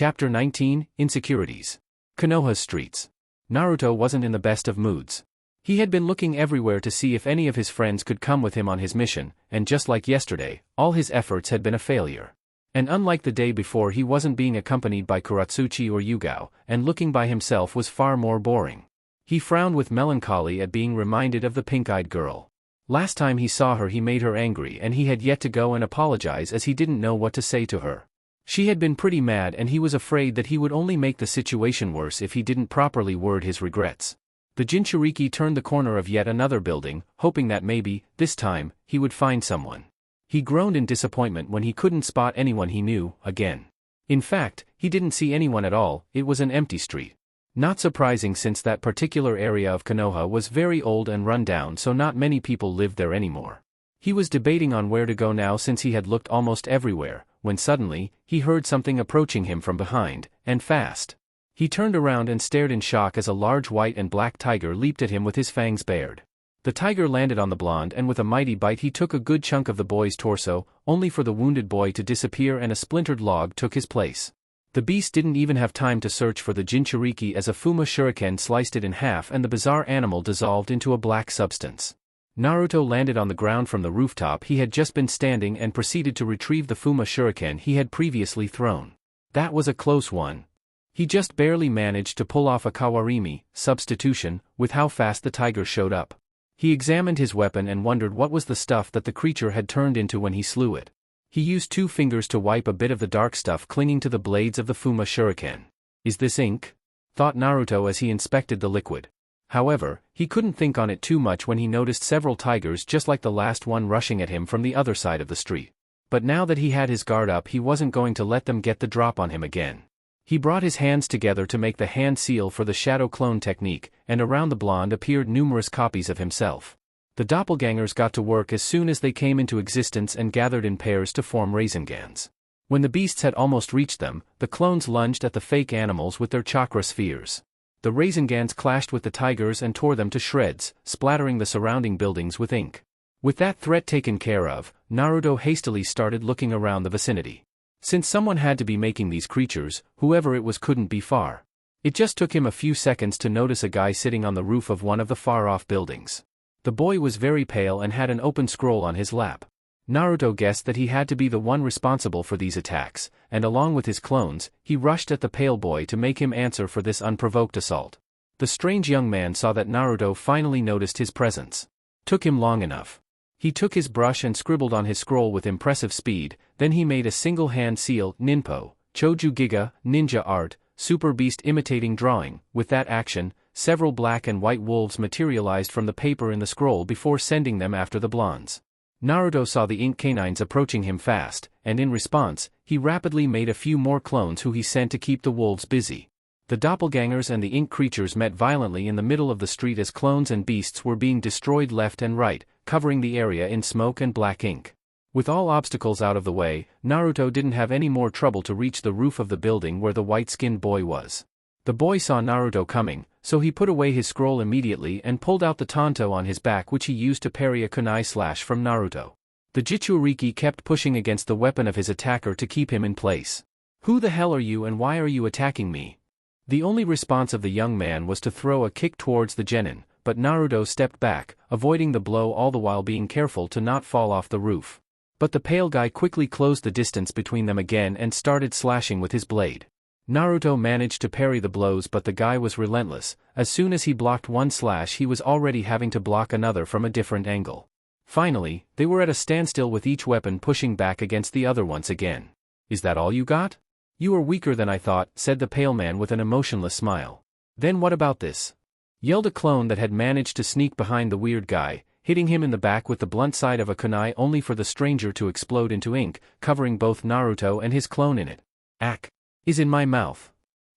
Chapter 19, Insecurities. Konoha's streets. Naruto wasn't in the best of moods. He had been looking everywhere to see if any of his friends could come with him on his mission, and just like yesterday, all his efforts had been a failure. And unlike the day before, he wasn't being accompanied by Katsuchi or Yugao, and looking by himself was far more boring. He frowned with melancholy at being reminded of the pink-eyed girl. Last time he saw her he made her angry, and he had yet to go and apologize as he didn't know what to say to her. She had been pretty mad, and he was afraid that he would only make the situation worse if he didn't properly word his regrets. The Jinchuriki turned the corner of yet another building, hoping that maybe, this time, he would find someone. He groaned in disappointment when he couldn't spot anyone he knew, again. In fact, he didn't see anyone at all. It was an empty street. Not surprising, since that particular area of Konoha was very old and run down, so not many people lived there anymore. He was debating on where to go now, since he had looked almost everywhere, when suddenly, he heard something approaching him from behind, and fast. He turned around and stared in shock as a large white and black tiger leaped at him with his fangs bared. The tiger landed on the blonde, and with a mighty bite he took a good chunk of the boy's torso, only for the wounded boy to disappear and a splintered log took his place. The beast didn't even have time to search for the Jinchuriki as a Fuma shuriken sliced it in half and the bizarre animal dissolved into a black substance. Naruto landed on the ground from the rooftop he had just been standing and proceeded to retrieve the Fuma shuriken he had previously thrown. That was a close one. He just barely managed to pull off a kawarimi substitution with how fast the tiger showed up. He examined his weapon and wondered what was the stuff that the creature had turned into when he slew it. He used 2 fingers to wipe a bit of the dark stuff clinging to the blades of the Fuma shuriken. Is this ink? Thought Naruto as he inspected the liquid. However, he couldn't think on it too much when he noticed several tigers just like the last one rushing at him from the other side of the street. But now that he had his guard up, he wasn't going to let them get the drop on him again. He brought his hands together to make the hand seal for the shadow clone technique, and around the blonde appeared numerous copies of himself. The doppelgangers got to work as soon as they came into existence and gathered in pairs to form Raisengans. When the beasts had almost reached them, the clones lunged at the fake animals with their chakra spheres. The Raisengans clashed with the tigers and tore them to shreds, splattering the surrounding buildings with ink. With that threat taken care of, Naruto hastily started looking around the vicinity. Since someone had to be making these creatures, whoever it was couldn't be far. It just took him a few seconds to notice a guy sitting on the roof of one of the far-off buildings. The boy was very pale and had an open scroll on his lap. Naruto guessed that he had to be the one responsible for these attacks, and along with his clones, he rushed at the pale boy to make him answer for this unprovoked assault. The strange young man saw that Naruto finally noticed his presence. Took him long enough. He took his brush and scribbled on his scroll with impressive speed, then he made a single-hand seal, Ninpo, Choju Giga, ninja art, super beast imitating drawing. With that action, several black and white wolves materialized from the paper in the scroll before sending them after the blondes. Naruto saw the ink canines approaching him fast, and in response, he rapidly made a few more clones who he sent to keep the wolves busy. The doppelgangers and the ink creatures met violently in the middle of the street as clones and beasts were being destroyed left and right, covering the area in smoke and black ink. With all obstacles out of the way, Naruto didn't have any more trouble to reach the roof of the building where the white-skinned boy was. The boy saw Naruto coming, so he put away his scroll immediately and pulled out the tanto on his back, which he used to parry a kunai slash from Naruto. The Jinchuriki kept pushing against the weapon of his attacker to keep him in place. "Who the hell are you and why are you attacking me?" The only response of the young man was to throw a kick towards the genin, but Naruto stepped back, avoiding the blow all the while being careful to not fall off the roof. But the pale guy quickly closed the distance between them again and started slashing with his blade. Naruto managed to parry the blows, but the guy was relentless. As soon as he blocked one slash, he was already having to block another from a different angle. Finally, they were at a standstill with each weapon pushing back against the other once again. "Is that all you got? You are weaker than I thought," said the pale man with an emotionless smile. "Then what about this?" yelled a clone that had managed to sneak behind the weird guy, hitting him in the back with the blunt side of a kunai only for the stranger to explode into ink, covering both Naruto and his clone in it. "Ack! Is in my mouth,"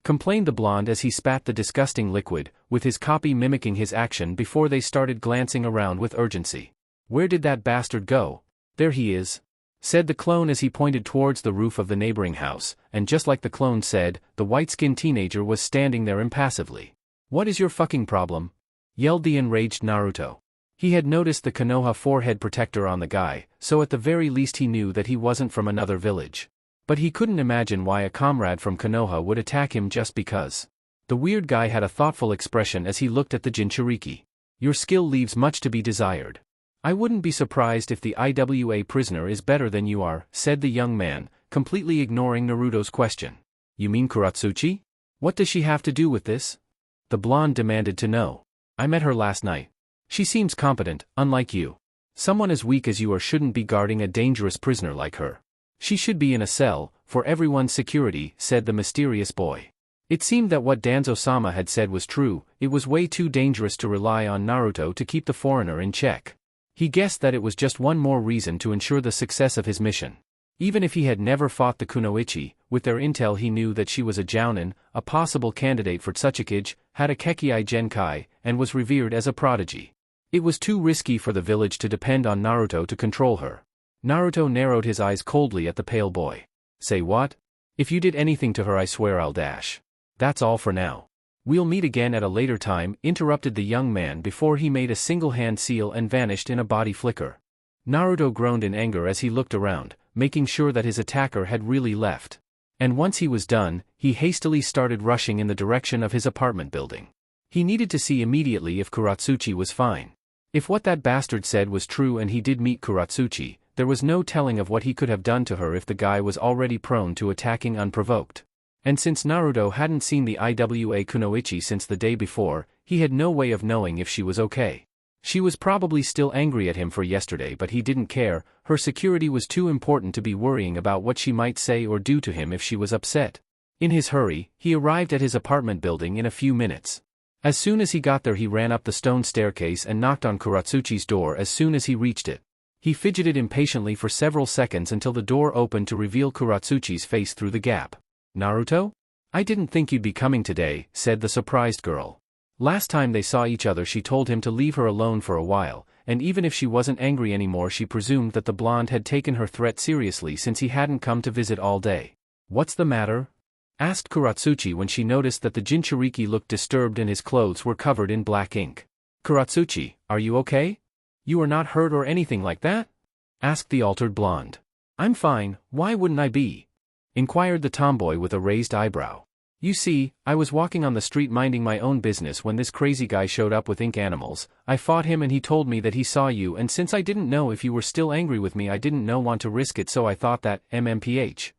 complained the blonde as he spat the disgusting liquid, with his copy mimicking his action before they started glancing around with urgency. "Where did that bastard go?" "There he is," said the clone as he pointed towards the roof of the neighboring house, and just like the clone said, the white-skinned teenager was standing there impassively. "What is your fucking problem?" yelled the enraged Naruto. He had noticed the Konoha forehead protector on the guy, so at the very least he knew that he wasn't from another village. But he couldn't imagine why a comrade from Konoha would attack him just because. The weird guy had a thoughtful expression as he looked at the Jinchuriki. Your skill leaves much to be desired. I wouldn't be surprised if the IWA prisoner is better than you are, said the young man, completely ignoring Naruto's question. You mean Katsuchi? What does she have to do with this? The blonde demanded to know. I met her last night. She seems competent, unlike you. Someone as weak as you are shouldn't be guarding a dangerous prisoner like her. She should be in a cell, for everyone's security, said the mysterious boy. It seemed that what Danzo-sama had said was true. It was way too dangerous to rely on Naruto to keep the foreigner in check. He guessed that it was just one more reason to ensure the success of his mission. Even if he had never fought the Kunoichi, with their intel he knew that she was a jounin, a possible candidate for Tsukikage, had a Kekii Genkai, and was revered as a prodigy. It was too risky for the village to depend on Naruto to control her. Naruto narrowed his eyes coldly at the pale boy. Say what? If you did anything to her I swear I'll dash. That's all for now. We'll meet again at a later time, interrupted the young man before he made a single hand seal and vanished in a body flicker. Naruto groaned in anger as he looked around, making sure that his attacker had really left. And once he was done, he hastily started rushing in the direction of his apartment building. He needed to see immediately if Katsuchi was fine. If what that bastard said was true and he did meet Katsuchi, there was no telling of what he could have done to her if the guy was already prone to attacking unprovoked. And since Naruto hadn't seen the Iwa Kunoichi since the day before, he had no way of knowing if she was okay. She was probably still angry at him for yesterday, but he didn't care. Her security was too important to be worrying about what she might say or do to him if she was upset. In his hurry, he arrived at his apartment building in a few minutes. As soon as he got there he ran up the stone staircase and knocked on Katsuchi's door as soon as he reached it. He fidgeted impatiently for several seconds until the door opened to reveal Katsuchi's face through the gap. Naruto? I didn't think you'd be coming today, said the surprised girl. Last time they saw each other she told him to leave her alone for a while, and even if she wasn't angry anymore she presumed that the blonde had taken her threat seriously since he hadn't come to visit all day. What's the matter? Asked Katsuchi when she noticed that the Jinchuriki looked disturbed and his clothes were covered in black ink. Katsuchi, are you okay? You are not hurt or anything like that? Asked the altered blonde. I'm fine, why wouldn't I be? Inquired the tomboy with a raised eyebrow. You see, I was walking on the street minding my own business when this crazy guy showed up with ink animals. I fought him and he told me that he saw you, and since I didn't know if you were still angry with me I didn't want to risk it, so I thought that, MMPH.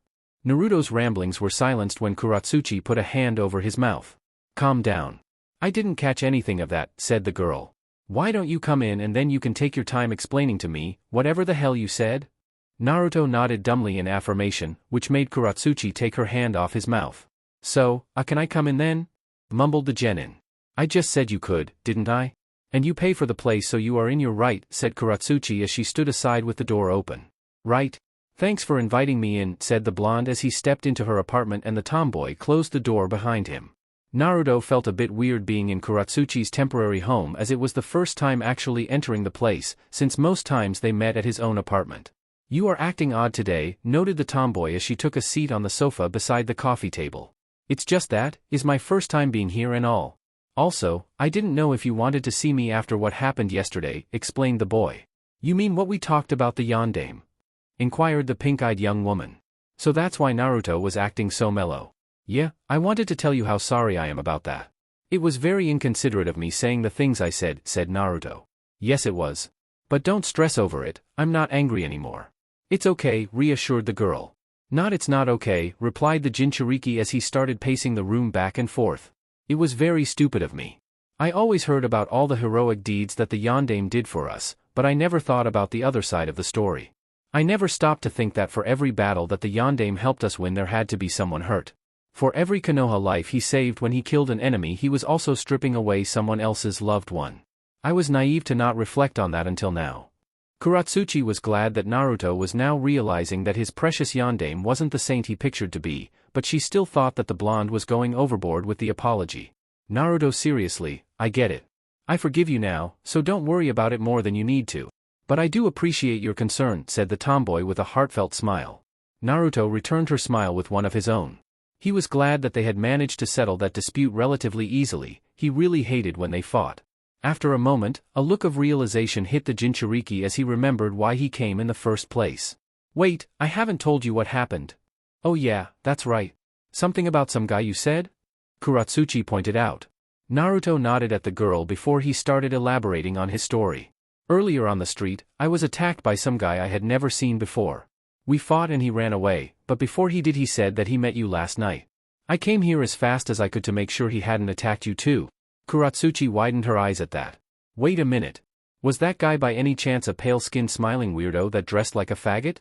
Naruto's ramblings were silenced when Katsuchi put a hand over his mouth. Calm down. I didn't catch anything of that, said the girl. Why don't you come in and then you can take your time explaining to me, whatever the hell you said? Naruto nodded dumbly in affirmation, which made Katsuchi take her hand off his mouth. So, can I come in then? Mumbled the genin. I just said you could, didn't I? And you pay for the place so you are in your right, said Katsuchi as she stood aside with the door open. Right? Thanks for inviting me in, said the blonde as he stepped into her apartment and the tomboy closed the door behind him. Naruto felt a bit weird being in Katsuchi's temporary home as it was the first time actually entering the place, since most times they met at his own apartment. You are acting odd today, noted the tomboy as she took a seat on the sofa beside the coffee table. It's just that, is my first time being here and all. Also, I didn't know if you wanted to see me after what happened yesterday, explained the boy. You mean what we talked about the yandame? Inquired the pink-eyed young woman. So that's why Naruto was acting so mellow. Yeah, I wanted to tell you how sorry I am about that. It was very inconsiderate of me saying the things I said, said Naruto. Yes it was. But don't stress over it, I'm not angry anymore. It's okay, reassured the girl. It's not okay, replied the Jinchuriki as he started pacing the room back and forth. It was very stupid of me. I always heard about all the heroic deeds that the yandame did for us, but I never thought about the other side of the story. I never stopped to think that for every battle that the yandame helped us win there had to be someone hurt. For every Konoha life he saved when he killed an enemy he was also stripping away someone else's loved one. I was naive to not reflect on that until now. Katsuchi was glad that Naruto was now realizing that his precious yandame wasn't the saint he pictured to be, but she still thought that the blonde was going overboard with the apology. Naruto, seriously, I get it. I forgive you now, so don't worry about it more than you need to. But I do appreciate your concern, said the tomboy with a heartfelt smile. Naruto returned her smile with one of his own. He was glad that they had managed to settle that dispute relatively easily. He really hated when they fought. After a moment, a look of realization hit the Jinchuriki as he remembered why he came in the first place. Wait, I haven't told you what happened. Oh yeah, that's right. Something about some guy you said? Kuratsuchi pointed out. Naruto nodded at the girl before he started elaborating on his story. Earlier on the street, I was attacked by some guy I had never seen before. We fought and he ran away, but before he did he said that he met you last night. I came here as fast as I could to make sure he hadn't attacked you too. Kuratsuchi widened her eyes at that. Wait a minute. Was that guy by any chance a pale-skinned smiling weirdo that dressed like a faggot?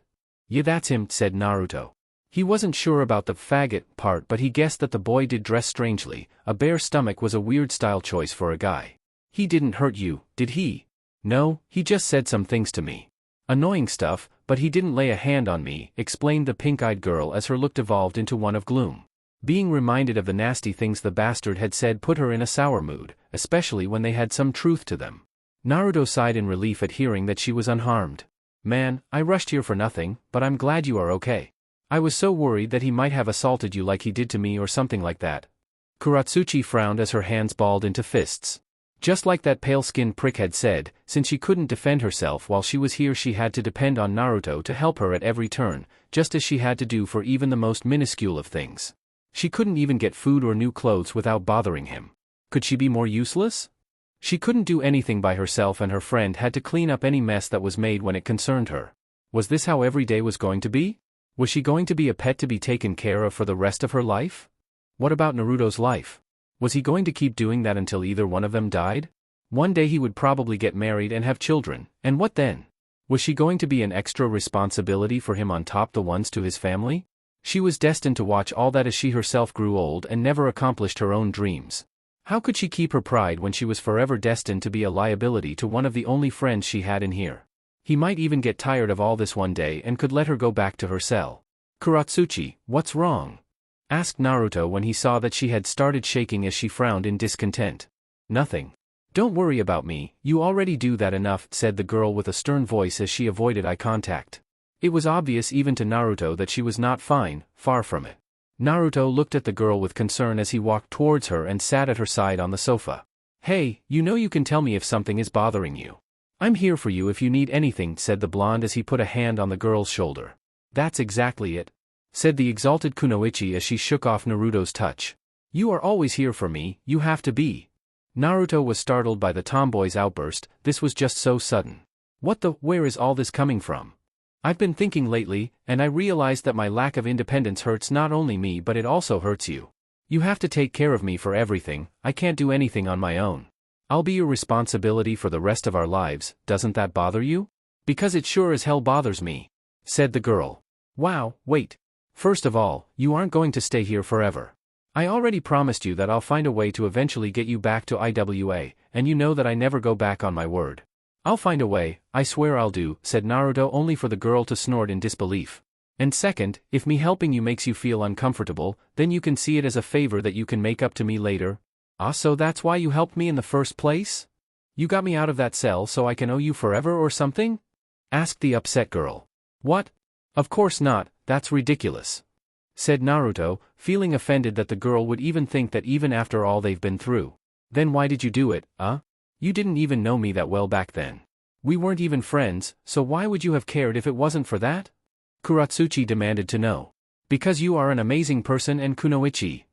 Yeah, that's him, said Naruto. He wasn't sure about the faggot part, but he guessed that the boy did dress strangely. A bare stomach was a weird style choice for a guy. He didn't hurt you, did he? No, he just said some things to me. Annoying stuff, but he didn't lay a hand on me, explained the pink-eyed girl as her look devolved into one of gloom. Being reminded of the nasty things the bastard had said put her in a sour mood, especially when they had some truth to them. Naruto sighed in relief at hearing that she was unharmed. Man, I rushed here for nothing, but I'm glad you are okay. I was so worried that he might have assaulted you like he did to me or something like that. Kuratsuchi frowned as her hands balled into fists. Just like that pale-skinned prick had said, since she couldn't defend herself while she was here, she had to depend on Naruto to help her at every turn, just as she had to do for even the most minuscule of things. She couldn't even get food or new clothes without bothering him. Could she be more useless? She couldn't do anything by herself and her friend had to clean up any mess that was made when it concerned her. Was this how every day was going to be? Was she going to be a pet to be taken care of for the rest of her life? What about Naruto's life? Was he going to keep doing that until either one of them died? One day he would probably get married and have children, and what then? Was she going to be an extra responsibility for him on top the ones to his family? She was destined to watch all that as she herself grew old and never accomplished her own dreams. How could she keep her pride when she was forever destined to be a liability to one of the only friends she had in here? He might even get tired of all this one day and could let her go back to her cell. Kuratsuchi, what's wrong? Asked Naruto when he saw that she had started shaking as she frowned in discontent. Nothing. Don't worry about me, you already do that enough, said the girl with a stern voice as she avoided eye contact. It was obvious even to Naruto that she was not fine, far from it. Naruto looked at the girl with concern as he walked towards her and sat at her side on the sofa. Hey, you know you can tell me if something is bothering you. I'm here for you if you need anything, said the blonde as he put a hand on the girl's shoulder. That's exactly it, said the exalted Kunoichi as she shook off Naruto's touch. You are always here for me, you have to be. Naruto was startled by the tomboy's outburst. This was just so sudden. Where is all this coming from? I've been thinking lately, and I realized that my lack of independence hurts not only me but it also hurts you. You have to take care of me for everything, I can't do anything on my own. I'll be your responsibility for the rest of our lives, doesn't that bother you? Because it sure as hell bothers me, said the girl. Wow, wait. First of all, you aren't going to stay here forever. I already promised you that I'll find a way to eventually get you back to IWA, and you know that I never go back on my word. I'll find a way, I swear I'll do, said Naruto only for the girl to snort in disbelief. And second, if me helping you makes you feel uncomfortable, then you can see it as a favor that you can make up to me later. Ah, so that's why you helped me in the first place? You got me out of that cell so I can owe you forever or something? Asked the upset girl. What? Of course not, that's ridiculous, said Naruto, feeling offended that the girl would even think that even after all they've been through. Then why did you do it, You didn't even know me that well back then. We weren't even friends, so why would you have cared if it wasn't for that? Kuratsuchi demanded to know. Because you are an amazing person and Kunoichi,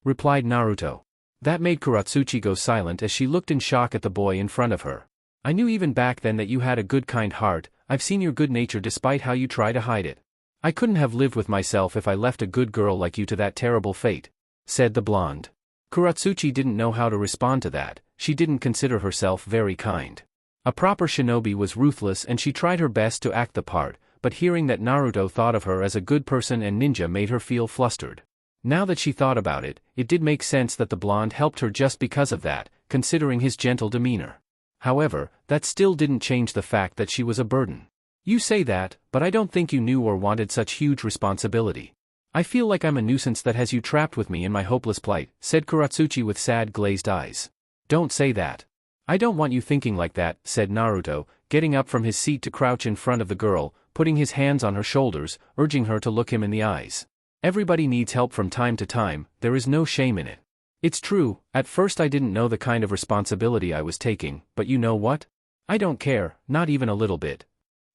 replied Naruto. That made Kuratsuchi go silent as she looked in shock at the boy in front of her. I knew even back then that you had a good kind heart, I've seen your good nature despite how you try to hide it. I couldn't have lived with myself if I left a good girl like you to that terrible fate, said the blonde. Kuratsuchi didn't know how to respond to that, she didn't consider herself very kind. A proper shinobi was ruthless and she tried her best to act the part, but hearing that Naruto thought of her as a good person and ninja made her feel flustered. Now that she thought about it, it did make sense that the blonde helped her just because of that, considering his gentle demeanor. However, that still didn't change the fact that she was a burden. You say that, but I don't think you knew or wanted such huge responsibility. I feel like I'm a nuisance that has you trapped with me in my hopeless plight, said Kuratsuchi with sad glazed eyes. Don't say that. I don't want you thinking like that, said Naruto, getting up from his seat to crouch in front of the girl, putting his hands on her shoulders, urging her to look him in the eyes. Everybody needs help from time to time, there is no shame in it. It's true, at first I didn't know the kind of responsibility I was taking, but you know what? I don't care, not even a little bit.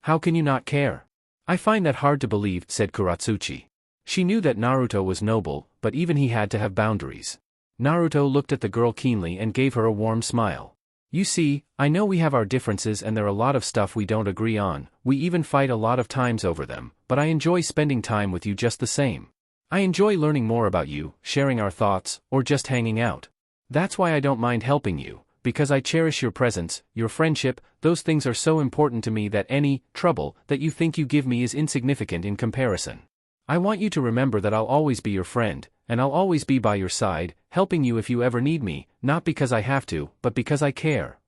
How can you not care? I find that hard to believe, said Kuratsuchi. She knew that Naruto was noble, but even he had to have boundaries. Naruto looked at the girl keenly and gave her a warm smile. You see, I know we have our differences and there are a lot of stuff we don't agree on, we even fight a lot of times over them, but I enjoy spending time with you just the same. I enjoy learning more about you, sharing our thoughts, or just hanging out. That's why I don't mind helping you, because I cherish your presence, your friendship, those things are so important to me that any trouble that you think you give me is insignificant in comparison. I want you to remember that I'll always be your friend, and I'll always be by your side, helping you if you ever need me, not because I have to, but because I care.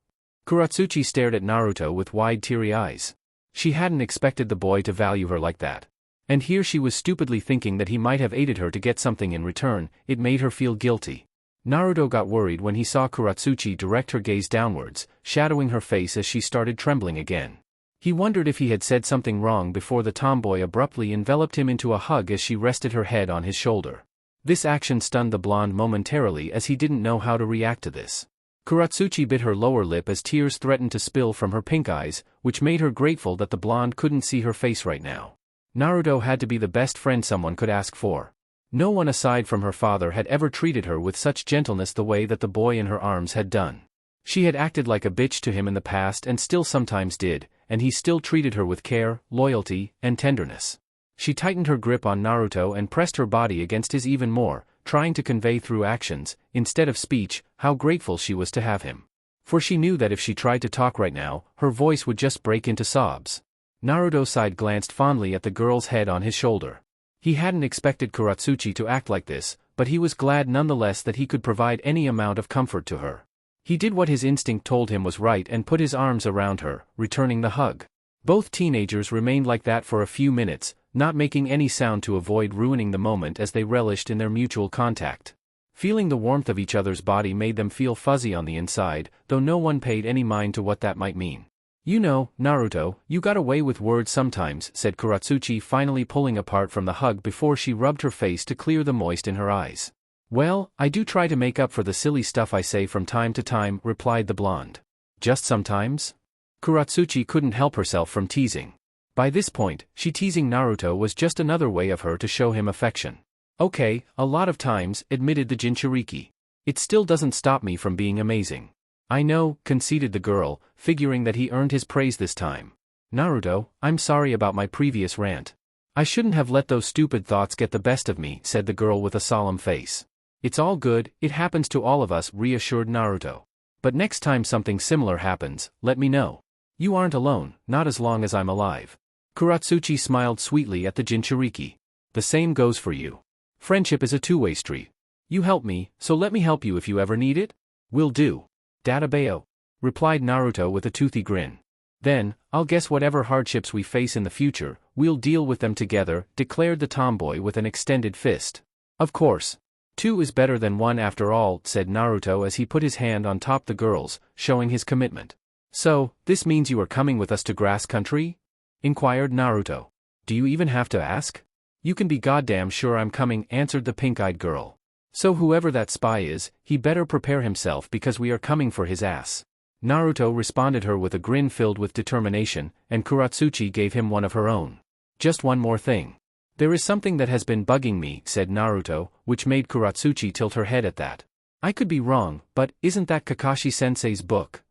Katsuchi stared at Naruto with wide teary eyes. She hadn't expected the boy to value her like that. And here she was stupidly thinking that he might have aided her to get something in return. It made her feel guilty. Naruto got worried when he saw Katsuchi direct her gaze downwards, shadowing her face as she started trembling again. He wondered if he had said something wrong before the tomboy abruptly enveloped him into a hug as she rested her head on his shoulder. This action stunned the blonde momentarily as he didn't know how to react to this. Katsuchi bit her lower lip as tears threatened to spill from her pink eyes, which made her grateful that the blonde couldn't see her face right now. Naruto had to be the best friend someone could ask for. No one aside from her father had ever treated her with such gentleness the way that the boy in her arms had done. She had acted like a bitch to him in the past and still sometimes did, and he still treated her with care, loyalty, and tenderness. She tightened her grip on Naruto and pressed her body against his even more, trying to convey through actions, instead of speech, how grateful she was to have him. For she knew that if she tried to talk right now, her voice would just break into sobs. Naruto's side glanced fondly at the girl's head on his shoulder. He hadn't expected Katsuchi to act like this, but he was glad nonetheless that he could provide any amount of comfort to her. He did what his instinct told him was right and put his arms around her, returning the hug. Both teenagers remained like that for a few minutes, not making any sound to avoid ruining the moment as they relished in their mutual contact. Feeling the warmth of each other's body made them feel fuzzy on the inside, though no one paid any mind to what that might mean. You know, Naruto, you got away with words sometimes, said Katsuchi, finally pulling apart from the hug before she rubbed her face to clear the moist in her eyes. Well, I do try to make up for the silly stuff I say from time to time, replied the blonde. Just sometimes? Katsuchi couldn't help herself from teasing. By this point, she teasing Naruto was just another way of her to show him affection. Okay, a lot of times, admitted the Jinchuriki. It still doesn't stop me from being amazing. I know, conceded the girl, figuring that he earned his praise this time. Naruto, I'm sorry about my previous rant. I shouldn't have let those stupid thoughts get the best of me, said the girl with a solemn face. It's all good, it happens to all of us, reassured Naruto. But next time something similar happens, let me know. You aren't alone, not as long as I'm alive. Katsuchi smiled sweetly at the Jinchuriki. The same goes for you. Friendship is a two-way street. You help me, so let me help you if you ever need it? Will do. Databeo, replied Naruto with a toothy grin. Then, I'll guess whatever hardships we face in the future, we'll deal with them together, declared the tomboy with an extended fist. Of course. 2 is better than 1 after all, said Naruto as he put his hand on top the girl's, showing his commitment. So, this means you are coming with us to grass country? Inquired Naruto. Do you even have to ask? You can be goddamn sure I'm coming, answered the pink-eyed girl. So whoever that spy is, he better prepare himself because we are coming for his ass. Naruto responded her with a grin filled with determination, and Katsuchi gave him one of her own. Just one more thing. There is something that has been bugging me, said Naruto, which made Katsuchi tilt her head at that. I could be wrong, but isn't that Kakashi-sensei's book?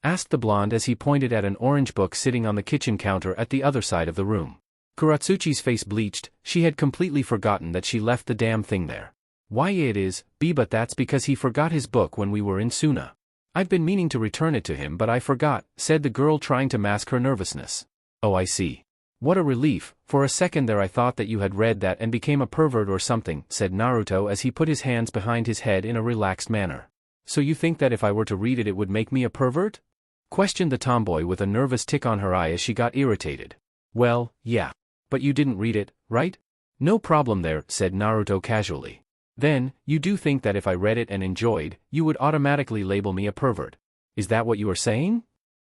Asked the blonde as he pointed at an orange book sitting on the kitchen counter at the other side of the room. Katsuchi's face bleached, she had completely forgotten that she left the damn thing there. Why it is, but that's because he forgot his book when we were in Suna. I've been meaning to return it to him but I forgot, said the girl trying to mask her nervousness. Oh I see. What a relief, for a second there I thought that you had read that and became a pervert or something, said Naruto as he put his hands behind his head in a relaxed manner. So you think that if I were to read it it would make me a pervert? Questioned the tomboy with a nervous tick on her eye as she got irritated. Well, yeah. But you didn't read it, right? No problem there, said Naruto casually. Then, you do think that if I read it and enjoyed, you would automatically label me a pervert. Is that what you are saying?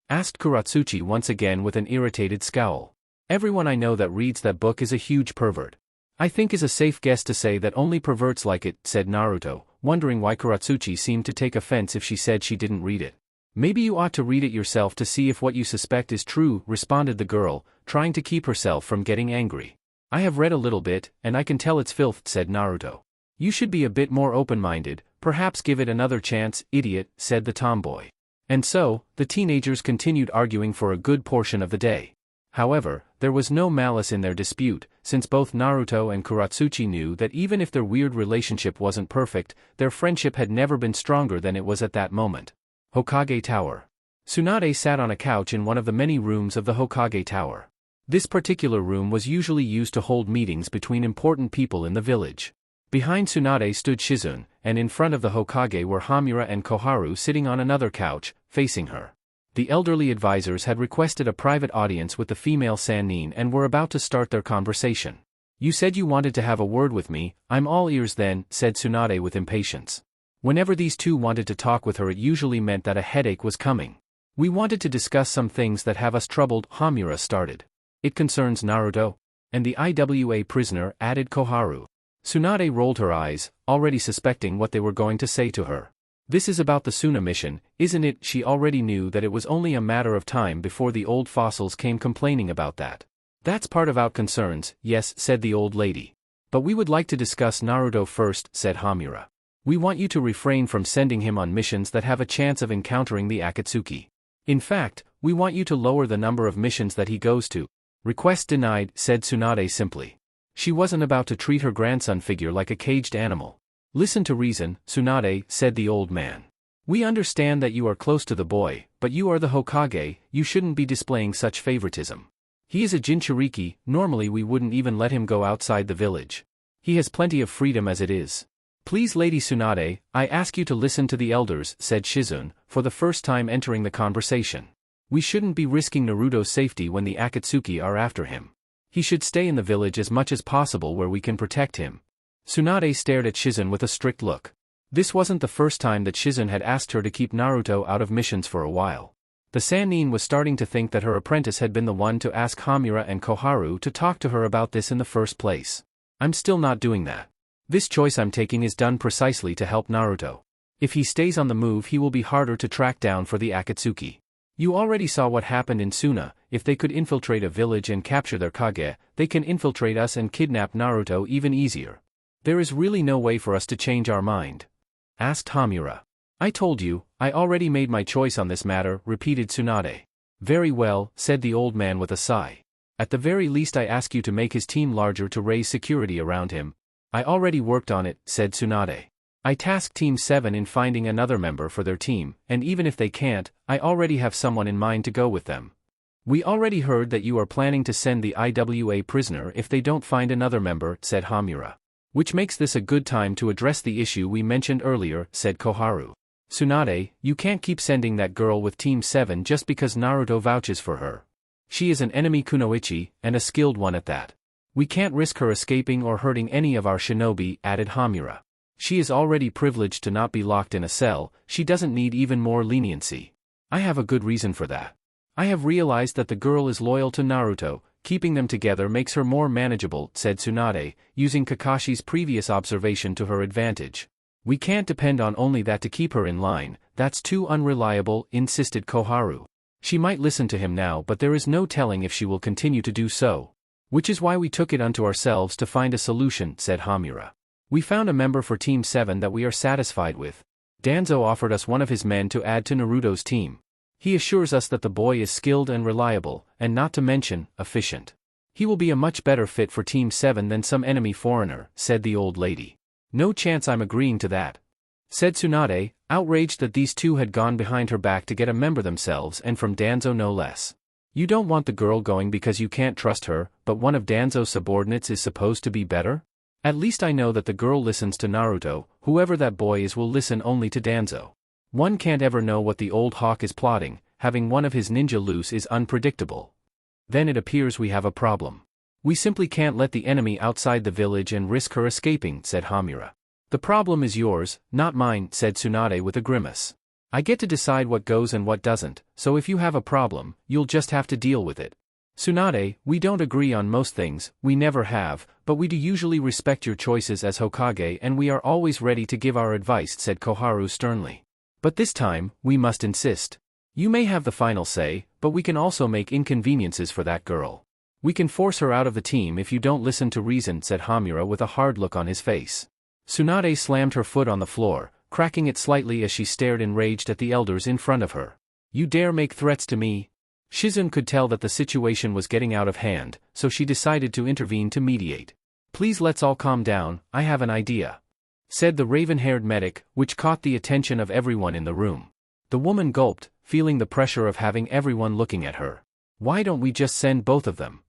Asked Katsuchi once again with an irritated scowl. Everyone I know that reads that book is a huge pervert. I think is a safe guess to say that only perverts like it, said Naruto, wondering why Katsuchi seemed to take offense if she said she didn't read it. Maybe you ought to read it yourself to see if what you suspect is true, responded the girl, trying to keep herself from getting angry. I have read a little bit, and I can tell it's filth, said Naruto. You should be a bit more open-minded, perhaps give it another chance, idiot, said the tomboy. And so, the teenagers continued arguing for a good portion of the day. However, there was no malice in their dispute, since both Naruto and Katsuchi knew that even if their weird relationship wasn't perfect, their friendship had never been stronger than it was at that moment. Hokage Tower. Tsunade sat on a couch in one of the many rooms of the Hokage Tower. This particular room was usually used to hold meetings between important people in the village. Behind Tsunade stood Shizune, and in front of the Hokage were Hamura and Koharu sitting on another couch, facing her. The elderly advisors had requested a private audience with the female Sannin and were about to start their conversation. You said you wanted to have a word with me, I'm all ears then, said Tsunade with impatience. Whenever these two wanted to talk with her it usually meant that a headache was coming. We wanted to discuss some things that have us troubled, Hamura started. It concerns Naruto. And the IWA prisoner, added Koharu. Tsunade rolled her eyes, already suspecting what they were going to say to her. This is about the Suna mission, isn't it? She already knew that it was only a matter of time before the old fossils came complaining about that. That's part of our concerns, yes, said the old lady. But we would like to discuss Naruto first, said Hamura. We want you to refrain from sending him on missions that have a chance of encountering the Akatsuki. In fact, we want you to lower the number of missions that he goes to. Request denied, said Tsunade simply. She wasn't about to treat her grandson figure like a caged animal. Listen to reason, Tsunade, said the old man. We understand that you are close to the boy, but you are the Hokage, you shouldn't be displaying such favoritism. He is a Jinchuriki, normally we wouldn't even let him go outside the village. He has plenty of freedom as it is. Please Lady Tsunade, I ask you to listen to the elders, said Shizune, for the first time entering the conversation. We shouldn't be risking Naruto's safety when the Akatsuki are after him. He should stay in the village as much as possible where we can protect him. Tsunade stared at Shizune with a strict look. This wasn't the first time that Shizune had asked her to keep Naruto out of missions for a while. The Sannin was starting to think that her apprentice had been the one to ask Hamura and Koharu to talk to her about this in the first place. I'm still not doing that. This choice I'm taking is done precisely to help Naruto. If he stays on the move he will be harder to track down for the Akatsuki. You already saw what happened in Suna, if they could infiltrate a village and capture their Kage, they can infiltrate us and kidnap Naruto even easier. There is really no way for us to change our mind. Asked Hamura. I told you, I already made my choice on this matter, repeated Tsunade. Very well, said the old man with a sigh. At the very least I ask you to make his team larger to raise security around him. I already worked on it, said Tsunade. I tasked Team 7 in finding another member for their team, and even if they can't, I already have someone in mind to go with them. We already heard that you are planning to send the IWA prisoner if they don't find another member, said Hamura. Which makes this a good time to address the issue we mentioned earlier, said Koharu. Tsunade, you can't keep sending that girl with Team 7 just because Naruto vouches for her. She is an enemy kunoichi, and a skilled one at that. We can't risk her escaping or hurting any of our shinobi, added Hamura. She is already privileged to not be locked in a cell, she doesn't need even more leniency. I have a good reason for that. I have realized that the girl is loyal to Naruto. Keeping them together makes her more manageable, said Tsunade, using Kakashi's previous observation to her advantage. We can't depend on only that to keep her in line, that's too unreliable, insisted Koharu. She might listen to him now but there is no telling if she will continue to do so. Which is why we took it unto ourselves to find a solution, said Hamura. We found a member for Team 7 that we are satisfied with. Danzo offered us one of his men to add to Naruto's team. He assures us that the boy is skilled and reliable, and not to mention, efficient. He will be a much better fit for Team 7 than some enemy foreigner, said the old lady. No chance I'm agreeing to that, said Tsunade, outraged that these two had gone behind her back to get a member themselves and from Danzo no less. You don't want the girl going because you can't trust her, but one of Danzo's subordinates is supposed to be better? At least I know that the girl listens to Naruto, whoever that boy is will listen only to Danzo. One can't ever know what the old hawk is plotting, having one of his ninja loose is unpredictable. Then it appears we have a problem. We simply can't let the enemy outside the village and risk her escaping, said Hamura. The problem is yours, not mine, said Tsunade with a grimace. I get to decide what goes and what doesn't, so if you have a problem, you'll just have to deal with it. Tsunade, we don't agree on most things, we never have, but we do usually respect your choices as Hokage and we are always ready to give our advice, said Koharu sternly. But this time, we must insist. You may have the final say, but we can also make inconveniences for that girl. We can force her out of the team if you don't listen to reason, said Hamura with a hard look on his face. Tsunade slammed her foot on the floor, cracking it slightly as she stared enraged at the elders in front of her. You dare make threats to me? Shizune could tell that the situation was getting out of hand, so she decided to intervene to mediate. Please let's all calm down, I have an idea, said the raven-haired medic, which caught the attention of everyone in the room. The woman gulped, feeling the pressure of having everyone looking at her. Why don't we just send both of them?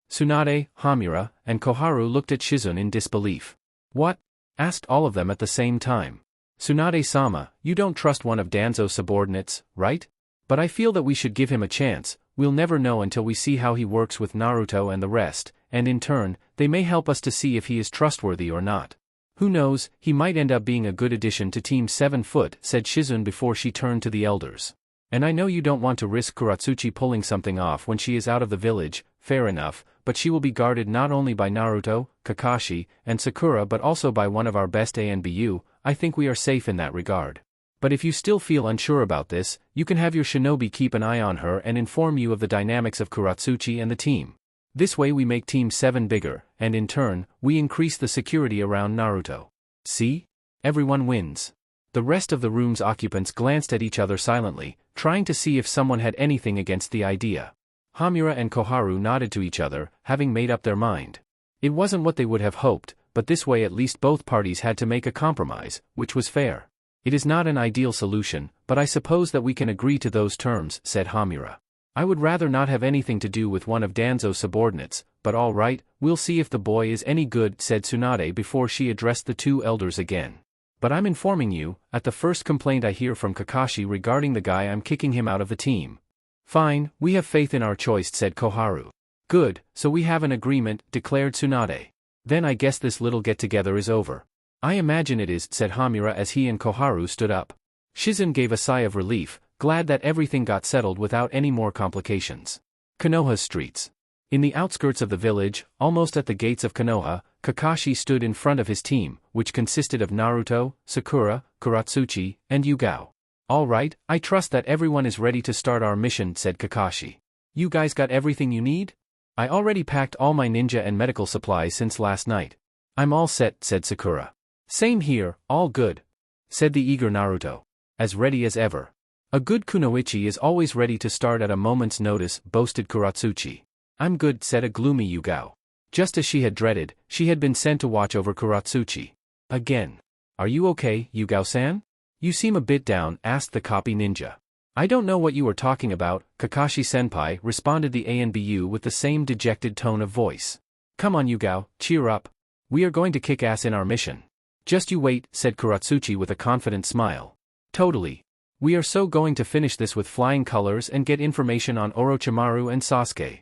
Tsunade, Hamura, and Koharu looked at Shizune in disbelief. What? Asked all of them at the same time. Tsunade-sama, you don't trust one of Danzo's subordinates, right? But I feel that we should give him a chance. We'll never know until we see how he works with Naruto and the rest, and in turn, they may help us to see if he is trustworthy or not. Who knows, he might end up being a good addition to Team 7 Foot, said Shizune before she turned to the elders. And I know you don't want to risk Katsuchi pulling something off when she is out of the village, fair enough, but she will be guarded not only by Naruto, Kakashi, and Sakura but also by one of our best ANBU. I think we are safe in that regard. But if you still feel unsure about this, you can have your shinobi keep an eye on her and inform you of the dynamics of Katsuchi and the team. This way we make Team 7 bigger, and in turn, we increase the security around Naruto. See? Everyone wins. The rest of the room's occupants glanced at each other silently, trying to see if someone had anything against the idea. Hamura and Koharu nodded to each other, having made up their mind. It wasn't what they would have hoped, but this way at least both parties had to make a compromise, which was fair. It is not an ideal solution, but I suppose that we can agree to those terms, said Hamura. I would rather not have anything to do with one of Danzo's subordinates, but all right, we'll see if the boy is any good, said Tsunade before she addressed the two elders again. But I'm informing you, at the first complaint I hear from Kakashi regarding the guy, I'm kicking him out of the team. Fine, we have faith in our choice, said Koharu. Good, so we have an agreement, declared Tsunade. Then I guess this little get-together is over. I imagine it is, said Hamura as he and Koharu stood up. Shizune gave a sigh of relief, glad that everything got settled without any more complications. Konoha's streets. In the outskirts of the village, almost at the gates of Konoha, Kakashi stood in front of his team, which consisted of Naruto, Sakura, Katsuchi, and Yugao. All right, I trust that everyone is ready to start our mission, said Kakashi. You guys got everything you need? I already packed all my ninja and medical supplies since last night. I'm all set, said Sakura. Same here, all good, said the eager Naruto. As ready as ever. A good kunoichi is always ready to start at a moment's notice, boasted Katsuchi. I'm good, said a gloomy Yugao. Just as she had dreaded, she had been sent to watch over Katsuchi. Again. Are you okay, Yugao-san? You seem a bit down, asked the copy ninja. I don't know what you are talking about, Kakashi-senpai, responded the ANBU with the same dejected tone of voice. Come on Yugao, cheer up. We are going to kick ass in our mission. Just you wait, said Katsuchi with a confident smile. Totally. We are so going to finish this with flying colors and get information on Orochimaru and Sasuke.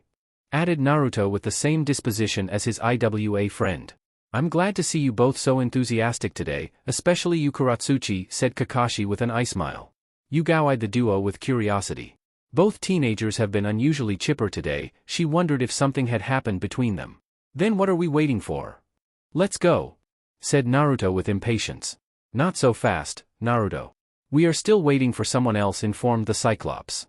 Added Naruto with the same disposition as his IWA friend. I'm glad to see you both so enthusiastic today, especially you Katsuchi, said Kakashi with an eye smile. Yugao eyed the duo with curiosity. Both teenagers have been unusually chipper today, she wondered if something had happened between them. Then what are we waiting for? Let's go, said Naruto with impatience. Not so fast, Naruto. We are still waiting for someone else, informed the Cyclops.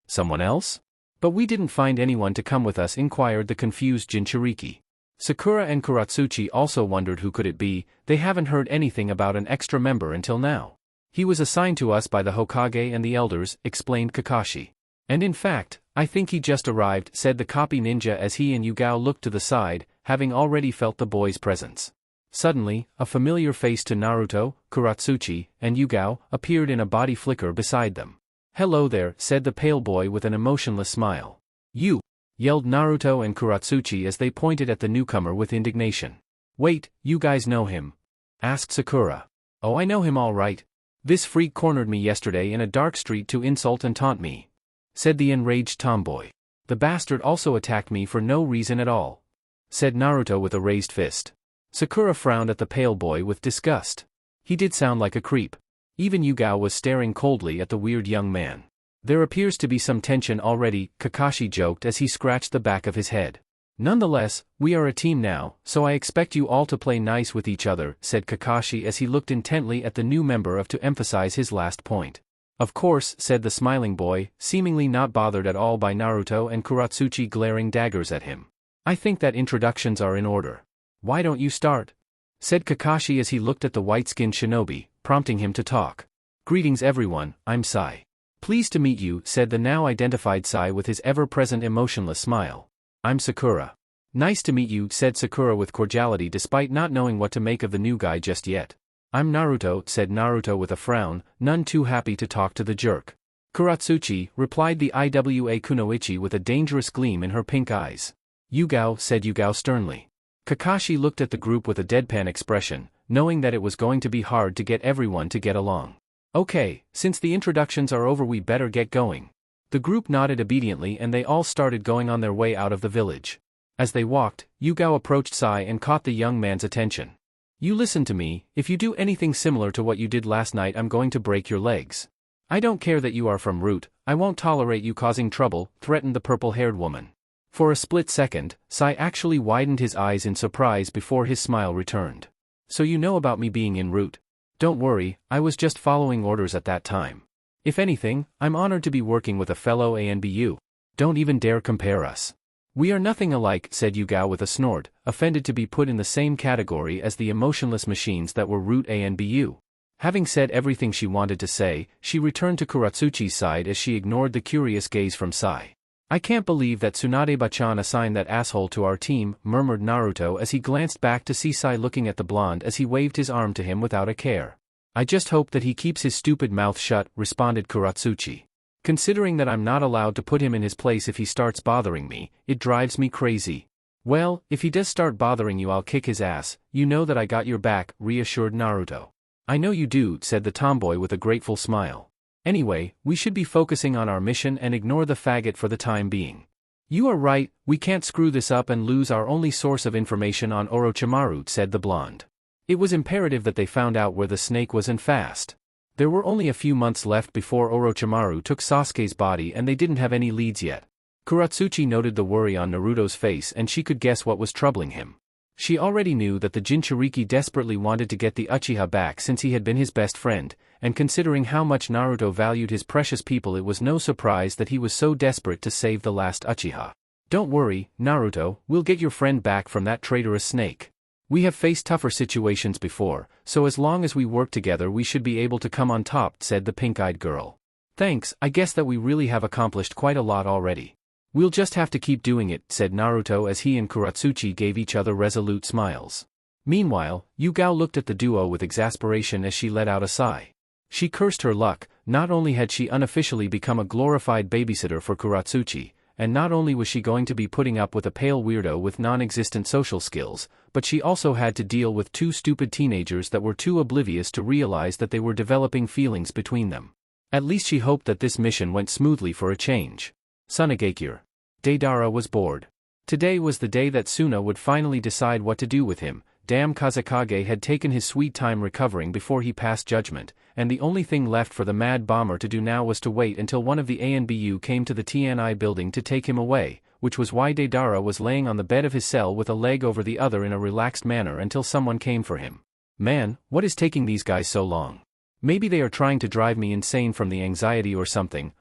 Someone else? But we didn't find anyone to come with us, inquired the confused Jinchuriki. Sakura and Katsuchi also wondered who could it be. They haven't heard anything about an extra member until now. He was assigned to us by the Hokage and the elders, explained Kakashi. And in fact, I think he just arrived, said the copy ninja as he and Yugao looked to the side, having already felt the boy's presence. Suddenly, a familiar face to Naruto, Katsuchi, and Yugao appeared in a body flicker beside them. Hello there, said the pale boy with an emotionless smile. You! Yelled Naruto and Katsuchi as they pointed at the newcomer with indignation. Wait, you guys know him? Asked Sakura. Oh, I know him all right. This freak cornered me yesterday in a dark street to insult and taunt me, said the enraged tomboy. The bastard also attacked me for no reason at all, said Naruto with a raised fist. Sakura frowned at the pale boy with disgust. He did sound like a creep. Even Yugao was staring coldly at the weird young man. There appears to be some tension already, Kakashi joked as he scratched the back of his head. Nonetheless, we are a team now, so I expect you all to play nice with each other, said Kakashi as he looked intently at the new member to emphasize his last point. Of course, said the smiling boy, seemingly not bothered at all by Naruto and Katsuchi glaring daggers at him. I think that introductions are in order. Why don't you start? Said Kakashi as he looked at the white-skinned shinobi, prompting him to talk. Greetings everyone, I'm Sai. Pleased to meet you, said the now identified Sai with his ever-present emotionless smile. I'm Sakura. Nice to meet you, said Sakura with cordiality despite not knowing what to make of the new guy just yet. I'm Naruto, said Naruto with a frown, none too happy to talk to the jerk. Katsuchi, replied the Iwa Kunoichi with a dangerous gleam in her pink eyes. Yugao, said Yugao sternly. Kakashi looked at the group with a deadpan expression, knowing that it was going to be hard to get everyone to get along. Okay, since the introductions are over we better get going. The group nodded obediently and they all started going on their way out of the village. As they walked, Yugao approached Sai and caught the young man's attention. You listen to me, if you do anything similar to what you did last night I'm going to break your legs. I don't care that you are from Root, I won't tolerate you causing trouble, threatened the purple-haired woman. For a split second, Sai actually widened his eyes in surprise before his smile returned. So you know about me being in Root? Don't worry, I was just following orders at that time. If anything, I'm honored to be working with a fellow ANBU. Don't even dare compare us. We are nothing alike, said Yugao with a snort, offended to be put in the same category as the emotionless machines that were Root ANBU. Having said everything she wanted to say, she returned to Katsuchi's side as she ignored the curious gaze from Sai. I can't believe that Tsunade-bachan assigned that asshole to our team, murmured Naruto as he glanced back to see Sai looking at the blonde as he waved his arm to him without a care. I just hope that he keeps his stupid mouth shut, responded Katsuchi. Considering that I'm not allowed to put him in his place if he starts bothering me, it drives me crazy. Well, if he does start bothering you I'll kick his ass, you know that I got your back, reassured Naruto. I know you do, said the tomboy with a grateful smile. Anyway, we should be focusing on our mission and ignore the faggot for the time being. You are right, we can't screw this up and lose our only source of information on Orochimaru, said the blonde. It was imperative that they found out where the snake was and fast. There were only a few months left before Orochimaru took Sasuke's body and they didn't have any leads yet. Katsuchi noted the worry on Naruto's face and she could guess what was troubling him. She already knew that the Jinchuriki desperately wanted to get the Uchiha back since he had been his best friend, and considering how much Naruto valued his precious people it was no surprise that he was so desperate to save the last Uchiha. Don't worry, Naruto, we'll get your friend back from that traitorous snake. We have faced tougher situations before, so as long as we work together we should be able to come on top, said the pink-eyed girl. Thanks, I guess that we really have accomplished quite a lot already. We'll just have to keep doing it, said Naruto as he and Katsuchi gave each other resolute smiles. Meanwhile, Yugao looked at the duo with exasperation as she let out a sigh. She cursed her luck, not only had she unofficially become a glorified babysitter for Katsuchi, and not only was she going to be putting up with a pale weirdo with non-existent social skills, but she also had to deal with two stupid teenagers that were too oblivious to realize that they were developing feelings between them. At least she hoped that this mission went smoothly for a change. Sunagakure. Deidara was bored. Today was the day that Suna would finally decide what to do with him. Damn, Kazekage had taken his sweet time recovering before he passed judgment, and the only thing left for the Mad Bomber to do now was to wait until one of the ANBU came to the TNI building to take him away, which was why Deidara was laying on the bed of his cell with a leg over the other in a relaxed manner until someone came for him. Man, what is taking these guys so long? Maybe they are trying to drive me insane from the anxiety or something,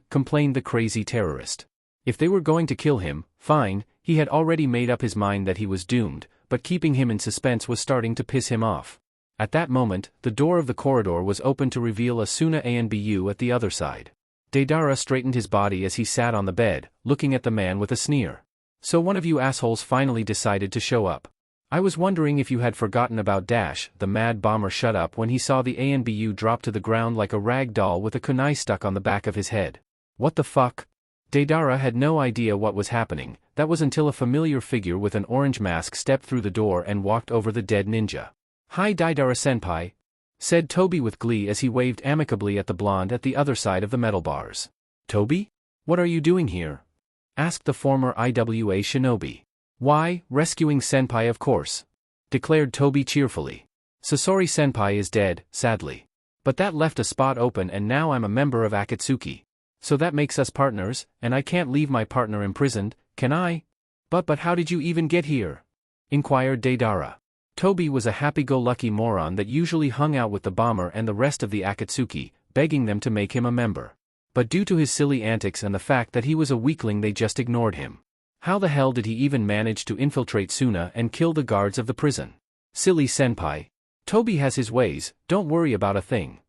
complained the crazy terrorist. If they were going to kill him, fine, he had already made up his mind that he was doomed, but keeping him in suspense was starting to piss him off. At that moment, the door of the corridor was opened to reveal a Suna ANBU at the other side. Deidara straightened his body as he sat on the bed, looking at the man with a sneer. So one of you assholes finally decided to show up. I was wondering if you had forgotten about Dash. The Mad Bomber shut up when he saw the ANBU drop to the ground like a rag doll with a kunai stuck on the back of his head. What the fuck? Deidara had no idea what was happening. That was until a familiar figure with an orange mask stepped through the door and walked over the dead ninja. Hi Deidara-senpai, said Toby with glee as he waved amicably at the blonde at the other side of the metal bars. Toby? What are you doing here? Asked the former IWA shinobi. Why, rescuing senpai of course, declared Toby cheerfully. Sasori-senpai is dead, sadly. But that left a spot open and now I'm a member of Akatsuki. So that makes us partners, and I can't leave my partner imprisoned, can I? But how did you even get here? Inquired Deidara. Toby was a happy-go-lucky moron that usually hung out with the bomber and the rest of the Akatsuki, begging them to make him a member. But due to his silly antics and the fact that he was a weakling, they just ignored him. How the hell did he even manage to infiltrate Suna and kill the guards of the prison? Silly senpai. Toby has his ways, don't worry about a thing,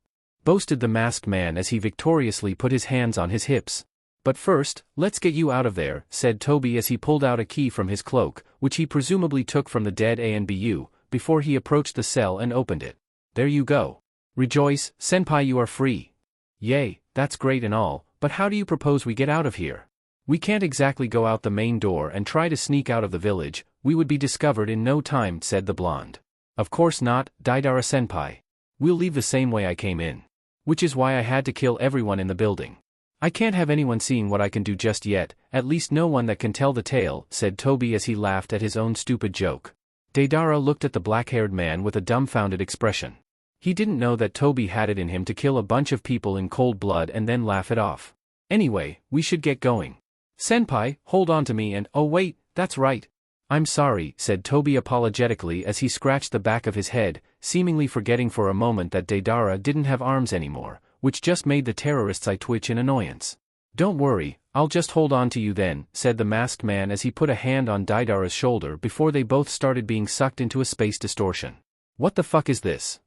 boasted the masked man as he victoriously put his hands on his hips. But first, let's get you out of there, said Toby as he pulled out a key from his cloak, which he presumably took from the dead ANBU, before he approached the cell and opened it. There you go. Rejoice, senpai, you are free. Yay, that's great and all, but how do you propose we get out of here? We can't exactly go out the main door and try to sneak out of the village, we would be discovered in no time, said the blonde. Of course not, Deidara senpai. We'll leave the same way I came in. Which is why I had to kill everyone in the building. I can't have anyone seeing what I can do just yet, at least no one that can tell the tale, said Toby as he laughed at his own stupid joke. Deidara looked at the black-haired man with a dumbfounded expression. He didn't know that Toby had it in him to kill a bunch of people in cold blood and then laugh it off. Anyway, we should get going. Senpai, hold on to me and, oh wait, that's right. I'm sorry, said Toby apologetically as he scratched the back of his head, seemingly forgetting for a moment that Deidara didn't have arms anymore, which just made the terrorist's eye twitch in annoyance. Don't worry, I'll just hold on to you then, said the masked man as he put a hand on Deidara's shoulder before they both started being sucked into a space distortion. What the fuck is this?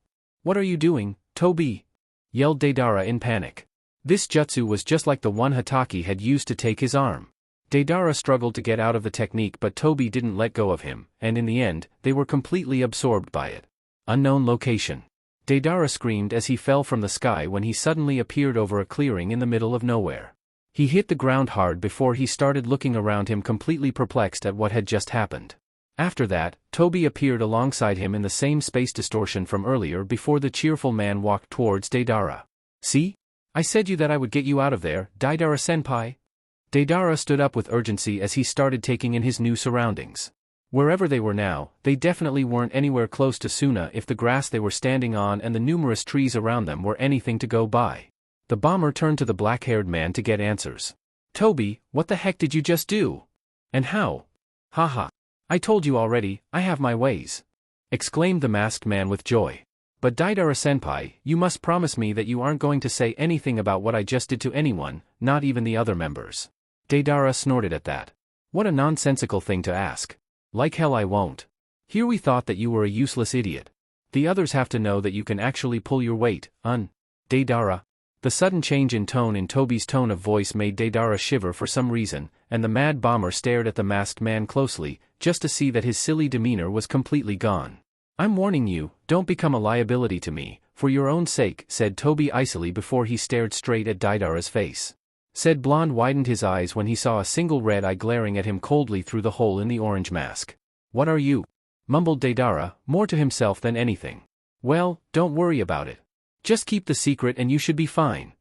What are you doing, Toby? Yelled Deidara in panic. This jutsu was just like the one Hokage had used to take his arm. Deidara struggled to get out of the technique, but Toby didn't let go of him, and in the end, they were completely absorbed by it. Unknown location. Deidara screamed as he fell from the sky when he suddenly appeared over a clearing in the middle of nowhere. He hit the ground hard before he started looking around him, completely perplexed at what had just happened. After that, Toby appeared alongside him in the same space distortion from earlier before the cheerful man walked towards Deidara. See? I said you that I would get you out of there, Deidara-senpai. Deidara stood up with urgency as he started taking in his new surroundings. Wherever they were now, they definitely weren't anywhere close to Suna if the grass they were standing on and the numerous trees around them were anything to go by. The bomber turned to the black-haired man to get answers. Toby, what the heck did you just do? And how? Haha. I told you already, I have my ways. Exclaimed the masked man with joy. But Deidara-senpai, you must promise me that you aren't going to say anything about what I just did to anyone, not even the other members. Deidara snorted at that. What a nonsensical thing to ask. Like hell I won't. Here we thought that you were a useless idiot. The others have to know that you can actually pull your weight, Deidara. The sudden change in tone in Toby's tone of voice made Deidara shiver for some reason, and the mad bomber stared at the masked man closely, just to see that his silly demeanor was completely gone. I'm warning you, don't become a liability to me, for your own sake, said Toby icily before he stared straight at Deidara's face. Said blonde widened his eyes when he saw a single red eye glaring at him coldly through the hole in the orange mask. What are you? Mumbled Deidara, more to himself than anything. Well, don't worry about it. Just keep the secret and you should be fine.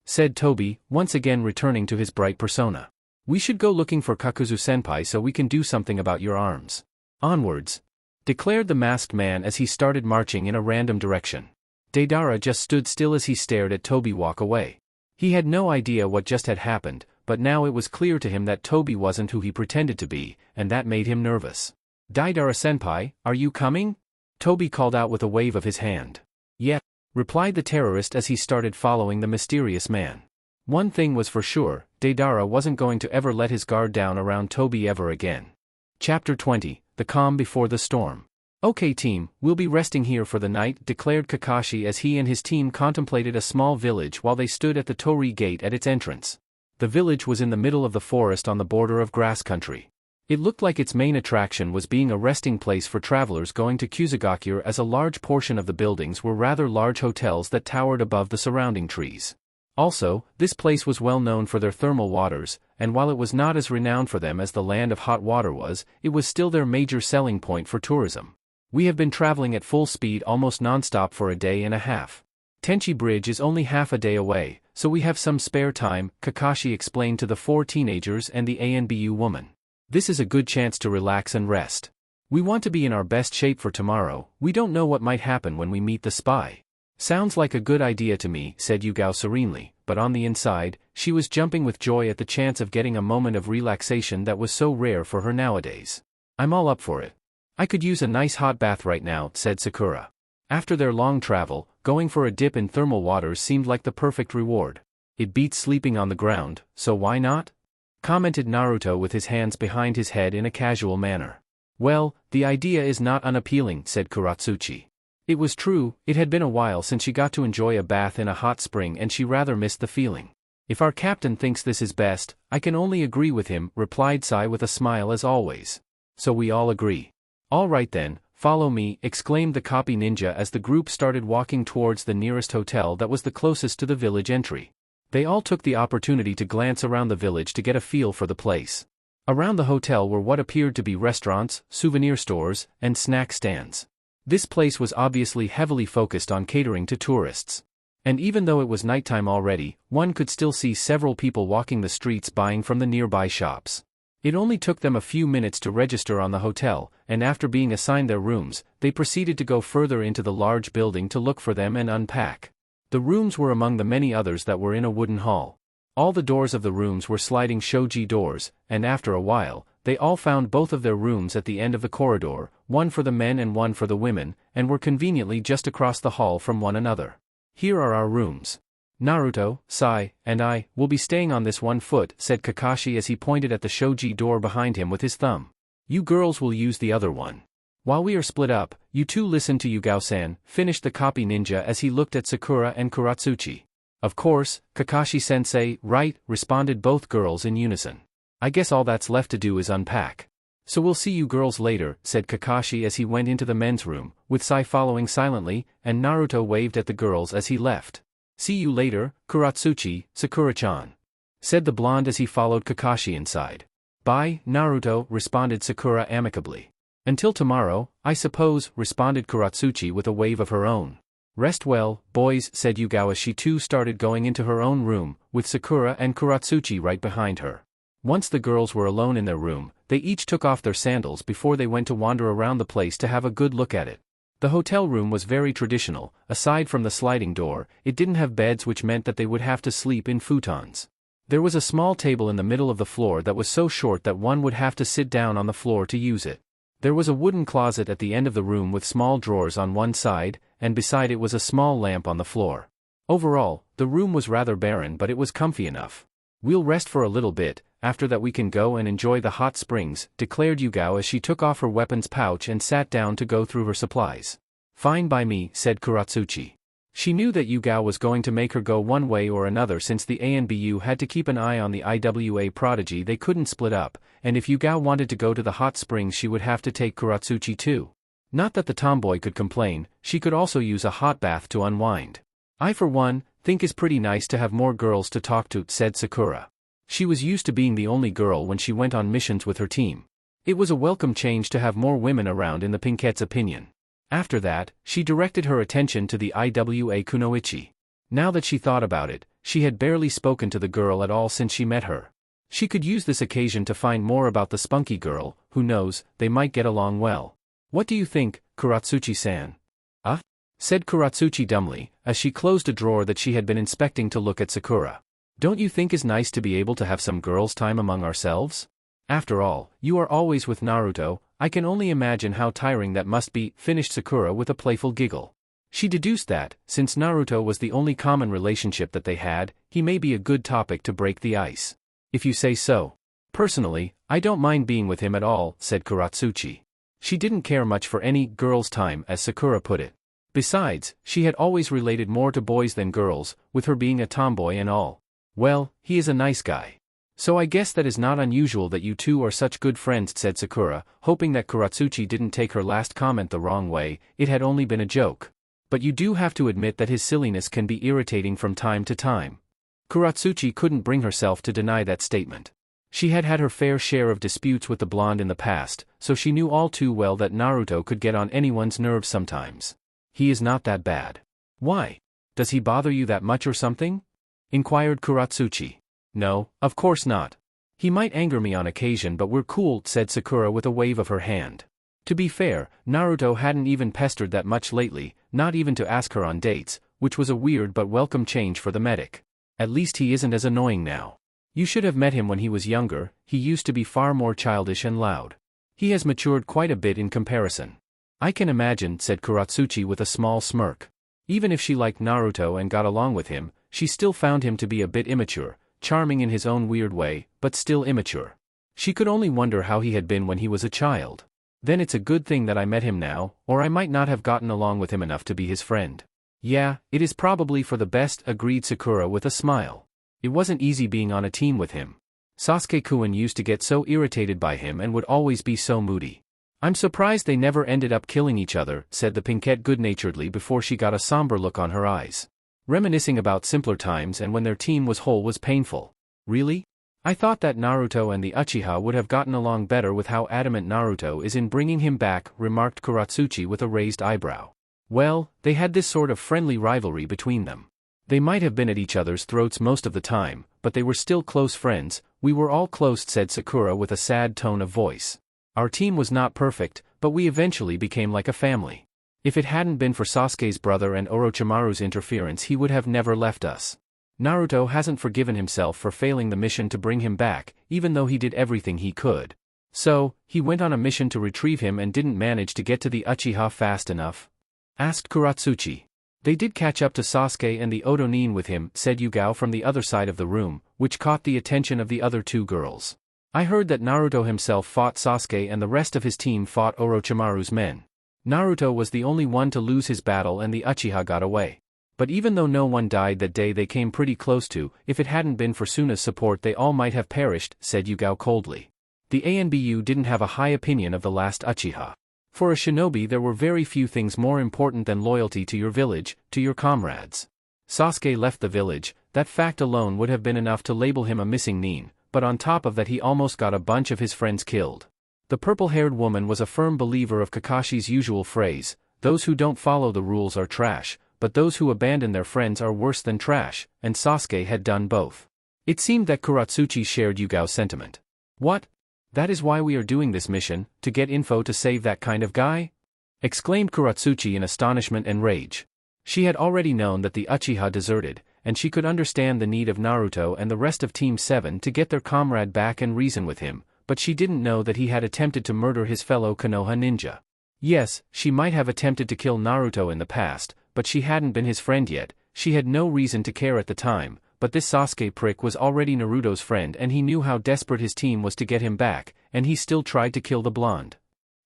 Said Toby, once again returning to his bright persona. We should go looking for Kakuzu-senpai so we can do something about your arms. Onwards. Declared the masked man as he started marching in a random direction. Deidara just stood still as he stared at Toby walk away. He had no idea what just had happened, but now it was clear to him that Toby wasn't who he pretended to be, and that made him nervous. Deidara-senpai, are you coming? Toby called out with a wave of his hand. Yeah, replied the terrorist as he started following the mysterious man. One thing was for sure, Deidara wasn't going to ever let his guard down around Toby ever again. Chapter 20, The Calm Before the Storm. Okay team, we'll be resting here for the night, declared Kakashi as he and his team contemplated a small village while they stood at the Torii gate at its entrance. The village was in the middle of the forest on the border of grass country. It looked like its main attraction was being a resting place for travelers going to Kusugakure, as a large portion of the buildings were rather large hotels that towered above the surrounding trees. Also, this place was well known for their thermal waters, and while it was not as renowned for them as the land of hot water was, it was still their major selling point for tourism. We have been traveling at full speed almost non-stop for a day and a half. Tenchi Bridge is only half a day away, so we have some spare time, Kakashi explained to the 4 teenagers and the ANBU woman. This is a good chance to relax and rest. We want to be in our best shape for tomorrow, we don't know what might happen when we meet the spy. Sounds like a good idea to me, said Yugao serenely, but on the inside, she was jumping with joy at the chance of getting a moment of relaxation that was so rare for her nowadays. I'm all up for it. I could use a nice hot bath right now, said Sakura. After their long travel, Going for a dip in thermal waters seemed like the perfect reward. It beats sleeping on the ground, so why not? Commented Naruto with his hands behind his head in a casual manner. Well, the idea is not unappealing, said Katsuchi. It was true, it had been a while since she got to enjoy a bath in a hot spring and she rather missed the feeling. If our captain thinks this is best, I can only agree with him, replied Sai with a smile as always. So we all agree. All right then, follow me, exclaimed the copy ninja as the group started walking towards the nearest hotel that was the closest to the village entry. They all took the opportunity to glance around the village to get a feel for the place. Around the hotel were what appeared to be restaurants, souvenir stores, and snack stands. This place was obviously heavily focused on catering to tourists. And even though it was nighttime already, one could still see several people walking the streets buying from the nearby shops. It only took them a few minutes to register on the hotel, and after being assigned their rooms, they proceeded to go further into the large building to look for them and unpack. The rooms were among the many others that were in a wooden hall. All the doors of the rooms were sliding shoji doors, and after a while, they all found both of their rooms at the end of the corridor, one for the men and one for the women, and were conveniently just across the hall from one another. Here are our rooms. Naruto, Sai, and I will be staying on this one foot, said Kakashi as he pointed at the shoji door behind him with his thumb. You girls will use the other one. While we are split up, you two listen to Yugao-san, finished the copy ninja as he looked at Sakura and Katsuchi. Of course, Kakashi-sensei, right, responded both girls in unison. I guess all that's left to do is unpack. So we'll see you girls later, said Kakashi as he went into the men's room, with Sai following silently, and Naruto waved at the girls as he left. See you later, Katsuchi, Sakura-chan, said the blonde as he followed Kakashi inside. Bye, Naruto, responded Sakura amicably. Until tomorrow, I suppose, responded Katsuchi with a wave of her own. Rest well, boys, said Yugao as she too started going into her own room, with Sakura and Katsuchi right behind her. Once the girls were alone in their room, they each took off their sandals before they went to wander around the place to have a good look at it. The hotel room was very traditional. Aside from the sliding door, it didn't have beds, which meant that they would have to sleep in futons. There was a small table in the middle of the floor that was so short that one would have to sit down on the floor to use it. There was a wooden closet at the end of the room with small drawers on one side, and beside it was a small lamp on the floor. Overall, the room was rather barren, but it was comfy enough. We'll rest for a little bit, after that we can go and enjoy the hot springs, declared Yugao as she took off her weapons pouch and sat down to go through her supplies. Fine by me, said Katsuchi. She knew that Yugao was going to make her go one way or another since the ANBU had to keep an eye on the IWA prodigy. They couldn't split up, and if Yugao wanted to go to the hot springs she would have to take Katsuchi too. Not that the tomboy could complain, she could also use a hot bath to unwind. I for one, think it's pretty nice to have more girls to talk to, said Sakura. She was used to being the only girl when she went on missions with her team. It was a welcome change to have more women around in the Pinkette's opinion. After that, she directed her attention to the IWA Kunoichi. Now that she thought about it, she had barely spoken to the girl at all since she met her. She could use this occasion to find more about the spunky girl. Who knows, they might get along well. What do you think, Katsuchi-san? Said Katsuchi dumbly, as she closed a drawer that she had been inspecting to look at Sakura. Don't you think it's nice to be able to have some girls' time among ourselves? After all, you are always with Naruto. I can only imagine how tiring that must be, finished Sakura with a playful giggle. She deduced that, since Naruto was the only common relationship that they had, he may be a good topic to break the ice. If you say so. Personally, I don't mind being with him at all, said Katsuchi. She didn't care much for any girls' time, as Sakura put it. Besides, she had always related more to boys than girls, with her being a tomboy and all. Well, he is a nice guy. So I guess that is not unusual that you two are such good friends, said Sakura, hoping that Katsuchi didn't take her last comment the wrong way. It had only been a joke. But you do have to admit that his silliness can be irritating from time to time. Katsuchi couldn't bring herself to deny that statement. She had had her fair share of disputes with the blonde in the past, so she knew all too well that Naruto could get on anyone's nerves sometimes. He is not that bad. Why? Does he bother you that much or something? Inquired Katsuchi. No, of course not. He might anger me on occasion, but we're cool, said Sakura with a wave of her hand. To be fair, Naruto hadn't even pestered that much lately, not even to ask her on dates, which was a weird but welcome change for the medic. At least he isn't as annoying now. You should have met him when he was younger. He used to be far more childish and loud. He has matured quite a bit in comparison. I can imagine, said Katsuchi with a small smirk. Even if she liked Naruto and got along with him, she still found him to be a bit immature, charming in his own weird way, but still immature. She could only wonder how he had been when he was a child. Then it's a good thing that I met him now, or I might not have gotten along with him enough to be his friend. Yeah, it is probably for the best, agreed Sakura with a smile. It wasn't easy being on a team with him. Sasuke-kun used to get so irritated by him and would always be so moody. I'm surprised they never ended up killing each other, said the Pinkette good-naturedly before she got a somber look on her eyes. Reminiscing about simpler times and when their team was whole was painful. Really? I thought that Naruto and the Uchiha would have gotten along better with how adamant Naruto is in bringing him back, remarked Katsuchi with a raised eyebrow. Well, they had this sort of friendly rivalry between them. They might have been at each other's throats most of the time, but they were still close friends. We were all close, said Sakura with a sad tone of voice. Our team was not perfect, but we eventually became like a family. If it hadn't been for Sasuke's brother and Orochimaru's interference, he would have never left us. Naruto hasn't forgiven himself for failing the mission to bring him back, even though he did everything he could. So, he went on a mission to retrieve him and didn't manage to get to the Uchiha fast enough? Asked Katsuchi. They did catch up to Sasuke and the Otonin with him, said Yugao from the other side of the room, which caught the attention of the other two girls. I heard that Naruto himself fought Sasuke and the rest of his team fought Orochimaru's men. Naruto was the only one to lose his battle and the Uchiha got away. But even though no one died that day, they came pretty close to. If it hadn't been for Suna's support, they all might have perished, said Yugao coldly. The ANBU didn't have a high opinion of the last Uchiha. For a shinobi, there were very few things more important than loyalty to your village, to your comrades. Sasuke left the village. That fact alone would have been enough to label him a missing nin, but on top of that he almost got a bunch of his friends killed. The purple-haired woman was a firm believer of Kakashi's usual phrase, those who don't follow the rules are trash, but those who abandon their friends are worse than trash, and Sasuke had done both. It seemed that Katsuchi shared Yugao's sentiment. What? That is why we are doing this mission, to get info to save that kind of guy? Exclaimed Katsuchi in astonishment and rage. She had already known that the Uchiha deserted, and she could understand the need of Naruto and the rest of Team 7 to get their comrade back and reason with him, but she didn't know that he had attempted to murder his fellow Konoha ninja. Yes, she might have attempted to kill Naruto in the past, but she hadn't been his friend yet. She had no reason to care at the time, but this Sasuke prick was already Naruto's friend and he knew how desperate his team was to get him back, and he still tried to kill the blonde.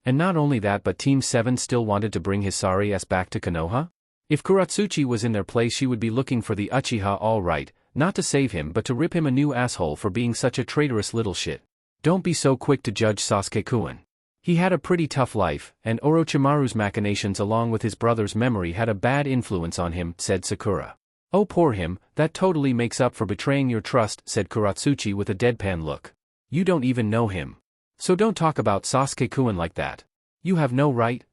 And not only that, but Team 7 still wanted to bring his sorry ass back to Konoha? If Katsuchi was in their place, she would be looking for the Uchiha, all right, not to save him but to rip him a new asshole for being such a traitorous little shit. Don't be so quick to judge Sasuke-kun. He had a pretty tough life, and Orochimaru's machinations along with his brother's memory had a bad influence on him, said Sakura. Oh, poor him, that totally makes up for betraying your trust, said Katsuchi with a deadpan look. You don't even know him. So don't talk about Sasuke-kun like that. You have no right,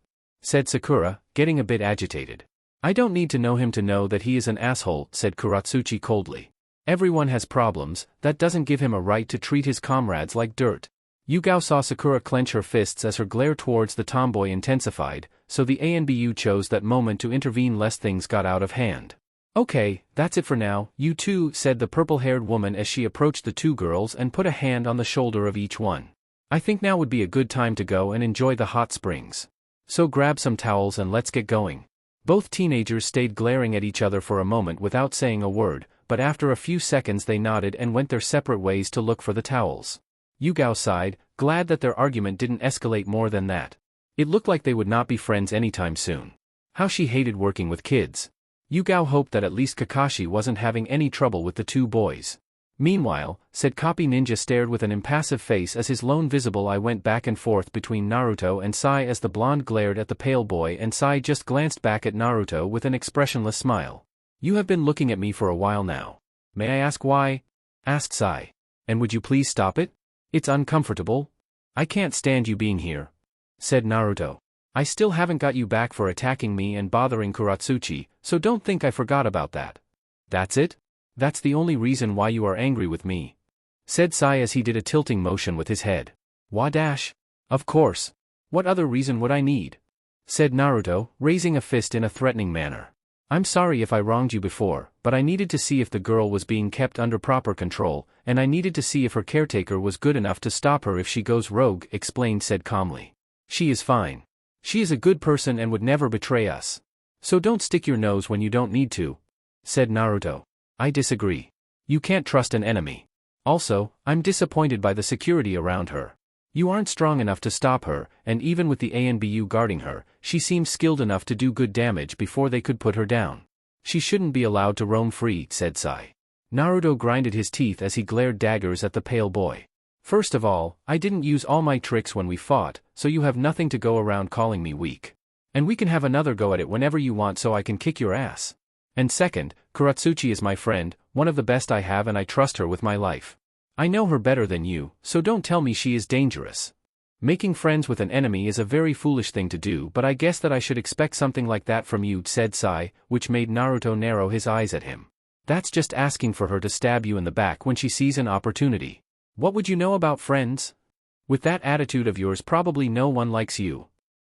said Sakura, getting a bit agitated. I don't need to know him to know that he is an asshole, said Katsuchi coldly. Everyone has problems, that doesn't give him a right to treat his comrades like dirt. Yugao saw Sakura clench her fists as her glare towards the tomboy intensified, so the ANBU chose that moment to intervene lest things got out of hand. Okay, that's it for now, you two, said the purple-haired woman as she approached the two girls and put a hand on the shoulder of each one. I think now would be a good time to go and enjoy the hot springs. So grab some towels and let's get going. Both teenagers stayed glaring at each other for a moment without saying a word, but after a few seconds they nodded and went their separate ways to look for the towels. Yugao sighed, glad that their argument didn't escalate more than that. It looked like they would not be friends anytime soon. How she hated working with kids. Yugao hoped that at least Kakashi wasn't having any trouble with the two boys. Meanwhile, said Copy Ninja stared with an impassive face as his lone visible eye went back and forth between Naruto and Sai as the blonde glared at the pale boy and Sai just glanced back at Naruto with an expressionless smile. You have been looking at me for a while now. May I ask why? Asked Sai. And would you please stop it? It's uncomfortable. I can't stand you being here, said Naruto. I still haven't got you back for attacking me and bothering Katsuchi, so don't think I forgot about that. That's it? That's the only reason why you are angry with me, said Sai as he did a tilting motion with his head. Wadash? Of course. What other reason would I need? Said Naruto, raising a fist in a threatening manner. I'm sorry if I wronged you before, but I needed to see if the girl was being kept under proper control, and I needed to see if her caretaker was good enough to stop her if she goes rogue, explained said calmly. She is fine. She is a good person and would never betray us. So don't stick your nose when you don't need to, said Naruto. I disagree. You can't trust an enemy. Also, I'm disappointed by the security around her. You aren't strong enough to stop her, and even with the ANBU guarding her, she seems skilled enough to do good damage before they could put her down. She shouldn't be allowed to roam free, said Sai. Naruto grinded his teeth as he glared daggers at the pale boy. First of all, I didn't use all my tricks when we fought, so you have nothing to go around calling me weak. And we can have another go at it whenever you want so I can kick your ass. And second, Katsuchi is my friend, one of the best I have, and I trust her with my life. I know her better than you, so don't tell me she is dangerous. Making friends with an enemy is a very foolish thing to do, but I guess that I should expect something like that from you, said Sai, which made Naruto narrow his eyes at him. That's just asking for her to stab you in the back when she sees an opportunity. What would you know about friends? With that attitude of yours, probably no one likes you,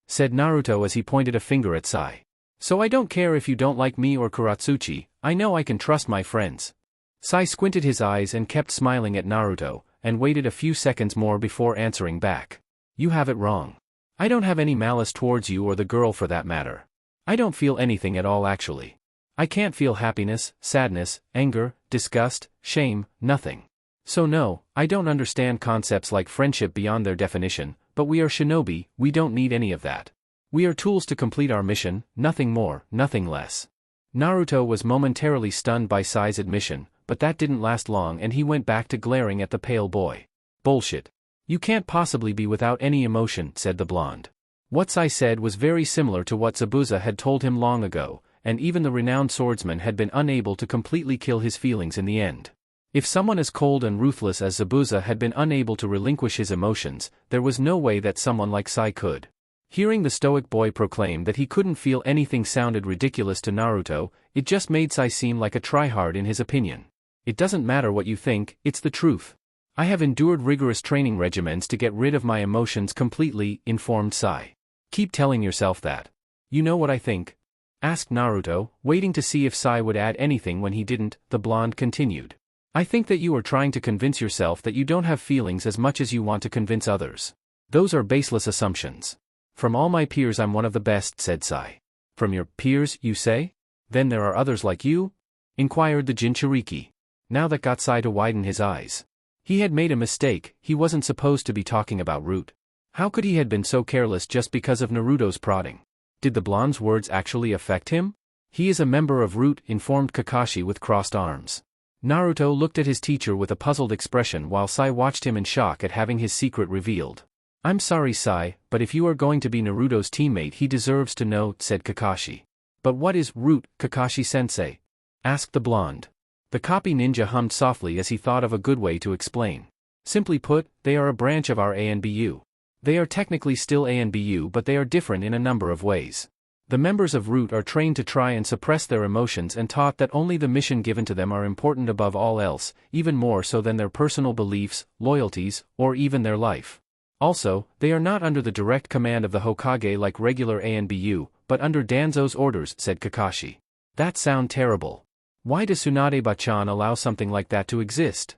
said Naruto as he pointed a finger at Sai. So I don't care if you don't like me or Katsuchi, I know I can trust my friends. Sai squinted his eyes and kept smiling at Naruto, and waited a few seconds more before answering back. You have it wrong. I don't have any malice towards you or the girl for that matter. I don't feel anything at all actually. I can't feel happiness, sadness, anger, disgust, shame, nothing. So no, I don't understand concepts like friendship beyond their definition, but we are shinobi, we don't need any of that. We are tools to complete our mission, nothing more, nothing less. Naruto was momentarily stunned by Sai's admission, but that didn't last long and he went back to glaring at the pale boy. Bullshit. You can't possibly be without any emotion, said the blonde. What Sai said was very similar to what Zabuza had told him long ago, and even the renowned swordsman had been unable to completely kill his feelings in the end. If someone as cold and ruthless as Zabuza had been unable to relinquish his emotions, there was no way that someone like Sai could. Hearing the stoic boy proclaim that he couldn't feel anything sounded ridiculous to Naruto, it just made Sai seem like a tryhard in his opinion. It doesn't matter what you think, it's the truth. I have endured rigorous training regimens to get rid of my emotions completely, informed Sai. Keep telling yourself that. You know what I think? Asked Naruto, waiting to see if Sai would add anything. When he didn't, the blonde continued. I think that you are trying to convince yourself that you don't have feelings as much as you want to convince others. Those are baseless assumptions. From all my peers I'm one of the best, said Sai. From your peers, you say? Then there are others like you? Inquired the Jinchuriki. Now that got Sai to widen his eyes. He had made a mistake, he wasn't supposed to be talking about Root. How could he have been so careless just because of Naruto's prodding? Did the blonde's words actually affect him? He is a member of Root, informed Kakashi with crossed arms. Naruto looked at his teacher with a puzzled expression while Sai watched him in shock at having his secret revealed. I'm sorry Sai, but if you are going to be Naruto's teammate he deserves to know, said Kakashi. But what is Root, Kakashi-sensei? Asked the blonde. The copy ninja hummed softly as he thought of a good way to explain. Simply put, they are a branch of our ANBU. They are technically still ANBU but they are different in a number of ways. The members of Root are trained to try and suppress their emotions and taught that only the mission given to them are important above all else, even more so than their personal beliefs, loyalties, or even their life. Also, they are not under the direct command of the Hokage like regular ANBU, but under Danzo's orders, said Kakashi. That sounds terrible. Why does Tsunade-bachan allow something like that to exist?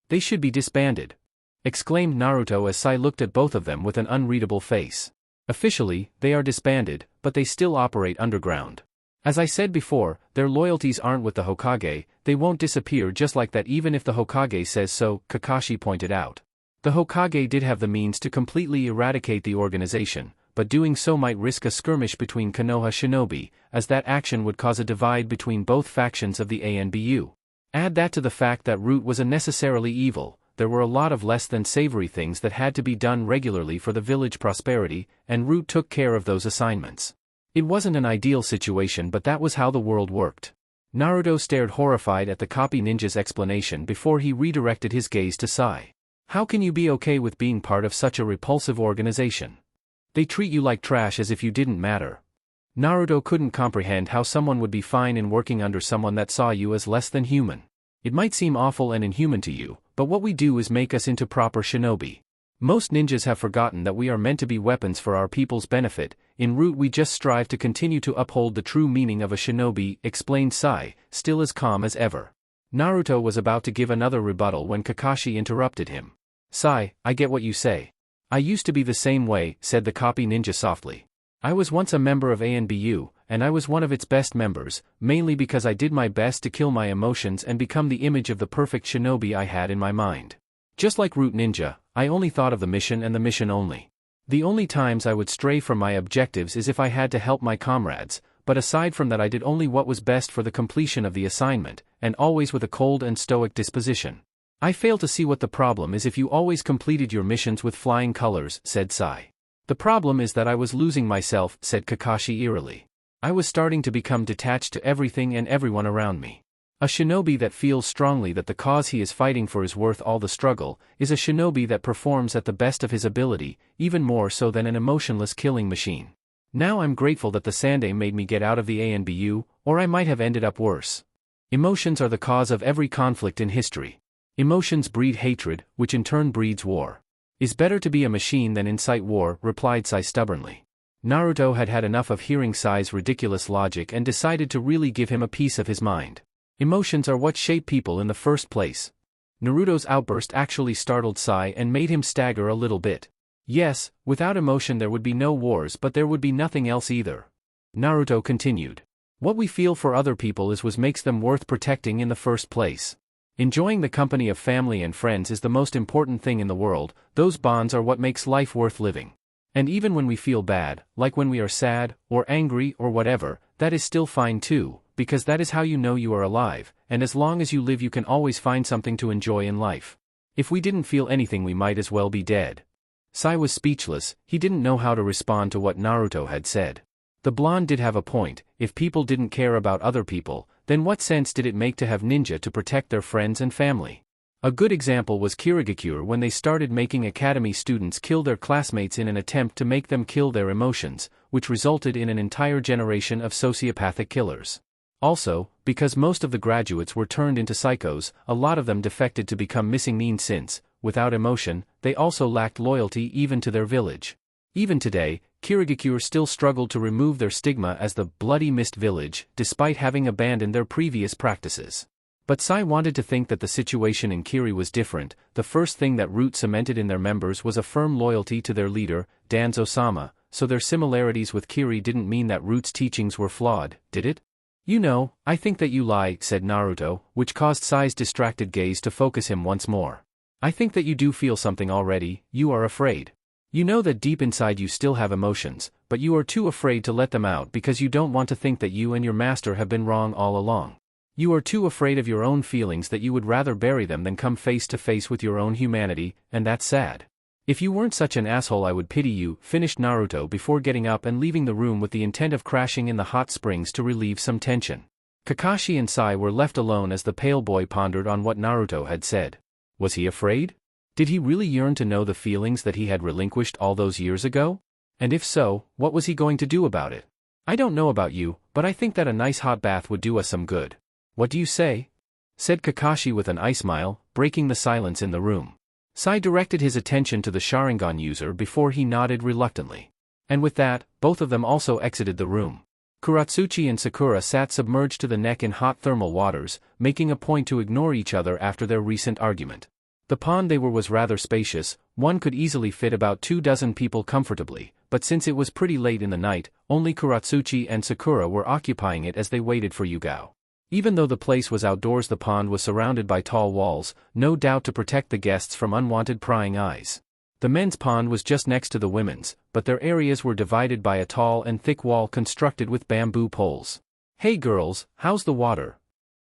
They should be disbanded, exclaimed Naruto as Sai looked at both of them with an unreadable face. Officially, they are disbanded, but they still operate underground. As I said before, their loyalties aren't with the Hokage, they won't disappear just like that even if the Hokage says so, Kakashi pointed out. The Hokage did have the means to completely eradicate the organization, but doing so might risk a skirmish between Konoha shinobi, as that action would cause a divide between both factions of the ANBU. Add that to the fact that Root was unnecessarily evil, there were a lot of less than savory things that had to be done regularly for the village prosperity, and Root took care of those assignments. It wasn't an ideal situation but that was how the world worked. Naruto stared horrified at the copy ninja's explanation before he redirected his gaze to Sai. How can you be okay with being part of such a repulsive organization? They treat you like trash as if you didn't matter. Naruto couldn't comprehend how someone would be fine in working under someone that saw you as less than human. It might seem awful and inhuman to you, but what we do is make us into proper shinobi. Most ninjas have forgotten that we are meant to be weapons for our people's benefit. In Root we just strive to continue to uphold the true meaning of a shinobi, explained Sai, still as calm as ever. Naruto was about to give another rebuttal when Kakashi interrupted him. Sai, I get what you say. I used to be the same way, said the copy ninja softly. I was once a member of ANBU, and I was one of its best members, mainly because I did my best to kill my emotions and become the image of the perfect shinobi I had in my mind. Just like Root Ninja, I only thought of the mission and the mission only. The only times I would stray from my objectives is if I had to help my comrades, but aside from that I did only what was best for the completion of the assignment, and always with a cold and stoic disposition. I fail to see what the problem is if you always completed your missions with flying colors, said Sai. The problem is that I was losing myself, said Kakashi eerily. I was starting to become detached to everything and everyone around me. A shinobi that feels strongly that the cause he is fighting for is worth all the struggle, is a shinobi that performs at the best of his ability, even more so than an emotionless killing machine. Now I'm grateful that the Sande made me get out of the ANBU, or I might have ended up worse. Emotions are the cause of every conflict in history. Emotions breed hatred, which in turn breeds war. It's better to be a machine than incite war, replied Sai stubbornly. Naruto had had enough of hearing Sai's ridiculous logic and decided to really give him a piece of his mind. Emotions are what shape people in the first place. Naruto's outburst actually startled Sai and made him stagger a little bit. Yes, without emotion there would be no wars, but there would be nothing else either. Naruto continued. What we feel for other people is what makes them worth protecting in the first place. Enjoying the company of family and friends is the most important thing in the world. Those bonds are what makes life worth living. And even when we feel bad, like when we are sad, or angry, or whatever, that is still fine too, because that is how you know you are alive, and as long as you live you can always find something to enjoy in life. If we didn't feel anything we might as well be dead. Sai was speechless, he didn't know how to respond to what Naruto had said. The blonde did have a point. If people didn't care about other people, then what sense did it make to have ninja to protect their friends and family? A good example was Kirigakure when they started making academy students kill their classmates in an attempt to make them kill their emotions, which resulted in an entire generation of sociopathic killers. Also, because most of the graduates were turned into psychos, a lot of them defected to become missing nin since, without emotion, they also lacked loyalty even to their village. Even today, Kirigakure still struggled to remove their stigma as the Bloody Mist Village, despite having abandoned their previous practices. But Sai wanted to think that the situation in Kiri was different. The first thing that Root cemented in their members was a firm loyalty to their leader, Danzo-sama, so their similarities with Kiri didn't mean that Root's teachings were flawed, did it? You know, I think that you lie, said Naruto, which caused Sai's distracted gaze to focus him once more. I think that you do feel something already, you are afraid. You know that deep inside you still have emotions, but you are too afraid to let them out because you don't want to think that you and your master have been wrong all along. You are too afraid of your own feelings that you would rather bury them than come face to face with your own humanity, and that's sad. If you weren't such an asshole I would pity you, finished Naruto before getting up and leaving the room with the intent of crashing in the hot springs to relieve some tension. Kakashi and Sai were left alone as the pale boy pondered on what Naruto had said. Was he afraid? Did he really yearn to know the feelings that he had relinquished all those years ago? And if so, what was he going to do about it? I don't know about you, but I think that a nice hot bath would do us some good. What do you say? Said Kakashi with an ice smile, breaking the silence in the room. Sai directed his attention to the Sharingan user before he nodded reluctantly. And with that, both of them also exited the room. Kuratsuchi and Sakura sat submerged to the neck in hot thermal waters, making a point to ignore each other after their recent argument. The pond they were was rather spacious, one could easily fit about 24 people comfortably, but since it was pretty late in the night, only Kuratsuchi and Sakura were occupying it as they waited for Yugao. Even though the place was outdoors, the pond was surrounded by tall walls, no doubt to protect the guests from unwanted prying eyes. The men's pond was just next to the women's, but their areas were divided by a tall and thick wall constructed with bamboo poles. Hey girls, how's the water?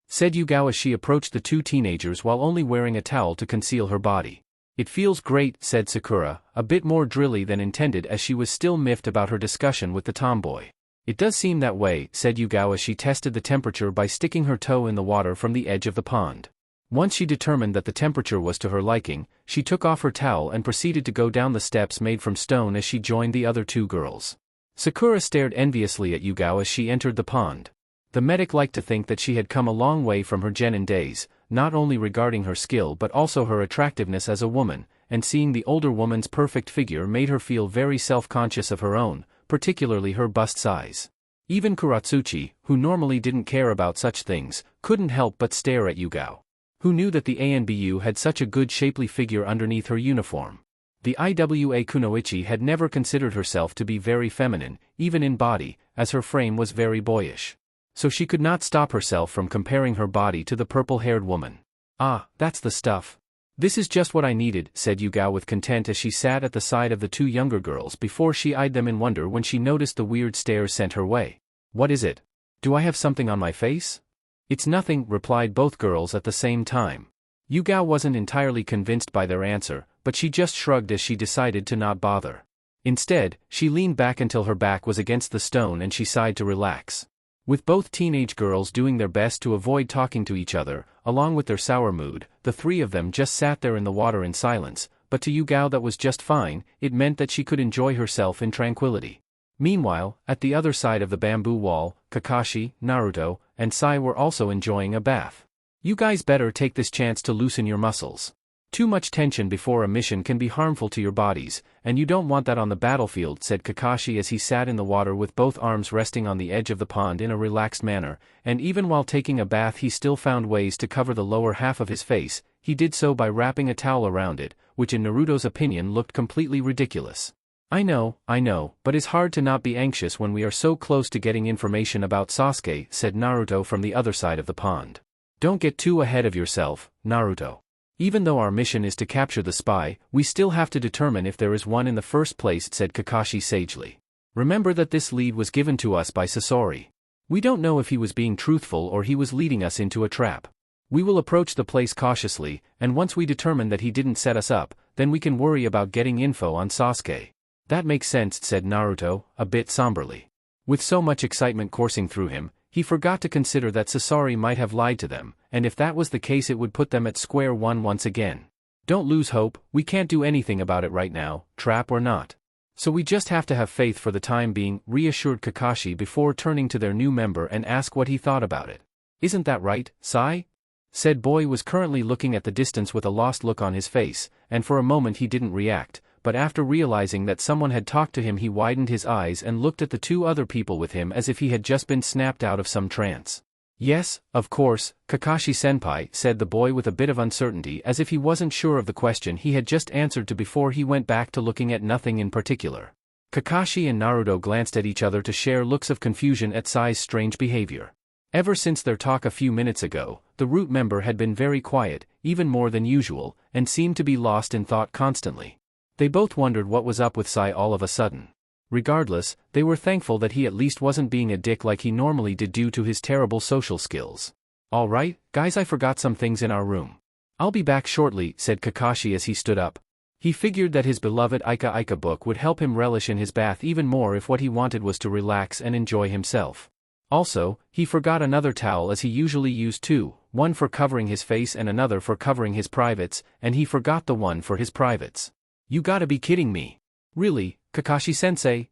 Said Yugao as she approached the two teenagers while only wearing a towel to conceal her body. It feels great, said Sakura, a bit more drilly than intended as she was still miffed about her discussion with the tomboy. It does seem that way, said Yugao as she tested the temperature by sticking her toe in the water from the edge of the pond. Once she determined that the temperature was to her liking, she took off her towel and proceeded to go down the steps made from stone as she joined the other two girls. Sakura stared enviously at Yugao as she entered the pond. The medic liked to think that she had come a long way from her genin days, not only regarding her skill but also her attractiveness as a woman, and seeing the older woman's perfect figure made her feel very self-conscious of her own, particularly her bust size. Even Kuratsuchi, who normally didn't care about such things, couldn't help but stare at Yugao. Who knew that the ANBU had such a good shapely figure underneath her uniform? The Iwa Kunoichi had never considered herself to be very feminine, even in body, as her frame was very boyish. So she could not stop herself from comparing her body to the purple-haired woman. "Ah, that's the stuff. This is just what I needed," said Yugao with content as she sat at the side of the two younger girls before she eyed them in wonder when she noticed the weird stares sent her way. "What is it? Do I have something on my face?" "It's nothing," replied both girls at the same time. Yugao wasn't entirely convinced by their answer, but she just shrugged as she decided to not bother. Instead, she leaned back until her back was against the stone and she sighed to relax. With both teenage girls doing their best to avoid talking to each other, along with their sour mood, the three of them just sat there in the water in silence, but to Yugao that was just fine. It meant that she could enjoy herself in tranquility. Meanwhile, at the other side of the bamboo wall, Kakashi, Naruto, and Sai were also enjoying a bath. "You guys better take this chance to loosen your muscles. Too much tension before a mission can be harmful to your bodies, and you don't want that on the battlefield," said Kakashi as he sat in the water with both arms resting on the edge of the pond in a relaxed manner, and even while taking a bath he still found ways to cover the lower half of his face. He did so by wrapping a towel around it, which in Naruto's opinion looked completely ridiculous. I know, but it's hard to not be anxious when we are so close to getting information about Sasuke," said Naruto from the other side of the pond. "Don't get too ahead of yourself, Naruto. Even though our mission is to capture the spy, we still have to determine if there is one in the first place," said Kakashi sagely. "Remember that this lead was given to us by Sasori. We don't know if he was being truthful or he was leading us into a trap. We will approach the place cautiously, and once we determine that he didn't set us up, then we can worry about getting info on Sasuke." "That makes sense," said Naruto, a bit somberly. With so much excitement coursing through him, he forgot to consider that Sasori might have lied to them, and if that was the case it would put them at square one once again. "Don't lose hope, we can't do anything about it right now, trap or not. So we just have to have faith for the time being," reassured Kakashi before turning to their new member and asked what he thought about it. "Isn't that right, Sai?" Said boy was currently looking at the distance with a lost look on his face, and for a moment he didn't react, but after realizing that someone had talked to him he widened his eyes and looked at the two other people with him as if he had just been snapped out of some trance. "Yes, of course, Kakashi-senpai," said the boy with a bit of uncertainty as if he wasn't sure of the question he had just answered to before he went back to looking at nothing in particular. Kakashi and Naruto glanced at each other to share looks of confusion at Sai's strange behavior. Ever since their talk a few minutes ago, the root member had been very quiet, even more than usual, and seemed to be lost in thought constantly. They both wondered what was up with Sai all of a sudden. Regardless, they were thankful that he at least wasn't being a dick like he normally did due to his terrible social skills. "All right, guys, I forgot some things in our room. I'll be back shortly," said Kakashi as he stood up. He figured that his beloved Ika book would help him relish in his bath even more if what he wanted was to relax and enjoy himself. Also, he forgot another towel as he usually used two, one for covering his face and another for covering his privates, and he forgot the one for his privates. "You gotta be kidding me. Really, Kakashi-sensei?"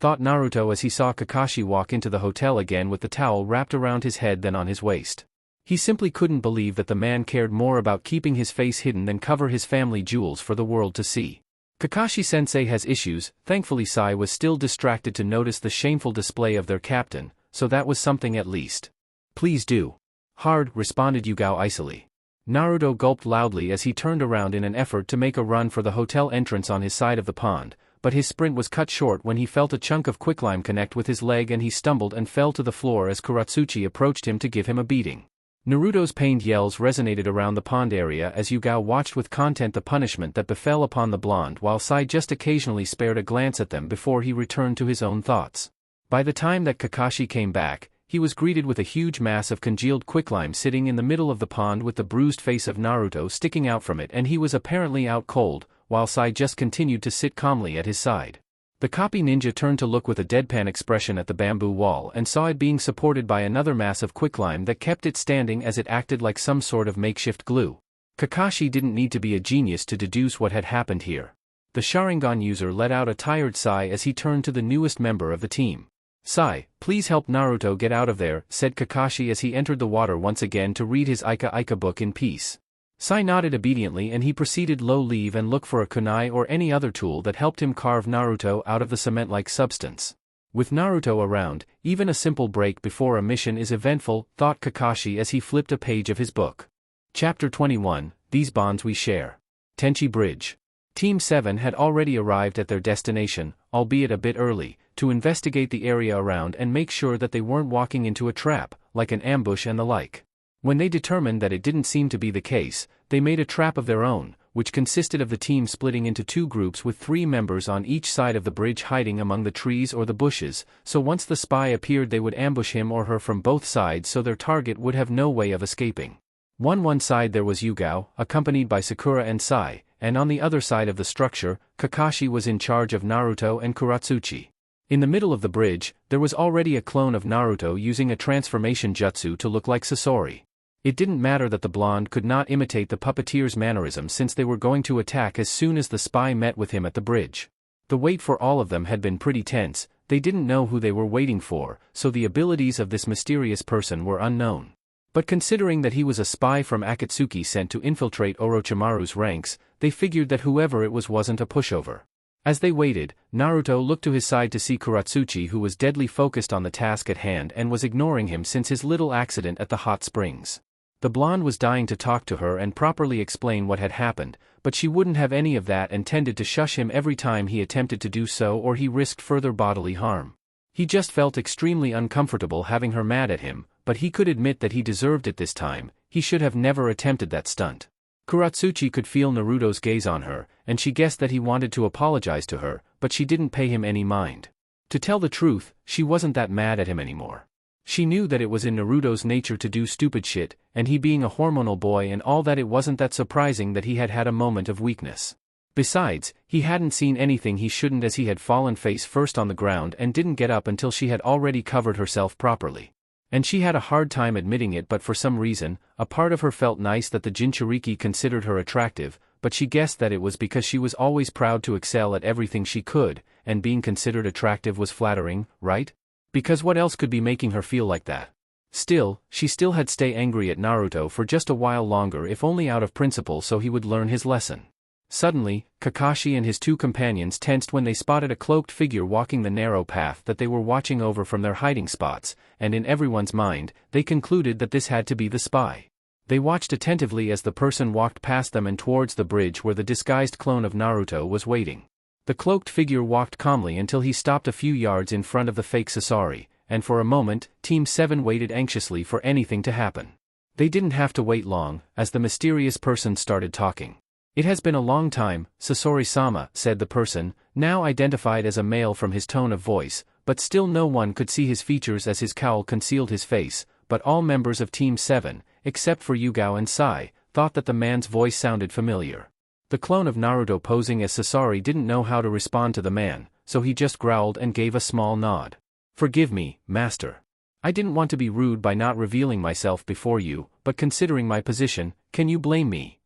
thought Naruto as he saw Kakashi walk into the hotel again with the towel wrapped around his head than on his waist. He simply couldn't believe that the man cared more about keeping his face hidden than cover his family jewels for the world to see. Kakashi-sensei has issues. Thankfully Sai was still distracted to notice the shameful display of their captain, so that was something at least. "Please do." "Hard," responded Yugao icily. Naruto gulped loudly as he turned around in an effort to make a run for the hotel entrance on his side of the pond, but his sprint was cut short when he felt a chunk of quicklime connect with his leg and he stumbled and fell to the floor as Katsuchi approached him to give him a beating. Naruto's pained yells resonated around the pond area as Yugao watched with content the punishment that befell upon the blonde while Sai just occasionally spared a glance at them before he returned to his own thoughts. By the time that Kakashi came back, he was greeted with a huge mass of congealed quicklime sitting in the middle of the pond with the bruised face of Naruto sticking out from it, and he was apparently out cold, while Sai just continued to sit calmly at his side. The copy ninja turned to look with a deadpan expression at the bamboo wall and saw it being supported by another mass of quicklime that kept it standing as it acted like some sort of makeshift glue. Kakashi didn't need to be a genius to deduce what had happened here. The Sharingan user let out a tired sigh as he turned to the newest member of the team. "Sai, please help Naruto get out of there," said Kakashi as he entered the water once again to read his Ika book in peace. Sai nodded obediently and he proceeded to leave and look for a kunai or any other tool that helped him carve Naruto out of the cement-like substance. With Naruto around, even a simple break before a mission is eventful, thought Kakashi as he flipped a page of his book. Chapter 21, These Bonds We Share. Tenchi Bridge. Team 7 had already arrived at their destination, albeit a bit early, to investigate the area around and make sure that they weren't walking into a trap, like an ambush and the like. When they determined that it didn't seem to be the case, they made a trap of their own, which consisted of the team splitting into 2 groups with 3 members on each side of the bridge hiding among the trees or the bushes, so once the spy appeared they would ambush him or her from both sides so their target would have no way of escaping. One side there was Yugao, accompanied by Sakura and Sai, and on the other side of the structure, Kakashi was in charge of Naruto and Katsuchi. In the middle of the bridge, there was already a clone of Naruto using a transformation jutsu to look like Sasori. It didn't matter that the blonde could not imitate the puppeteer's mannerisms since they were going to attack as soon as the spy met with him at the bridge. The wait for all of them had been pretty tense, they didn't know who they were waiting for, so the abilities of this mysterious person were unknown. But considering that he was a spy from Akatsuki sent to infiltrate Orochimaru's ranks, they figured that whoever it was wasn't a pushover. As they waited, Naruto looked to his side to see Katsuchi, who was deadly focused on the task at hand and was ignoring him since his little accident at the hot springs. The blonde was dying to talk to her and properly explain what had happened, but she wouldn't have any of that and tended to shush him every time he attempted to do so or he risked further bodily harm. He just felt extremely uncomfortable having her mad at him, but he could admit that he deserved it this time. He should have never attempted that stunt. Katsuchi could feel Naruto's gaze on her, and she guessed that he wanted to apologize to her, but she didn't pay him any mind. To tell the truth, she wasn't that mad at him anymore. She knew that it was in Naruto's nature to do stupid shit, and he being a hormonal boy and all that, it wasn't that surprising that he had had a moment of weakness. Besides, he hadn't seen anything he shouldn't as he had fallen face first on the ground and didn't get up until she had already covered herself properly. And she had a hard time admitting it, but for some reason, a part of her felt nice that the Jinchuriki considered her attractive, but she guessed that it was because she was always proud to excel at everything she could, and being considered attractive was flattering, right? Because what else could be making her feel like that? Still, she still had stay angry at Naruto for just a while longer, if only out of principle, so he would learn his lesson. Suddenly, Kakashi and his 2 companions tensed when they spotted a cloaked figure walking the narrow path that they were watching over from their hiding spots, and in everyone's mind, they concluded that this had to be the spy. They watched attentively as the person walked past them and towards the bridge where the disguised clone of Naruto was waiting. The cloaked figure walked calmly until he stopped a few yards in front of the fake Sasori, and for a moment, Team 7 waited anxiously for anything to happen. They didn't have to wait long, as the mysterious person started talking. "It has been a long time, Sasori-sama," said the person, now identified as a male from his tone of voice, but still no one could see his features as his cowl concealed his face, but all members of Team 7, except for Yugao and Sai, thought that the man's voice sounded familiar. The clone of Naruto posing as Sasori didn't know how to respond to the man, so he just growled and gave a small nod. "Forgive me, master. I didn't want to be rude by not revealing myself before you, but considering my position, can you blame me?"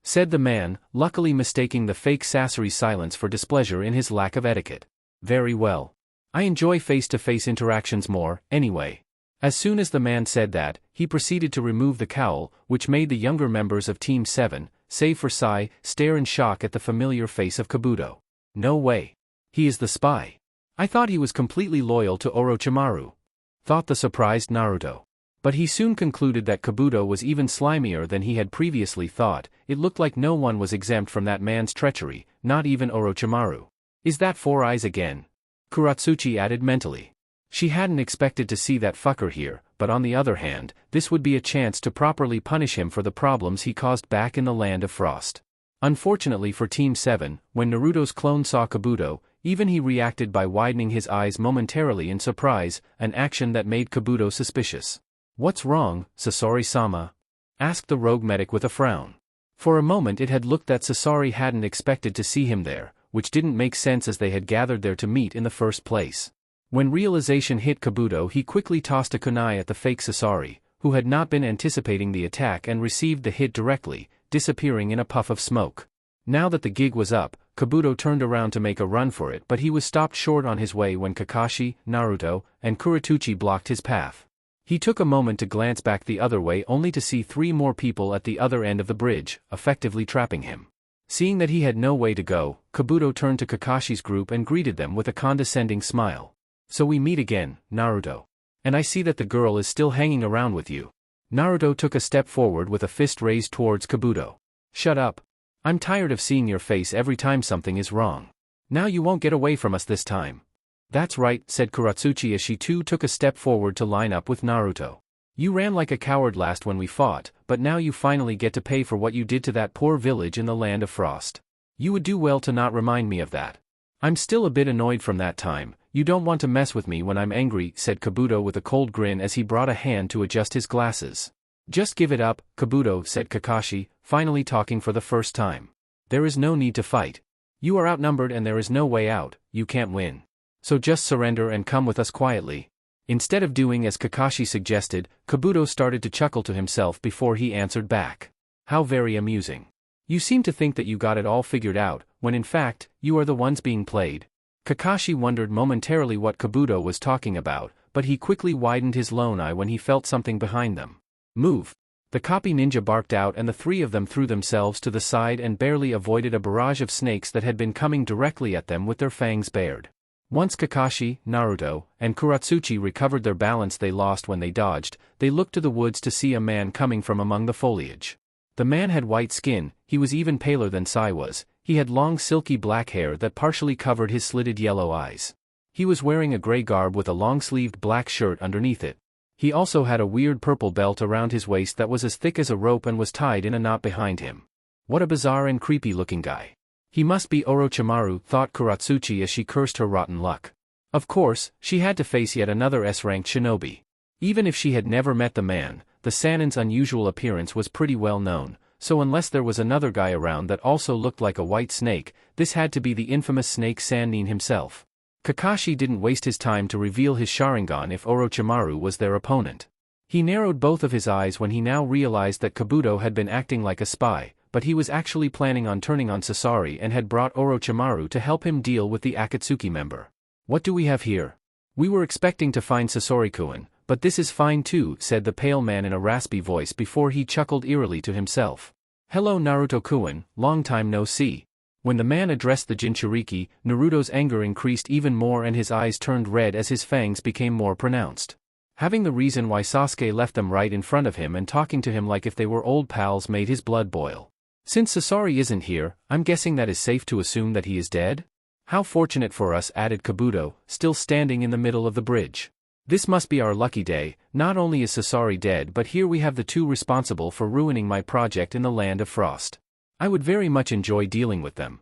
said the man, luckily mistaking the fake Sasori's silence for displeasure in his lack of etiquette. "Very well. I enjoy face-to-face interactions more, anyway." As soon as the man said that, he proceeded to remove the cowl, which made the younger members of Team 7, save for Sai, stare in shock at the familiar face of Kabuto. "No way. He is the spy. I thought he was completely loyal to Orochimaru," thought the surprised Naruto. But he soon concluded that Kabuto was even slimier than he had previously thought. It looked like no one was exempt from that man's treachery, not even Orochimaru. "Is that Four Eyes again?" Katsuchi added mentally. She hadn't expected to see that fucker here, but on the other hand, this would be a chance to properly punish him for the problems he caused back in the Land of Frost. Unfortunately for Team 7, when Naruto's clone saw Kabuto, even he reacted by widening his eyes momentarily in surprise, an action that made Kabuto suspicious. "What's wrong, Sasori-sama?" asked the rogue medic with a frown. For a moment it had looked that Sasori hadn't expected to see him there, which didn't make sense as they had gathered there to meet in the first place. When realization hit Kabuto, he quickly tossed a kunai at the fake Sasori, who had not been anticipating the attack and received the hit directly, disappearing in a puff of smoke. Now that the gig was up, Kabuto turned around to make a run for it, but he was stopped short on his way when Kakashi, Naruto, and Katsuchi blocked his path. He took a moment to glance back the other way only to see 3 more people at the other end of the bridge, effectively trapping him. Seeing that he had no way to go, Kabuto turned to Kakashi's group and greeted them with a condescending smile. "So we meet again, Naruto. And I see that the girl is still hanging around with you." Naruto took a step forward with a fist raised towards Kabuto. "Shut up. I'm tired of seeing your face every time something is wrong. Now you won't get away from us this time. That's right, said Katsuchi as she too took a step forward to line up with Naruto. You ran like a coward last when we fought, but now you finally get to pay for what you did to that poor village in the Land of Frost. You would do well to not remind me of that. I'm still a bit annoyed from that time. You don't want to mess with me when I'm angry, said Kabuto with a cold grin as he brought a hand to adjust his glasses. Just give it up, Kabuto, said Kakashi, finally talking for the first time. There is no need to fight. You are outnumbered and there is no way out, you can't win. So just surrender and come with us quietly. Instead of doing as Kakashi suggested, Kabuto started to chuckle to himself before he answered back. How very amusing. You seem to think that you got it all figured out, when in fact, you are the ones being played. Kakashi wondered momentarily what Kabuto was talking about, but he quickly widened his lone eye when he felt something behind them. Move! The copy ninja barked out and the three of them threw themselves to the side and barely avoided a barrage of snakes that had been coming directly at them with their fangs bared. Once Kakashi, Naruto, and Katsuchi recovered their balance they lost when they dodged, they looked to the woods to see a man coming from among the foliage. The man had white skin, he was even paler than Sai was, he had long silky black hair that partially covered his slitted yellow eyes. He was wearing a gray garb with a long-sleeved black shirt underneath it. He also had a weird purple belt around his waist that was as thick as a rope and was tied in a knot behind him. What a bizarre and creepy-looking guy. He must be Orochimaru, thought Katsuchi as she cursed her rotten luck. Of course, she had to face yet another S-ranked shinobi. Even if she had never met the man, the Sannin's unusual appearance was pretty well known, so unless there was another guy around that also looked like a white snake, this had to be the infamous Snake Sannin himself. Kakashi didn't waste his time to reveal his Sharingan if Orochimaru was their opponent. He narrowed both of his eyes when he now realized that Kabuto had been acting like a spy, but he was actually planning on turning on Sasori and had brought Orochimaru to help him deal with the Akatsuki member. What do we have here? We were expecting to find Sasori-kun, but this is fine too, said the pale man in a raspy voice before he chuckled eerily to himself. Hello Naruto-kun, long time no see. When the man addressed the Jinchuriki, Naruto's anger increased even more and his eyes turned red as his fangs became more pronounced. Having the reason why Sasuke left them right in front of him and talking to him like if they were old pals made his blood boil. Since Sasori isn't here, I'm guessing that is safe to assume that he is dead? How fortunate for us, added Kabuto, still standing in the middle of the bridge. This must be our lucky day, not only is Sasori dead but here we have the two responsible for ruining my project in the Land of Frost. I would very much enjoy dealing with them.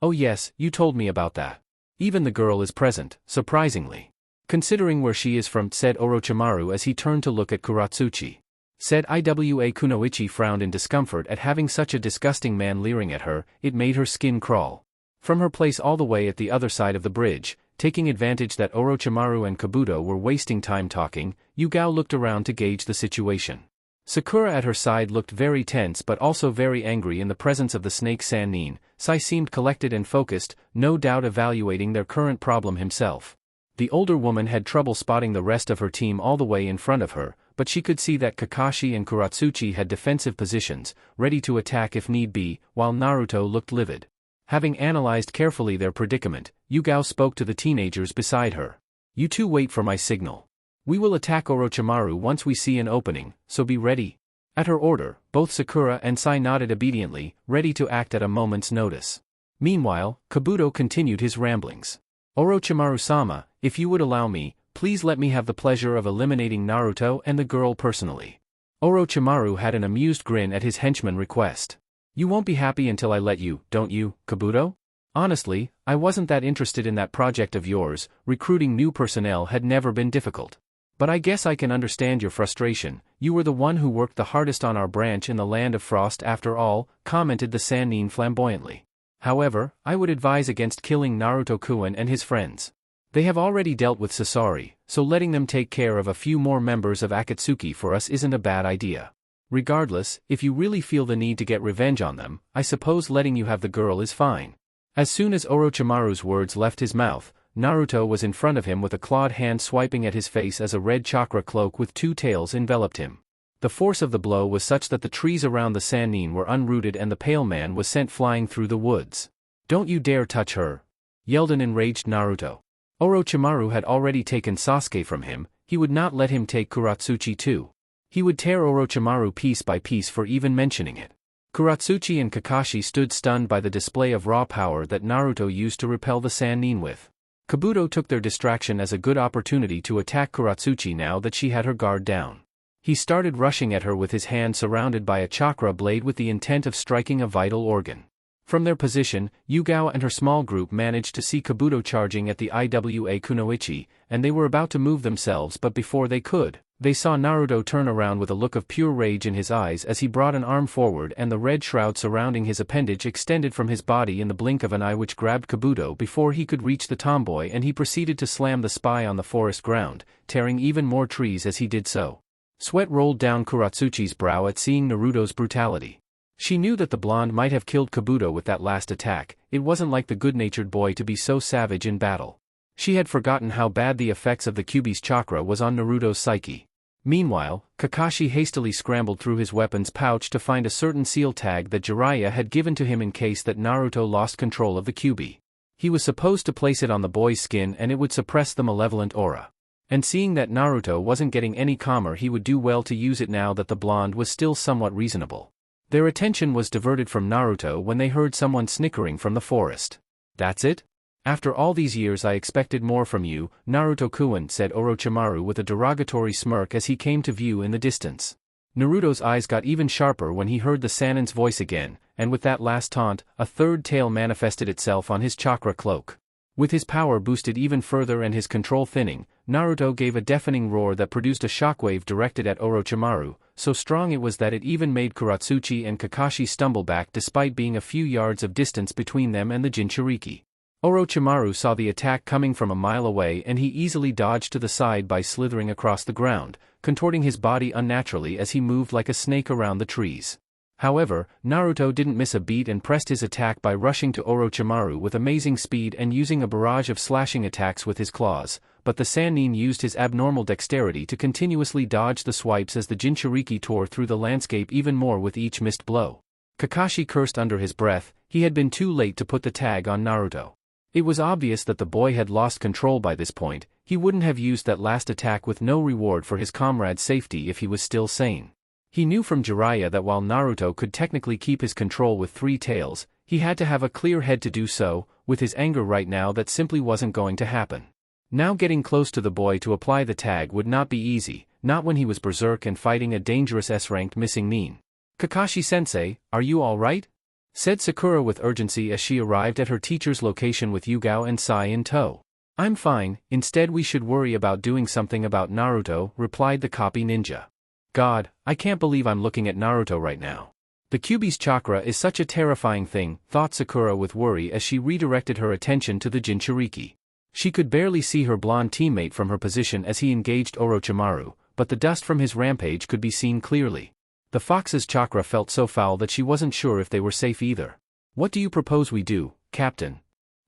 Oh yes, you told me about that. Even the girl is present, surprisingly. Considering where she is from, said Orochimaru as he turned to look at Katsuchi. Said Iwa Kunoichi frowned in discomfort at having such a disgusting man leering at her, it made her skin crawl. From her place all the way at the other side of the bridge, taking advantage that Orochimaru and Kabuto were wasting time talking, Yugao looked around to gauge the situation. Sakura at her side looked very tense but also very angry in the presence of the Snake Sannin. Sai seemed collected and focused, no doubt evaluating their current problem himself. The older woman had trouble spotting the rest of her team all the way in front of her, but she could see that Kakashi and Katsuchi had defensive positions, ready to attack if need be, while Naruto looked livid. Having analyzed carefully their predicament, Yugao spoke to the teenagers beside her. You two wait for my signal. We will attack Orochimaru once we see an opening, so be ready. At her order, both Sakura and Sai nodded obediently, ready to act at a moment's notice. Meanwhile, Kabuto continued his ramblings. Orochimaru-sama, if you would allow me, please let me have the pleasure of eliminating Naruto and the girl personally. Orochimaru had an amused grin at his henchman's request. You won't be happy until I let you, don't you, Kabuto? Honestly, I wasn't that interested in that project of yours, recruiting new personnel had never been difficult. But I guess I can understand your frustration, you were the one who worked the hardest on our branch in the Land of Frost after all, commented the Sannin flamboyantly. However, I would advise against killing Naruto-kun and his friends. They have already dealt with Sasori, so letting them take care of a few more members of Akatsuki for us isn't a bad idea. Regardless, if you really feel the need to get revenge on them, I suppose letting you have the girl is fine. As soon as Orochimaru's words left his mouth, Naruto was in front of him with a clawed hand swiping at his face as a red chakra cloak with two tails enveloped him. The force of the blow was such that the trees around the Sannin were unrooted and the pale man was sent flying through the woods. Don't you dare touch her! Yelled an enraged Naruto. Orochimaru had already taken Sasuke from him, he would not let him take Katsuchi too. He would tear Orochimaru piece by piece for even mentioning it. Katsuchi and Kakashi stood stunned by the display of raw power that Naruto used to repel the Sannin with. Kabuto took their distraction as a good opportunity to attack Katsuchi now that she had her guard down. He started rushing at her with his hand surrounded by a chakra blade with the intent of striking a vital organ. From their position, Yugao and her small group managed to see Kabuto charging at the Iwa Kunoichi, and they were about to move themselves, but before they could, they saw Naruto turn around with a look of pure rage in his eyes as he brought an arm forward and the red shroud surrounding his appendage extended from his body in the blink of an eye, which grabbed Kabuto before he could reach the tomboy, and he proceeded to slam the spy on the forest ground, tearing even more trees as he did so. Sweat rolled down Katsuchi's brow at seeing Naruto's brutality. She knew that the blonde might have killed Kabuto with that last attack. It wasn't like the good-natured boy to be so savage in battle. She had forgotten how bad the effects of the Kyuubi's chakra was on Naruto's psyche. Meanwhile, Kakashi hastily scrambled through his weapons pouch to find a certain seal tag that Jiraiya had given to him in case that Naruto lost control of the Kyuubi. He was supposed to place it on the boy's skin and it would suppress the malevolent aura. And seeing that Naruto wasn't getting any calmer, he would do well to use it now that the blonde was still somewhat reasonable. Their attention was diverted from Naruto when they heard someone snickering from the forest. "That's it? After all these years I expected more from you, Naruto-kun," said Orochimaru with a derogatory smirk as he came to view in the distance. Naruto's eyes got even sharper when he heard the Sannin's voice again, and with that last taunt, a third tail manifested itself on his chakra cloak. With his power boosted even further and his control thinning, Naruto gave a deafening roar that produced a shockwave directed at Orochimaru, so strong it was that it even made Katsuchi and Kakashi stumble back despite being a few yards of distance between them and the Jinchuriki. Orochimaru saw the attack coming from a mile away and he easily dodged to the side by slithering across the ground, contorting his body unnaturally as he moved like a snake around the trees. However, Naruto didn't miss a beat and pressed his attack by rushing to Orochimaru with amazing speed and using a barrage of slashing attacks with his claws, but the Sannin used his abnormal dexterity to continuously dodge the swipes as the Jinchuriki tore through the landscape even more with each missed blow. Kakashi cursed under his breath. He had been too late to put the tag on Naruto. It was obvious that the boy had lost control by this point. He wouldn't have used that last attack with no reward for his comrade's safety if he was still sane. He knew from Jiraiya that while Naruto could technically keep his control with 3 tails, he had to have a clear head to do so. With his anger right now, that simply wasn't going to happen. Now getting close to the boy to apply the tag would not be easy, not when he was berserk and fighting a dangerous S-ranked missing nin. "Kakashi-sensei, are you alright?" said Sakura with urgency as she arrived at her teacher's location with Yugao and Sai in tow. "I'm fine, instead we should worry about doing something about Naruto," replied the copy ninja. "God, I can't believe I'm looking at Naruto right now. The Kyuubi's chakra is such a terrifying thing," thought Sakura with worry as she redirected her attention to the Jinchuriki. She could barely see her blonde teammate from her position as he engaged Orochimaru, but the dust from his rampage could be seen clearly. The fox's chakra felt so foul that she wasn't sure if they were safe either. "What do you propose we do, Captain?"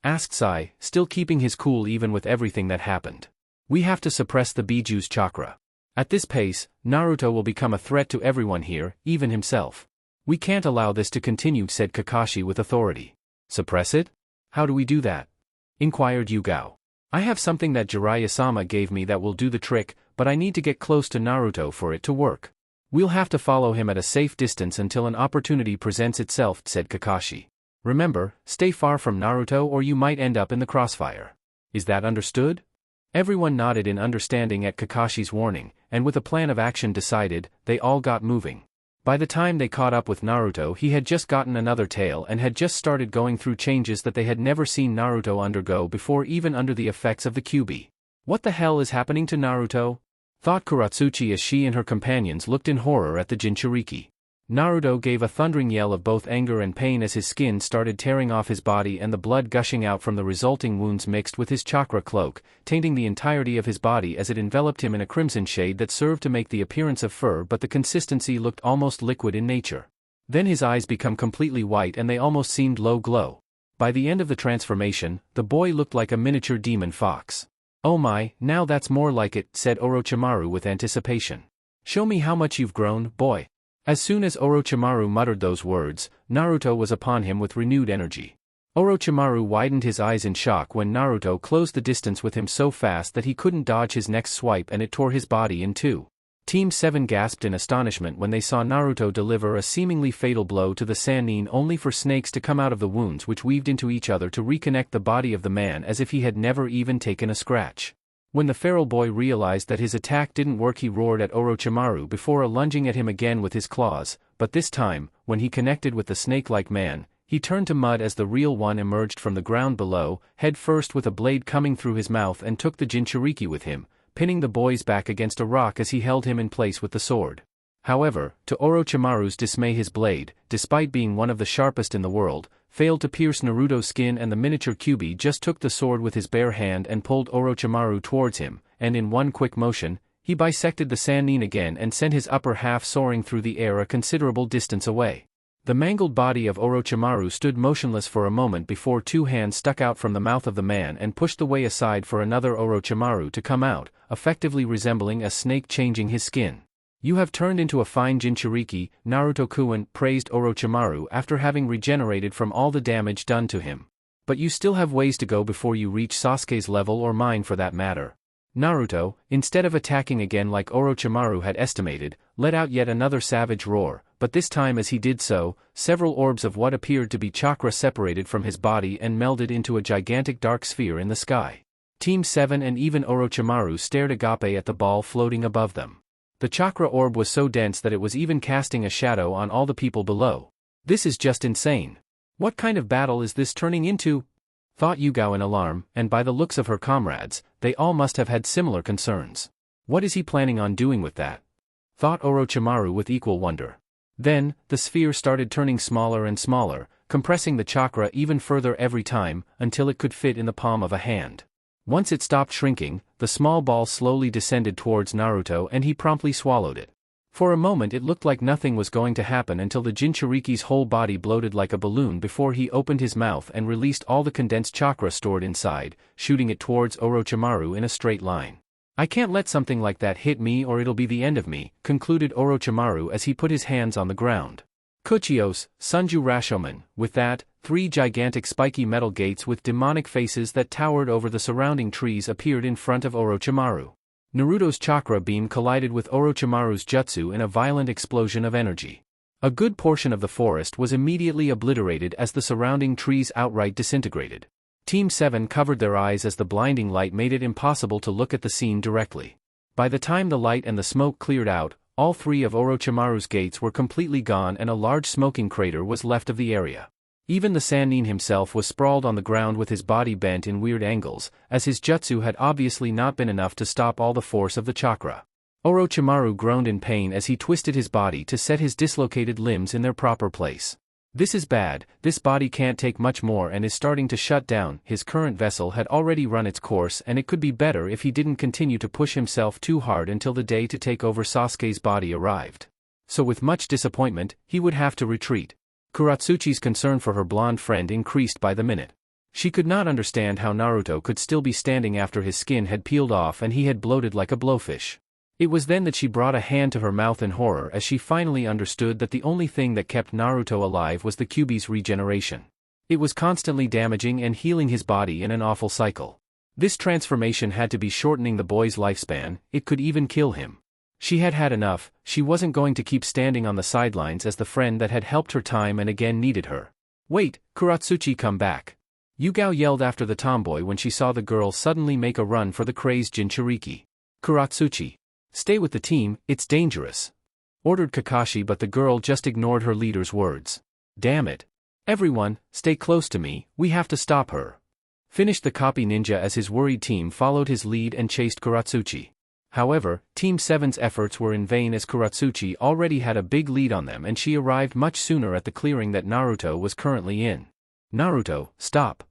asked Sai, still keeping his cool even with everything that happened. "We have to suppress the Biju's chakra. At this pace, Naruto will become a threat to everyone here, even himself. We can't allow this to continue," said Kakashi with authority. "Suppress it? How do we do that?" inquired Yugao. "I have something that Jiraiya-sama gave me that will do the trick, but I need to get close to Naruto for it to work. We'll have to follow him at a safe distance until an opportunity presents itself," said Kakashi. "Remember, stay far from Naruto or you might end up in the crossfire. Is that understood?" Everyone nodded in understanding at Kakashi's warning, and with a plan of action decided, they all got moving. By the time they caught up with Naruto, he had just gotten another tail and had just started going through changes that they had never seen Naruto undergo before, even under the effects of the Kyuubi. "What the hell is happening to Naruto?" thought Katsuchi as she and her companions looked in horror at the Jinchuriki. Naruto gave a thundering yell of both anger and pain as his skin started tearing off his body and the blood gushing out from the resulting wounds mixed with his chakra cloak, tainting the entirety of his body as it enveloped him in a crimson shade that served to make the appearance of fur, but the consistency looked almost liquid in nature. Then his eyes became completely white and they almost seemed low glow. By the end of the transformation, the boy looked like a miniature demon fox. "Oh my, now that's more like it," said Orochimaru with anticipation. "Show me how much you've grown, boy." As soon as Orochimaru muttered those words, Naruto was upon him with renewed energy. Orochimaru widened his eyes in shock when Naruto closed the distance with him so fast that he couldn't dodge his next swipe and it tore his body in two. Team 7 gasped in astonishment when they saw Naruto deliver a seemingly fatal blow to the Sannin only for snakes to come out of the wounds which weaved into each other to reconnect the body of the man as if he had never even taken a scratch. When the feral boy realized that his attack didn't work, he roared at Orochimaru before lunging at him again with his claws, but this time, when he connected with the snake-like man, he turned to mud as the real one emerged from the ground below, head first with a blade coming through his mouth, and took the Jinchuriki with him, pinning the boy's back against a rock as he held him in place with the sword. However, to Orochimaru's dismay, his blade, despite being one of the sharpest in the world, failed to pierce Naruto's skin, and the miniature Kyuubi just took the sword with his bare hand and pulled Orochimaru towards him, and in one quick motion, he bisected the Sannin again and sent his upper half soaring through the air a considerable distance away. The mangled body of Orochimaru stood motionless for a moment before two hands stuck out from the mouth of the man and pushed the way aside for another Orochimaru to come out, effectively resembling a snake changing his skin. "You have turned into a fine Jinchuriki," Naruto-kun praised Orochimaru after having regenerated from all the damage done to him. "But you still have ways to go before you reach Sasuke's level, or mine for that matter." Naruto, instead of attacking again like Orochimaru had estimated, let out yet another savage roar, but this time as he did so, several orbs of what appeared to be chakra separated from his body and melded into a gigantic dark sphere in the sky. Team 7 and even Orochimaru stared agape at the ball floating above them. The chakra orb was so dense that it was even casting a shadow on all the people below. "This is just insane. What kind of battle is this turning into?" thought Yugao in alarm, and by the looks of her comrades, they all must have had similar concerns. "What is he planning on doing with that?" thought Orochimaru with equal wonder. Then, the sphere started turning smaller and smaller, compressing the chakra even further every time, until it could fit in the palm of a hand. Once it stopped shrinking, the small ball slowly descended towards Naruto and he promptly swallowed it. For a moment it looked like nothing was going to happen until the Jinchuriki's whole body bloated like a balloon before he opened his mouth and released all the condensed chakra stored inside, shooting it towards Orochimaru in a straight line. "I can't let something like that hit me or it'll be the end of me," concluded Orochimaru as he put his hands on the ground. Kuchios, Sunju Rashomon, with that, 3 gigantic spiky metal gates with demonic faces that towered over the surrounding trees appeared in front of Orochimaru. Naruto's chakra beam collided with Orochimaru's jutsu in a violent explosion of energy. A good portion of the forest was immediately obliterated as the surrounding trees outright disintegrated. Team 7 covered their eyes as the blinding light made it impossible to look at the scene directly. By the time the light and the smoke cleared out, all 3 of Orochimaru's gates were completely gone and a large smoking crater was left of the area. Even the Sannin himself was sprawled on the ground with his body bent in weird angles, as his jutsu had obviously not been enough to stop all the force of the chakra. Orochimaru groaned in pain as he twisted his body to set his dislocated limbs in their proper place. "This is bad, this body can't take much more and is starting to shut down." His current vessel had already run its course and it could be better if he didn't continue to push himself too hard until the day to take over Sasuke's body arrived. So with much disappointment, he would have to retreat. Kuratsuchi's concern for her blonde friend increased by the minute. She could not understand how Naruto could still be standing after his skin had peeled off and he had bloated like a blowfish. It was then that she brought a hand to her mouth in horror as she finally understood that the only thing that kept Naruto alive was the Kyuubi's regeneration. It was constantly damaging and healing his body in an awful cycle. This transformation had to be shortening the boy's lifespan, it could even kill him. She had had enough, she wasn't going to keep standing on the sidelines as the friend that had helped her time and again needed her. "Wait, Kuratsuchi, come back." Yugao yelled after the tomboy when she saw the girl suddenly make a run for the crazed Jinchuriki. "Kuratsuchi, stay with the team, it's dangerous," ordered Kakashi, but the girl just ignored her leader's words. "Damn it. Everyone, stay close to me, we have to stop her," finished the copy ninja as his worried team followed his lead and chased Kuratsuchi. However, Team 7's efforts were in vain as Kuratsuchi already had a big lead on them and she arrived much sooner at the clearing that Naruto was currently in. "Naruto, stop."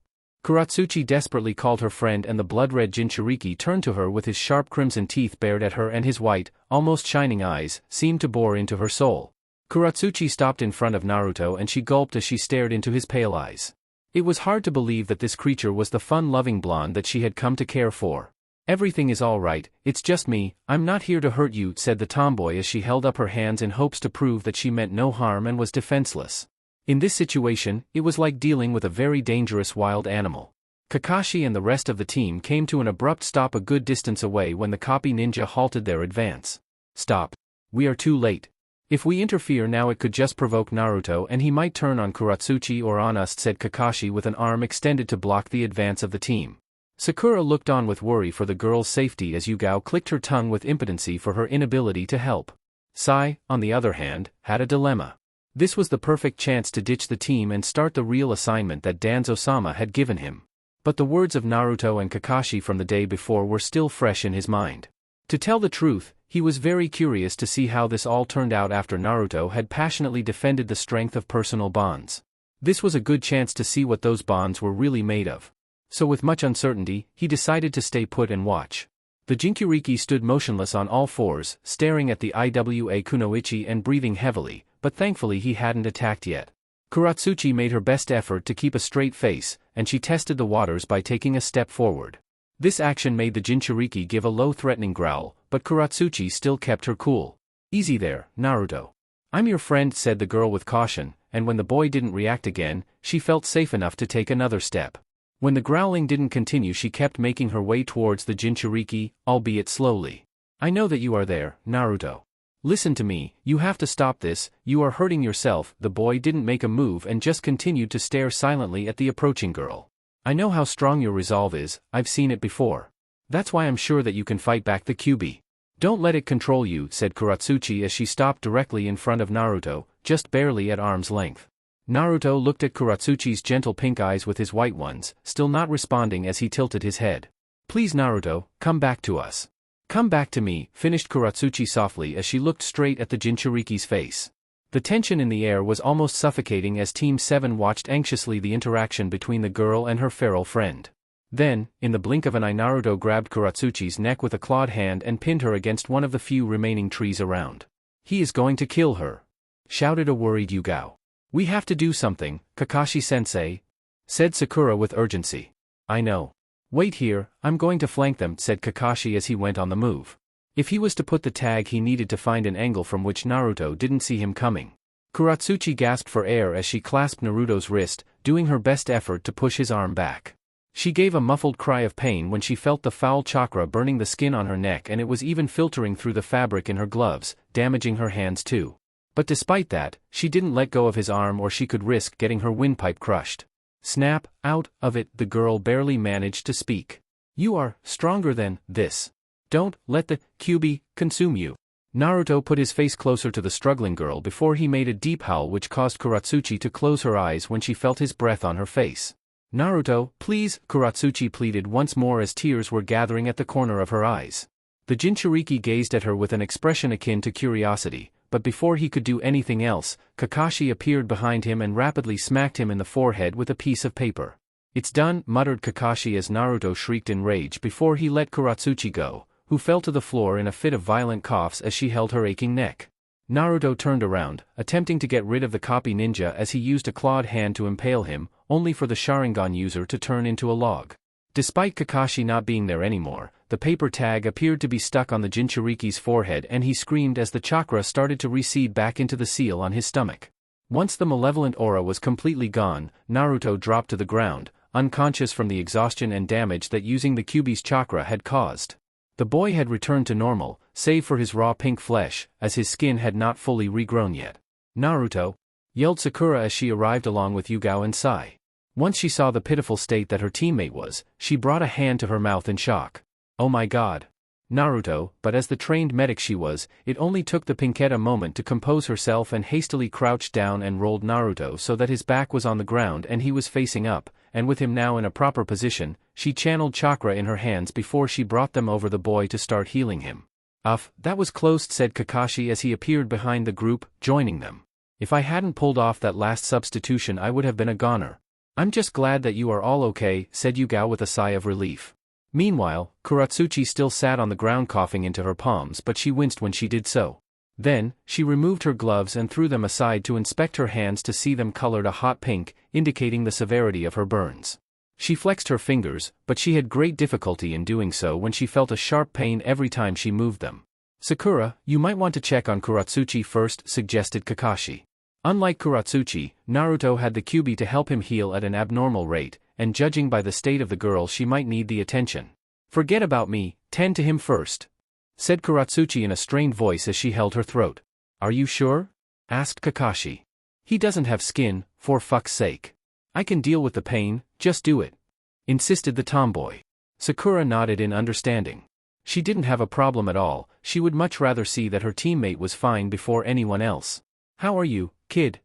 Kuratsuchi desperately called her friend and the blood-red Jinchuriki turned to her with his sharp crimson teeth bared at her and his white, almost shining eyes, seemed to bore into her soul. Kuratsuchi stopped in front of Naruto and she gulped as she stared into his pale eyes. It was hard to believe that this creature was the fun-loving blonde that she had come to care for. "Everything is all right, it's just me, I'm not here to hurt you," said the tomboy as she held up her hands in hopes to prove that she meant no harm and was defenseless. In this situation, it was like dealing with a very dangerous wild animal. Kakashi and the rest of the team came to an abrupt stop a good distance away when the copy ninja halted their advance. Stop. We are too late. If we interfere now it could just provoke Naruto and he might turn on Katsuchi or on us, said Kakashi with an arm extended to block the advance of the team. Sakura looked on with worry for the girl's safety as Yugao clicked her tongue with impotency for her inability to help. Sai, on the other hand, had a dilemma. This was the perfect chance to ditch the team and start the real assignment that Danzo-sama had given him. But the words of Naruto and Kakashi from the day before were still fresh in his mind. To tell the truth, he was very curious to see how this all turned out after Naruto had passionately defended the strength of personal bonds. This was a good chance to see what those bonds were really made of. So with much uncertainty, he decided to stay put and watch. The Jinchuriki stood motionless on all fours, staring at the Iwa Kunoichi and breathing heavily, but thankfully he hadn't attacked yet. Katsuchi made her best effort to keep a straight face, and she tested the waters by taking a step forward. This action made the Jinchuriki give a low threatening growl, but Katsuchi still kept her cool. Easy there, Naruto. I'm your friend, said the girl with caution, and when the boy didn't react again, she felt safe enough to take another step. When the growling didn't continue she kept making her way towards the Jinchuriki, albeit slowly. I know that you are there, Naruto. Listen to me, you have to stop this, you are hurting yourself. The boy didn't make a move and just continued to stare silently at the approaching girl. I know how strong your resolve is, I've seen it before. That's why I'm sure that you can fight back the Kyuubi. Don't let it control you, said Katsuchi as she stopped directly in front of Naruto, just barely at arm's length. Naruto looked at Katsuchi's gentle pink eyes with his white ones, still not responding as he tilted his head. Please Naruto, come back to us. Come back to me, finished Katsuchi softly as she looked straight at the Jinchuriki's face. The tension in the air was almost suffocating as Team 7 watched anxiously the interaction between the girl and her feral friend. Then, in the blink of an eye, Naruto grabbed Katsuchi's neck with a clawed hand and pinned her against one of the few remaining trees around. He is going to kill her, shouted a worried Yugao. We have to do something, Kakashi-sensei, said Sakura with urgency. I know. Wait here, I'm going to flank them, said Kakashi as he went on the move. If he was to put the tag he needed to find an angle from which Naruto didn't see him coming. Katsuchi gasped for air as she clasped Naruto's wrist, doing her best effort to push his arm back. She gave a muffled cry of pain when she felt the foul chakra burning the skin on her neck and it was even filtering through the fabric in her gloves, damaging her hands too. But despite that, she didn't let go of his arm or she could risk getting her windpipe crushed. Snap, out of it, the girl barely managed to speak. You are stronger than this. Don't let the Kyuubi consume you. Naruto put his face closer to the struggling girl before he made a deep howl which caused Katsuchi to close her eyes when she felt his breath on her face. Naruto, please, Katsuchi pleaded once more as tears were gathering at the corner of her eyes. The Jinchuriki gazed at her with an expression akin to curiosity, but before he could do anything else, Kakashi appeared behind him and rapidly smacked him in the forehead with a piece of paper. It's done, muttered Kakashi as Naruto shrieked in rage before he let Katsuchi go, who fell to the floor in a fit of violent coughs as she held her aching neck. Naruto turned around, attempting to get rid of the copy ninja as he used a clawed hand to impale him, only for the Sharingan user to turn into a log. Despite Kakashi not being there anymore, the paper tag appeared to be stuck on the Jinchuriki's forehead and he screamed as the chakra started to recede back into the seal on his stomach. Once the malevolent aura was completely gone, Naruto dropped to the ground, unconscious from the exhaustion and damage that using the Kyuubi's chakra had caused. The boy had returned to normal, save for his raw pink flesh, as his skin had not fully regrown yet. Naruto! Yelled Sakura as she arrived along with Yugao and Sai. Once she saw the pitiful state that her teammate was, she brought a hand to her mouth in shock. Oh my god! Naruto, but as the trained medic she was, it only took the Pinkette a moment to compose herself and hastily crouched down and rolled Naruto so that his back was on the ground and he was facing up, and with him now in a proper position, she channeled chakra in her hands before she brought them over the boy to start healing him. That was close, said Kakashi as he appeared behind the group, joining them. If I hadn't pulled off that last substitution I would have been a goner. I'm just glad that you are all okay, said Yugao with a sigh of relief. Meanwhile, Katsuchi still sat on the ground coughing into her palms but she winced when she did so. Then, she removed her gloves and threw them aside to inspect her hands to see them colored a hot pink, indicating the severity of her burns. She flexed her fingers, but she had great difficulty in doing so when she felt a sharp pain every time she moved them. Sakura, you might want to check on Katsuchi first, suggested Kakashi. Unlike Katsuchi, Naruto had the Kyuubi to help him heal at an abnormal rate, and judging by the state of the girl she might need the attention. Forget about me, tend to him first. said Katsuchi in a strained voice as she held her throat. Are you sure? Asked Kakashi. He doesn't have skin, for fuck's sake. I can deal with the pain, just do it. Insisted the tomboy. Sakura nodded in understanding. She didn't have a problem at all, she would much rather see that her teammate was fine before anyone else. How are you, kid?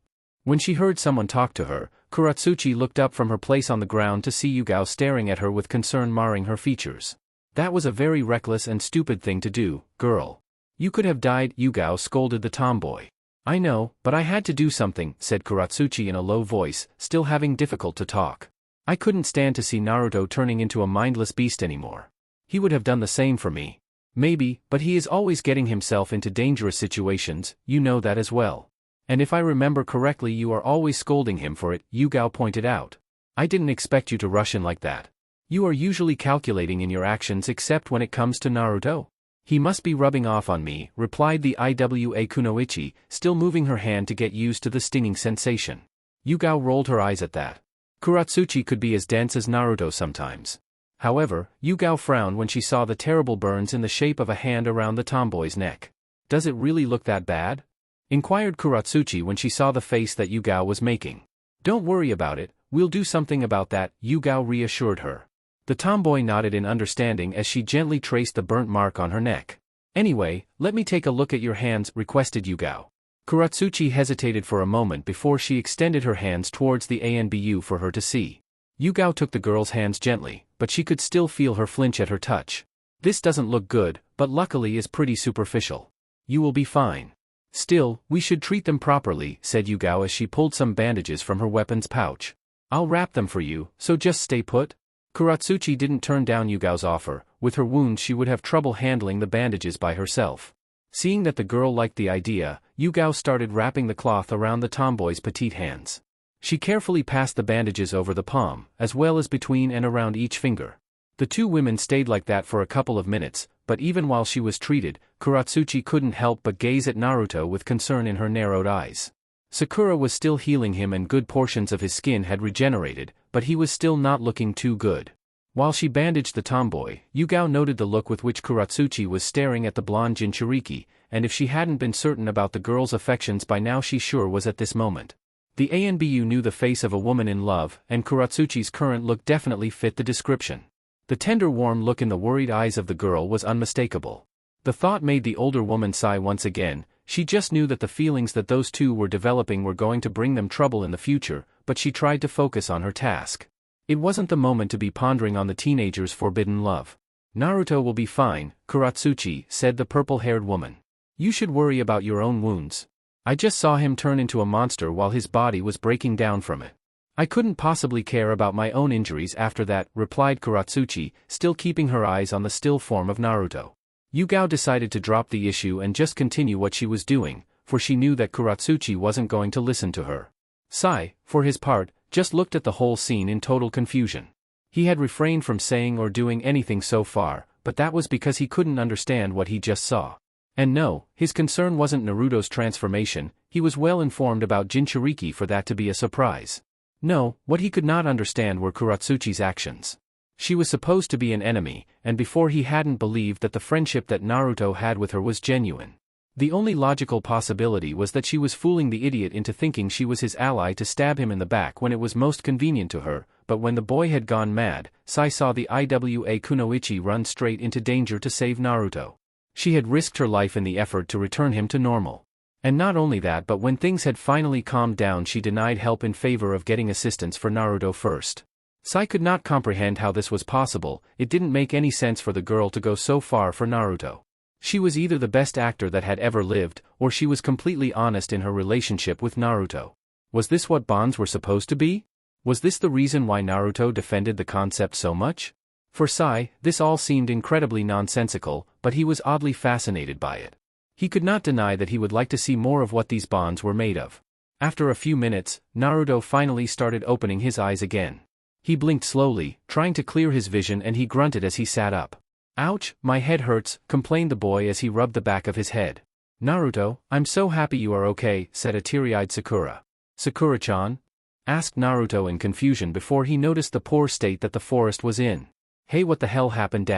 When she heard someone talk to her, Katsuchi looked up from her place on the ground to see Yugao staring at her with concern marring her features. That was a very reckless and stupid thing to do, girl. You could have died, Yugao scolded the tomboy. I know, but I had to do something, said Katsuchi in a low voice, still having difficult to talk. I couldn't stand to see Naruto turning into a mindless beast anymore. He would have done the same for me. Maybe, but he is always getting himself into dangerous situations, you know that as well. And if I remember correctly, you are always scolding him for it, Yugao pointed out. I didn't expect you to rush in like that. You are usually calculating in your actions except when it comes to Naruto. He must be rubbing off on me, replied the Iwa Kunoichi, still moving her hand to get used to the stinging sensation. Yugao rolled her eyes at that. Katsuchi could be as dense as Naruto sometimes. However, Yugao frowned when she saw the terrible burns in the shape of a hand around the tomboy's neck. Does it really look that bad? Inquired Katsuchi when she saw the face that Yugao was making. Don't worry about it, we'll do something about that, Yugao reassured her. The tomboy nodded in understanding as she gently traced the burnt mark on her neck. Anyway, let me take a look at your hands, requested Yugao. Katsuchi hesitated for a moment before she extended her hands towards the ANBU for her to see. Yugao took the girl's hands gently, but she could still feel her flinch at her touch. This doesn't look good, but luckily is pretty superficial. You will be fine. Still, we should treat them properly, said Yugao as she pulled some bandages from her weapons pouch. I'll wrap them for you, so just stay put. Katsuchi didn't turn down Yugao's offer. With her wounds she would have trouble handling the bandages by herself. Seeing that the girl liked the idea, Yugao started wrapping the cloth around the tomboy's petite hands. She carefully passed the bandages over the palm, as well as between and around each finger. The two women stayed like that for a couple of minutes, but even while she was treated, Katsuchi couldn't help but gaze at Naruto with concern in her narrowed eyes. Sakura was still healing him and good portions of his skin had regenerated, but he was still not looking too good. While she bandaged the tomboy, Yugao noted the look with which Katsuchi was staring at the blonde Jinchuriki, and if she hadn't been certain about the girl's affections by now she sure was at this moment. The ANBU knew the face of a woman in love, and Katsuchi's current look definitely fit the description. The tender warm look in the worried eyes of the girl was unmistakable. The thought made the older woman sigh once again. She just knew that the feelings that those two were developing were going to bring them trouble in the future, but she tried to focus on her task. It wasn't the moment to be pondering on the teenager's forbidden love. Naruto will be fine, Katsuchi, said the purple-haired woman. You should worry about your own wounds. I just saw him turn into a monster while his body was breaking down from it. I couldn't possibly care about my own injuries after that, replied Katsuchi, still keeping her eyes on the still form of Naruto. Yugao decided to drop the issue and just continue what she was doing, for she knew that Katsuchi wasn't going to listen to her. Sai, for his part, just looked at the whole scene in total confusion. He had refrained from saying or doing anything so far, but that was because he couldn't understand what he just saw. And no, his concern wasn't Naruto's transformation, he was well informed about Jinchuriki for that to be a surprise. No, what he could not understand were Katsuchi's actions. She was supposed to be an enemy, and before he hadn't believed that the friendship that Naruto had with her was genuine. The only logical possibility was that she was fooling the idiot into thinking she was his ally to stab him in the back when it was most convenient to her, but when the boy had gone mad, Sai saw the Iwa Kunoichi run straight into danger to save Naruto. She had risked her life in the effort to return him to normal. And not only that, but when things had finally calmed down she denied help in favor of getting assistance for Naruto first. Sai could not comprehend how this was possible. It didn't make any sense for the girl to go so far for Naruto. She was either the best actor that had ever lived, or she was completely honest in her relationship with Naruto. Was this what bonds were supposed to be? Was this the reason why Naruto defended the concept so much? For Sai, this all seemed incredibly nonsensical, but he was oddly fascinated by it. He could not deny that he would like to see more of what these bonds were made of. After a few minutes, Naruto finally started opening his eyes again. He blinked slowly, trying to clear his vision, and he grunted as he sat up. Ouch, my head hurts, complained the boy as he rubbed the back of his head. Naruto, I'm so happy you are okay, said a teary-eyed Sakura. Sakura-chan? Asked Naruto in confusion before he noticed the poor state that the forest was in. Hey, what the hell happened?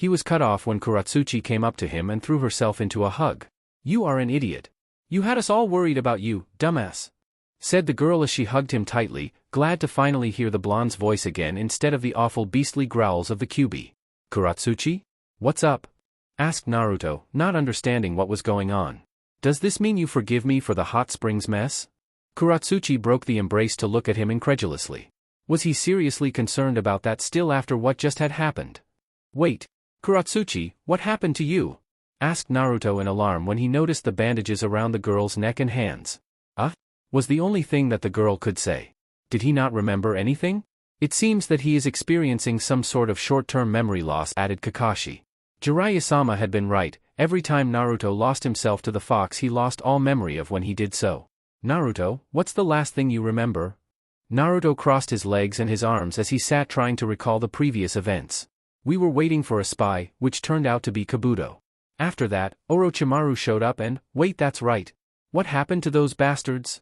He was cut off when Katsuchi came up to him and threw herself into a hug. "You are an idiot. You had us all worried about you, dumbass," said the girl as she hugged him tightly, glad to finally hear the blonde's voice again instead of the awful beastly growls of the Kyuubi. "Katsuchi? What's up?" asked Naruto, not understanding what was going on. "Does this mean you forgive me for the hot springs mess?" Katsuchi broke the embrace to look at him incredulously. Was he seriously concerned about that still after what just had happened? "Wait. Katsuchi, what happened to you?" asked Naruto in alarm when he noticed the bandages around the girl's neck and hands. Was the only thing that the girl could say. Did he not remember anything? "It seems that he is experiencing some sort of short-term memory loss," added Kakashi. Jiraiya-sama had been right, every time Naruto lost himself to the fox he lost all memory of when he did so. "Naruto, what's the last thing you remember?" Naruto crossed his legs and his arms as he sat trying to recall the previous events. "We were waiting for a spy, which turned out to be Kabuto. After that, Orochimaru showed up and, wait, that's right. What happened to those bastards?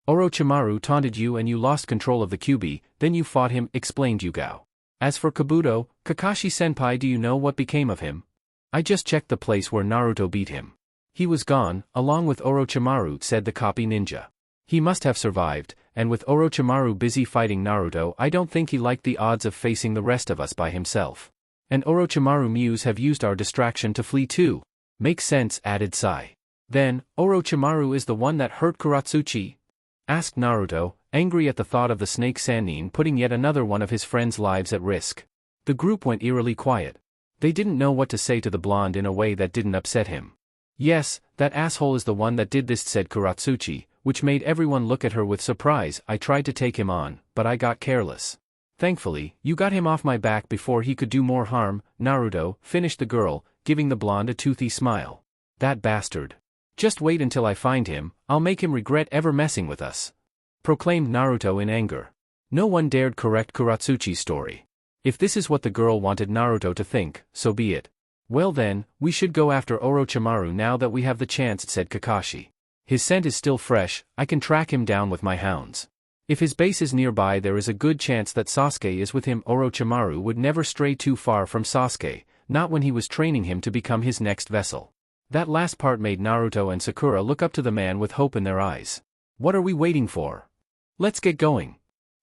Orochimaru taunted you and you lost control of the Kyuubi, then you fought him," explained Yugao. "As for Kabuto, Kakashi-senpai, do you know what became of him?" "I just checked the place where Naruto beat him. He was gone, along with Orochimaru," said the copy ninja. "He must have survived, and with Orochimaru busy fighting Naruto, I don't think he liked the odds of facing the rest of us by himself. And Orochimaru Muse have used our distraction to flee too." "Makes sense," added Sai. "Then, Orochimaru is the one that hurt Katsuchi?" asked Naruto, angry at the thought of the snake Sannin putting yet another one of his friends' lives at risk. The group went eerily quiet. They didn't know what to say to the blonde in a way that didn't upset him. "Yes, that asshole is the one that did this," said Katsuchi, which made everyone look at her with surprise. "I tried to take him on, but I got careless. Thankfully, you got him off my back before he could do more harm." Naruto, finished the girl, giving the blonde a toothy smile. "That bastard. Just wait until I find him, I'll make him regret ever messing with us," proclaimed Naruto in anger. No one dared correct Katsuchi's story. If this is what the girl wanted Naruto to think, so be it. "Well then, we should go after Orochimaru now that we have the chance," said Kakashi. "His scent is still fresh, I can track him down with my hounds. If his base is nearby there is a good chance that Sasuke is with him." Orochimaru would never stray too far from Sasuke, not when he was training him to become his next vessel. That last part made Naruto and Sakura look up to the man with hope in their eyes. "What are we waiting for? Let's get going!"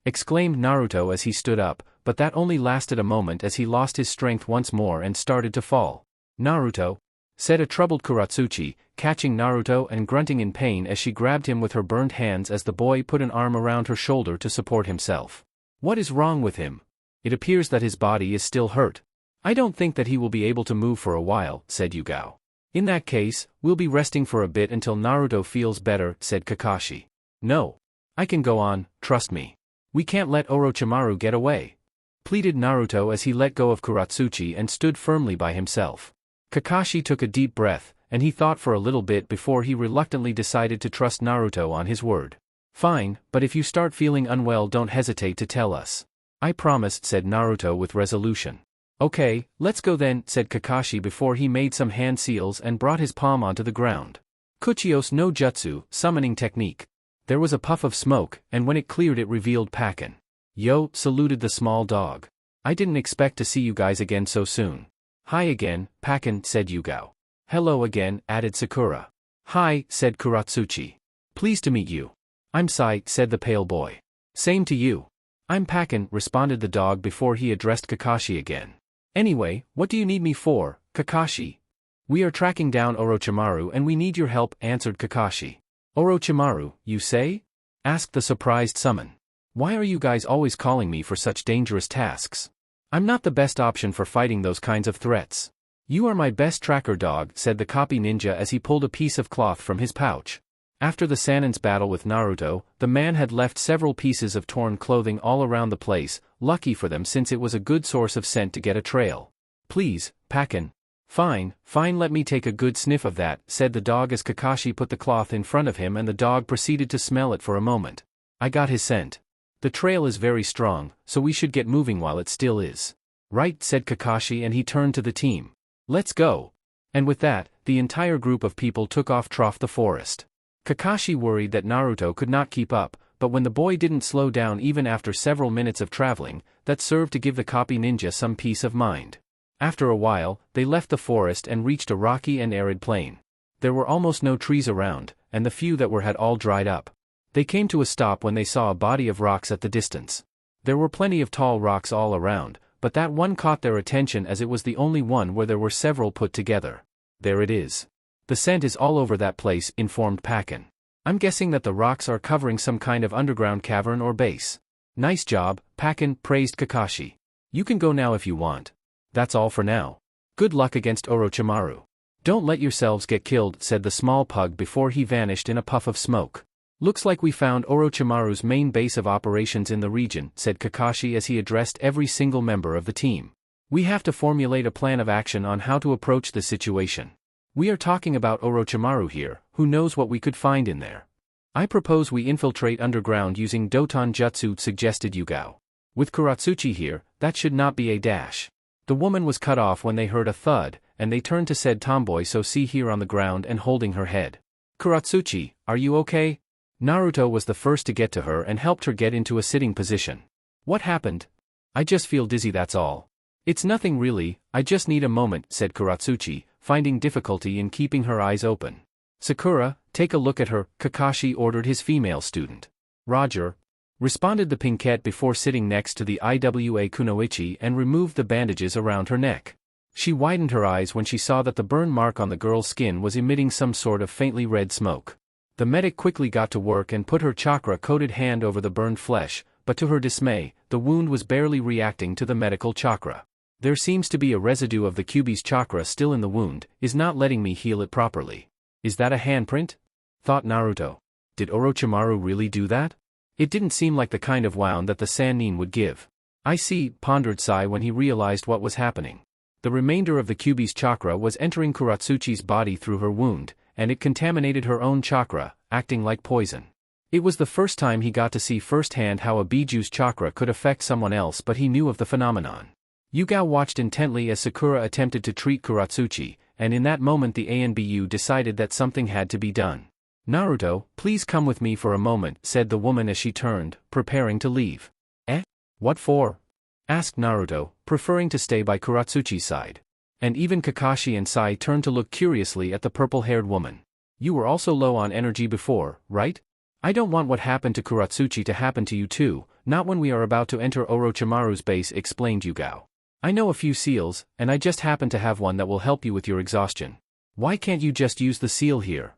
exclaimed Naruto as he stood up, but that only lasted a moment as he lost his strength once more and started to fall. "Naruto," said a troubled Katsuchi, catching Naruto and grunting in pain as she grabbed him with her burned hands as the boy put an arm around her shoulder to support himself. "What is wrong with him? It appears that his body is still hurt." "I don't think that he will be able to move for a while," said Yugao. "In that case, we'll be resting for a bit until Naruto feels better," said Kakashi. "No. I can go on, trust me. We can't let Orochimaru get away," pleaded Naruto as he let go of Katsuchi and stood firmly by himself. Kakashi took a deep breath, and he thought for a little bit before he reluctantly decided to trust Naruto on his word. "Fine, but if you start feeling unwell don't hesitate to tell us." "I promised," said Naruto with resolution. "Okay, let's go then," said Kakashi before he made some hand seals and brought his palm onto the ground. Kuchios no Jutsu, summoning technique. There was a puff of smoke, and when it cleared it revealed Pakken. "Yo," saluted the small dog. "I didn't expect to see you guys again so soon." "Hi again, Pakken," said Yugao. "Hello again," added Sakura. "Hi," said Katsuchi. "Pleased to meet you." "I'm Sai," said the pale boy. "Same to you." "I'm Pakken," responded the dog before he addressed Kakashi again. "Anyway, what do you need me for, Kakashi?" "We are tracking down Orochimaru and we need your help," answered Kakashi. "Orochimaru, you say?" asked the surprised summon. "Why are you guys always calling me for such dangerous tasks? I'm not the best option for fighting those kinds of threats." "You are my best tracker dog," said the copy ninja as he pulled a piece of cloth from his pouch. After the Sannin's battle with Naruto, the man had left several pieces of torn clothing all around the place, lucky for them since it was a good source of scent to get a trail. "Please, Pakken." Fine, let me take a good sniff of that," said the dog as Kakashi put the cloth in front of him and the dog proceeded to smell it for a moment. "I got his scent. The trail is very strong, so we should get moving while it still is." "Right," said Kakashi and he turned to the team. "Let's go." And with that, the entire group of people took off through the forest. Kakashi worried that Naruto could not keep up, but when the boy didn't slow down even after several minutes of traveling, that served to give the copy ninja some peace of mind. After a while, they left the forest and reached a rocky and arid plain. There were almost no trees around, and the few that were had all dried up. They came to a stop when they saw a body of rocks at the distance. There were plenty of tall rocks all around, but that one caught their attention as it was the only one where there were several put together. There it is. The scent is all over that place, informed Pakin. I'm guessing that the rocks are covering some kind of underground cavern or base. Nice job, Pakin, praised Kakashi. You can go now if you want. That's all for now. Good luck against Orochimaru. Don't let yourselves get killed, said the small pug before he vanished in a puff of smoke. Looks like we found Orochimaru's main base of operations in the region, said Kakashi as he addressed every single member of the team. We have to formulate a plan of action on how to approach the situation. We are talking about Orochimaru here, who knows what we could find in there. I propose we infiltrate underground using Doton Jutsu, suggested Yugao. With Katsuchi here, that should not be a dash. The woman was cut off when they heard a thud, and they turned to said tomboy so see here on the ground and holding her head. Katsuchi, are you okay? Naruto was the first to get to her and helped her get into a sitting position. What happened? I just feel dizzy, that's all. It's nothing really, I just need a moment, said Katsuchi, finding difficulty in keeping her eyes open. Sakura, take a look at her, Kakashi ordered his female student. Roger, responded the pinkette before sitting next to the Iwa Kunoichi and removed the bandages around her neck. She widened her eyes when she saw that the burn mark on the girl's skin was emitting some sort of faintly red smoke. The medic quickly got to work and put her chakra-coated hand over the burned flesh, but to her dismay, the wound was barely reacting to the medical chakra. There seems to be a residue of the Kyuubi's chakra still in the wound, is not letting me heal it properly. Is that a handprint? Thought Naruto. Did Orochimaru really do that? It didn't seem like the kind of wound that the Sannin would give. I see, pondered Sai when he realized what was happening. The remainder of the Kyuubi's chakra was entering Katsuchi's body through her wound, and it contaminated her own chakra, acting like poison. It was the first time he got to see firsthand how a Bijuu's chakra could affect someone else, but he knew of the phenomenon. Yugao watched intently as Sakura attempted to treat Katsuchi, and in that moment the ANBU decided that something had to be done. Naruto, please come with me for a moment, said the woman as she turned, preparing to leave. Eh? What for? Asked Naruto, preferring to stay by Katsuchi's side. And even Kakashi and Sai turned to look curiously at the purple-haired woman. You were also low on energy before, right? I don't want what happened to Katsuchi to happen to you too, not when we are about to enter Orochimaru's base, explained Yugao. I know a few seals, and I just happen to have one that will help you with your exhaustion. Why can't you just use the seal here?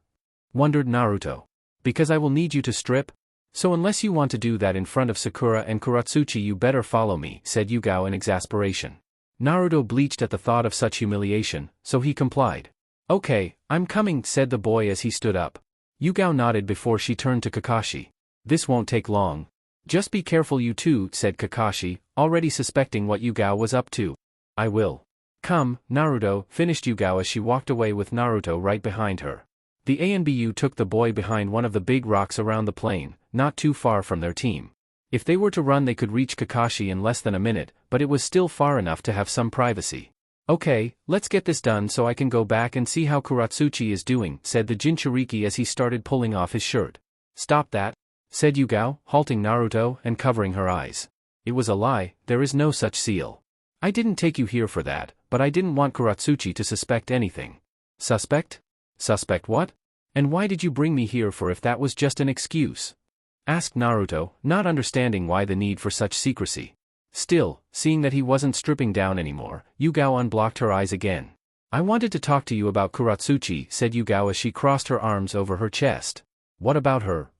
Wondered Naruto. Because I will need you to strip? So unless you want to do that in front of Sakura and Katsuchi, you better follow me, said Yugao in exasperation. Naruto bleached at the thought of such humiliation, so he complied. Okay, I'm coming, said the boy as he stood up. Yugao nodded before she turned to Kakashi. This won't take long. Just be careful you two, said Kakashi, already suspecting what Yugao was up to. I will. Come, Naruto, finished Yugao as she walked away with Naruto right behind her. The ANBU took the boy behind one of the big rocks around the plain, not too far from their team. If they were to run they could reach Kakashi in less than a minute, but it was still far enough to have some privacy. Okay, let's get this done so I can go back and see how Katsuchi is doing, said the Jinchuriki as he started pulling off his shirt. Stop that, said Yugao, halting Naruto and covering her eyes. It was a lie, there is no such seal. I didn't take you here for that, but I didn't want Katsuchi to suspect anything. Suspect? Suspect what? And why did you bring me here for if that was just an excuse? Asked Naruto, not understanding why the need for such secrecy. Still, seeing that he wasn't stripping down anymore, Yugao unblocked her eyes again. I wanted to talk to you about Katsuchi, said Yugao as she crossed her arms over her chest. What about her?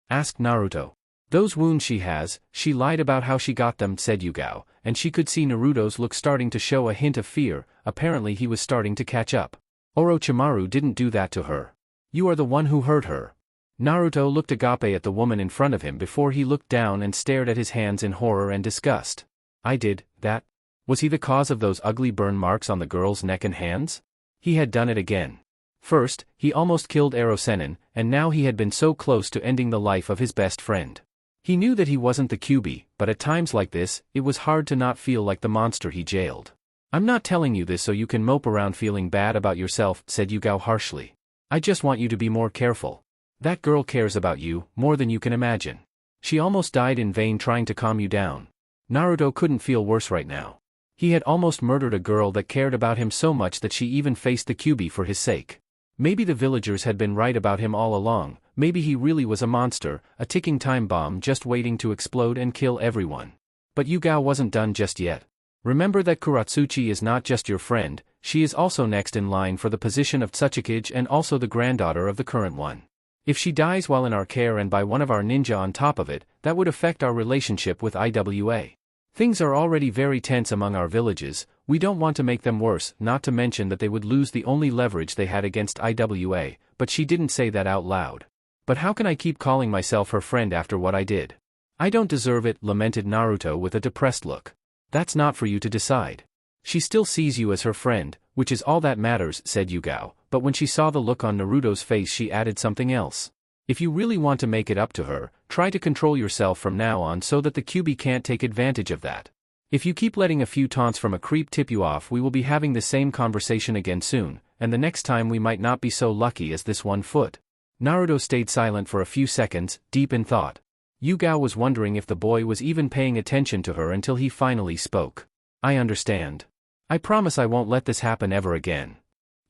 Asked Naruto. Those wounds she has, she lied about how she got them, said Yugao, and she could see Naruto's look starting to show a hint of fear. Apparently he was starting to catch up. Orochimaru didn't do that to her. You are the one who hurt her. Naruto looked agape at the woman in front of him before he looked down and stared at his hands in horror and disgust. I did that? Was he the cause of those ugly burn marks on the girl's neck and hands? He had done it again. First, he almost killed Ero Sennin, and now he had been so close to ending the life of his best friend. He knew that he wasn't the Kyuubi, but at times like this, it was hard to not feel like the monster he jailed. I'm not telling you this so you can mope around feeling bad about yourself, said Yugao harshly. I just want you to be more careful. That girl cares about you, more than you can imagine. She almost died in vain trying to calm you down. Naruto couldn't feel worse right now. He had almost murdered a girl that cared about him so much that she even faced the Kyuubi for his sake. Maybe the villagers had been right about him all along, maybe he really was a monster, a ticking time bomb just waiting to explode and kill everyone. But Yugao wasn't done just yet. Remember that Katsuchi is not just your friend, she is also next in line for the position of Tsuchikage and also the granddaughter of the current one. If she dies while in our care and by one of our ninja on top of it, that would affect our relationship with IWA. Things are already very tense among our villages, we don't want to make them worse, not to mention that they would lose the only leverage they had against IWA, but she didn't say that out loud. But how can I keep calling myself her friend after what I did? I don't deserve it, lamented Naruto with a depressed look. That's not for you to decide. She still sees you as her friend, which is all that matters, said Yugao, but when she saw the look on Naruto's face she added something else. If you really want to make it up to her, try to control yourself from now on so that the Kyuubi can't take advantage of that. If you keep letting a few taunts from a creep tip you off, we will be having the same conversation again soon, and the next time we might not be so lucky as this one foot. Naruto stayed silent for a few seconds, deep in thought. Yugao was wondering if the boy was even paying attention to her until he finally spoke. I understand. I promise I won't let this happen ever again.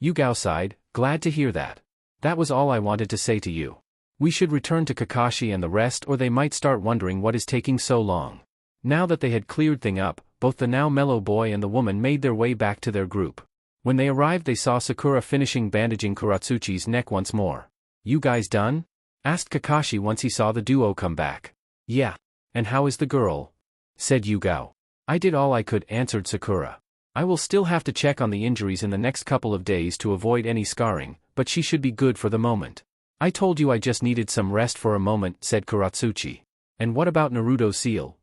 Yugao sighed, glad to hear that. That was all I wanted to say to you. We should return to Kakashi and the rest or they might start wondering what is taking so long. Now that they had cleared things up, both the now mellow boy and the woman made their way back to their group. When they arrived they saw Sakura finishing bandaging Katsuchi's neck once more. You guys done? Asked Kakashi once he saw the duo come back. Yeah. And how is the girl? Said Yugao. I did all I could, answered Sakura. I will still have to check on the injuries in the next couple of days to avoid any scarring, but she should be good for the moment. I told you I just needed some rest for a moment, said Katsuchi. And what about Naruto's seal?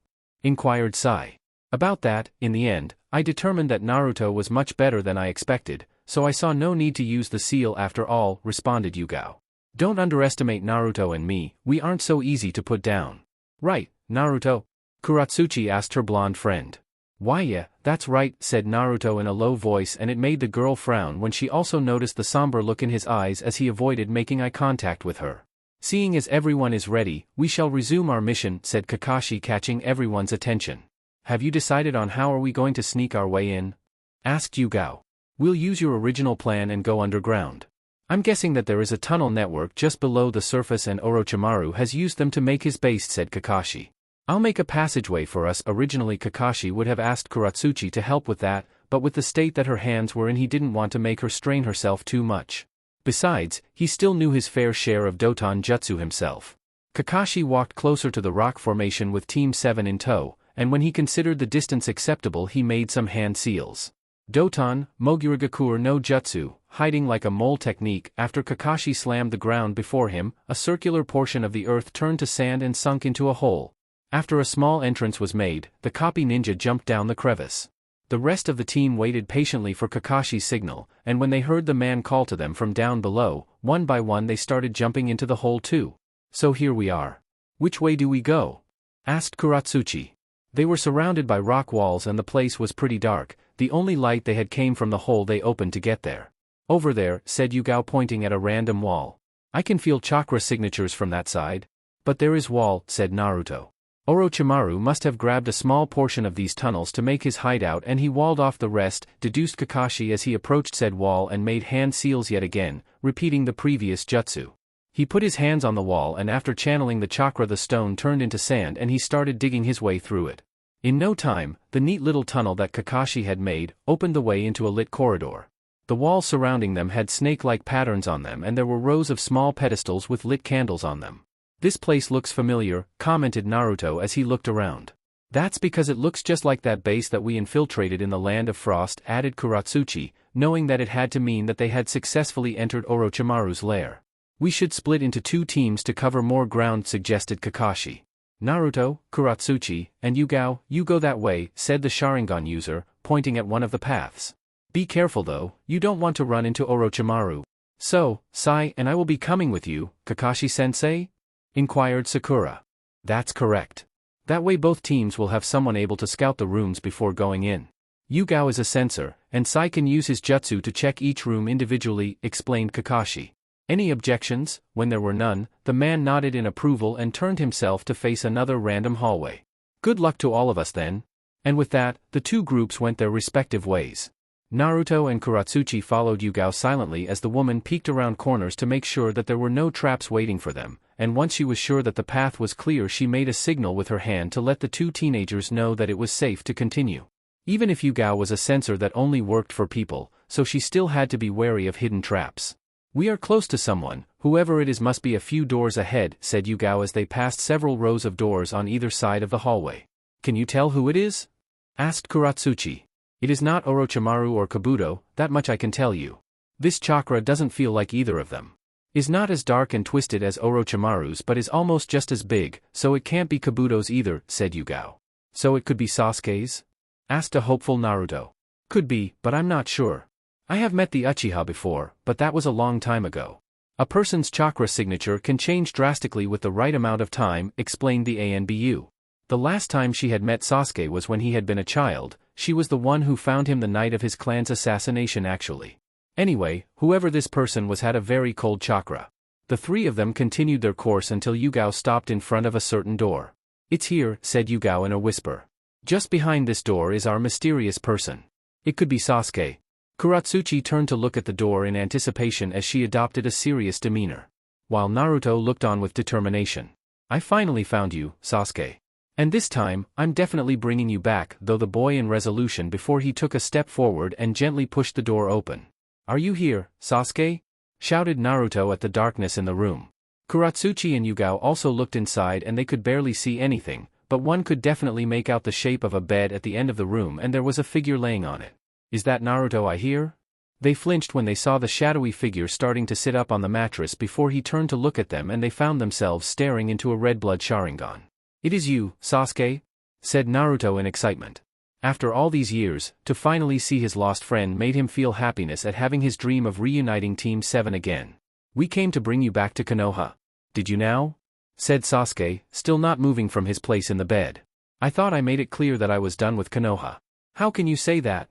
Inquired Sai. About that, in the end, I determined that Naruto was much better than I expected, so I saw no need to use the seal after all, responded Yugao. Don't underestimate Naruto and me, we aren't so easy to put down. Right, Naruto? Katsuchi asked her blonde friend. Why yeah, that's right, said Naruto in a low voice, and it made the girl frown when she also noticed the somber look in his eyes as he avoided making eye contact with her. Seeing as everyone is ready, we shall resume our mission, said Kakashi, catching everyone's attention. Have you decided on how are we going to sneak our way in? Asked Yugao. We'll use your original plan and go underground. I'm guessing that there is a tunnel network just below the surface and Orochimaru has used them to make his base, said Kakashi. I'll make a passageway for us. Originally Kakashi would have asked Katsuchi to help with that, but with the state that her hands were in he didn't want to make her strain herself too much. Besides, he still knew his fair share of Doton Jutsu himself. Kakashi walked closer to the rock formation with Team 7 in tow, and when he considered the distance acceptable he made some hand seals. Doton, Mogirigakur no Jutsu, hiding like a mole technique. After Kakashi slammed the ground before him, a circular portion of the earth turned to sand and sunk into a hole. After a small entrance was made, the copy ninja jumped down the crevice. The rest of the team waited patiently for Kakashi's signal, and when they heard the man call to them from down below, one by one they started jumping into the hole too. So here we are. Which way do we go? Asked Katsuchi. They were surrounded by rock walls and the place was pretty dark, the only light they had came from the hole they opened to get there. Over there, said Yugao pointing at a random wall. I can feel chakra signatures from that side. But there is wall, said Naruto. Orochimaru must have grabbed a small portion of these tunnels to make his hideout and he walled off the rest, deduced Kakashi as he approached said wall and made hand seals yet again, repeating the previous jutsu. He put his hands on the wall and after channeling the chakra the stone turned into sand and he started digging his way through it. In no time, the neat little tunnel that Kakashi had made opened the way into a lit corridor. The walls surrounding them had snake-like patterns on them and there were rows of small pedestals with lit candles on them. This place looks familiar, commented Naruto as he looked around. That's because it looks just like that base that we infiltrated in the Land of Frost, added Katsuchi, knowing that it had to mean that they had successfully entered Orochimaru's lair. We should split into two teams to cover more ground, suggested Kakashi. Naruto, Katsuchi, and Yugao, you go that way, said the Sharingan user, pointing at one of the paths. Be careful though, you don't want to run into Orochimaru. So, Sai and I will be coming with you, Kakashi-sensei? Inquired Sakura. That's correct. That way both teams will have someone able to scout the rooms before going in. Yugao is a sensor, and Sai can use his jutsu to check each room individually, explained Kakashi. Any objections? When there were none, the man nodded in approval and turned himself to face another random hallway. Good luck to all of us then. And with that, the two groups went their respective ways. Naruto and Katsuchi followed Yugao silently as the woman peeked around corners to make sure that there were no traps waiting for them, and once she was sure that the path was clear she made a signal with her hand to let the two teenagers know that it was safe to continue. Even if Yugao was a sensor that only worked for people, so she still had to be wary of hidden traps. "We are close to someone, whoever it is must be a few doors ahead," said Yugao as they passed several rows of doors on either side of the hallway. "Can you tell who it is?" asked Katsuchi. "It is not Orochimaru or Kabuto, that much I can tell you. This chakra doesn't feel like either of them. Is not as dark and twisted as Orochimaru's but is almost just as big, so it can't be Kabuto's either," said Yugao. "So it could be Sasuke's?" asked a hopeful Naruto. "Could be, but I'm not sure. I have met the Uchiha before, but that was a long time ago. A person's chakra signature can change drastically with the right amount of time," explained the ANBU. The last time she had met Sasuke was when he had been a child. She was the one who found him the night of his clan's assassination actually. Anyway, whoever this person was had a very cold chakra. The three of them continued their course until Yugao stopped in front of a certain door. "It's here," said Yugao in a whisper. "Just behind this door is our mysterious person. It could be Sasuke." Katsuchi turned to look at the door in anticipation as she adopted a serious demeanor, while Naruto looked on with determination. "I finally found you, Sasuke. And this time, I'm definitely bringing you back," though the boy in resolution before he took a step forward and gently pushed the door open. "Are you here, Sasuke?" shouted Naruto at the darkness in the room. Katsuchi and Yugao also looked inside and they could barely see anything, but one could definitely make out the shape of a bed at the end of the room and there was a figure laying on it. "Is that Naruto I hear?" They flinched when they saw the shadowy figure starting to sit up on the mattress before he turned to look at them and they found themselves staring into a red blood Sharingan. "It is you, Sasuke?" said Naruto in excitement. After all these years, to finally see his lost friend made him feel happiness at having his dream of reuniting Team 7 again. "We came to bring you back to Konoha. Did you now?" said Sasuke, still not moving from his place in the bed. "I thought I made it clear that I was done with Konoha." "How can you say that?"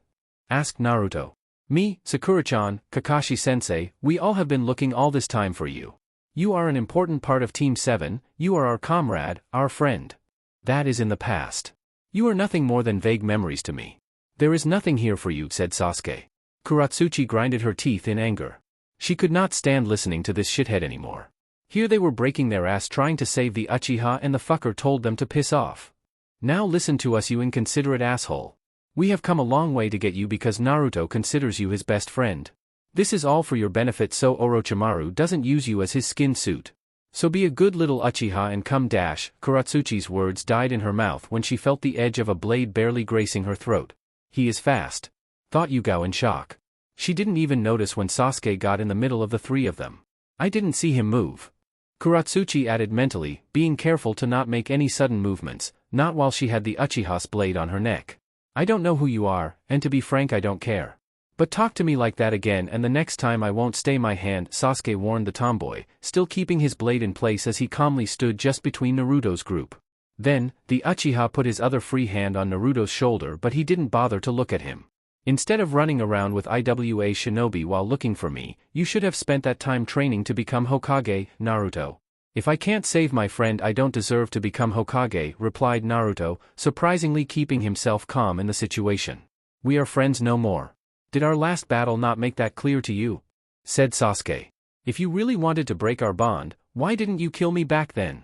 asked Naruto. "Me, Sakura-chan, Kakashi-sensei, we all have been looking all this time for you. You are an important part of Team 7, you are our comrade, our friend. That is in the past. You are nothing more than vague memories to me. There is nothing here for you," said Sasuke. Katsuchi grinded her teeth in anger. She could not stand listening to this shithead anymore. Here they were breaking their ass trying to save the Uchiha and the fucker told them to piss off. "Now listen to us, you inconsiderate asshole. We have come a long way to get you because Naruto considers you his best friend. This is all for your benefit so Orochimaru doesn't use you as his skin suit. So be a good little Uchiha and come dash." Katsuchi's words died in her mouth when she felt the edge of a blade barely grazing her throat. "He is fast," thought Yugao in shock. She didn't even notice when Sasuke got in the middle of the three of them. "I didn't see him move." Katsuchi added mentally, being careful to not make any sudden movements, not while she had the Uchiha's blade on her neck. "I don't know who you are, and to be frank I don't care. But talk to me like that again and the next time I won't stay my hand," Sasuke warned the tomboy, still keeping his blade in place as he calmly stood just between Naruto's group. Then, the Uchiha put his other free hand on Naruto's shoulder but he didn't bother to look at him. "Instead of running around with IWA shinobi while looking for me, you should have spent that time training to become Hokage, Naruto." "If I can't save my friend I don't deserve to become Hokage," replied Naruto, surprisingly keeping himself calm in the situation. "We are friends no more. Did our last battle not make that clear to you?" said Sasuke. "If you really wanted to break our bond, why didn't you kill me back then?"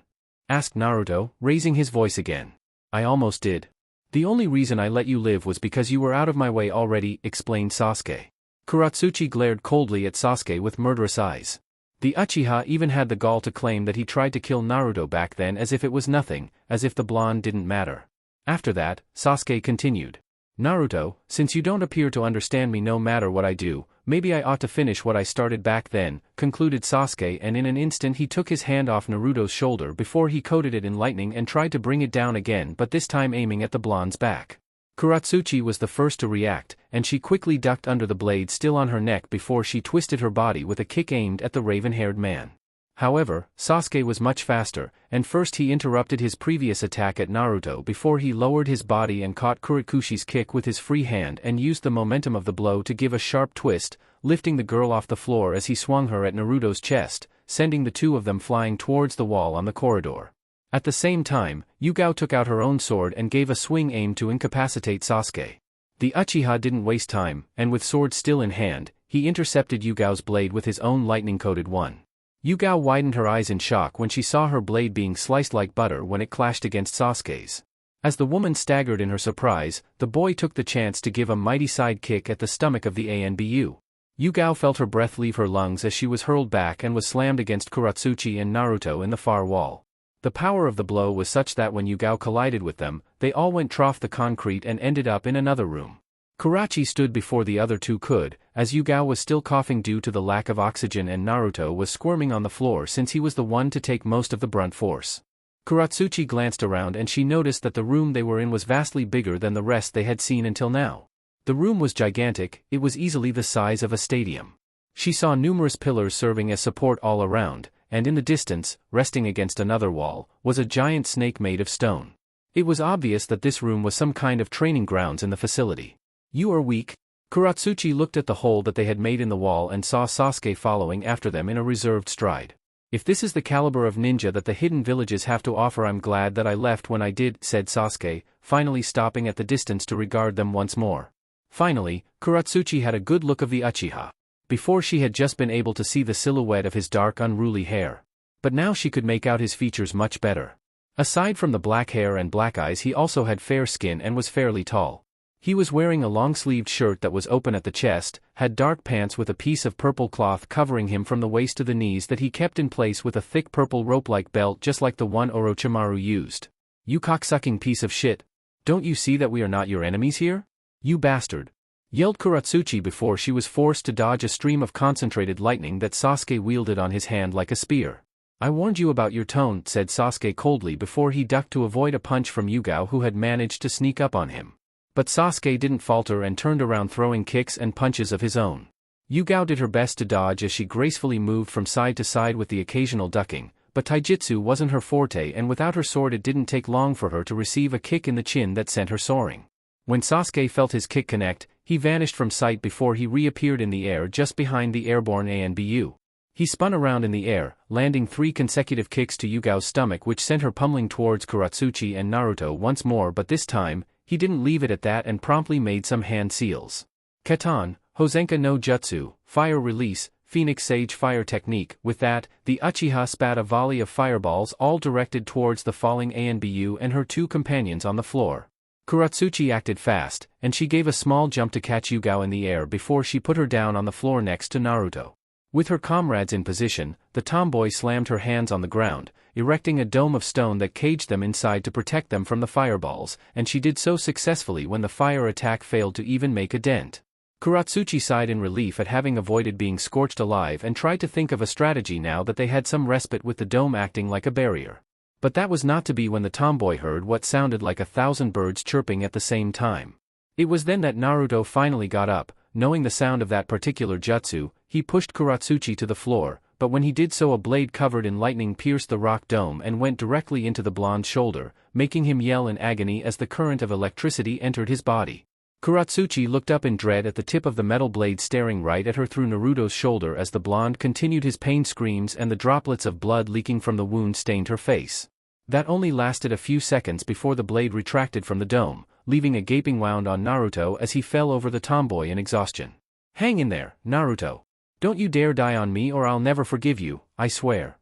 asked Naruto, raising his voice again. "I almost did. The only reason I let you live was because you were out of my way already," explained Sasuke. Katsuchi glared coldly at Sasuke with murderous eyes. The Uchiha even had the gall to claim that he tried to kill Naruto back then as if it was nothing, as if the blonde didn't matter. After that, Sasuke continued. "Naruto, since you don't appear to understand me no matter what I do, maybe I ought to finish what I started back then," concluded Sasuke and in an instant he took his hand off Naruto's shoulder before he coated it in lightning and tried to bring it down again but this time aiming at the blonde's back. Katsuchi was the first to react, and she quickly ducked under the blade still on her neck before she twisted her body with a kick aimed at the raven-haired man. However, Sasuke was much faster, and first he interrupted his previous attack at Naruto before he lowered his body and caught Kakakushi's kick with his free hand and used the momentum of the blow to give a sharp twist, lifting the girl off the floor as he swung her at Naruto's chest, sending the two of them flying towards the wall on the corridor. At the same time, Yugao took out her own sword and gave a swing aim to incapacitate Sasuke. The Uchiha didn't waste time, and with sword still in hand, he intercepted Yugao's blade with his own lightning-coated one. Yugao widened her eyes in shock when she saw her blade being sliced like butter when it clashed against Sasuke's. As the woman staggered in her surprise, the boy took the chance to give a mighty side kick at the stomach of the Anbu. Yugao felt her breath leave her lungs as she was hurled back and was slammed against Katsuchi and Naruto in the far wall. The power of the blow was such that when Yugao collided with them, they all went trough the concrete and ended up in another room. Kakashi stood before the other two could, as Yugao was still coughing due to the lack of oxygen and Naruto was squirming on the floor since he was the one to take most of the brunt force. Katsuchi glanced around and she noticed that the room they were in was vastly bigger than the rest they had seen until now. The room was gigantic, it was easily the size of a stadium. She saw numerous pillars serving as support all around, and in the distance, resting against another wall, was a giant snake made of stone. It was obvious that this room was some kind of training grounds in the facility. "You are weak." Katsuchi looked at the hole that they had made in the wall and saw Sasuke following after them in a reserved stride. "If this is the caliber of ninja that the hidden villages have to offer, I'm glad that I left when I did," said Sasuke, finally stopping at the distance to regard them once more. Finally, Katsuchi had a good look of the Uchiha. Before she had just been able to see the silhouette of his dark unruly hair. But now she could make out his features much better. Aside from the black hair and black eyes, he also had fair skin and was fairly tall. He was wearing a long-sleeved shirt that was open at the chest, had dark pants with a piece of purple cloth covering him from the waist to the knees that he kept in place with a thick purple rope-like belt just like the one Orochimaru used. "You cocksucking piece of shit. Don't you see that we are not your enemies here? You bastard!" yelled Katsuchi before she was forced to dodge a stream of concentrated lightning that Sasuke wielded on his hand like a spear. "I warned you about your tone," said Sasuke coldly before he ducked to avoid a punch from Yugao who had managed to sneak up on him. But Sasuke didn't falter and turned around throwing kicks and punches of his own. Yugao did her best to dodge as she gracefully moved from side to side with the occasional ducking, but taijutsu wasn't her forte and without her sword it didn't take long for her to receive a kick in the chin that sent her soaring. When Sasuke felt his kick connect, he vanished from sight before he reappeared in the air just behind the airborne Anbu. He spun around in the air, landing 3 consecutive kicks to Yugao's stomach which sent her pummeling towards Katsuchi and Naruto once more, but this time, he didn't leave it at that and promptly made some hand seals. Katan, Hozenka no Jutsu, Fire Release, Phoenix Sage Fire Technique. With that, the Uchiha spat a volley of fireballs all directed towards the falling Anbu and her 2 companions on the floor. Katsuchi acted fast, and she gave a small jump to catch Yugao in the air before she put her down on the floor next to Naruto. With her comrades in position, the tomboy slammed her hands on the ground, erecting a dome of stone that caged them inside to protect them from the fireballs, and she did so successfully when the fire attack failed to even make a dent. Katsuchi sighed in relief at having avoided being scorched alive and tried to think of a strategy now that they had some respite with the dome acting like a barrier. But that was not to be when the tomboy heard what sounded like 1,000 birds chirping at the same time. It was then that Naruto finally got up. Knowing the sound of that particular jutsu, he pushed Katsuchi to the floor, but when he did so a blade covered in lightning pierced the rock dome and went directly into the blonde's shoulder, making him yell in agony as the current of electricity entered his body. Katsuchi looked up in dread at the tip of the metal blade staring right at her through Naruto's shoulder as the blonde continued his pain screams and the droplets of blood leaking from the wound stained her face. That only lasted a few seconds before the blade retracted from the dome, leaving a gaping wound on Naruto as he fell over the tomboy in exhaustion. "Hang in there, Naruto. Don't you dare die on me or I'll never forgive you, I swear,"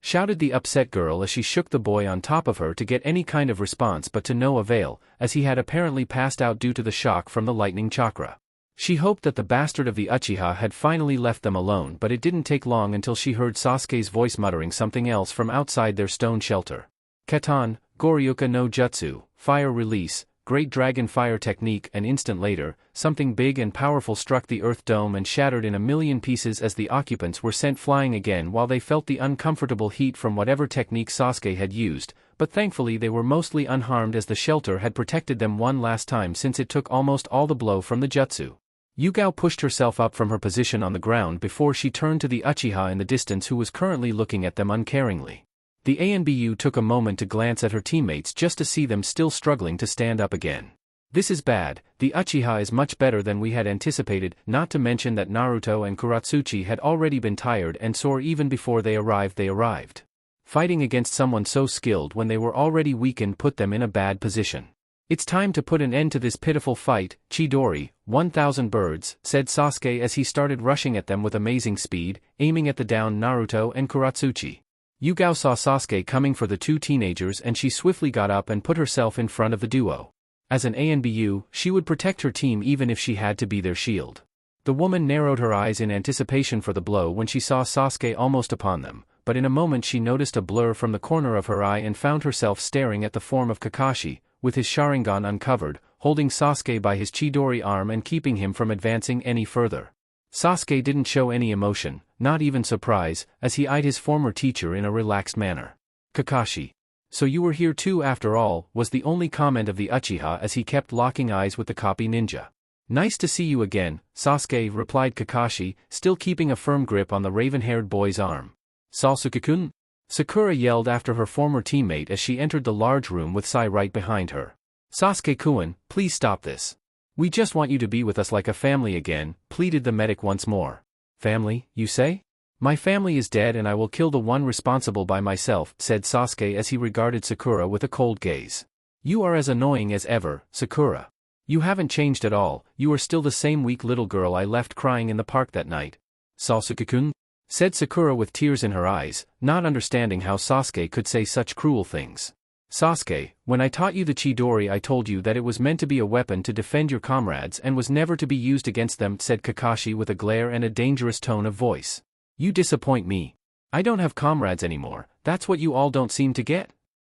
shouted the upset girl as she shook the boy on top of her to get any kind of response, but to no avail, as he had apparently passed out due to the shock from the lightning chakra. She hoped that the bastard of the Uchiha had finally left them alone, but it didn't take long until she heard Sasuke's voice muttering something else from outside their stone shelter. "Katan, Goryuka no Jutsu, Fire Release, Great Dragon Fire Technique." An instant later, something big and powerful struck the earth dome and shattered in a million pieces as the occupants were sent flying again while they felt the uncomfortable heat from whatever technique Sasuke had used, but thankfully they were mostly unharmed as the shelter had protected them one last time since it took almost all the blow from the jutsu. Yugao pushed herself up from her position on the ground before she turned to the Uchiha in the distance who was currently looking at them uncaringly. The Anbu took a moment to glance at her teammates just to see them still struggling to stand up again. "This is bad, the Uchiha is much better than we had anticipated," not to mention that Naruto and Katsuchi had already been tired and sore even before they arrived. Fighting against someone so skilled when they were already weakened put them in a bad position. It's time to put an end to this pitiful fight, Chidori, 1,000 birds, said Sasuke as he started rushing at them with amazing speed, aiming at the downed Naruto and Katsuchi. Yugao saw Sasuke coming for the two teenagers and she swiftly got up and put herself in front of the duo. As an ANBU, she would protect her team even if she had to be their shield. The woman narrowed her eyes in anticipation for the blow when she saw Sasuke almost upon them, but in a moment she noticed a blur from the corner of her eye and found herself staring at the form of Kakashi, with his Sharingan uncovered, holding Sasuke by his Chidori arm and keeping him from advancing any further. Sasuke didn't show any emotion, not even surprise, as he eyed his former teacher in a relaxed manner. Kakashi. So you were here too after all, was the only comment of the Uchiha as he kept locking eyes with the copy ninja. Nice to see you again, Sasuke, replied Kakashi, still keeping a firm grip on the raven-haired boy's arm. Sasuke-kun? Sakura yelled after her former teammate as she entered the large room with Sai right behind her. Sasuke-kun, please stop this. We just want you to be with us like a family again, pleaded the medic once more. Family, you say? My family is dead and I will kill the one responsible by myself, said Sasuke as he regarded Sakura with a cold gaze. You are as annoying as ever, Sakura. You haven't changed at all, you are still the same weak little girl I left crying in the park that night. Sasuke-kun? Said Sakura with tears in her eyes, not understanding how Sasuke could say such cruel things. Sasuke, when I taught you the Chidori I told you that it was meant to be a weapon to defend your comrades and was never to be used against them, said Kakashi with a glare and a dangerous tone of voice. You disappoint me. I don't have comrades anymore, that's what you all don't seem to get?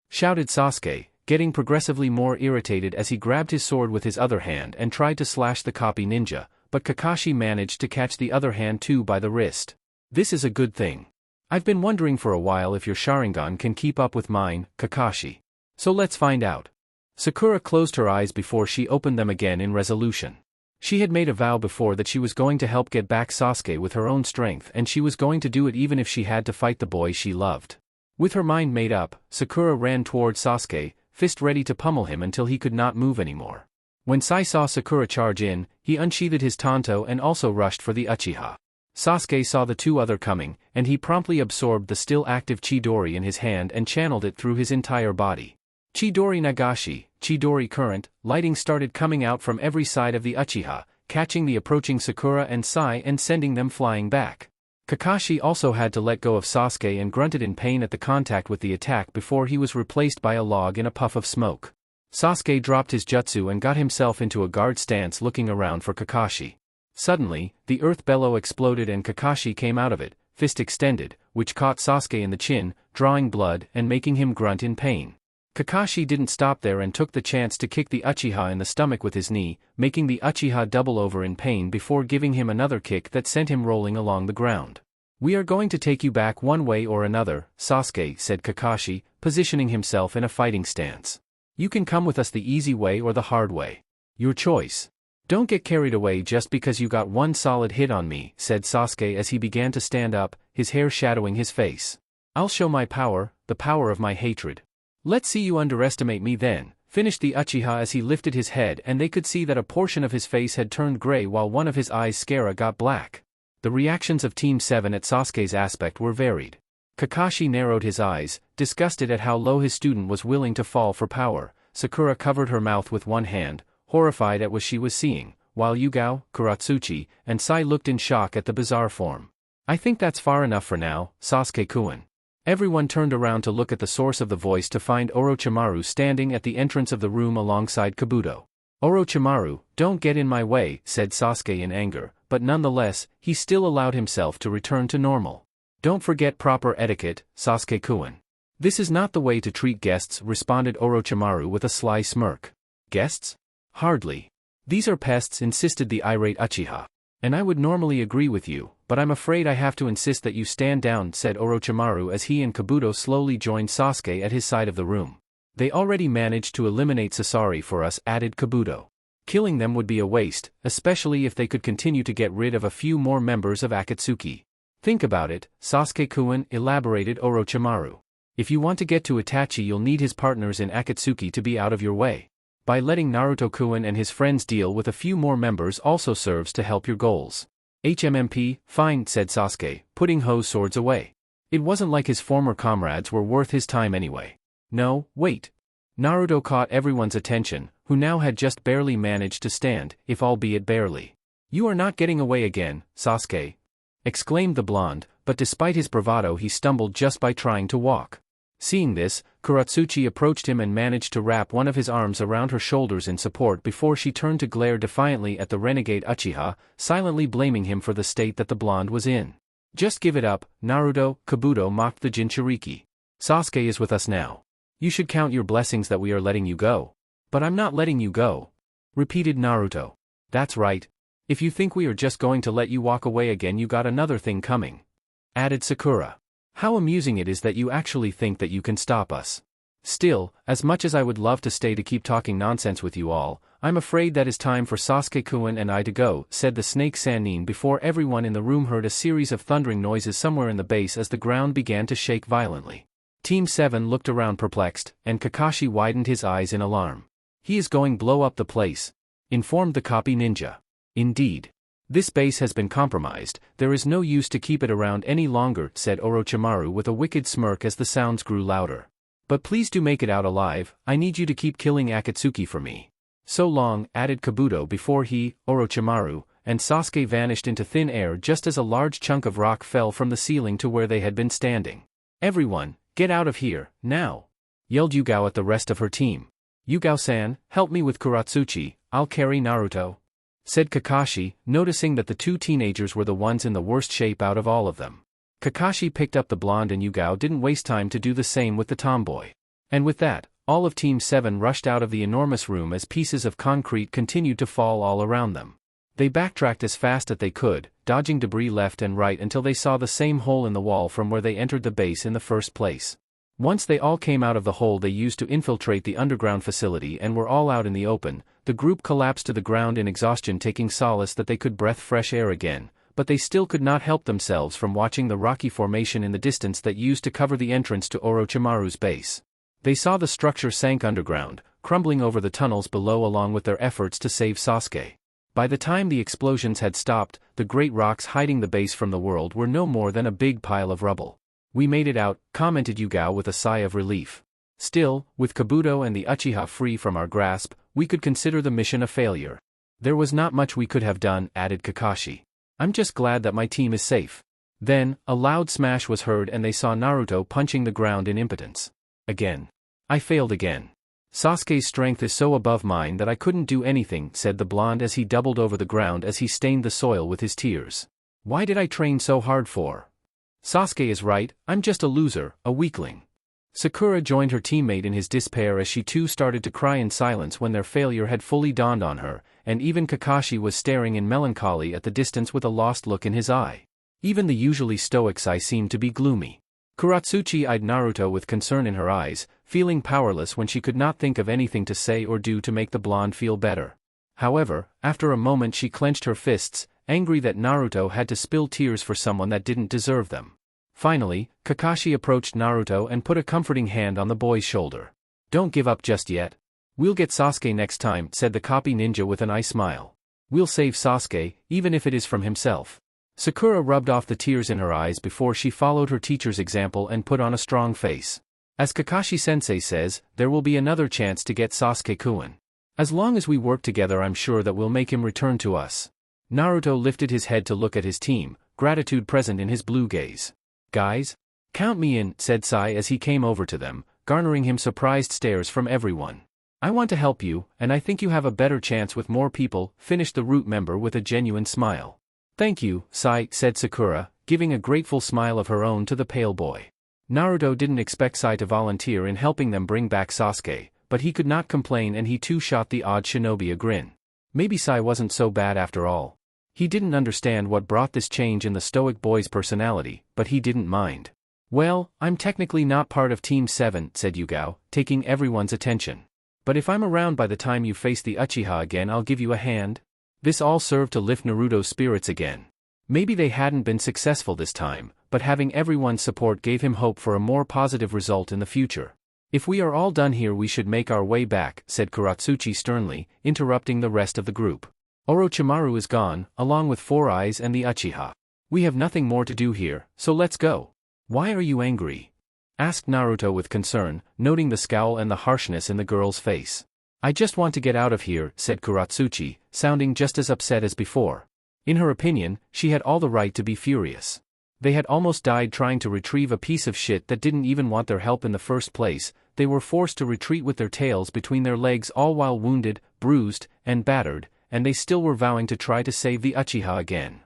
Shouted Sasuke, getting progressively more irritated as he grabbed his sword with his other hand and tried to slash the copy ninja, but Kakashi managed to catch the other hand too by the wrist. This is a good thing. I've been wondering for a while if your Sharingan can keep up with mine, Kakashi. So let's find out. Sakura closed her eyes before she opened them again in resolution. She had made a vow before that she was going to help get back Sasuke with her own strength and she was going to do it even if she had to fight the boy she loved. With her mind made up, Sakura ran toward Sasuke, fist ready to pummel him until he could not move anymore. When Sai saw Sakura charge in, he unsheathed his tanto and also rushed for the Uchiha. Sasuke saw the two other coming, and he promptly absorbed the still active Chidori in his hand and channeled it through his entire body. Chidori Nagashi, Chidori current, lighting started coming out from every side of the Uchiha, catching the approaching Sakura and Sai and sending them flying back. Kakashi also had to let go of Sasuke and grunted in pain at the contact with the attack before he was replaced by a log in a puff of smoke. Sasuke dropped his jutsu and got himself into a guard stance looking around for Kakashi. Suddenly, the earth bellow exploded and Kakashi came out of it, fist extended, which caught Sasuke in the chin, drawing blood and making him grunt in pain. Kakashi didn't stop there and took the chance to kick the Uchiha in the stomach with his knee, making the Uchiha double over in pain before giving him another kick that sent him rolling along the ground. We are going to take you back one way or another, Sasuke, said Kakashi, positioning himself in a fighting stance. You can come with us the easy way or the hard way. Your choice. Don't get carried away just because you got one solid hit on me, said Sasuke as he began to stand up, his hair shadowing his face. I'll show my power, the power of my hatred. Let's see you underestimate me then, finished the Uchiha as he lifted his head and they could see that a portion of his face had turned gray while one of his eyes Skara got black. The reactions of Team 7 at Sasuke's aspect were varied. Kakashi narrowed his eyes, disgusted at how low his student was willing to fall for power. Sakura covered her mouth with one hand, horrified at what she was seeing, while Yugao, Katsuchi, and Sai looked in shock at the bizarre form. I think that's far enough for now, Sasuke-kun. Everyone turned around to look at the source of the voice to find Orochimaru standing at the entrance of the room alongside Kabuto. Orochimaru, don't get in my way, said Sasuke in anger, but nonetheless, he still allowed himself to return to normal. Don't forget proper etiquette, Sasuke-kun. This is not the way to treat guests, responded Orochimaru with a sly smirk. Guests? Hardly. These are pests, insisted the irate Uchiha. And I would normally agree with you, but I'm afraid I have to insist that you stand down, said Orochimaru as he and Kabuto slowly joined Sasuke at his side of the room. They already managed to eliminate Sasori for us, added Kabuto. Killing them would be a waste, especially if they could continue to get rid of a few more members of Akatsuki. Think about it, Sasuke-kun, elaborated Orochimaru. If you want to get to Itachi you'll need his partners in Akatsuki to be out of your way. By letting Naruto-kun and his friends deal with a few more members also serves to help your goals. HMMP, fine, said Sasuke, putting Ho's swords away. It wasn't like his former comrades were worth his time anyway. No, wait. Naruto caught everyone's attention, who now had just barely managed to stand, if albeit barely. "You are not getting away again, Sasuke," exclaimed the blonde, but despite his bravado he stumbled just by trying to walk. Seeing this, Katsuchi approached him and managed to wrap one of his arms around her shoulders in support before she turned to glare defiantly at the renegade Uchiha, silently blaming him for the state that the blonde was in. "Just give it up, Naruto," Kabuto mocked the Jinchuriki. "Sasuke is with us now. You should count your blessings that we are letting you go." "But I'm not letting you go," repeated Naruto. "That's right. If you think we are just going to let you walk away again, you got another thing coming," added Sakura. "How amusing it is that you actually think that you can stop us. Still, as much as I would love to stay to keep talking nonsense with you all, I'm afraid that it's time for Sasuke-kun and I to go," said the snake Sannin before everyone in the room heard a series of thundering noises somewhere in the base as the ground began to shake violently. Team 7 looked around perplexed, and Kakashi widened his eyes in alarm. "He is going blow up the place," informed the copy ninja. "Indeed. This base has been compromised, there is no use to keep it around any longer," said Orochimaru with a wicked smirk as the sounds grew louder. "But please do make it out alive, I need you to keep killing Akatsuki for me." "So long," added Kabuto before he, Orochimaru, and Sasuke vanished into thin air just as a large chunk of rock fell from the ceiling to where they had been standing. "Everyone, get out of here, now!" yelled Yugao at the rest of her team. "Yugao-san, help me with Katsuchi, I'll carry Naruto," said Kakashi, noticing that the two teenagers were the ones in the worst shape out of all of them. Kakashi picked up the blonde and Yugao didn't waste time to do the same with the tomboy. And with that, all of Team 7 rushed out of the enormous room as pieces of concrete continued to fall all around them. They backtracked as fast as they could, dodging debris left and right until they saw the same hole in the wall from where they entered the base in the first place. Once they all came out of the hole they used to infiltrate the underground facility and were all out in the open, the group collapsed to the ground in exhaustion, taking solace that they could breathe fresh air again, but they still could not help themselves from watching the rocky formation in the distance that used to cover the entrance to Orochimaru's base. They saw the structure sank underground, crumbling over the tunnels below along with their efforts to save Sasuke. By the time the explosions had stopped, the great rocks hiding the base from the world were no more than a big pile of rubble. "We made it out," commented Yugao with a sigh of relief. "Still, with Kabuto and the Uchiha free from our grasp, we could consider the mission a failure." "There was not much we could have done," added Kakashi. "I'm just glad that my team is safe." Then, a loud smash was heard and they saw Naruto punching the ground in impotence. "Again. I failed again. Sasuke's strength is so above mine that I couldn't do anything," said the blonde as he doubled over the ground as he stained the soil with his tears. "Why did I train so hard for? Sasuke is right, I'm just a loser, a weakling." Sakura joined her teammate in his despair as she too started to cry in silence when their failure had fully dawned on her, and even Kakashi was staring in melancholy at the distance with a lost look in his eye. Even the usually stoic Sai seemed to be gloomy. Katsuchi eyed Naruto with concern in her eyes, feeling powerless when she could not think of anything to say or do to make the blonde feel better. However, after a moment she clenched her fists, angry that Naruto had to spill tears for someone that didn't deserve them. Finally, Kakashi approached Naruto and put a comforting hand on the boy's shoulder. "Don't give up just yet. We'll get Sasuke next time," said the copy ninja with an eye smile. "We'll save Sasuke, even if it is from himself." Sakura rubbed off the tears in her eyes before she followed her teacher's example and put on a strong face. "As Kakashi-sensei says, there will be another chance to get Sasuke-kun. As long as we work together I'm sure that we'll make him return to us." Naruto lifted his head to look at his team, gratitude present in his blue gaze. "Guys? Count me in," said Sai as he came over to them, garnering him surprised stares from everyone. "I want to help you, and I think you have a better chance with more people," finished the root member with a genuine smile. "Thank you, Sai," said Sakura, giving a grateful smile of her own to the pale boy. Naruto didn't expect Sai to volunteer in helping them bring back Sasuke, but he could not complain and he too shot the odd shinobi a grin. Maybe Sai wasn't so bad after all. He didn't understand what brought this change in the stoic boy's personality, but he didn't mind. "Well, I'm technically not part of Team 7, said Yugao, taking everyone's attention. "But if I'm around by the time you face the Uchiha again I'll give you a hand." This all served to lift Naruto's spirits again. Maybe they hadn't been successful this time, but having everyone's support gave him hope for a more positive result in the future. "If we are all done here we should make our way back," said Katsuchi sternly, interrupting the rest of the group. "Orochimaru is gone, along with Four Eyes and the Uchiha. We have nothing more to do here, so let's go." Why are you angry? Asked Naruto with concern, noting the scowl and the harshness in the girl's face. I just want to get out of here, said Katsuchi, sounding just as upset as before. In her opinion, she had all the right to be furious. They had almost died trying to retrieve a piece of shit that didn't even want their help in the first place. They were forced to retreat with their tails between their legs, all while wounded, bruised, and battered, and they still were vowing to try to save the Uchiha again.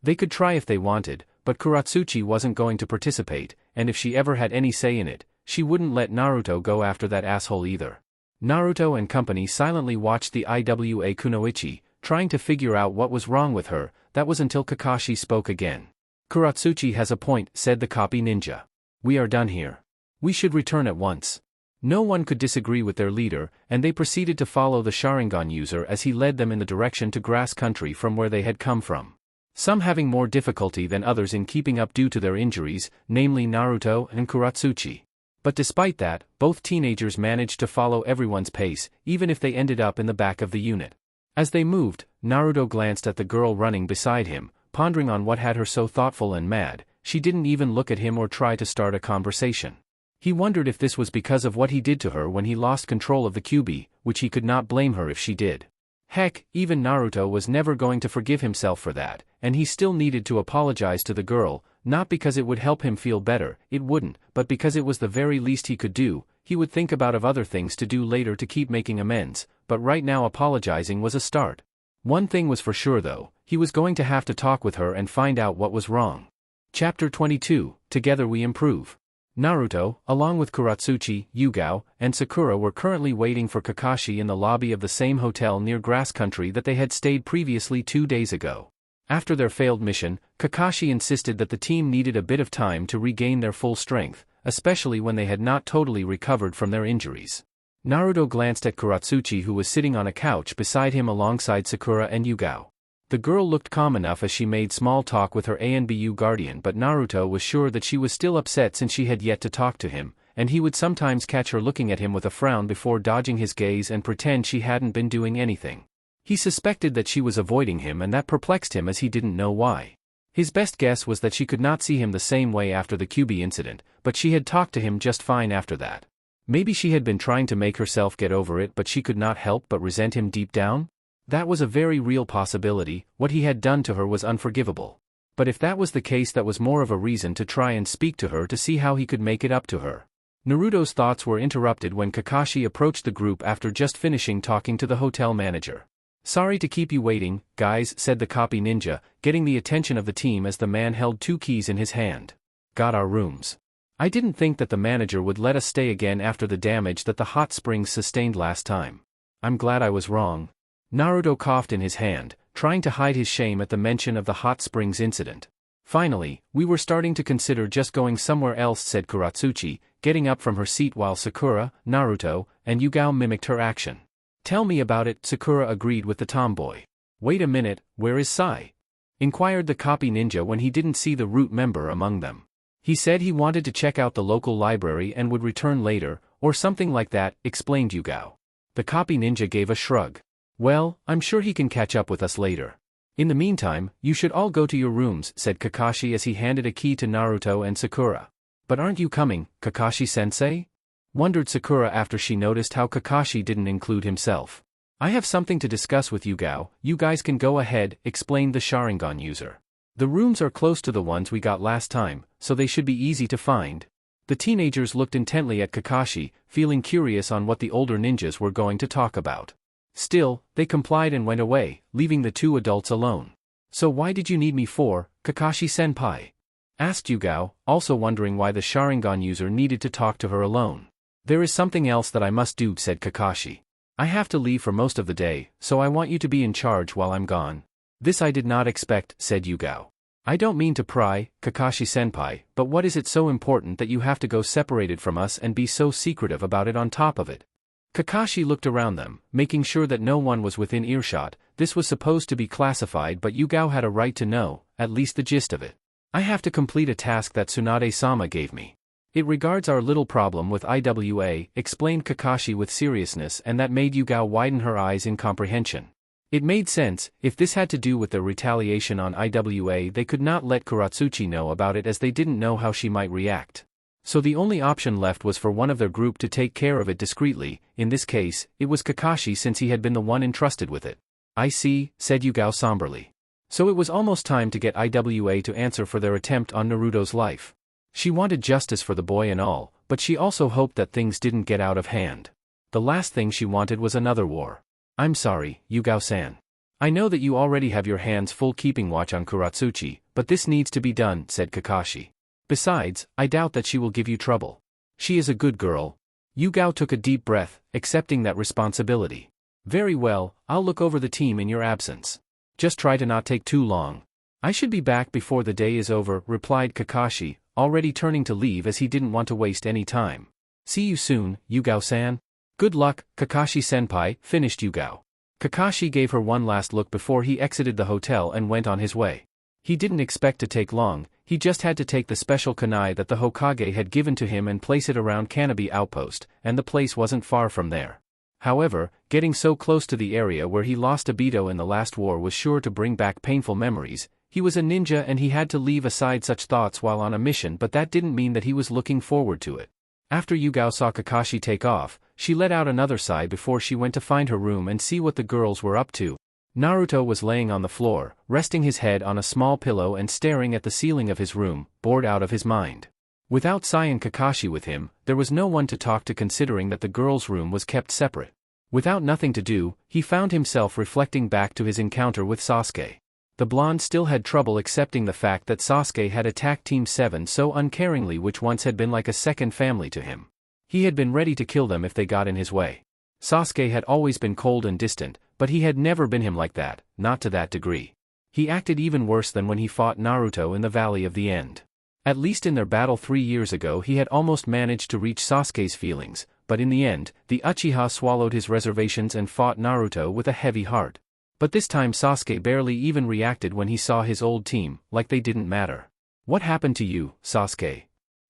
They could try if they wanted, but Katsuchi wasn't going to participate, and if she ever had any say in it, she wouldn't let Naruto go after that asshole either. Naruto and company silently watched the Iwa Kunoichi, trying to figure out what was wrong with her. That was until Kakashi spoke again. Katsuchi has a point, said the copy ninja. We are done here. We should return at once. No one could disagree with their leader, and they proceeded to follow the Sharingan user as he led them in the direction to grass country from where they had come from. Some having more difficulty than others in keeping up due to their injuries, namely Naruto and Katsuchi. But despite that, both teenagers managed to follow everyone's pace, even if they ended up in the back of the unit. As they moved, Naruto glanced at the girl running beside him, pondering on what had her so thoughtful and mad. She didn't even look at him or try to start a conversation. He wondered if this was because of what he did to her when he lost control of the Kyuubi, which he could not blame her if she did. Heck, even Naruto was never going to forgive himself for that, and he still needed to apologize to the girl, not because it would help him feel better, it wouldn't, but because it was the very least he could do. He would think about other things to do later to keep making amends, but right now apologizing was a start. One thing was for sure though, he was going to have to talk with her and find out what was wrong. Chapter 22, Together We Improve. Naruto, along with Katsuchi, Yugao, and Sakura were currently waiting for Kakashi in the lobby of the same hotel near Grass Country that they had stayed previously 2 days ago. After their failed mission, Kakashi insisted that the team needed a bit of time to regain their full strength, especially when they had not totally recovered from their injuries. Naruto glanced at Katsuchi, who was sitting on a couch beside him alongside Sakura and Yugao. The girl looked calm enough as she made small talk with her ANBU guardian, but Naruto was sure that she was still upset since she had yet to talk to him, and he would sometimes catch her looking at him with a frown before dodging his gaze and pretend she hadn't been doing anything. He suspected that she was avoiding him, and that perplexed him as he didn't know why. His best guess was that she could not see him the same way after the Kyuubi incident, but she had talked to him just fine after that. Maybe she had been trying to make herself get over it, but she could not help but resent him deep down? That was a very real possibility. What he had done to her was unforgivable. But if that was the case, that was more of a reason to try and speak to her to see how he could make it up to her. Naruto's thoughts were interrupted when Kakashi approached the group after just finishing talking to the hotel manager. Sorry to keep you waiting, guys, said the copy ninja, getting the attention of the team as the man held 2 keys in his hand. Got our rooms. I didn't think that the manager would let us stay again after the damage that the hot springs sustained last time. I'm glad I was wrong. Naruto coughed in his hand, trying to hide his shame at the mention of the hot springs incident. Finally, we were starting to consider just going somewhere else, said Katsuchi, getting up from her seat while Sakura, Naruto, and Yugao mimicked her action. Tell me about it, Sakura agreed with the tomboy. Wait a minute, where is Sai? Inquired the copy ninja when he didn't see the root member among them. He said he wanted to check out the local library and would return later, or something like that, explained Yugao. The copy ninja gave a shrug. Well, I'm sure he can catch up with us later. In the meantime, you should all go to your rooms, said Kakashi as he handed a key to Naruto and Sakura. But aren't you coming, Kakashi-sensei? Wondered Sakura after she noticed how Kakashi didn't include himself. I have something to discuss with Yugao. You guys can go ahead, explained the Sharingan user. The rooms are close to the ones we got last time, so they should be easy to find. The teenagers looked intently at Kakashi, feeling curious on what the older ninjas were going to talk about. Still, they complied and went away, leaving the 2 adults alone. So why did you need me for, Kakashi-senpai? Asked Yugao, also wondering why the Sharingan user needed to talk to her alone. There is something else that I must do, said Kakashi. I have to leave for most of the day, so I want you to be in charge while I'm gone. This I did not expect, said Yugao. I don't mean to pry, Kakashi-senpai, but what is it so important that you have to go separated from us and be so secretive about it on top of it? Kakashi looked around them, making sure that no one was within earshot. This was supposed to be classified, but Yugao had a right to know, at least the gist of it. I have to complete a task that Tsunade-sama gave me. It regards our little problem with IWA, explained Kakashi with seriousness, and that made Yugao widen her eyes in comprehension. It made sense. If this had to do with their retaliation on IWA, they could not let Katsuchi know about it as they didn't know how she might react. So the only option left was for one of their group to take care of it discreetly. In this case, it was Kakashi since he had been the one entrusted with it. I see, said Yugao somberly. So it was almost time to get IWA to answer for their attempt on Naruto's life. She wanted justice for the boy and all, but she also hoped that things didn't get out of hand. The last thing she wanted was another war. I'm sorry, Yugao-san. I know that you already have your hands full keeping watch on Katsuchi, but this needs to be done, said Kakashi. Besides, I doubt that she will give you trouble. She is a good girl. Yugao took a deep breath, accepting that responsibility. Very well, I'll look over the team in your absence. Just try to not take too long. I should be back before the day is over, replied Kakashi, already turning to leave as he didn't want to waste any time. See you soon, Yugao-san. Good luck, Kakashi-senpai, finished Yugao. Kakashi gave her one last look before he exited the hotel and went on his way. He didn't expect to take long, he just had to take the special kunai that the Hokage had given to him and place it around Kanabi Outpost, and the place wasn't far from there. However, getting so close to the area where he lost Obito in the last war was sure to bring back painful memories. He was a ninja and he had to leave aside such thoughts while on a mission, but that didn't mean that he was looking forward to it. After Yugao saw Kakashi take off, she let out another sigh before she went to find her room and see what the girls were up to. Naruto was laying on the floor, resting his head on a small pillow and staring at the ceiling of his room, bored out of his mind. Without Sai and Kakashi with him, there was no one to talk to considering that the girls' room was kept separate. Without nothing to do, he found himself reflecting back to his encounter with Sasuke. The blonde still had trouble accepting the fact that Sasuke had attacked Team 7 so uncaringly, which once had been like a second family to him. He had been ready to kill them if they got in his way. Sasuke had always been cold and distant, but he had never been him like that, not to that degree. He acted even worse than when he fought Naruto in the Valley of the End. At least in their battle 3 years ago he had almost managed to reach Sasuke's feelings, but in the end, the Uchiha swallowed his reservations and fought Naruto with a heavy heart. But this time Sasuke barely even reacted when he saw his old team, like they didn't matter. What happened to you, Sasuke?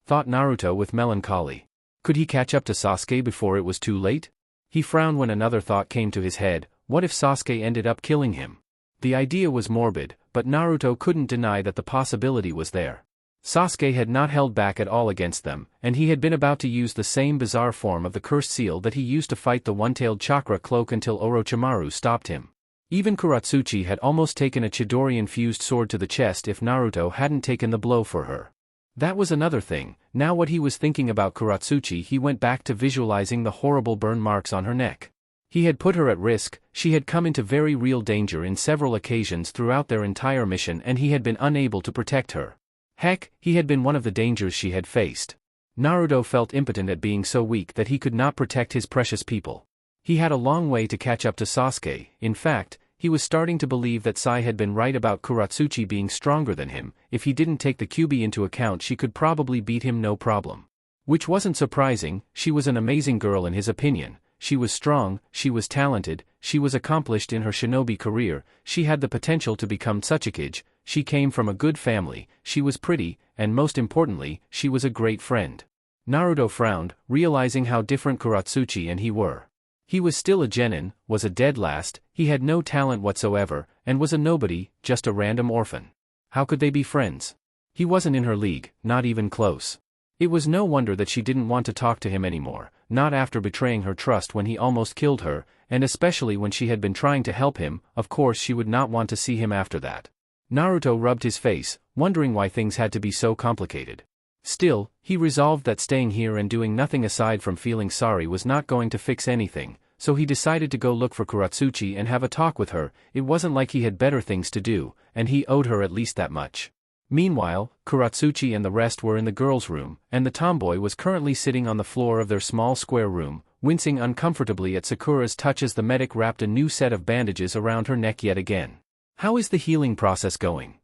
Thought Naruto with melancholy. Could he catch up to Sasuke before it was too late? He frowned when another thought came to his head. What if Sasuke ended up killing him? The idea was morbid, but Naruto couldn't deny that the possibility was there. Sasuke had not held back at all against them, and he had been about to use the same bizarre form of the cursed seal that he used to fight the one-tailed chakra cloak until Orochimaru stopped him. Even Katsuchi had almost taken a Chidori-infused sword to the chest if Naruto hadn't taken the blow for her. That was another thing. Now what he was thinking about Katsuchi, he went back to visualizing the horrible burn marks on her neck. He had put her at risk, she had come into very real danger in several occasions throughout their entire mission, and he had been unable to protect her. Heck, he had been one of the dangers she had faced. Naruto felt impotent at being so weak that he could not protect his precious people. He had a long way to catch up to Sasuke. In fact, he was starting to believe that Sai had been right about Katsuchi being stronger than him. If he didn't take the Kyuubi into account, she could probably beat him no problem. Which wasn't surprising, she was an amazing girl in his opinion. She was strong, she was talented, she was accomplished in her shinobi career, she had the potential to become Hokage, she came from a good family, she was pretty, and most importantly, she was a great friend. Naruto frowned, realizing how different Katsuchi and he were. He was still a genin, was a dead last, he had no talent whatsoever, and was a nobody, just a random orphan. How could they be friends? He wasn't in her league, not even close. It was no wonder that she didn't want to talk to him anymore, not after betraying her trust when he almost killed her, and especially when she had been trying to help him. Of course she would not want to see him after that. Naruto rubbed his face, wondering why things had to be so complicated. Still, he resolved that staying here and doing nothing aside from feeling sorry was not going to fix anything, so he decided to go look for Katsuchi and have a talk with her. It wasn't like he had better things to do, and he owed her at least that much. Meanwhile, Katsuchi and the rest were in the girls' room, and the tomboy was currently sitting on the floor of their small square room, wincing uncomfortably at Sakura's touch as the medic wrapped a new set of bandages around her neck yet again. "How is the healing process going?"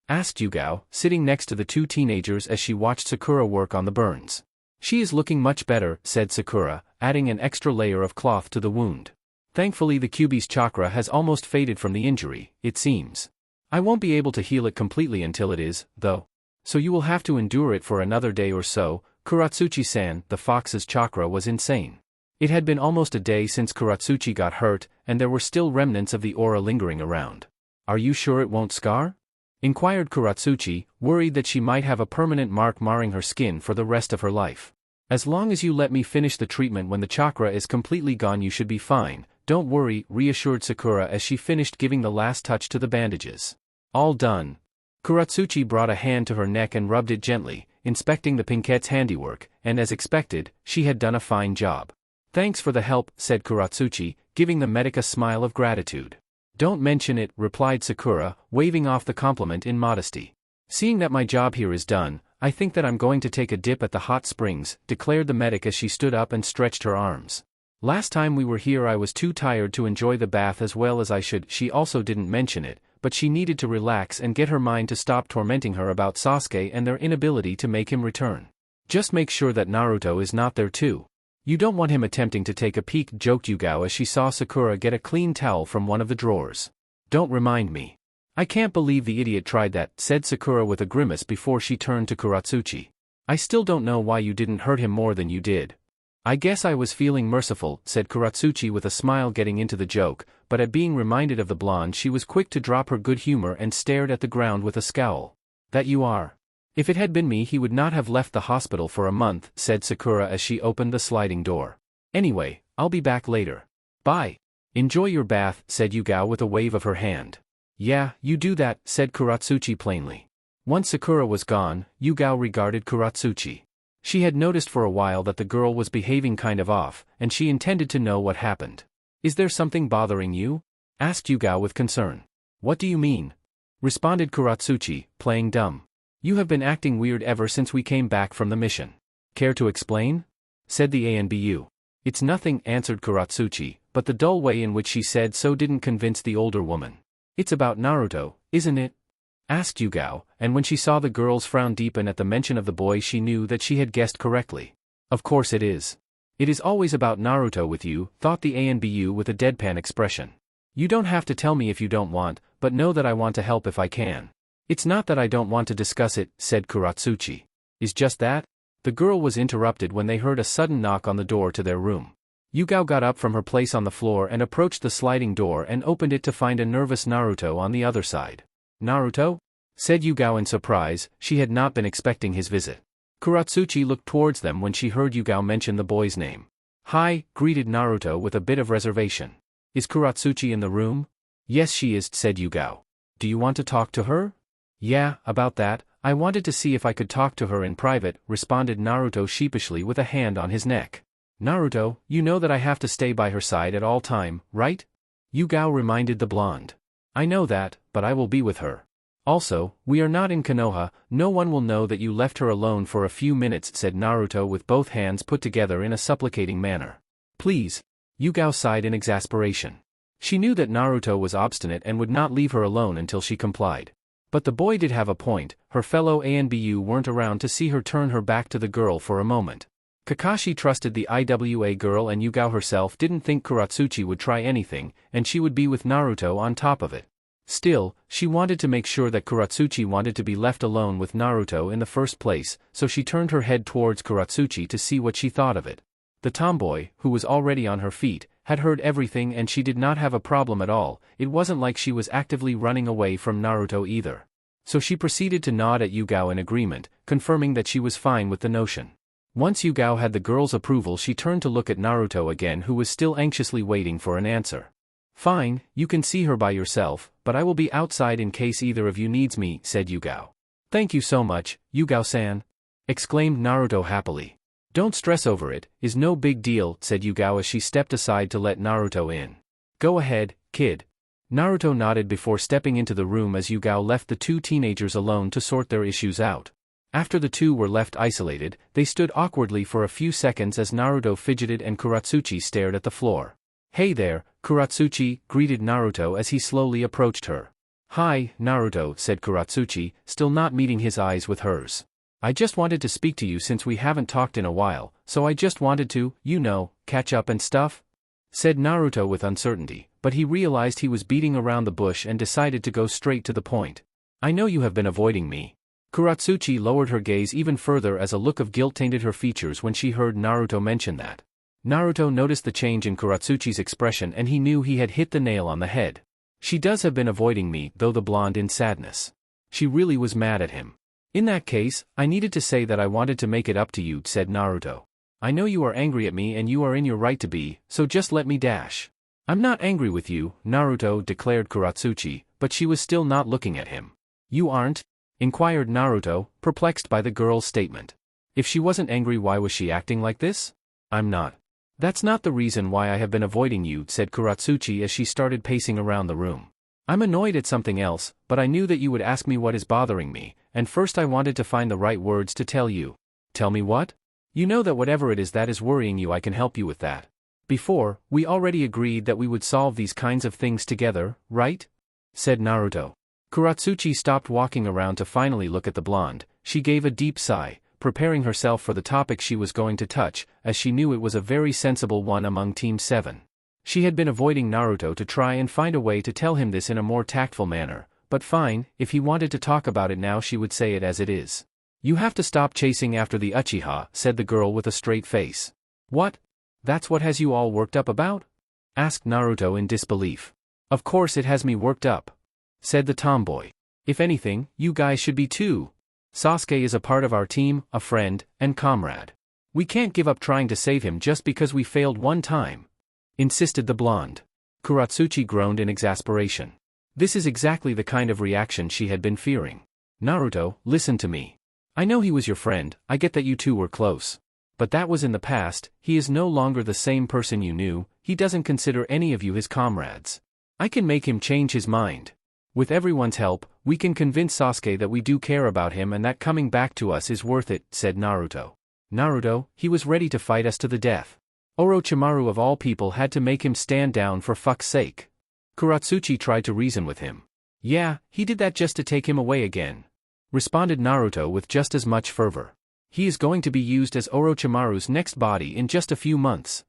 asked Yugao, sitting next to the two teenagers as she watched Sakura work on the burns. "She is looking much better," said Sakura, adding an extra layer of cloth to the wound. "Thankfully the Kyuubi's chakra has almost faded from the injury, it seems. I won't be able to heal it completely until it is, though. So you will have to endure it for another day or so." Katsuchi-san, the fox's chakra was insane. It had been almost a day since Katsuchi got hurt, and there were still remnants of the aura lingering around. Are you sure it won't scar? Inquired Katsuchi, worried that she might have a permanent mark marring her skin for the rest of her life. As long as you let me finish the treatment when the chakra is completely gone, you should be fine. Don't worry, reassured Sakura as she finished giving the last touch to the bandages. All done. Katsuchi brought a hand to her neck and rubbed it gently, inspecting the Pinkette's handiwork, and as expected, she had done a fine job. Thanks for the help, said Katsuchi, giving the medic a smile of gratitude. Don't mention it, replied Sakura, waving off the compliment in modesty. Seeing that my job here is done, I think that I'm going to take a dip at the hot springs, declared the medic as she stood up and stretched her arms. Last time we were here I was too tired to enjoy the bath as well as I should. She also didn't mention it, but she needed to relax and get her mind to stop tormenting her about Sasuke and their inability to make him return. Just make sure that Naruto is not there too. You don't want him attempting to take a peek, joked Yugao as she saw Sakura get a clean towel from one of the drawers. Don't remind me. I can't believe the idiot tried that, said Sakura with a grimace before she turned to Katsuchi. I still don't know why you didn't hurt him more than you did. I guess I was feeling merciful, said Katsuchi with a smile, getting into the joke, but at being reminded of the blonde she was quick to drop her good humor and stared at the ground with a scowl. That you are. If it had been me he would not have left the hospital for a month, said Sakura as she opened the sliding door. Anyway, I'll be back later. Bye. Enjoy your bath, said Yugao with a wave of her hand. Yeah, you do that, said Katsuchi plainly. Once Sakura was gone, Yugao regarded Katsuchi. She had noticed for a while that the girl was behaving kind of off, and she intended to know what happened. Is there something bothering you? Asked Yugao with concern. What do you mean? Responded Katsuchi, playing dumb. You have been acting weird ever since we came back from the mission. Care to explain? Said the ANBU. It's nothing, answered Katsuchi, but the dull way in which she said so didn't convince the older woman. It's about Naruto, isn't it? Asked Yugao, and when she saw the girl's frown deepen at the mention of the boy she knew that she had guessed correctly. Of course it is. It is always about Naruto with you, thought the ANBU with a deadpan expression. You don't have to tell me if you don't want, but know that I want to help if I can. It's not that I don't want to discuss it, said Katsuchi. Is just that? The girl was interrupted when they heard a sudden knock on the door to their room. Yugao got up from her place on the floor and approached the sliding door and opened it to find a nervous Naruto on the other side. Naruto? Said Yugao in surprise. She had not been expecting his visit. Katsuchi looked towards them when she heard Yugao mention the boy's name. Hi, greeted Naruto with a bit of reservation. Is Katsuchi in the room? Yes she is, said Yugao. Do you want to talk to her? Yeah, about that, I wanted to see if I could talk to her in private, responded Naruto sheepishly with a hand on his neck. Naruto, you know that I have to stay by her side at all time, right? Yugao reminded the blonde. I know that, but I will be with her. Also, we are not in Konoha, no one will know that you left her alone for a few minutes, said Naruto with both hands put together in a supplicating manner. Please. Yugao sighed in exasperation. She knew that Naruto was obstinate and would not leave her alone until she complied. But the boy did have a point, her fellow ANBU weren't around to see her turn her back to the girl for a moment. Kakashi trusted the IWA girl and Yugao herself didn't think Katsuchi would try anything, and she would be with Naruto on top of it. Still, she wanted to make sure that Katsuchi wanted to be left alone with Naruto in the first place, so she turned her head towards Katsuchi to see what she thought of it. The tomboy, who was already on her feet, had heard everything and she did not have a problem at all. It wasn't like she was actively running away from Naruto either. So she proceeded to nod at Yugao in agreement, confirming that she was fine with the notion. Once Yugao had the girl's approval, she turned to look at Naruto again, who was still anxiously waiting for an answer. Fine, you can see her by yourself, but I will be outside in case either of you needs me, said Yugao. Thank you so much, Yugao-san, exclaimed Naruto happily. Don't stress over it, is no big deal, said Yugao as she stepped aside to let Naruto in. Go ahead, kid. Naruto nodded before stepping into the room as Yugao left the two teenagers alone to sort their issues out. After the two were left isolated, they stood awkwardly for a few seconds as Naruto fidgeted and Katsuchi stared at the floor. Hey there, Katsuchi, greeted Naruto as he slowly approached her. Hi, Naruto, said Katsuchi, still not meeting his eyes with hers. I just wanted to speak to you since we haven't talked in a while, so I just wanted to, catch up and stuff? Said Naruto with uncertainty, but he realized he was beating around the bush and decided to go straight to the point. I know you have been avoiding me. Katsuchi lowered her gaze even further as a look of guilt tainted her features when she heard Naruto mention that. Naruto noticed the change in Kuratsuchi's expression and he knew he had hit the nail on the head. She does have been avoiding me, though the blonde in sadness. She really was mad at him. In that case, I needed to say that I wanted to make it up to you, said Naruto. I know you are angry at me and you are in your right to be, so just let me dash. I'm not angry with you, Naruto declared Kuratsuchi, but she was still not looking at him. You aren't? Inquired Naruto, perplexed by the girl's statement. If she wasn't angry, why was she acting like this? I'm not. That's not the reason why I have been avoiding you, said Kuratsuchi as she started pacing around the room. I'm annoyed at something else, but I knew that you would ask me what is bothering me, and first I wanted to find the right words to tell you. Tell me what? You know that whatever it is that is worrying you, I can help you with that. Before, we already agreed that we would solve these kinds of things together, right? Said Naruto. Kuratsuchi stopped walking around to finally look at the blonde. She gave a deep sigh, preparing herself for the topic she was going to touch, as she knew it was a very sensible one among Team 7. She had been avoiding Naruto to try and find a way to tell him this in a more tactful manner, but fine, if he wanted to talk about it now she would say it as it is. You have to stop chasing after the Uchiha, said the girl with a straight face. What? That's what has you all worked up about? Asked Naruto in disbelief. Of course it has me worked up, said the tomboy. If anything, you guys should be too. Sasuke is a part of our team, a friend, and comrade. We can't give up trying to save him just because we failed one time, insisted the blonde. Kuratsuchi groaned in exasperation. This is exactly the kind of reaction she had been fearing. Naruto, listen to me. I know he was your friend, I get that you two were close. But that was in the past, he is no longer the same person you knew, he doesn't consider any of you his comrades. I can make him change his mind. With everyone's help, we can convince Sasuke that we do care about him and that coming back to us is worth it, said Naruto. Naruto, he was ready to fight us to the death. Orochimaru of all people had to make him stand down for fuck's sake. Kuratsuchi tried to reason with him. Yeah, he did that just to take him away again, responded Naruto with just as much fervor. He is going to be used as Orochimaru's next body in just a few months.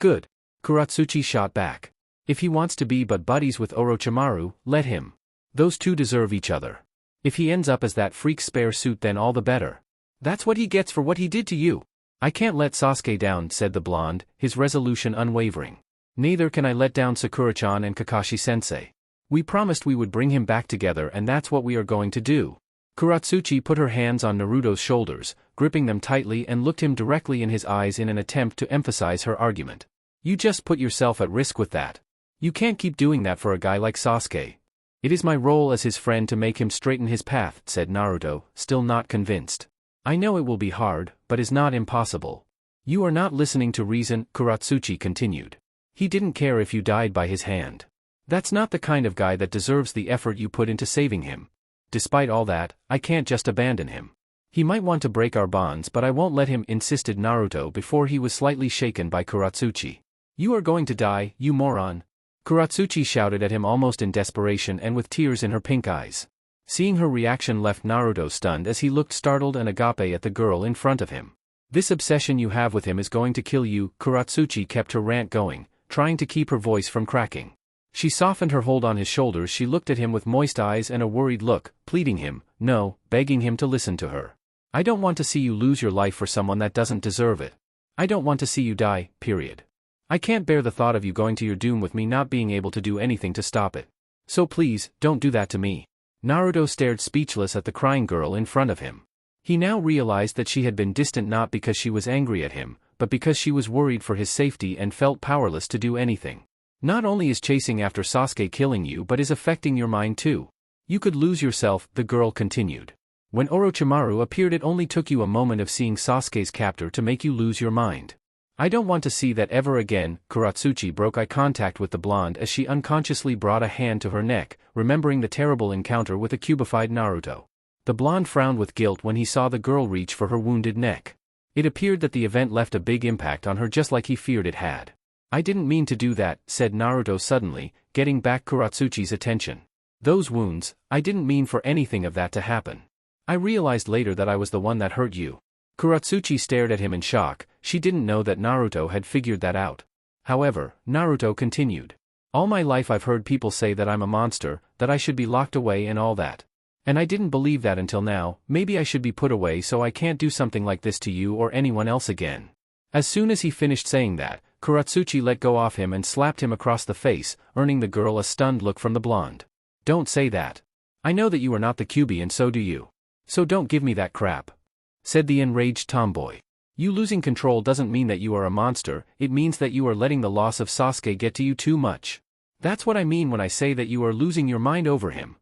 Good. Kuratsuchi shot back. If he wants to be but buddies with Orochimaru, let him. Those two deserve each other. If he ends up as that freak spare suit, then all the better. That's what he gets for what he did to you. I can't let Sasuke down, said the blonde, his resolution unwavering. Neither can I let down Sakura-chan and Kakashi-sensei. We promised we would bring him back together and that's what we are going to do. Kuratsuchi put her hands on Naruto's shoulders, gripping them tightly and looked him directly in his eyes in an attempt to emphasize her argument. You just put yourself at risk with that. You can't keep doing that for a guy like Sasuke. It is my role as his friend to make him straighten his path, said Naruto, still not convinced. I know it will be hard, but is not impossible. You are not listening to reason, Kuratsuchi continued. He didn't care if you died by his hand. That's not the kind of guy that deserves the effort you put into saving him. Despite all that, I can't just abandon him. He might want to break our bonds but I won't let him, insisted Naruto before he was slightly shaken by Kuratsuchi. You are going to die, you moron. Kuratsuchi shouted at him almost in desperation and with tears in her pink eyes. Seeing her reaction left Naruto stunned as he looked startled and agape at the girl in front of him. This obsession you have with him is going to kill you, Kuratsuchi kept her rant going, trying to keep her voice from cracking. She softened her hold on his shoulders, she looked at him with moist eyes and a worried look, pleading him, no, begging him to listen to her. I don't want to see you lose your life for someone that doesn't deserve it. I don't want to see you die, period. I can't bear the thought of you going to your doom with me not being able to do anything to stop it. So please, don't do that to me. Naruto stared speechless at the crying girl in front of him. He now realized that she had been distant not because she was angry at him, but because she was worried for his safety and felt powerless to do anything. Not only is chasing after Sasuke killing you but is affecting your mind too. You could lose yourself, the girl continued. When Orochimaru appeared it only took you a moment of seeing Sasuke's captor to make you lose your mind. I don't want to see that ever again. Kuratsuchi broke eye contact with the blonde as she unconsciously brought a hand to her neck, remembering the terrible encounter with a cubified Naruto. The blonde frowned with guilt when he saw the girl reach for her wounded neck. It appeared that the event left a big impact on her just like he feared it had. I didn't mean to do that, said Naruto suddenly, getting back Kuratsuchi's attention. Those wounds, I didn't mean for anything of that to happen. I realized later that I was the one that hurt you. Kuratsuchi stared at him in shock, she didn't know that Naruto had figured that out. However, Naruto continued. All my life I've heard people say that I'm a monster, that I should be locked away and all that. And I didn't believe that until now. Maybe I should be put away so I can't do something like this to you or anyone else again. As soon as he finished saying that, Katsuchi let go of him and slapped him across the face, earning the girl a stunned look from the blonde. Don't say that. I know that you are not the Kyuubi and so do you. So don't give me that crap, said the enraged tomboy. You losing control doesn't mean that you are a monster, it means that you are letting the loss of Sasuke get to you too much. That's what I mean when I say that you are losing your mind over him.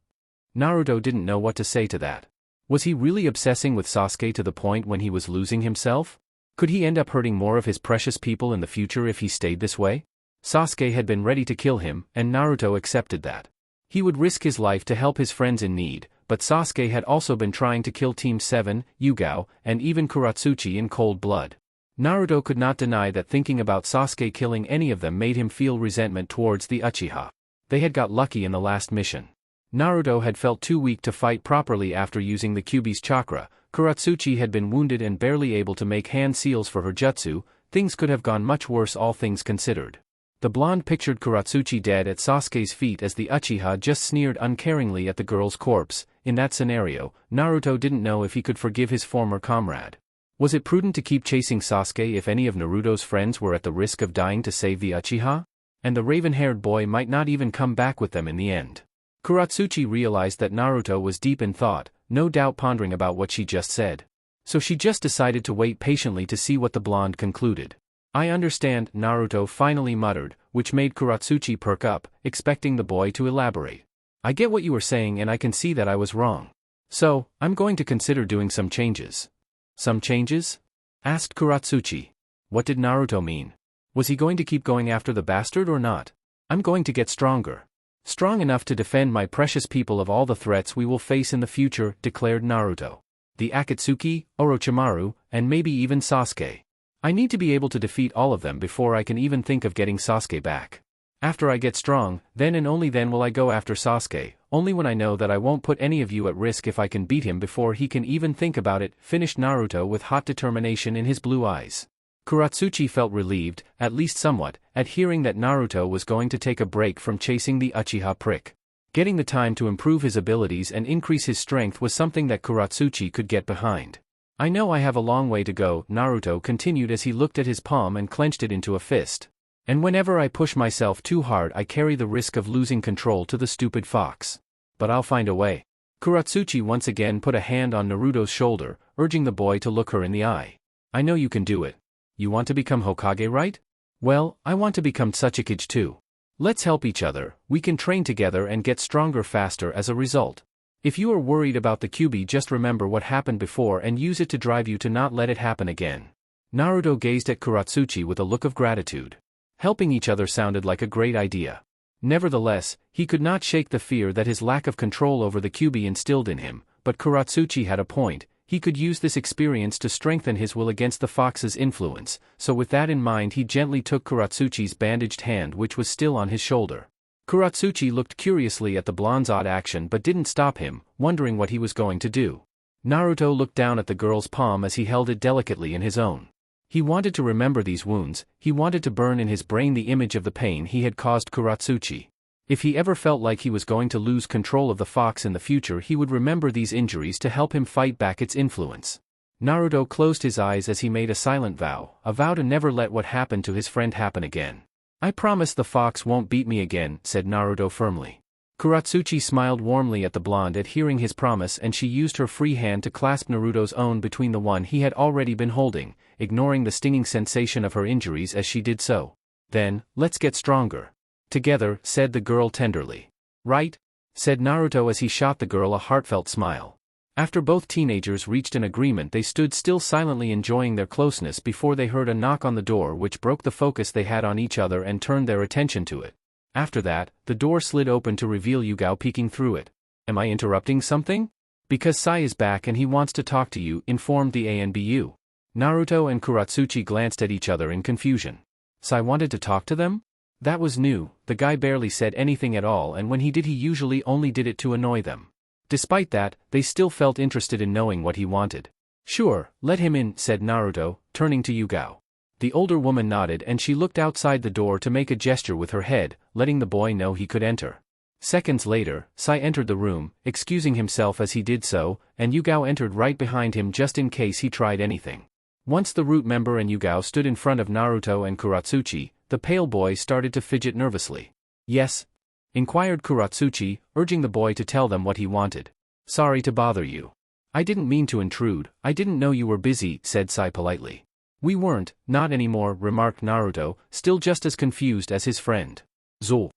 Naruto didn't know what to say to that. Was he really obsessing with Sasuke to the point when he was losing himself? Could he end up hurting more of his precious people in the future if he stayed this way? Sasuke had been ready to kill him, and Naruto accepted that. He would risk his life to help his friends in need, but Sasuke had also been trying to kill Team 7, Yugao, and even Katsuchi in cold blood. Naruto could not deny that thinking about Sasuke killing any of them made him feel resentment towards the Uchiha. They had got lucky in the last mission. Naruto had felt too weak to fight properly after using the Kyuubi's chakra. Katsuchi had been wounded and barely able to make hand seals for her jutsu. Things could have gone much worse all things considered. The blonde pictured Katsuchi dead at Sasuke's feet as the Uchiha just sneered uncaringly at the girl's corpse. In that scenario, Naruto didn't know if he could forgive his former comrade. Was it prudent to keep chasing Sasuke if any of Naruto's friends were at the risk of dying to save the Uchiha? And the raven-haired boy might not even come back with them in the end. Katsuchi realized that Naruto was deep in thought, no doubt pondering about what she just said. So she just decided to wait patiently to see what the blonde concluded. I understand, Naruto finally muttered, which made Katsuchi perk up, expecting the boy to elaborate. I get what you were saying and I can see that I was wrong. So, I'm going to consider doing some changes. Some changes? Asked Katsuchi. What did Naruto mean? Was he going to keep going after the bastard or not? I'm going to get stronger. Strong enough to defend my precious people of all the threats we will face in the future, declared Naruto. The Akatsuki, Orochimaru, and maybe even Sasuke. I need to be able to defeat all of them before I can even think of getting Sasuke back. After I get strong, then and only then will I go after Sasuke, only when I know that I won't put any of you at risk if I can beat him before he can even think about it, finished Naruto with hot determination in his blue eyes. Katsuchi felt relieved, at least somewhat, at hearing that Naruto was going to take a break from chasing the Uchiha prick. Getting the time to improve his abilities and increase his strength was something that Katsuchi could get behind. I know I have a long way to go, Naruto continued as he looked at his palm and clenched it into a fist. And whenever I push myself too hard I carry the risk of losing control to the stupid fox. But I'll find a way. Katsuchi once again put a hand on Naruto's shoulder, urging the boy to look her in the eye. I know you can do it. You want to become Hokage, right? Well, I want to become Hokage too. Let's help each other, we can train together and get stronger faster as a result. If you are worried about the Kyuubi, just remember what happened before and use it to drive you to not let it happen again. Naruto gazed at Katsuchi with a look of gratitude. Helping each other sounded like a great idea. Nevertheless, he could not shake the fear that his lack of control over the Kyuubi instilled in him, but Katsuchi had a point. He could use this experience to strengthen his will against the fox's influence, so with that in mind he gently took Katsuchi's bandaged hand which was still on his shoulder. Katsuchi looked curiously at the blonde's odd action but didn't stop him, wondering what he was going to do. Naruto looked down at the girl's palm as he held it delicately in his own. He wanted to remember these wounds, he wanted to burn in his brain the image of the pain he had caused Katsuchi. If he ever felt like he was going to lose control of the fox in the future he would remember these injuries to help him fight back its influence. Naruto closed his eyes as he made a silent vow, a vow to never let what happened to his friend happen again. I promise the fox won't beat me again, said Naruto firmly. Katsuchi smiled warmly at the blonde at hearing his promise and she used her free hand to clasp Naruto's own between the one he had already been holding, ignoring the stinging sensation of her injuries as she did so. Then, let's get stronger. Together, said the girl tenderly. Right? Said Naruto as he shot the girl a heartfelt smile. After both teenagers reached an agreement they stood still silently enjoying their closeness before they heard a knock on the door which broke the focus they had on each other and turned their attention to it. After that, the door slid open to reveal Yugao peeking through it. Am I interrupting something? Because Sai is back and he wants to talk to you, informed the ANBU. Naruto and Katsuchi glanced at each other in confusion. Sai wanted to talk to them? That was new, the guy barely said anything at all and when he did he usually only did it to annoy them. Despite that, they still felt interested in knowing what he wanted. Sure, let him in, said Naruto, turning to Yugao. The older woman nodded and she looked outside the door to make a gesture with her head, letting the boy know he could enter. Seconds later, Sai entered the room, excusing himself as he did so, and Yugao entered right behind him just in case he tried anything. Once the root member and Yugao stood in front of Naruto and Katsuchi, the pale boy started to fidget nervously. Yes? Inquired Katsuchi, urging the boy to tell them what he wanted. Sorry to bother you. I didn't mean to intrude, I didn't know you were busy, said Sai politely. We weren't, not anymore, remarked Naruto, still just as confused as his friend. Zul.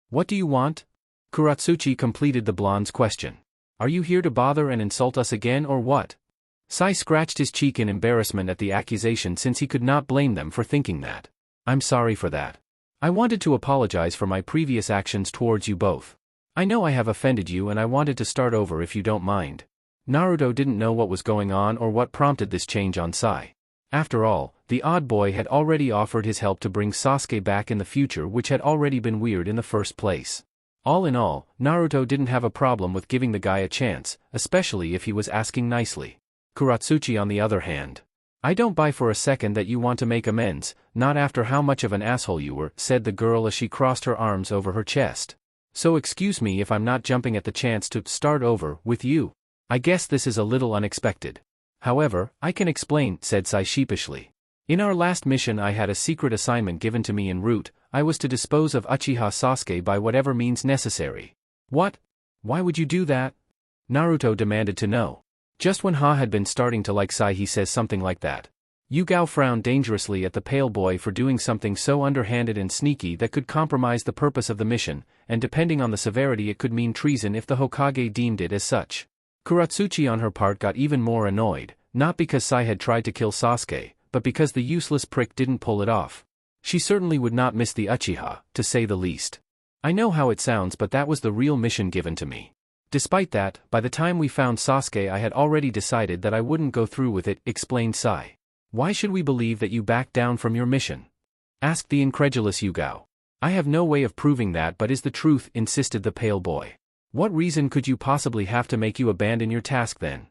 What do you want? Katsuchi completed the blonde's question. Are you here to bother and insult us again or what? Sai scratched his cheek in embarrassment at the accusation since he could not blame them for thinking that. I'm sorry for that. I wanted to apologize for my previous actions towards you both. I know I have offended you and I wanted to start over if you don't mind. Naruto didn't know what was going on or what prompted this change on Sai. After all, the odd boy had already offered his help to bring Sasuke back in the future, which had already been weird in the first place. All in all, Naruto didn't have a problem with giving the guy a chance, especially if he was asking nicely. Katsuchi on the other hand. I don't buy for a second that you want to make amends, not after how much of an asshole you were, said the girl as she crossed her arms over her chest. So excuse me if I'm not jumping at the chance to start over with you. I guess this is a little unexpected. However, I can explain, said Sai sheepishly. In our last mission I had a secret assignment given to me en route. I was to dispose of Uchiha Sasuke by whatever means necessary. What? Why would you do that? Naruto demanded to know. Just when Ha had been starting to like Sai, he says something like that. Yugao frowned dangerously at the pale boy for doing something so underhanded and sneaky that could compromise the purpose of the mission, and depending on the severity it could mean treason if the Hokage deemed it as such. Katsuchi on her part got even more annoyed, not because Sai had tried to kill Sasuke, but because the useless prick didn't pull it off. She certainly would not miss the Uchiha, to say the least. I know how it sounds, but that was the real mission given to me. Despite that, by the time we found Sasuke I had already decided that I wouldn't go through with it, explained Sai. Why should we believe that you backed down from your mission? Asked the incredulous Yugao. I have no way of proving that, but is the truth, insisted the pale boy. What reason could you possibly have to make you abandon your task then?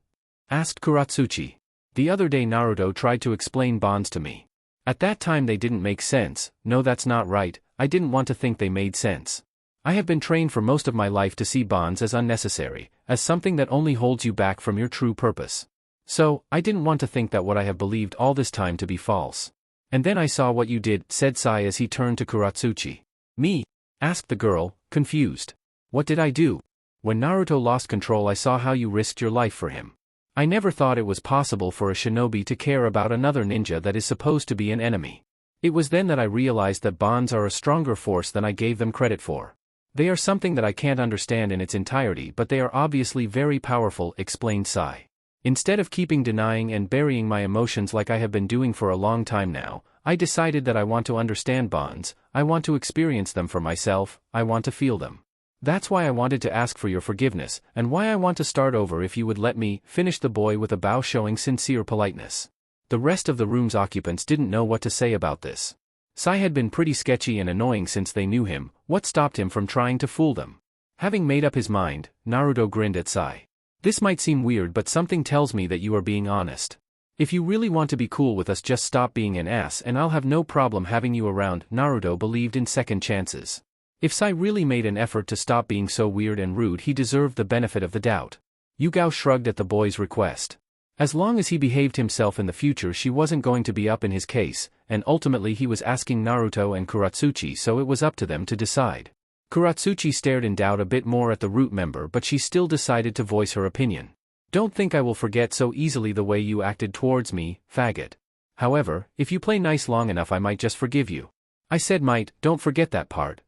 Asked Katsuchi. The other day Naruto tried to explain bonds to me. At that time they didn't make sense. No, that's not right, I didn't want to think they made sense. I have been trained for most of my life to see bonds as unnecessary, as something that only holds you back from your true purpose. So, I didn't want to think that what I have believed all this time to be false. And then I saw what you did, said Sai as he turned to Katsuchi. Me? Asked the girl, confused. What did I do? When Naruto lost control I saw how you risked your life for him. I never thought it was possible for a shinobi to care about another ninja that is supposed to be an enemy. It was then that I realized that bonds are a stronger force than I gave them credit for. They are something that I can't understand in its entirety, but they are obviously very powerful, explained Sai. Instead of keeping denying and burying my emotions like I have been doing for a long time now, I decided that I want to understand bonds, I want to experience them for myself, I want to feel them. That's why I wanted to ask for your forgiveness, and why I want to start over if you would let me, finished the boy with a bow showing sincere politeness. The rest of the room's occupants didn't know what to say about this. Sai had been pretty sketchy and annoying since they knew him. What stopped him from trying to fool them? Having made up his mind, Naruto grinned at Sai. This might seem weird, but something tells me that you are being honest. If you really want to be cool with us, just stop being an ass and I'll have no problem having you around. Naruto believed in second chances. If Sai really made an effort to stop being so weird and rude, he deserved the benefit of the doubt. Yugao shrugged at the boy's request. As long as he behaved himself in the future, she wasn't going to be up in his case, and ultimately he was asking Naruto and Katsuchi, so it was up to them to decide. Katsuchi stared in doubt a bit more at the root member, but she still decided to voice her opinion. Don't think I will forget so easily the way you acted towards me, faggot. However, if you play nice long enough I might just forgive you. I said might, don't forget that part.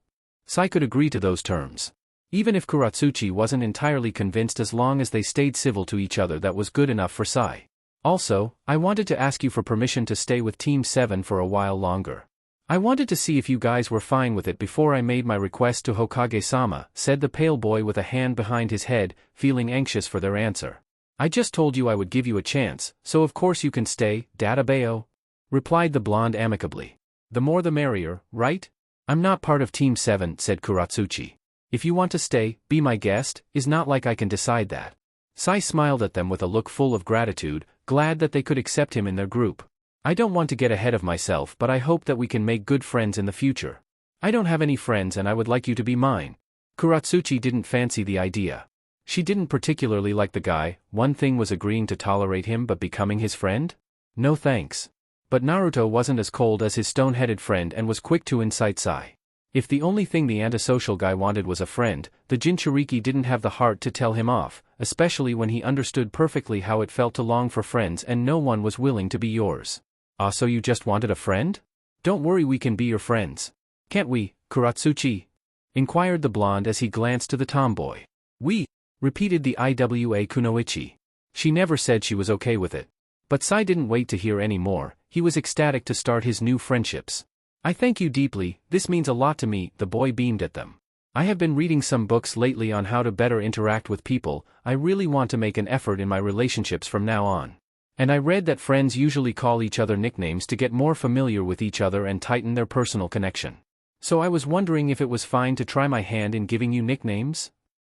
Sai could agree to those terms. Even if Katsuchi wasn't entirely convinced, as long as they stayed civil to each other, that was good enough for Sai. Also, I wanted to ask you for permission to stay with Team 7 for a while longer. I wanted to see if you guys were fine with it before I made my request to Hokage-sama, said the pale boy with a hand behind his head, feeling anxious for their answer. I just told you I would give you a chance, so of course you can stay, Databeo, replied the blonde amicably. The more the merrier, right? I'm not part of Team 7, said Katsuchi. If you want to stay, be my guest, is not like I can decide that. Sai smiled at them with a look full of gratitude, glad that they could accept him in their group. I don't want to get ahead of myself, but I hope that we can make good friends in the future. I don't have any friends and I would like you to be mine. Katsuchi didn't fancy the idea. She didn't particularly like the guy. One thing was agreeing to tolerate him, but becoming his friend? No thanks. But Naruto wasn't as cold as his stone-headed friend and was quick to incite Sai. If the only thing the antisocial guy wanted was a friend, the Jinchuriki didn't have the heart to tell him off, especially when he understood perfectly how it felt to long for friends and no one was willing to be yours. Ah, so you just wanted a friend? Don't worry, we can be your friends. Can't we, Katsuchi? Inquired the blonde as he glanced to the tomboy. We, repeated the Iwa Kunoichi. She never said she was okay with it. But Sai didn't wait to hear any more, he was ecstatic to start his new friendships. I thank you deeply, this means a lot to me, the boy beamed at them. I have been reading some books lately on how to better interact with people, I really want to make an effort in my relationships from now on. And I read that friends usually call each other nicknames to get more familiar with each other and tighten their personal connection. So I was wondering if it was fine to try my hand in giving you nicknames?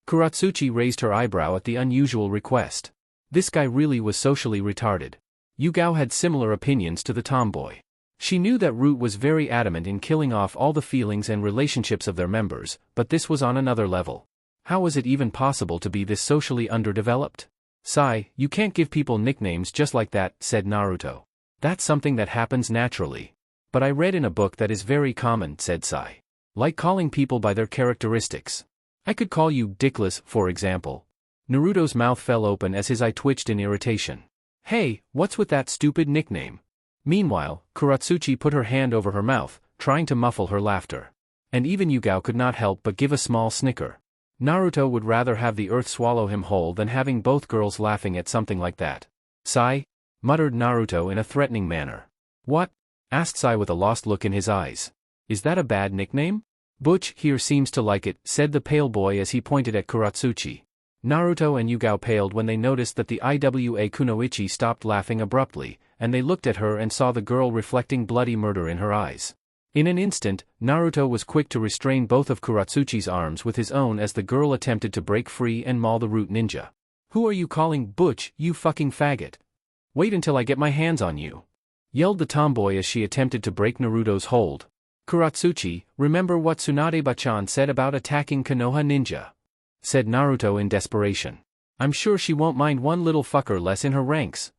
Katsuchi raised her eyebrow at the unusual request. This guy really was socially retarded. Yugao had similar opinions to the tomboy. She knew that Root was very adamant in killing off all the feelings and relationships of their members, but this was on another level. How was it even possible to be this socially underdeveloped? Sai, you can't give people nicknames just like that, said Naruto. That's something that happens naturally. But I read in a book that is very common, said Sai. Like calling people by their characteristics. I could call you Dickless, for example. Naruto's mouth fell open as his eye twitched in irritation. Hey, what's with that stupid nickname? Meanwhile, Katsuchi put her hand over her mouth, trying to muffle her laughter. And even Yugao could not help but give a small snicker. Naruto would rather have the earth swallow him whole than having both girls laughing at something like that. Sai? Muttered Naruto in a threatening manner. What? Asked Sai with a lost look in his eyes. Is that a bad nickname? Butch here seems to like it, said the pale boy as he pointed at Katsuchi. Naruto and Yugao paled when they noticed that the Iwa Kunoichi stopped laughing abruptly, and they looked at her and saw the girl reflecting bloody murder in her eyes. In an instant, Naruto was quick to restrain both of Katsuchi's arms with his own as the girl attempted to break free and maul the Root ninja. Who are you calling Butch, you fucking faggot? Wait until I get my hands on you. Yelled the tomboy as she attempted to break Naruto's hold. Katsuchi, remember what Tsunade-bachan said about attacking Konoha ninja? Said Naruto in desperation. I'm sure she won't mind one little fucker less in her ranks.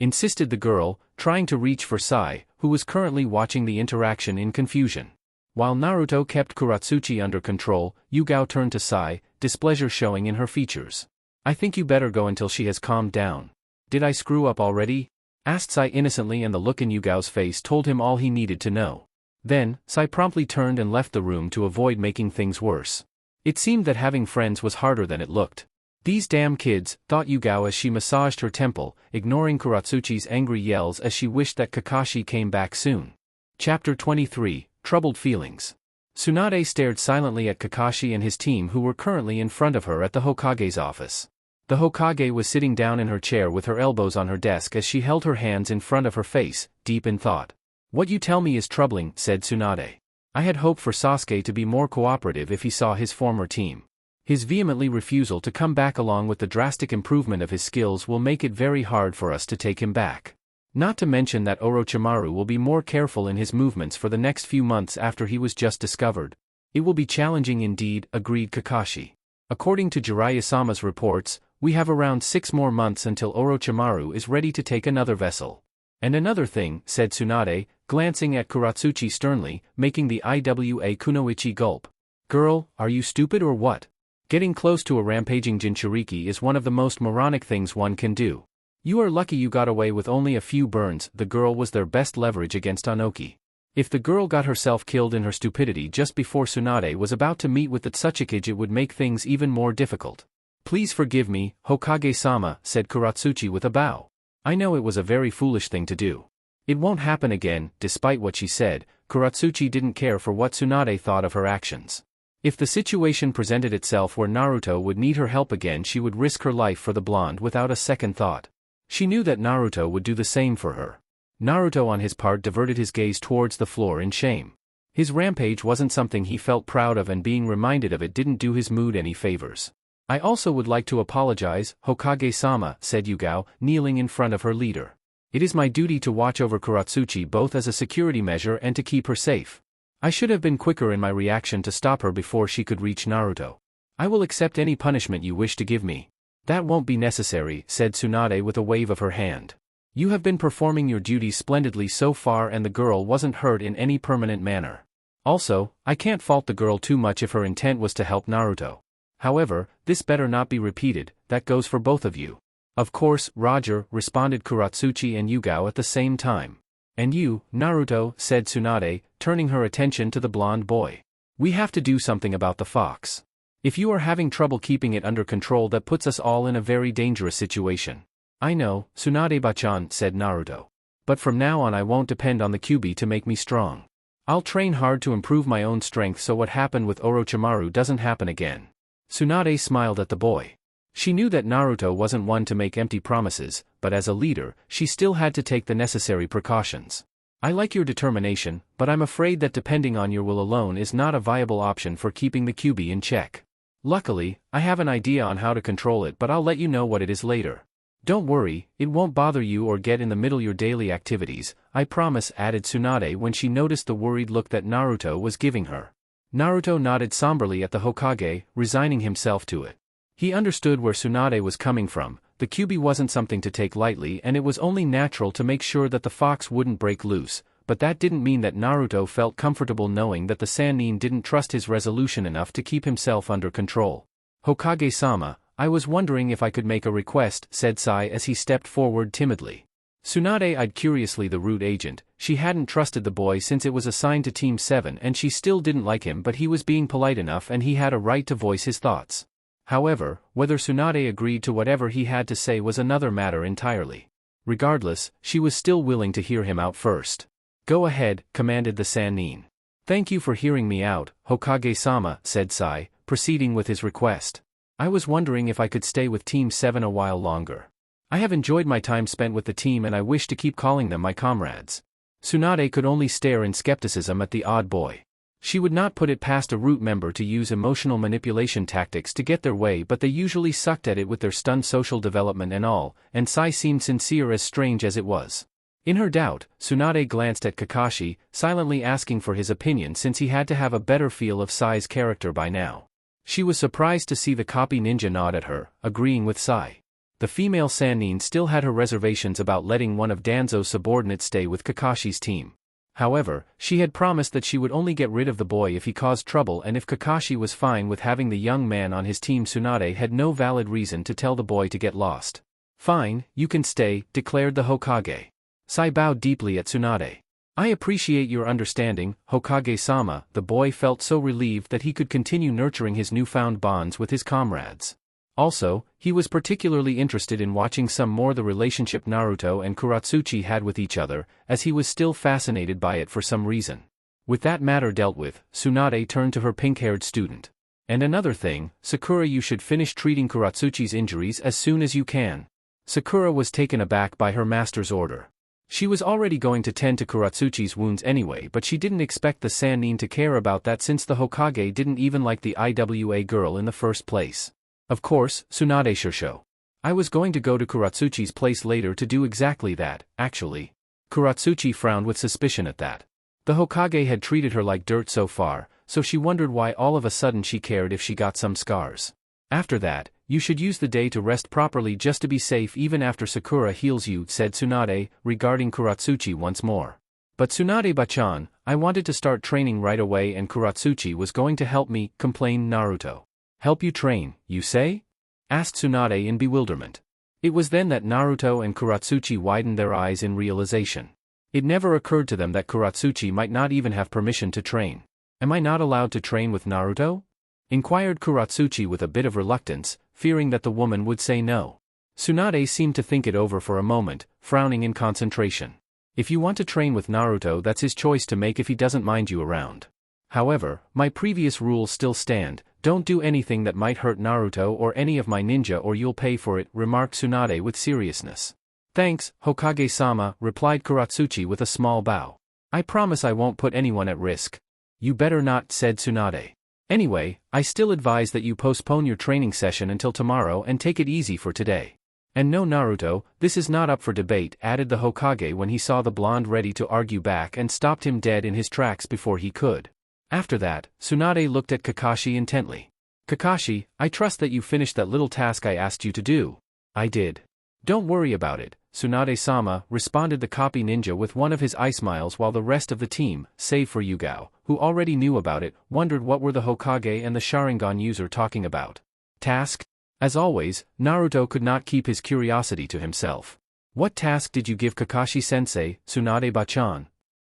Insisted the girl, trying to reach for Sai, who was currently watching the interaction in confusion. While Naruto kept Katsuchi under control, Yugao turned to Sai, displeasure showing in her features. I think you better go until she has calmed down. Did I screw up already? Asked Sai innocently, and the look in Yugao's face told him all he needed to know. Then, Sai promptly turned and left the room to avoid making things worse. It seemed that having friends was harder than it looked. These damn kids, thought Yugao as she massaged her temple, ignoring Katsuchi's angry yells as she wished that Kakashi came back soon. Chapter 23, Troubled Feelings. Tsunade stared silently at Kakashi and his team, who were currently in front of her at the Hokage's office. The Hokage was sitting down in her chair with her elbows on her desk as she held her hands in front of her face, deep in thought. What you tell me is troubling, said Tsunade. I had hoped for Sasuke to be more cooperative if he saw his former team. His vehemently refusal to come back along with the drastic improvement of his skills will make it very hard for us to take him back. Not to mention that Orochimaru will be more careful in his movements for the next few months after he was just discovered. It will be challenging indeed, agreed Kakashi. According to Jiraiya-sama's reports, we have around 6 more months until Orochimaru is ready to take another vessel. And another thing, said Tsunade, glancing at Katsuchi sternly, making the Iwa Kunoichi gulp. Girl, are you stupid or what? Getting close to a rampaging Jinchuriki is one of the most moronic things one can do. You are lucky you got away with only a few burns. The girl was their best leverage against Anoki. If the girl got herself killed in her stupidity just before Tsunade was about to meet with the Tsuchikage, it would make things even more difficult. Please forgive me, Hokage-sama, said Katsuchi with a bow. I know it was a very foolish thing to do. It won't happen again. Despite what she said, Katsuchi didn't care for what Tsunade thought of her actions. If the situation presented itself where Naruto would need her help again, she would risk her life for the blonde without a second thought. She knew that Naruto would do the same for her. Naruto on his part diverted his gaze towards the floor in shame. His rampage wasn't something he felt proud of, and being reminded of it didn't do his mood any favors. I also would like to apologize, Hokage-sama, said Yugao, kneeling in front of her leader. It is my duty to watch over Katsuchi both as a security measure and to keep her safe. I should have been quicker in my reaction to stop her before she could reach Naruto. I will accept any punishment you wish to give me. That won't be necessary, said Tsunade with a wave of her hand. You have been performing your duties splendidly so far and the girl wasn't hurt in any permanent manner. Also, I can't fault the girl too much if her intent was to help Naruto. However, this better not be repeated, that goes for both of you. Of course, Roger, responded Kuratsuchi and Yugao at the same time. And you, Naruto, said Tsunade, turning her attention to the blonde boy. We have to do something about the fox. If you are having trouble keeping it under control, that puts us all in a very dangerous situation. I know, Tsunade-bachan, said Naruto. But from now on I won't depend on the Kyuubi to make me strong. I'll train hard to improve my own strength so what happened with Orochimaru doesn't happen again. Tsunade smiled at the boy. She knew that Naruto wasn't one to make empty promises, but as a leader, she still had to take the necessary precautions. I like your determination, but I'm afraid that depending on your will alone is not a viable option for keeping the Kyuubi in check. Luckily, I have an idea on how to control it, but I'll let you know what it is later. Don't worry, it won't bother you or get in the middle of your daily activities, I promise, added Tsunade when she noticed the worried look that Naruto was giving her. Naruto nodded somberly at the Hokage, resigning himself to it. He understood where Tsunade was coming from. The Kyuubi wasn't something to take lightly and it was only natural to make sure that the fox wouldn't break loose, but that didn't mean that Naruto felt comfortable knowing that the Sannin didn't trust his resolution enough to keep himself under control. Hokage-sama, I was wondering if I could make a request, said Sai as he stepped forward timidly. Tsunade eyed curiously the root agent. She hadn't trusted the boy since it was assigned to Team 7 and she still didn't like him, but he was being polite enough and he had a right to voice his thoughts. However, whether Tsunade agreed to whatever he had to say was another matter entirely. Regardless, she was still willing to hear him out first. Go ahead, commanded the Sannin. Thank you for hearing me out, Hokage-sama, said Sai, proceeding with his request. I was wondering if I could stay with Team 7 a while longer. I have enjoyed my time spent with the team and I wish to keep calling them my comrades. Tsunade could only stare in skepticism at the odd boy. She would not put it past a root member to use emotional manipulation tactics to get their way, but they usually sucked at it with their stunned social development and all, and Sai seemed sincere as strange as it was. In her doubt, Tsunade glanced at Kakashi, silently asking for his opinion since he had to have a better feel of Sai's character by now. She was surprised to see the copy ninja nod at her, agreeing with Sai. The female Sannin still had her reservations about letting one of Danzo's subordinates stay with Kakashi's team. However, she had promised that she would only get rid of the boy if he caused trouble, and if Kakashi was fine with having the young man on his team, Tsunade had no valid reason to tell the boy to get lost. Fine, you can stay, declared the Hokage. Sai bowed deeply at Tsunade. I appreciate your understanding, Hokage-sama. The boy felt so relieved that he could continue nurturing his newfound bonds with his comrades. Also, he was particularly interested in watching some more the relationship Naruto and Kuratsuchi had with each other, as he was still fascinated by it for some reason. With that matter dealt with, Tsunade turned to her pink-haired student. And another thing, Sakura, you should finish treating Kuratsuchi's injuries as soon as you can. Sakura was taken aback by her master's order. She was already going to tend to Kuratsuchi's wounds anyway, but she didn't expect the Sannin to care about that since the Hokage didn't even like the IWA girl in the first place. Of course, Tsunade Shirsho. I was going to go to Kuratsuchi's place later to do exactly that, actually. Kuratsuchi frowned with suspicion at that. The Hokage had treated her like dirt so far, so she wondered why all of a sudden she cared if she got some scars. After that, you should use the day to rest properly just to be safe even after Sakura heals you, said Tsunade, regarding Kuratsuchi once more. But Tsunade-bachan, I wanted to start training right away and Kuratsuchi was going to help me, complained Naruto. Help you train, you say? Asked Tsunade in bewilderment. It was then that Naruto and Kuratsuchi widened their eyes in realization. It never occurred to them that Kuratsuchi might not even have permission to train. Am I not allowed to train with Naruto? Inquired Kuratsuchi with a bit of reluctance, fearing that the woman would say no. Tsunade seemed to think it over for a moment, frowning in concentration. If you want to train with Naruto, that's his choice to make if he doesn't mind you around. However, my previous rules still stand. Don't do anything that might hurt Naruto or any of my ninja or you'll pay for it, remarked Tsunade with seriousness. Thanks, Hokage-sama, replied Kuratsuchi with a small bow. I promise I won't put anyone at risk. You better not, said Tsunade. Anyway, I still advise that you postpone your training session until tomorrow and take it easy for today. And no, Naruto, this is not up for debate, added the Hokage when he saw the blonde ready to argue back and stopped him dead in his tracks before he could. After that, Tsunade looked at Kakashi intently. Kakashi, I trust that you finished that little task I asked you to do. I did. Don't worry about it, Tsunade-sama, responded the copy ninja with one of his eye smiles, while the rest of the team, save for Yugao, who already knew about it, wondered what were the Hokage and the Sharingan user talking about. Task? As always, Naruto could not keep his curiosity to himself. What task did you give Kakashi-sensei, Tsunade-bachan?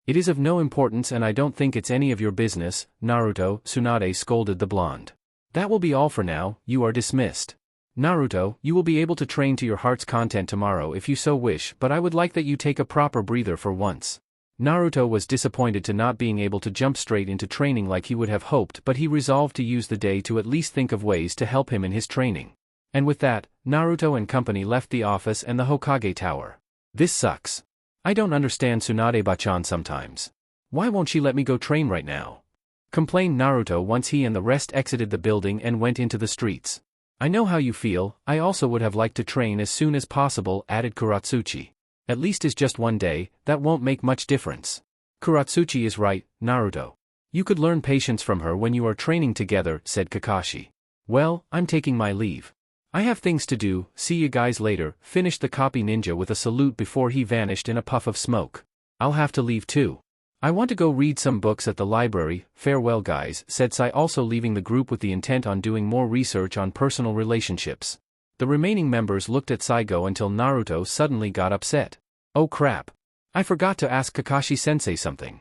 It is of no importance and I don't think it's any of your business, Naruto, Tsunade scolded the blonde. That will be all for now, you are dismissed. Naruto, you will be able to train to your heart's content tomorrow if you so wish, but I would like that you take a proper breather for once. Naruto was disappointed to not being able to jump straight into training like he would have hoped, but he resolved to use the day to at least think of ways to help him in his training. And with that, Naruto and company left the office and the Hokage tower. This sucks. I don't understand Tsunade-bachan sometimes. Why won't she let me go train right now? Complained Naruto once he and the rest exited the building and went into the streets. I know how you feel, I also would have liked to train as soon as possible, added Katsuchi. At least it's just one day, that won't make much difference. Katsuchi is right, Naruto. You could learn patience from her when you are training together, said Kakashi. Well, I'm taking my leave. I have things to do, see you guys later, finished the copy ninja with a salute before he vanished in a puff of smoke. I'll have to leave too. I want to go read some books at the library, farewell guys, said Sai, also leaving the group with the intent on doing more research on personal relationships. The remaining members looked at Saigo until Naruto suddenly got upset. Oh crap. I forgot to ask Kakashi-sensei something.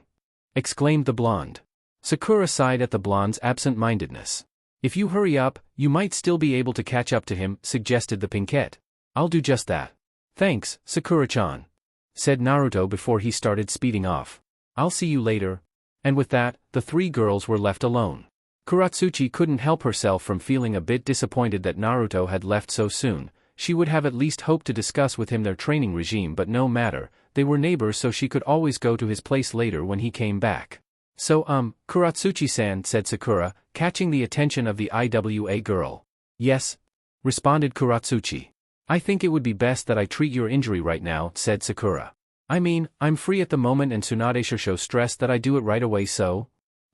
Exclaimed the blonde. Sakura sighed at the blonde's absent-mindedness. If you hurry up, you might still be able to catch up to him, suggested the pinkette. I'll do just that. Thanks, Sakura-chan, said Naruto before he started speeding off. I'll see you later. And with that, the three girls were left alone. Katsuchi couldn't help herself from feeling a bit disappointed that Naruto had left so soon. She would have at least hoped to discuss with him their training regime, but no matter, they were neighbors, so she could always go to his place later when he came back. So Katsuchi-san, said Sakura, catching the attention of the IWA girl. Yes, responded Katsuchi. I think it would be best that I treat your injury right now, said Sakura. I mean, I'm free at the moment and Tsunade sure shows stressed that I do it right away, so?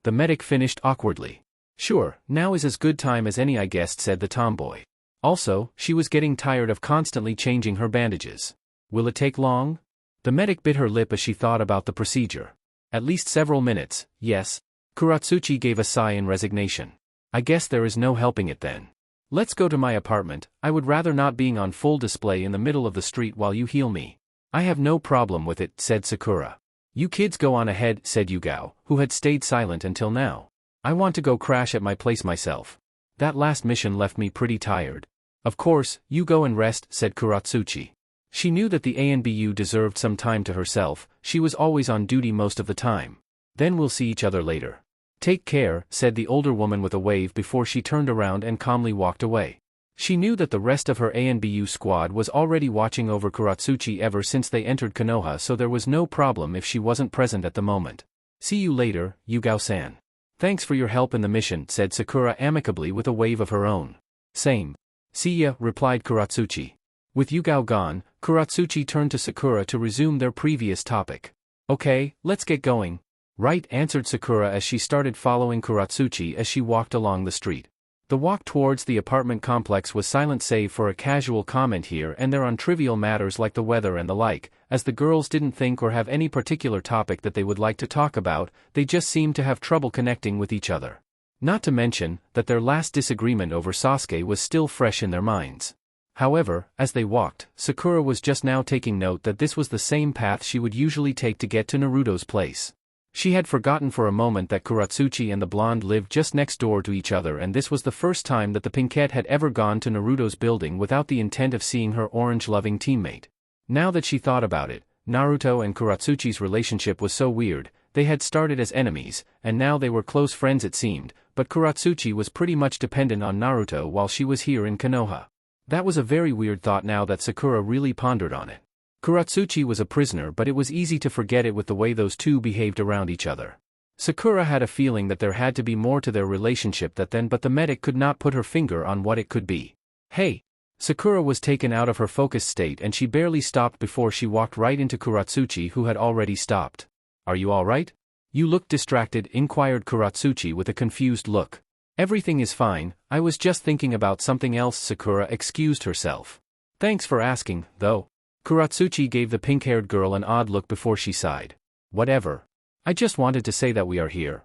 The medic finished awkwardly. Sure, now is as good time as any I guessed, said the tomboy. Also, she was getting tired of constantly changing her bandages. Will it take long? The medic bit her lip as she thought about the procedure. At least several minutes, yes. Katsuchi gave a sigh in resignation. I guess there is no helping it then. Let's go to my apartment, I would rather not being on full display in the middle of the street while you heal me. I have no problem with it, said Sakura. You kids go on ahead, said Yugao, who had stayed silent until now. I want to go crash at my place myself. That last mission left me pretty tired. Of course, you go and rest, said Katsuchi. She knew that the ANBU deserved some time to herself, she was always on duty most of the time. Then we'll see each other later. Take care, said the older woman with a wave before she turned around and calmly walked away. She knew that the rest of her ANBU squad was already watching over Katsuchi ever since they entered Konoha, so there was no problem if she wasn't present at the moment. See you later, Yugao-san. Thanks for your help in the mission, said Sakura amicably with a wave of her own. Same. See ya, replied Katsuchi. With Yugao gone, Katsuchi turned to Sakura to resume their previous topic. Okay, let's get going. Right, answered Sakura as she started following Katsuchi as she walked along the street. The walk towards the apartment complex was silent save for a casual comment here and there on trivial matters like the weather and the like, as the girls didn't think or have any particular topic that they would like to talk about, they just seemed to have trouble connecting with each other. Not to mention, that their last disagreement over Sasuke was still fresh in their minds. However, as they walked, Sakura was just now taking note that this was the same path she would usually take to get to Naruto's place. She had forgotten for a moment that Katsuchi and the blonde lived just next door to each other, and this was the first time that the pinkette had ever gone to Naruto's building without the intent of seeing her orange-loving teammate. Now that she thought about it, Naruto and Katsuchi's relationship was so weird. They had started as enemies, and now they were close friends it seemed, but Katsuchi was pretty much dependent on Naruto while she was here in Konoha. That was a very weird thought now that Sakura really pondered on it. Katsuchi was a prisoner, but it was easy to forget it with the way those two behaved around each other. Sakura had a feeling that there had to be more to their relationship but the medic could not put her finger on what it could be. Hey! Sakura was taken out of her focused state and she barely stopped before she walked right into Katsuchi, who had already stopped. Are you alright? You look distracted, inquired Katsuchi with a confused look. Everything is fine, I was just thinking about something else, Sakura excused herself. Thanks for asking, though. Kuratsuchi gave the pink-haired girl an odd look before she sighed. Whatever. I just wanted to say that we are here.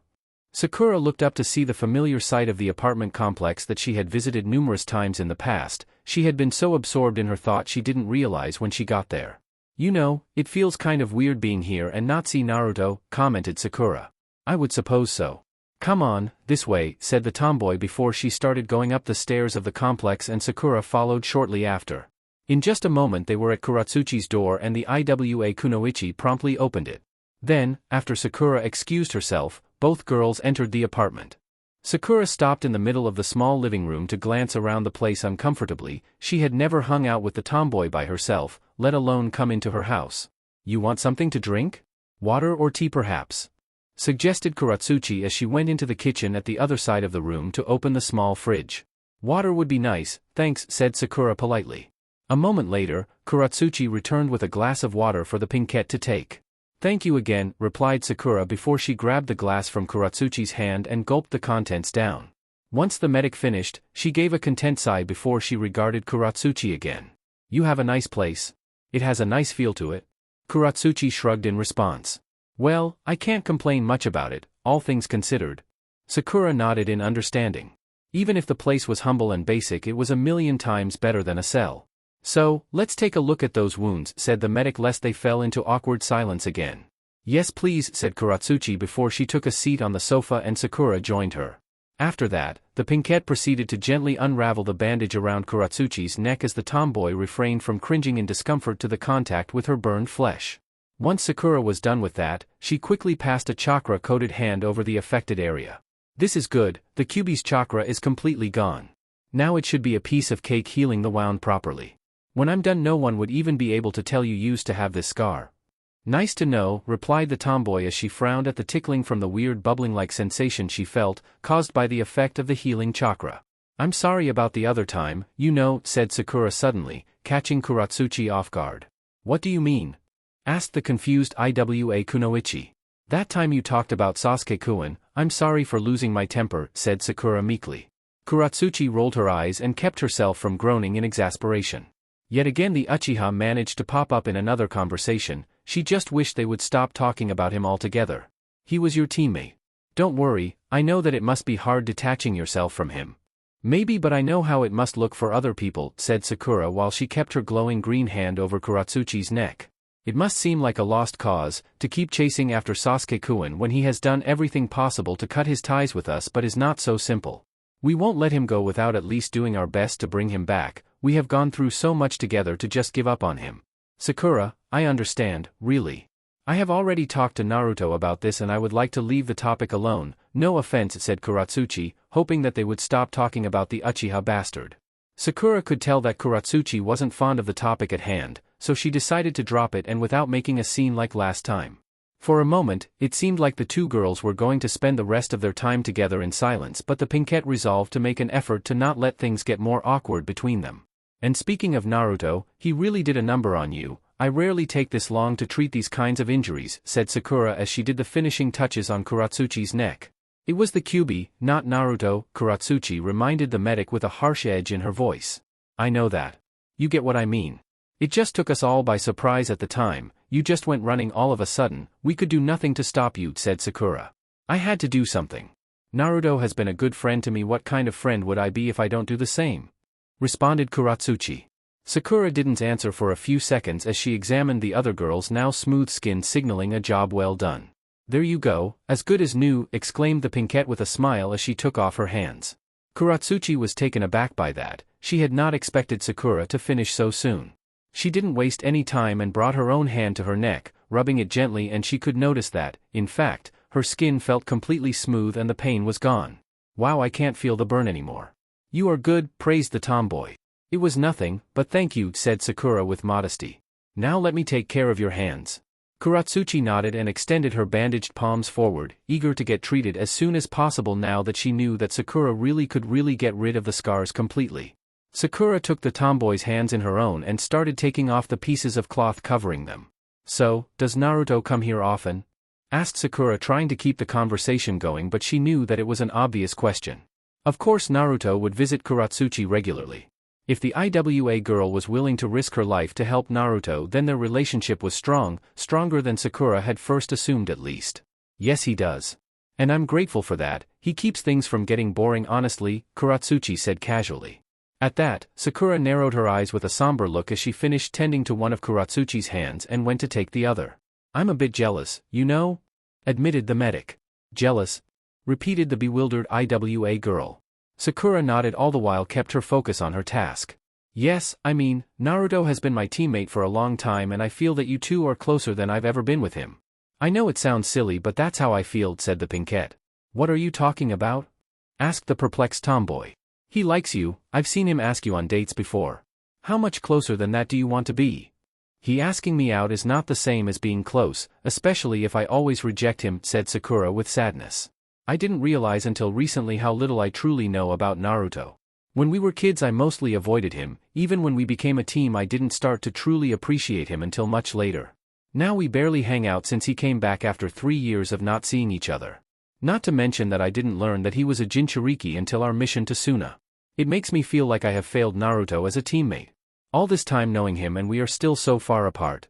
Sakura looked up to see the familiar sight of the apartment complex that she had visited numerous times in the past. She had been so absorbed in her thought she didn't realize when she got there. You know, it feels kind of weird being here and not see Naruto, commented Sakura. I would suppose so. Come on, this way, said the tomboy before she started going up the stairs of the complex, and Sakura followed shortly after. In just a moment they were at Kuratsuchi's door and the Iwa Kunoichi promptly opened it. Then, after Sakura excused herself, both girls entered the apartment. Sakura stopped in the middle of the small living room to glance around the place uncomfortably. She had never hung out with the tomboy by herself, let alone come into her house. You want something to drink? Water or tea perhaps? Suggested Kuratsuchi as she went into the kitchen at the other side of the room to open the small fridge. Water would be nice, thanks, said Sakura politely. A moment later, Kuratsuchi returned with a glass of water for the pinkette to take. Thank you again, replied Sakura before she grabbed the glass from Kuratsuchi's hand and gulped the contents down. Once the medic finished, she gave a content sigh before she regarded Kuratsuchi again. You have a nice place. It has a nice feel to it. Kuratsuchi shrugged in response. Well, I can't complain much about it, all things considered. Sakura nodded in understanding. Even if the place was humble and basic, it was a million times better than a cell. So, let's take a look at those wounds, said the medic lest they fell into awkward silence again. Yes please, said Kuratsuchi before she took a seat on the sofa and Sakura joined her. After that, the pinkette proceeded to gently unravel the bandage around Kuratsuchi's neck as the tomboy refrained from cringing in discomfort to the contact with her burned flesh. Once Sakura was done with that, she quickly passed a chakra-coated hand over the affected area. This is good, the Kyuubi's chakra is completely gone. Now it should be a piece of cake healing the wound properly. When I'm done no one would even be able to tell you used to have this scar. Nice to know, replied the tomboy as she frowned at the tickling from the weird bubbling-like sensation she felt, caused by the effect of the healing chakra. I'm sorry about the other time, you know, said Sakura suddenly, catching Kuratsuchi off guard. What do you mean? Asked the confused Iwa Kunoichi. That time you talked about Sasuke-kun, I'm sorry for losing my temper, said Sakura meekly. Kuratsuchi rolled her eyes and kept herself from groaning in exasperation. Yet again the Uchiha managed to pop up in another conversation. She just wished they would stop talking about him altogether. He was your teammate. Don't worry, I know that it must be hard detaching yourself from him. Maybe, but I know how it must look for other people, said Sakura while she kept her glowing green hand over Kuratsuchi's neck. It must seem like a lost cause, to keep chasing after Sasuke-kun when he has done everything possible to cut his ties with us but is not so simple. We won't let him go without at least doing our best to bring him back. We have gone through so much together to just give up on him. Sakura, I understand, really. I have already talked to Naruto about this and I would like to leave the topic alone, no offense, said Kuratsuchi, hoping that they would stop talking about the Uchiha bastard. Sakura could tell that Kuratsuchi wasn't fond of the topic at hand, so she decided to drop it and without making a scene like last time. For a moment, it seemed like the two girls were going to spend the rest of their time together in silence, but the pinkette resolved to make an effort to not let things get more awkward between them. And speaking of Naruto, he really did a number on you. I rarely take this long to treat these kinds of injuries, said Sakura as she did the finishing touches on Kuratsuchi's neck. It was the Kyuubi, not Naruto, Kuratsuchi reminded the medic with a harsh edge in her voice. I know that. You get what I mean. It just took us all by surprise at the time, you just went running all of a sudden, we could do nothing to stop you, said Sakura. I had to do something. Naruto has been a good friend to me, what kind of friend would I be if I don't do the same? Responded Kuratsuchi. Sakura didn't answer for a few seconds as she examined the other girl's now smooth skin, signaling a job well done. There you go, as good as new, exclaimed the pinkette with a smile as she took off her hands. Kuratsuchi was taken aback by that, she had not expected Sakura to finish so soon. She didn't waste any time and brought her own hand to her neck, rubbing it gently, and she could notice that, in fact, her skin felt completely smooth and the pain was gone. Wow, I can't feel the burn anymore. You are good, praised the tomboy. It was nothing, but thank you, said Sakura with modesty. Now let me take care of your hands. Kuratsuchi nodded and extended her bandaged palms forward, eager to get treated as soon as possible now that she knew that Sakura could really get rid of the scars completely. Sakura took the tomboy's hands in her own and started taking off the pieces of cloth covering them. So, does Naruto come here often? Asked Sakura, trying to keep the conversation going, but she knew that it was an obvious question. Of course Naruto would visit Kuratsuchi regularly. If the IWA girl was willing to risk her life to help Naruto, then their relationship was strong, stronger than Sakura had first assumed at least. Yes, he does. And I'm grateful for that. He keeps things from getting boring honestly, Katsuchi said casually. At that, Sakura narrowed her eyes with a somber look as she finished tending to one of Katsuchi's hands and went to take the other. I'm a bit jealous, you know? Admitted the medic. Jealous? Repeated the bewildered IWA girl. Sakura nodded, all the while kept her focus on her task. Yes, I mean, Naruto has been my teammate for a long time and I feel that you two are closer than I've ever been with him. I know it sounds silly but that's how I feel, said the pinkette. What are you talking about? Asked the perplexed tomboy. He likes you, I've seen him ask you on dates before. How much closer than that do you want to be? He asking me out is not the same as being close, especially if I always reject him, said Sakura with sadness. I didn't realize until recently how little I truly know about Naruto. When we were kids I mostly avoided him, even when we became a team I didn't start to truly appreciate him until much later. Now we barely hang out since he came back after 3 years of not seeing each other. Not to mention that I didn't learn that he was a Jinchuriki until our mission to Suna. It makes me feel like I have failed Naruto as a teammate. All this time knowing him and we are still so far apart.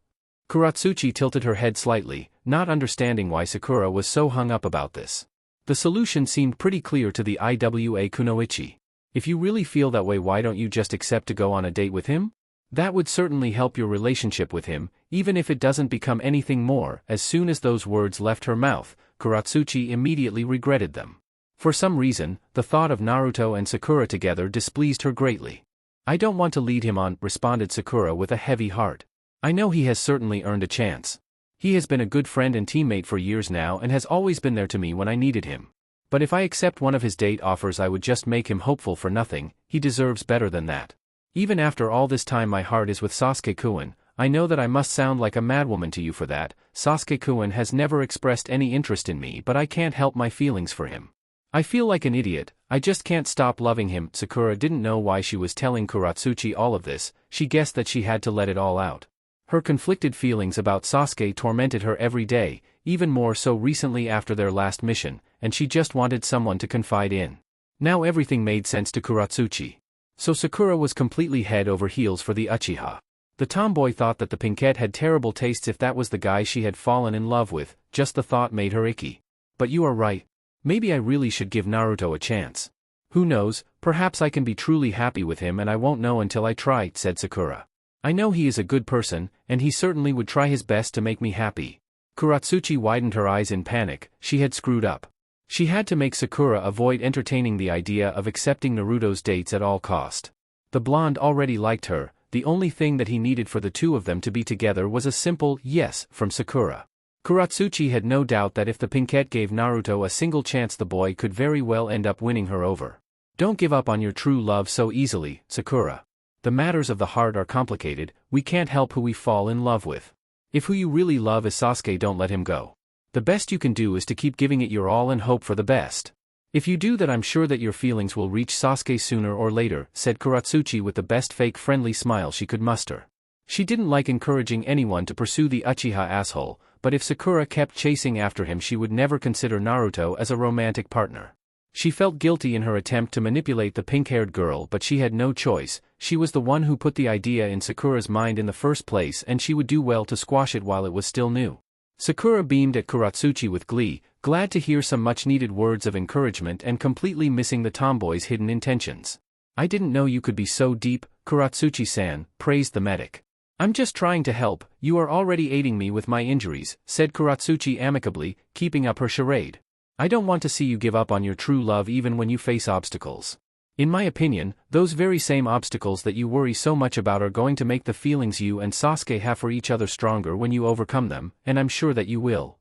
Katsuchi tilted her head slightly, not understanding why Sakura was so hung up about this. The solution seemed pretty clear to the IWA Kunoichi. If you really feel that way, why don't you just accept to go on a date with him? That would certainly help your relationship with him, even if it doesn't become anything more. As soon as those words left her mouth, Katsuchi immediately regretted them. For some reason, the thought of Naruto and Sakura together displeased her greatly. I don't want to lead him on, responded Sakura with a heavy heart. I know he has certainly earned a chance. He has been a good friend and teammate for years now and has always been there to me when I needed him. But if I accept one of his date offers I would just make him hopeful for nothing. He deserves better than that. Even after all this time my heart is with Sasuke-kun. I know that I must sound like a madwoman to you for that. Sasuke-kun has never expressed any interest in me but I can't help my feelings for him. I feel like an idiot, I just can't stop loving him. Sakura didn't know why she was telling Katsuchi all of this, she guessed that she had to let it all out. Her conflicted feelings about Sasuke tormented her every day, even more so recently after their last mission, and she just wanted someone to confide in. Now everything made sense to Katsuchi. So Sakura was completely head over heels for the Uchiha. The tomboy thought that the pinkette had terrible tastes if that was the guy she had fallen in love with, just the thought made her icky. But you are right. Maybe I really should give Naruto a chance. Who knows, perhaps I can be truly happy with him and I won't know until I try, said Sakura. I know he is a good person, and he certainly would try his best to make me happy. Katsuchi widened her eyes in panic, she had screwed up. She had to make Sakura avoid entertaining the idea of accepting Naruto's dates at all cost. The blonde already liked her, the only thing that he needed for the two of them to be together was a simple yes from Sakura. Katsuchi had no doubt that if the pinkette gave Naruto a single chance the boy could very well end up winning her over. Don't give up on your true love so easily, Sakura. The matters of the heart are complicated, we can't help who we fall in love with. If who you really love is Sasuke, don't let him go. The best you can do is to keep giving it your all and hope for the best. If you do that I'm sure that your feelings will reach Sasuke sooner or later, said Katsuchi with the best fake friendly smile she could muster. She didn't like encouraging anyone to pursue the Uchiha asshole, but if Sakura kept chasing after him she would never consider Naruto as a romantic partner. She felt guilty in her attempt to manipulate the pink-haired girl but she had no choice, she was the one who put the idea in Sakura's mind in the first place and she would do well to squash it while it was still new. Sakura beamed at Katsuchi with glee, glad to hear some much-needed words of encouragement and completely missing the tomboy's hidden intentions. I didn't know you could be so deep, Katsuchi-san, praised the medic. I'm just trying to help, you are already aiding me with my injuries, said Katsuchi amicably, keeping up her charade. I don't want to see you give up on your true love even when you face obstacles. In my opinion, those very same obstacles that you worry so much about are going to make the feelings you and Sasuke have for each other stronger when you overcome them, and I'm sure that you will.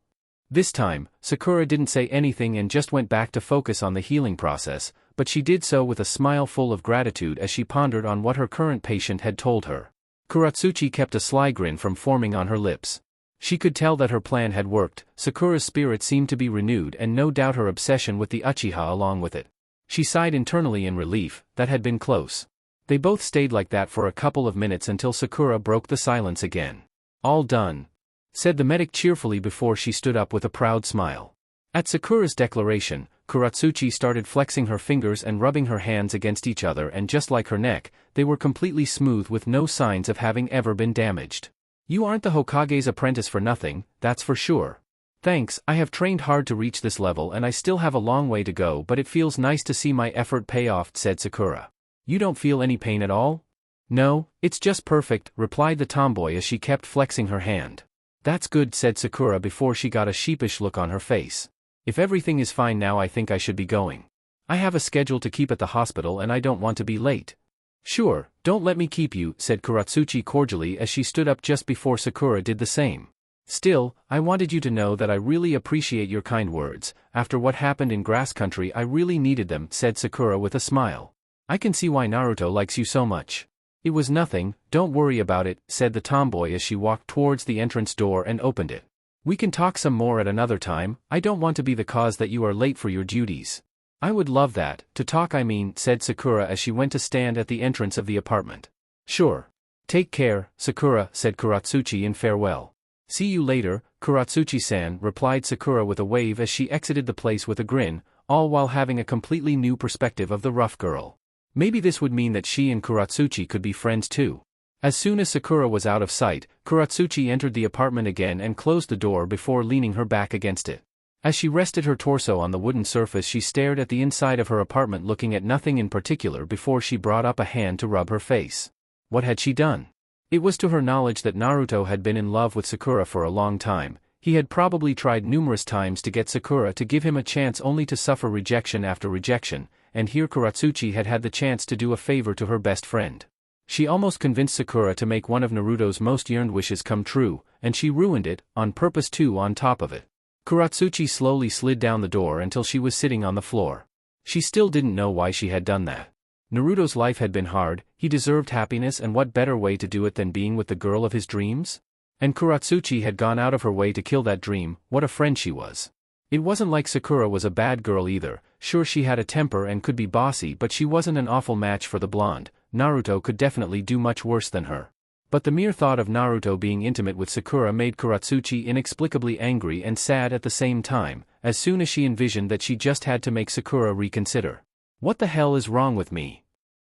This time, Sakura didn't say anything and just went back to focus on the healing process, but she did so with a smile full of gratitude as she pondered on what her current patient had told her. Katsuchi kept a sly grin from forming on her lips. She could tell that her plan had worked, Sakura's spirit seemed to be renewed and no doubt her obsession with the Uchiha along with it. She sighed internally in relief, that had been close. They both stayed like that for a couple of minutes until Sakura broke the silence again. All done, said the medic cheerfully before she stood up with a proud smile. At Sakura's declaration, Katsuchi started flexing her fingers and rubbing her hands against each other, and just like her neck, they were completely smooth with no signs of having ever been damaged. You aren't the Hokage's apprentice for nothing, that's for sure. Thanks, I have trained hard to reach this level and I still have a long way to go, but it feels nice to see my effort pay off, said Sakura. You don't feel any pain at all? No, it's just perfect, replied the tomboy as she kept flexing her hand. That's good, said Sakura before she got a sheepish look on her face. If everything is fine now, I think I should be going. I have a schedule to keep at the hospital and I don't want to be late. Sure, don't let me keep you, said Katsuchi cordially as she stood up just before Sakura did the same. Still, I wanted you to know that I really appreciate your kind words. After what happened in Grass Country, I really needed them, said Sakura with a smile. I can see why Naruto likes you so much. It was nothing, don't worry about it, said the tomboy as she walked towards the entrance door and opened it. We can talk some more at another time, I don't want to be the cause that you are late for your duties. I would love that, to talk I mean, said Sakura as she went to stand at the entrance of the apartment. Sure. Take care, Sakura, said Katsuchi in farewell. See you later, Katsuchi-san, replied Sakura with a wave as she exited the place with a grin, all while having a completely new perspective of the rough girl. Maybe this would mean that she and Katsuchi could be friends too. As soon as Sakura was out of sight, Katsuchi entered the apartment again and closed the door before leaning her back against it. As she rested her torso on the wooden surface, she stared at the inside of her apartment, looking at nothing in particular before she brought up a hand to rub her face. What had she done? It was to her knowledge that Naruto had been in love with Sakura for a long time. He had probably tried numerous times to get Sakura to give him a chance, only to suffer rejection after rejection, and here Katsuchi had had the chance to do a favor to her best friend. She almost convinced Sakura to make one of Naruto's most yearned wishes come true, and she ruined it, on purpose too on top of it. Katsuchi slowly slid down the door until she was sitting on the floor. She still didn't know why she had done that. Naruto's life had been hard, he deserved happiness, and what better way to do it than being with the girl of his dreams? And Katsuchi had gone out of her way to kill that dream. What a friend she was. It wasn't like Sakura was a bad girl either. Sure, she had a temper and could be bossy, but she wasn't an awful match for the blonde. Naruto could definitely do much worse than her. But the mere thought of Naruto being intimate with Sakura made Katsuchi inexplicably angry and sad at the same time, as soon as she envisioned that she just had to make Sakura reconsider. What the hell is wrong with me?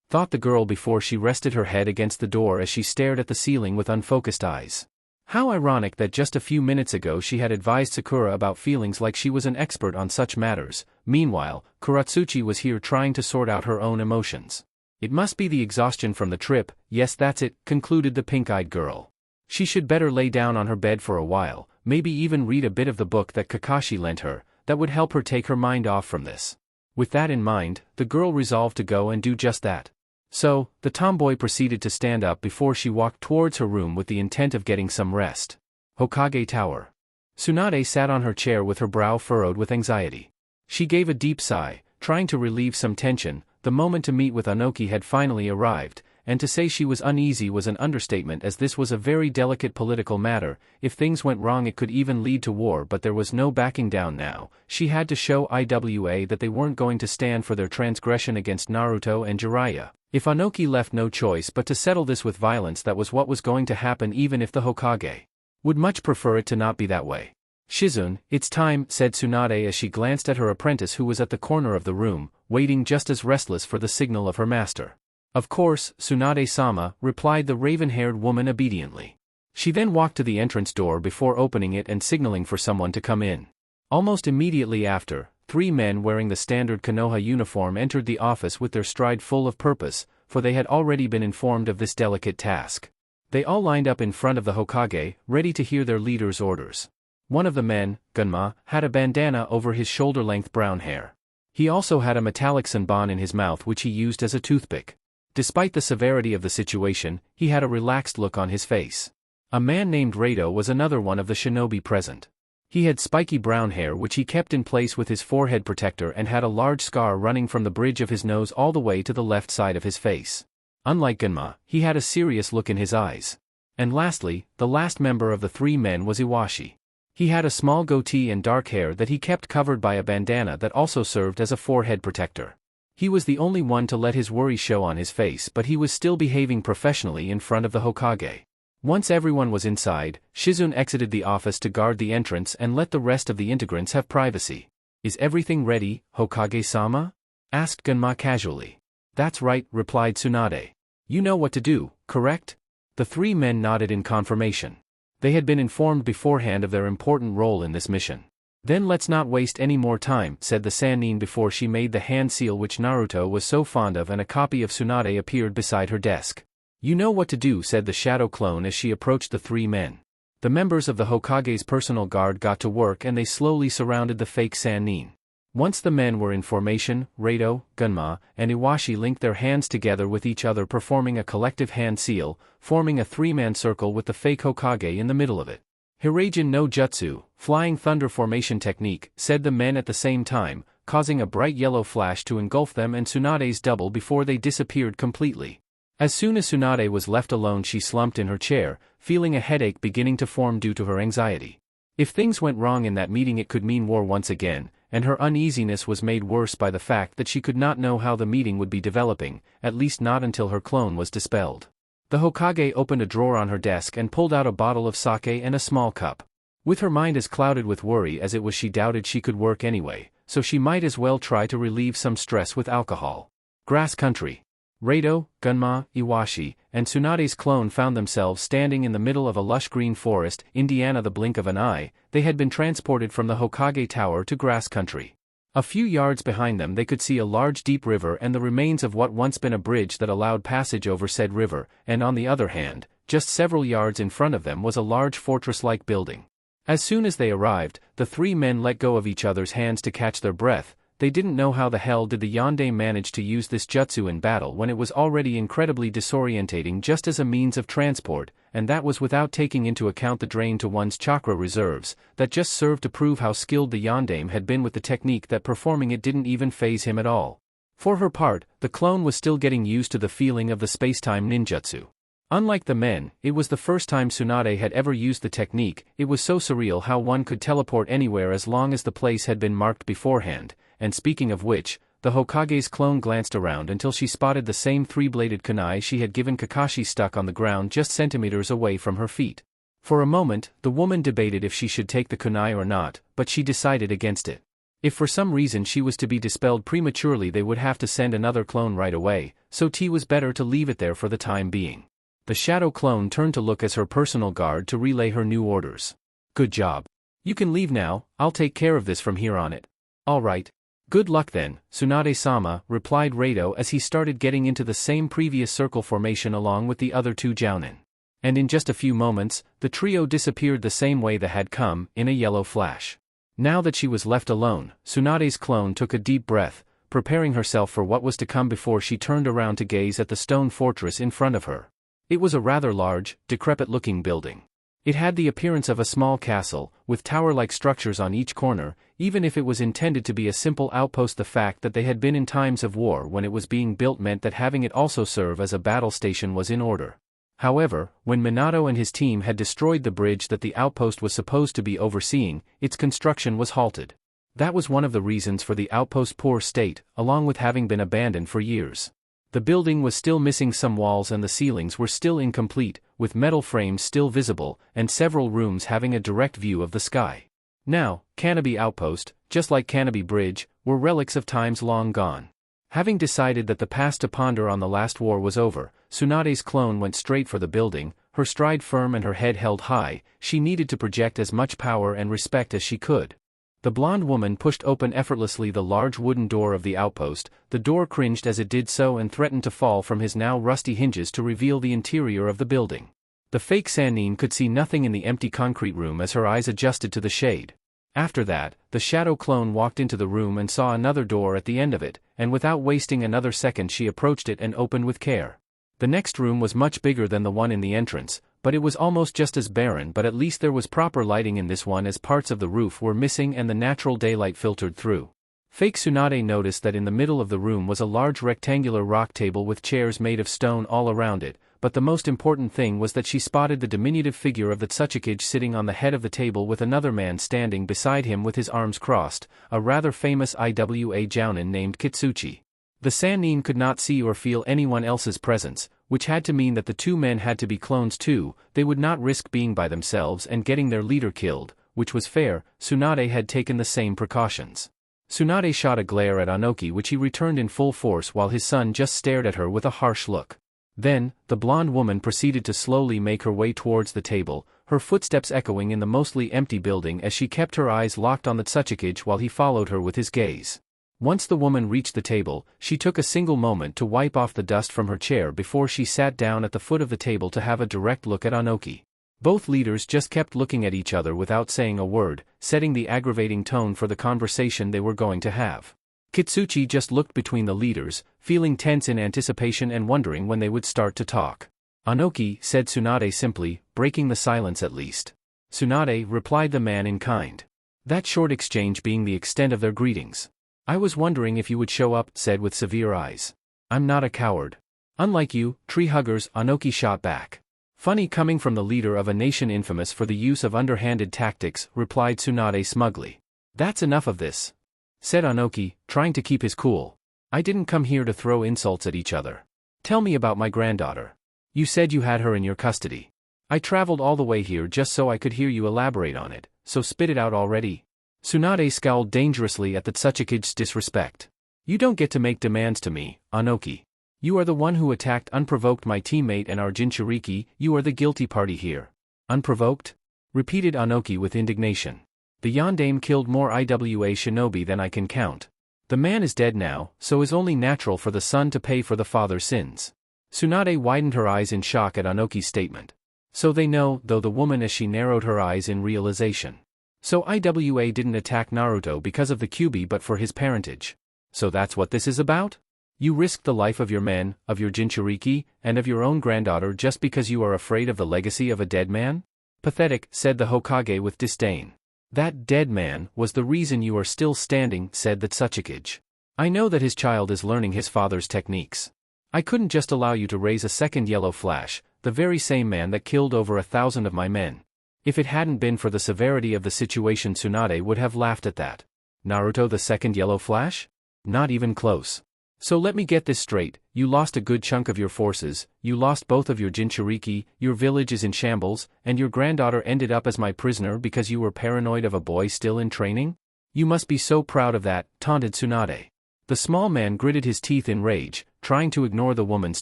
Thought the girl before she rested her head against the door as she stared at the ceiling with unfocused eyes. How ironic that just a few minutes ago she had advised Sakura about feelings like she was an expert on such matters. Meanwhile, Katsuchi was here trying to sort out her own emotions. It must be the exhaustion from the trip. Yes, that's it, concluded the pink-eyed girl. She should better lay down on her bed for a while, maybe even read a bit of the book that Kakashi lent her. That would help her take her mind off from this. With that in mind, the girl resolved to go and do just that. So, the tomboy proceeded to stand up before she walked towards her room with the intent of getting some rest. Hokage Tower. Tsunade sat on her chair with her brow furrowed with anxiety. She gave a deep sigh, trying to relieve some tension. The moment to meet with Onoki had finally arrived, and to say she was uneasy was an understatement, as this was a very delicate political matter. If things went wrong it could even lead to war, but there was no backing down now. She had to show IWA that they weren't going to stand for their transgression against Naruto and Jiraiya. If Onoki left no choice but to settle this with violence, that was what was going to happen, even if the Hokage would much prefer it to not be that way. Shizune, it's time, said Tsunade as she glanced at her apprentice who was at the corner of the room, waiting just as restless for the signal of her master. Of course, Tsunade-sama, replied the raven-haired woman obediently. She then walked to the entrance door before opening it and signaling for someone to come in. Almost immediately after, 3 men wearing the standard Konoha uniform entered the office with their stride full of purpose, for they had already been informed of this delicate task. They all lined up in front of the Hokage, ready to hear their leader's orders. One of the men, Gunma, had a bandana over his shoulder-length brown hair. He also had a metallic sanbon in his mouth which he used as a toothpick. Despite the severity of the situation, he had a relaxed look on his face. A man named Rado was another one of the shinobi present. He had spiky brown hair which he kept in place with his forehead protector and had a large scar running from the bridge of his nose all the way to the left side of his face. Unlike Gunma, he had a serious look in his eyes. And lastly, the last member of the 3 men was Iwashi. He had a small goatee and dark hair that he kept covered by a bandana that also served as a forehead protector. He was the only one to let his worry show on his face, but he was still behaving professionally in front of the Hokage. Once everyone was inside, Shizune exited the office to guard the entrance and let the rest of the integrants have privacy. Is everything ready, Hokage-sama? Asked Gunma casually. That's right, replied Tsunade. You know what to do, correct? The three men nodded in confirmation. They had been informed beforehand of their important role in this mission. Then let's not waste any more time, said the Sannin before she made the hand seal which Naruto was so fond of, and a copy of Tsunade appeared beside her desk. You know what to do, said the shadow clone as she approached the three men. The members of the Hokage's personal guard got to work and they slowly surrounded the fake Sannin. Once the men were in formation, Reito, Gunma, and Iwashi linked their hands together with each other, performing a collective hand seal, forming a three-man circle with the fake Hokage in the middle of it. Hiraijin no Jutsu, Flying Thunder Formation Technique, said the men at the same time, causing a bright yellow flash to engulf them and Tsunade's double before they disappeared completely. As soon as Tsunade was left alone, she slumped in her chair, feeling a headache beginning to form due to her anxiety. If things went wrong in that meeting, it could mean war once again, and her uneasiness was made worse by the fact that she could not know how the meeting would be developing, at least not until her clone was dispelled. The Hokage opened a drawer on her desk and pulled out a bottle of sake and a small cup. With her mind as clouded with worry as it was, she doubted she could work anyway, so she might as well try to relieve some stress with alcohol. Grass country. Reito, Gunma, Iwashi, and Tsunade's clone found themselves standing in the middle of a lush green forest, Indiana. The blink of an eye, they had been transported from the Hokage Tower to grass country. A few yards behind them they could see a large deep river and the remains of what once been a bridge that allowed passage over said river, and on the other hand, just several yards in front of them was a large fortress-like building. As soon as they arrived, the three men let go of each other's hands to catch their breath. They didn't know how the hell did the yondaime manage to use this jutsu in battle when it was already incredibly disorientating just as a means of transport, and that was without taking into account the drain to one's chakra reserves, that just served to prove how skilled the yondaime had been with the technique that performing it didn't even faze him at all. For her part, the clone was still getting used to the feeling of the spacetime ninjutsu. Unlike the men, it was the first time Tsunade had ever used the technique. It was so surreal how one could teleport anywhere as long as the place had been marked beforehand. And speaking of which, the Hokage's clone glanced around until she spotted the same three-bladed kunai she had given Kakashi stuck on the ground just centimeters away from her feet. For a moment, the woman debated if she should take the kunai or not, but she decided against it. If for some reason she was to be dispelled prematurely, they would have to send another clone right away, so it was better to leave it there for the time being. The shadow clone turned to look as her personal guard to relay her new orders. Good job. You can leave now, I'll take care of this from here on it. All right. Good luck then, Tsunade-sama, replied Reito as he started getting into the same previous circle formation along with the other two jounin. And in just a few moments, the trio disappeared the same way they had come, in a yellow flash. Now that she was left alone, Tsunade's clone took a deep breath, preparing herself for what was to come before she turned around to gaze at the stone fortress in front of her. It was a rather large, decrepit-looking building. It had the appearance of a small castle, with tower-like structures on each corner. Even if it was intended to be a simple outpost, the fact that they had been in times of war when it was being built meant that having it also serve as a battle station was in order. However, when Minato and his team had destroyed the bridge that the outpost was supposed to be overseeing, its construction was halted. That was one of the reasons for the outpost's poor state, along with having been abandoned for years. The building was still missing some walls and the ceilings were still incomplete, with metal frames still visible, and several rooms having a direct view of the sky. Now, Kanabi Outpost, just like Kanabi Bridge, were relics of times long gone. Having decided that the past to ponder on the last war was over, Tsunade's clone went straight for the building, her stride firm and her head held high. She needed to project as much power and respect as she could. The blonde woman pushed open effortlessly the large wooden door of the outpost. The door cringed as it did so and threatened to fall from his now rusty hinges to reveal the interior of the building. The fake Sannin could see nothing in the empty concrete room as her eyes adjusted to the shade. After that, the shadow clone walked into the room and saw another door at the end of it, and without wasting another second she approached it and opened with care. The next room was much bigger than the one in the entrance, but it was almost just as barren, but at least there was proper lighting in this one as parts of the roof were missing and the natural daylight filtered through. Fake Tsunade noticed that in the middle of the room was a large rectangular rock table with chairs made of stone all around it, but the most important thing was that she spotted the diminutive figure of the Tsuchikage sitting on the head of the table with another man standing beside him with his arms crossed, a rather famous IWA jounin named Katsuchi. The Sannin could not see or feel anyone else's presence, which had to mean that the two men had to be clones too. They would not risk being by themselves and getting their leader killed, which was fair. Tsunade had taken the same precautions. Tsunade shot a glare at Anoki which he returned in full force while his son just stared at her with a harsh look. Then, the blonde woman proceeded to slowly make her way towards the table, her footsteps echoing in the mostly empty building as she kept her eyes locked on the Katsuchi while he followed her with his gaze. Once the woman reached the table, she took a single moment to wipe off the dust from her chair before she sat down at the foot of the table to have a direct look at Anoki. Both leaders just kept looking at each other without saying a word, setting the aggravating tone for the conversation they were going to have. Katsuchi just looked between the leaders, feeling tense in anticipation and wondering when they would start to talk. "Anoki," said Tsunade simply, breaking the silence at least. "Tsunade," replied the man in kind. That short exchange being the extent of their greetings. "I was wondering if you would show up," said with severe eyes. "I'm not a coward." "Unlike you, tree huggers," Anoki shot back. "Funny coming from the leader of a nation infamous for the use of underhanded tactics," replied Tsunade smugly. "That's enough of this," said Anoki, trying to keep his cool. "I didn't come here to throw insults at each other. Tell me about my granddaughter. You said you had her in your custody. I traveled all the way here just so I could hear you elaborate on it, so spit it out already." Tsunade scowled dangerously at the Katsuchi's disrespect. "You don't get to make demands to me, Anoki. You are the one who attacked unprovoked my teammate and our Jinchuriki, you are the guilty party here." "Unprovoked?" repeated Anoki with indignation. "The Yondaime killed more IWA shinobi than I can count. The man is dead now, so it's only natural for the son to pay for the father's sins." Tsunade widened her eyes in shock at Anoki's statement. "So they know," though the woman as she narrowed her eyes in realization. "So IWA didn't attack Naruto because of the Kyuubi but for his parentage. So that's what this is about? You risked the life of your men, of your Jinchuriki, and of your own granddaughter just because you are afraid of the legacy of a dead man? Pathetic," said the Hokage with disdain. "That dead man was the reason you are still standing," said the Katsuchi. "I know that his child is learning his father's techniques. I couldn't just allow you to raise a second yellow flash, the very same man that killed over 1,000 of my men. If it hadn't been for the severity of the situation." Tsunade would have laughed at that. "Naruto the second yellow flash? Not even close. So let me get this straight, you lost a good chunk of your forces, you lost both of your Jinchuriki, your village is in shambles, and your granddaughter ended up as my prisoner because you were paranoid of a boy still in training? You must be so proud of that," taunted Tsunade. The small man gritted his teeth in rage, trying to ignore the woman's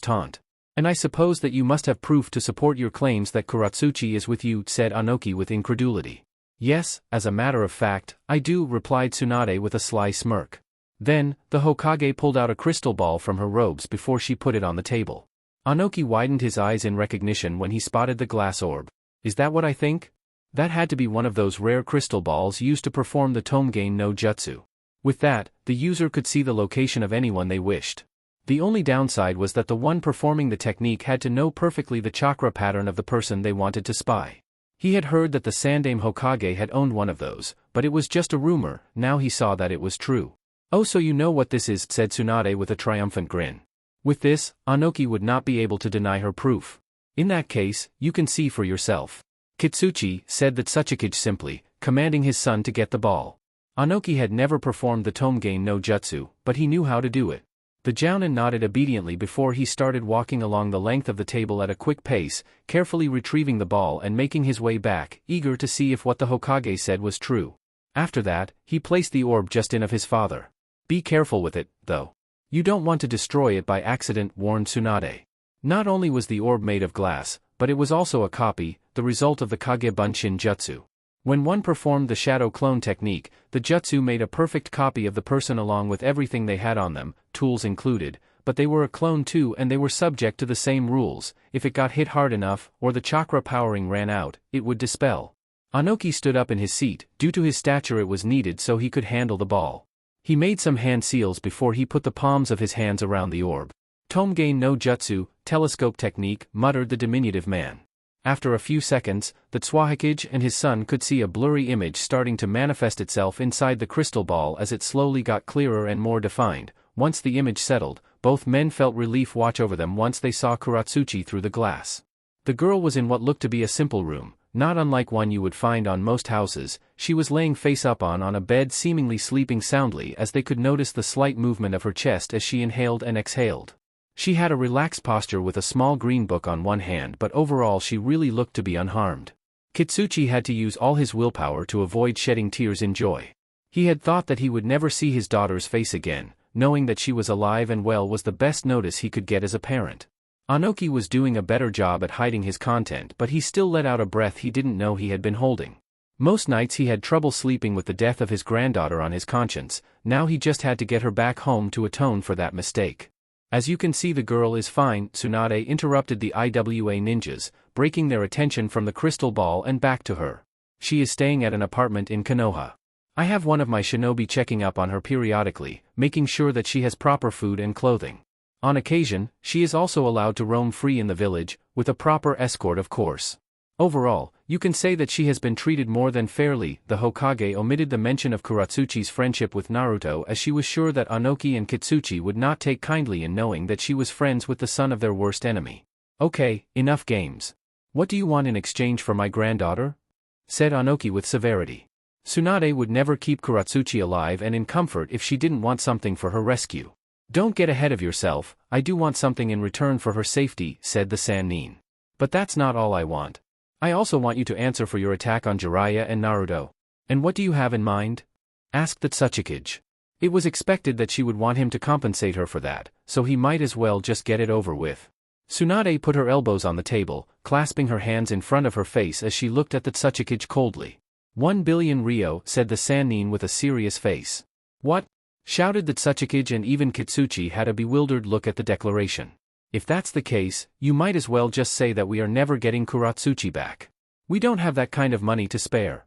taunt. "And I suppose that you must have proof to support your claims that Katsuchi is with you," said Anoki with incredulity. "Yes, as a matter of fact, I do," replied Tsunade with a sly smirk. Then, the Hokage pulled out a crystal ball from her robes before she put it on the table. Anoki widened his eyes in recognition when he spotted the glass orb. "Is that what I think?" That had to be one of those rare crystal balls used to perform the Tomgain no Jutsu. With that, the user could see the location of anyone they wished. The only downside was that the one performing the technique had to know perfectly the chakra pattern of the person they wanted to spy. He had heard that the Sandaime Hokage had owned one of those, but it was just a rumor. Now he saw that it was true. "Oh, so you know what this is," said Tsunade with a triumphant grin. With this, Anoki would not be able to deny her proof. "In that case, you can see for yourself." "Katsuchi," said the Katsuchi simply, commanding his son to get the ball. Anoki had never performed the Tomgain no Jutsu, but he knew how to do it. The Jounin nodded obediently before he started walking along the length of the table at a quick pace, carefully retrieving the ball and making his way back, eager to see if what the Hokage said was true. After that, he placed the orb just in of his father. "Be careful with it, though. You don't want to destroy it by accident," warned Tsunade. Not only was the orb made of glass, but it was also a copy, the result of the Kage Bunshin Jutsu. When one performed the shadow clone technique, the jutsu made a perfect copy of the person along with everything they had on them, tools included, but they were a clone too and they were subject to the same rules. If it got hit hard enough, or the chakra powering ran out, it would dispel. Anoki stood up in his seat. Due to his stature it was needed so he could handle the ball. He made some hand seals before he put the palms of his hands around the orb. "Tomgain no Jutsu, telescope technique," muttered the diminutive man. After a few seconds, the Hokage and his son could see a blurry image starting to manifest itself inside the crystal ball as it slowly got clearer and more defined. Once the image settled, both men felt relief wash over them once they saw Katsuchi through the glass. The girl was in what looked to be a simple room, not unlike one you would find on most houses. She was laying face up on a bed, seemingly sleeping soundly, as they could notice the slight movement of her chest as she inhaled and exhaled. She had a relaxed posture with a small green book on one hand, but overall she really looked to be unharmed. Katsuchi had to use all his willpower to avoid shedding tears in joy. He had thought that he would never see his daughter's face again, knowing that she was alive and well was the best notice he could get as a parent. Anoki was doing a better job at hiding his content, but he still let out a breath he didn't know he had been holding. Most nights he had trouble sleeping with the death of his granddaughter on his conscience. Now he just had to get her back home to atone for that mistake. As you can see, the girl is fine, Tsunade interrupted the IWA ninjas, breaking their attention from the crystal ball and back to her. She is staying at an apartment in Konoha. I have one of my shinobi checking up on her periodically, making sure that she has proper food and clothing. On occasion, she is also allowed to roam free in the village, with a proper escort of course. Overall, you can say that she has been treated more than fairly. The Hokage omitted the mention of Kuratsuchi's friendship with Naruto as she was sure that Anoki and Katsuchi would not take kindly in knowing that she was friends with the son of their worst enemy. Okay, enough games. What do you want in exchange for my granddaughter? Said Anoki with severity. Tsunade would never keep Kuratsuchi alive and in comfort if she didn't want something for her rescue. Don't get ahead of yourself, I do want something in return for her safety, said the Sannin. But that's not all I want. I also want you to answer for your attack on Jiraiya and Naruto. And what do you have in mind? Asked the Tsuchikage. It was expected that she would want him to compensate her for that, so he might as well just get it over with. Tsunade put her elbows on the table, clasping her hands in front of her face as she looked at the Tsuchikage coldly. 1 billion ryo, said the Sannin with a serious face. What? Shouted the Tsuchikage, and even Katsuchi had a bewildered look at the declaration. If that's the case, you might as well just say that we are never getting Kuratsuchi back. We don't have that kind of money to spare.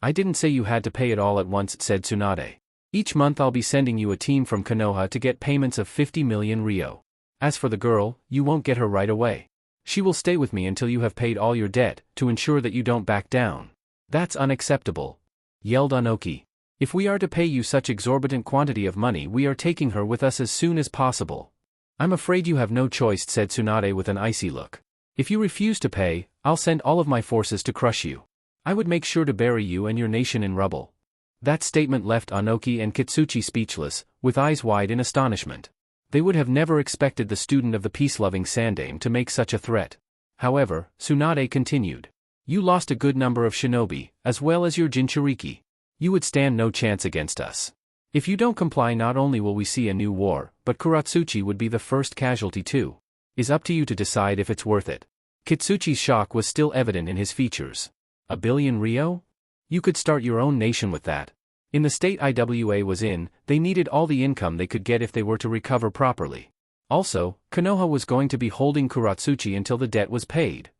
I didn't say you had to pay it all at once, said Tsunade. Each month I'll be sending you a team from Konoha to get payments of 50 million ryo. As for the girl, you won't get her right away. She will stay with me until you have paid all your debt, to ensure that you don't back down. That's unacceptable, yelled Anoki. If we are to pay you such exorbitant quantity of money, we are taking her with us as soon as possible. I'm afraid you have no choice, said Tsunade with an icy look. If you refuse to pay, I'll send all of my forces to crush you. I would make sure to bury you and your nation in rubble. That statement left Anoki and Katsuchi speechless, with eyes wide in astonishment. They would have never expected the student of the peace-loving Sandaime to make such a threat. However, Tsunade continued. You lost a good number of shinobi, as well as your Jinchuriki. You would stand no chance against us. If you don't comply, not only will we see a new war, but Kuratsuchi would be the first casualty too. It's up to you to decide if it's worth it. Katsuchi's shock was still evident in his features. 1 billion ryo? You could start your own nation with that. In the state IWA was in, they needed all the income they could get if they were to recover properly. Also, Konoha was going to be holding Kuratsuchi until the debt was paid.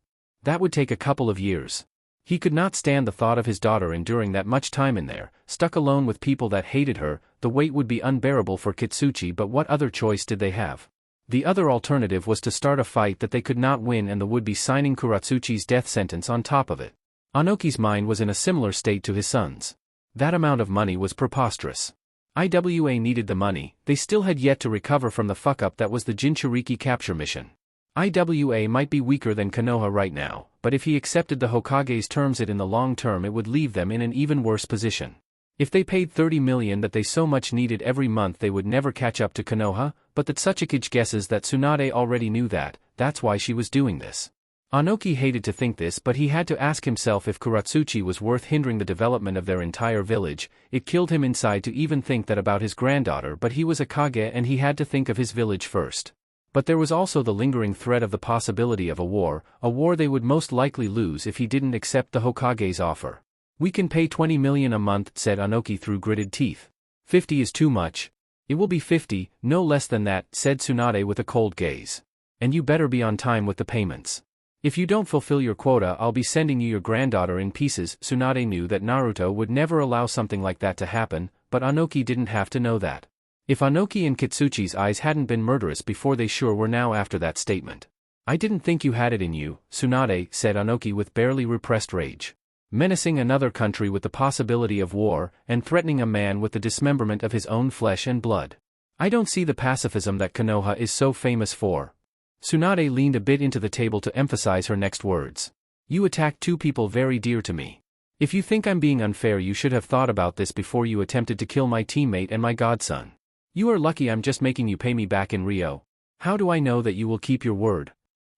That would take a couple of years. He could not stand the thought of his daughter enduring that much time in there, stuck alone with people that hated her. The weight would be unbearable for Katsuchi, but what other choice did they have? The other alternative was to start a fight that they could not win, and the would be signing Kuratsuchi's death sentence on top of it. Anoki's mind was in a similar state to his son's. That amount of money was preposterous. IWA needed the money, they still had yet to recover from the fuck-up that was the Jinchuriki capture mission. IWA might be weaker than Konoha right now, but if he accepted the Hokage's terms, in the long term it would leave them in an even worse position. If they paid 30 million that they so much needed every month, they would never catch up to Konoha, but the Tsuchikage guesses that Tsunade already knew that, that's why she was doing this. Anoki hated to think this, but he had to ask himself if Kuratsuchi was worth hindering the development of their entire village. It killed him inside to even think that about his granddaughter, but he was a Kage and he had to think of his village first. But there was also the lingering threat of the possibility of a war they would most likely lose if he didn't accept the Hokage's offer. We can pay 20 million a month, said Anoki through gritted teeth. 50 is too much. It will be 50, no less than that, said Tsunade with a cold gaze. And you better be on time with the payments. If you don't fulfill your quota, I'll be sending you your granddaughter in pieces. Tsunade knew that Naruto would never allow something like that to happen, but Anoki didn't have to know that. If Anoki and Katsuchi's eyes hadn't been murderous before, they sure were now after that statement. I didn't think you had it in you, Tsunade, said Anoki with barely repressed rage. Menacing another country with the possibility of war, and threatening a man with the dismemberment of his own flesh and blood. I don't see the pacifism that Konoha is so famous for. Tsunade leaned a bit into the table to emphasize her next words. You attacked two people very dear to me. If you think I'm being unfair, you should have thought about this before you attempted to kill my teammate and my godson. You are lucky I'm just making you pay me back in Rio. How do I know that you will keep your word?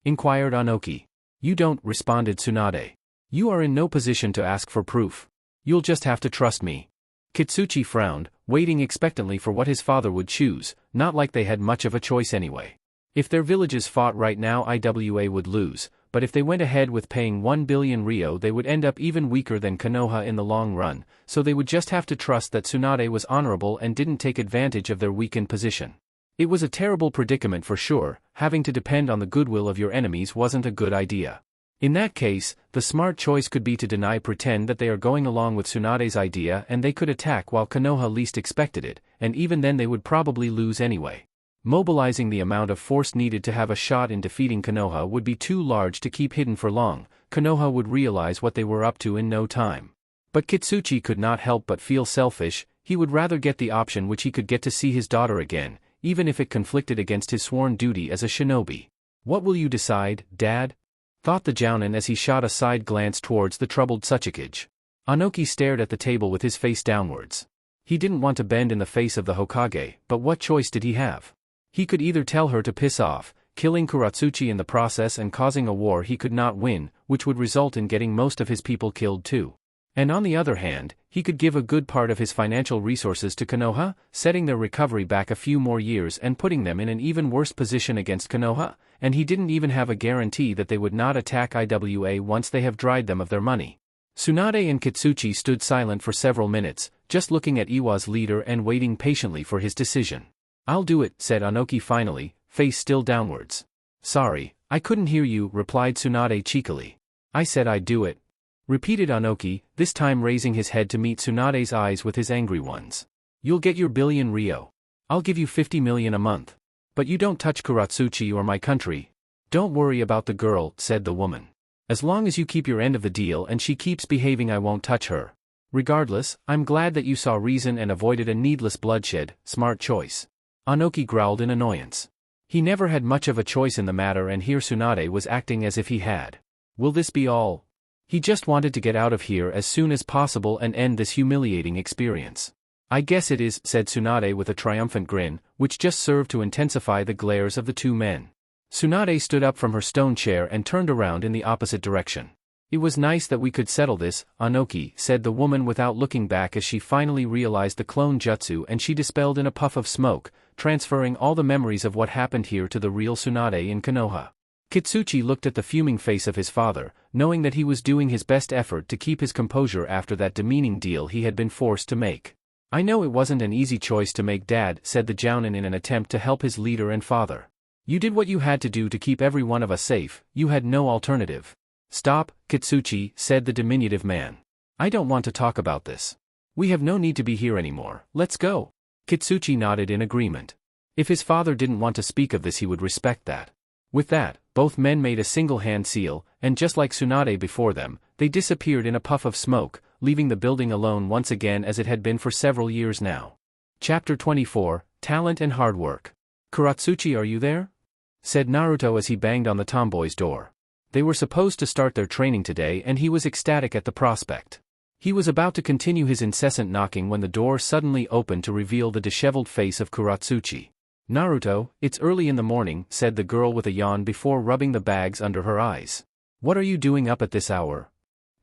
Inquired Anoki. You don't, responded Tsunade. You are in no position to ask for proof. You'll just have to trust me. Katsuchi frowned, waiting expectantly for what his father would choose, not like they had much of a choice anyway. If their villages fought right now, IWA would lose, but if they went ahead with paying 1 billion Ryo, they would end up even weaker than Konoha in the long run, so they would just have to trust that Tsunade was honorable and didn't take advantage of their weakened position. It was a terrible predicament for sure. Having to depend on the goodwill of your enemies wasn't a good idea. In that case, the smart choice could be to pretend that they are going along with Tsunade's idea, and they could attack while Konoha least expected it, and even then they would probably lose anyway. Mobilizing the amount of force needed to have a shot in defeating Konoha would be too large to keep hidden for long. Konoha would realize what they were up to in no time. But Katsuchi could not help but feel selfish. He would rather get the option which he could get to see his daughter again, even if it conflicted against his sworn duty as a shinobi. What will you decide, Dad? Thought the jounin as he shot a side glance towards the troubled Sasuke. Anoki stared at the table with his face downwards. He didn't want to bend in the face of the Hokage, but what choice did he have? He could either tell her to piss off, killing Katsuchi in the process and causing a war he could not win, which would result in getting most of his people killed too. And on the other hand, he could give a good part of his financial resources to Konoha, setting their recovery back a few more years and putting them in an even worse position against Konoha, and he didn't even have a guarantee that they would not attack IWA once they have dried them of their money. Tsunade and Katsuchi stood silent for several minutes, just looking at Iwa's leader and waiting patiently for his decision. I'll do it, said Anoki finally, face still downwards. Sorry, I couldn't hear you, replied Tsunade cheekily. I said I'd do it, repeated Anoki, this time raising his head to meet Tsunade's eyes with his angry ones. You'll get your billion Ryo. I'll give you 50 million a month. But you don't touch Katsuchi or my country. Don't worry about the girl, said the woman. As long as you keep your end of the deal and she keeps behaving, I won't touch her. Regardless, I'm glad that you saw reason and avoided a needless bloodshed. Smart choice. Anoki growled in annoyance. He never had much of a choice in the matter, and here Tsunade was acting as if he had. Will this be all? He just wanted to get out of here as soon as possible and end this humiliating experience. I guess it is, said Tsunade with a triumphant grin, which just served to intensify the glares of the two men. Tsunade stood up from her stone chair and turned around in the opposite direction. It was nice that we could settle this, Anoki, said the woman without looking back as she finally realized the clone jutsu, and she dispelled in a puff of smoke, transferring all the memories of what happened here to the real Tsunade in Konoha. Katsuchi looked at the fuming face of his father, knowing that he was doing his best effort to keep his composure after that demeaning deal he had been forced to make. I know it wasn't an easy choice to make, Dad, said the jounin in an attempt to help his leader and father. You did what you had to do to keep every one of us safe, you had no alternative. Stop, Katsuchi, said the diminutive man. I don't want to talk about this. We have no need to be here anymore, let's go. Katsuchi nodded in agreement. If his father didn't want to speak of this, he would respect that. With that, both men made a single hand seal, and just like Tsunade before them, they disappeared in a puff of smoke, leaving the building alone once again as it had been for several years now. Chapter 24, Talent and Hard Work. Katsuchi, are you there? Said Naruto as he banged on the tomboy's door. They were supposed to start their training today, and he was ecstatic at the prospect. He was about to continue his incessant knocking when the door suddenly opened to reveal the disheveled face of Katsuchi. Naruto, it's early in the morning, said the girl with a yawn before rubbing the bags under her eyes. What are you doing up at this hour?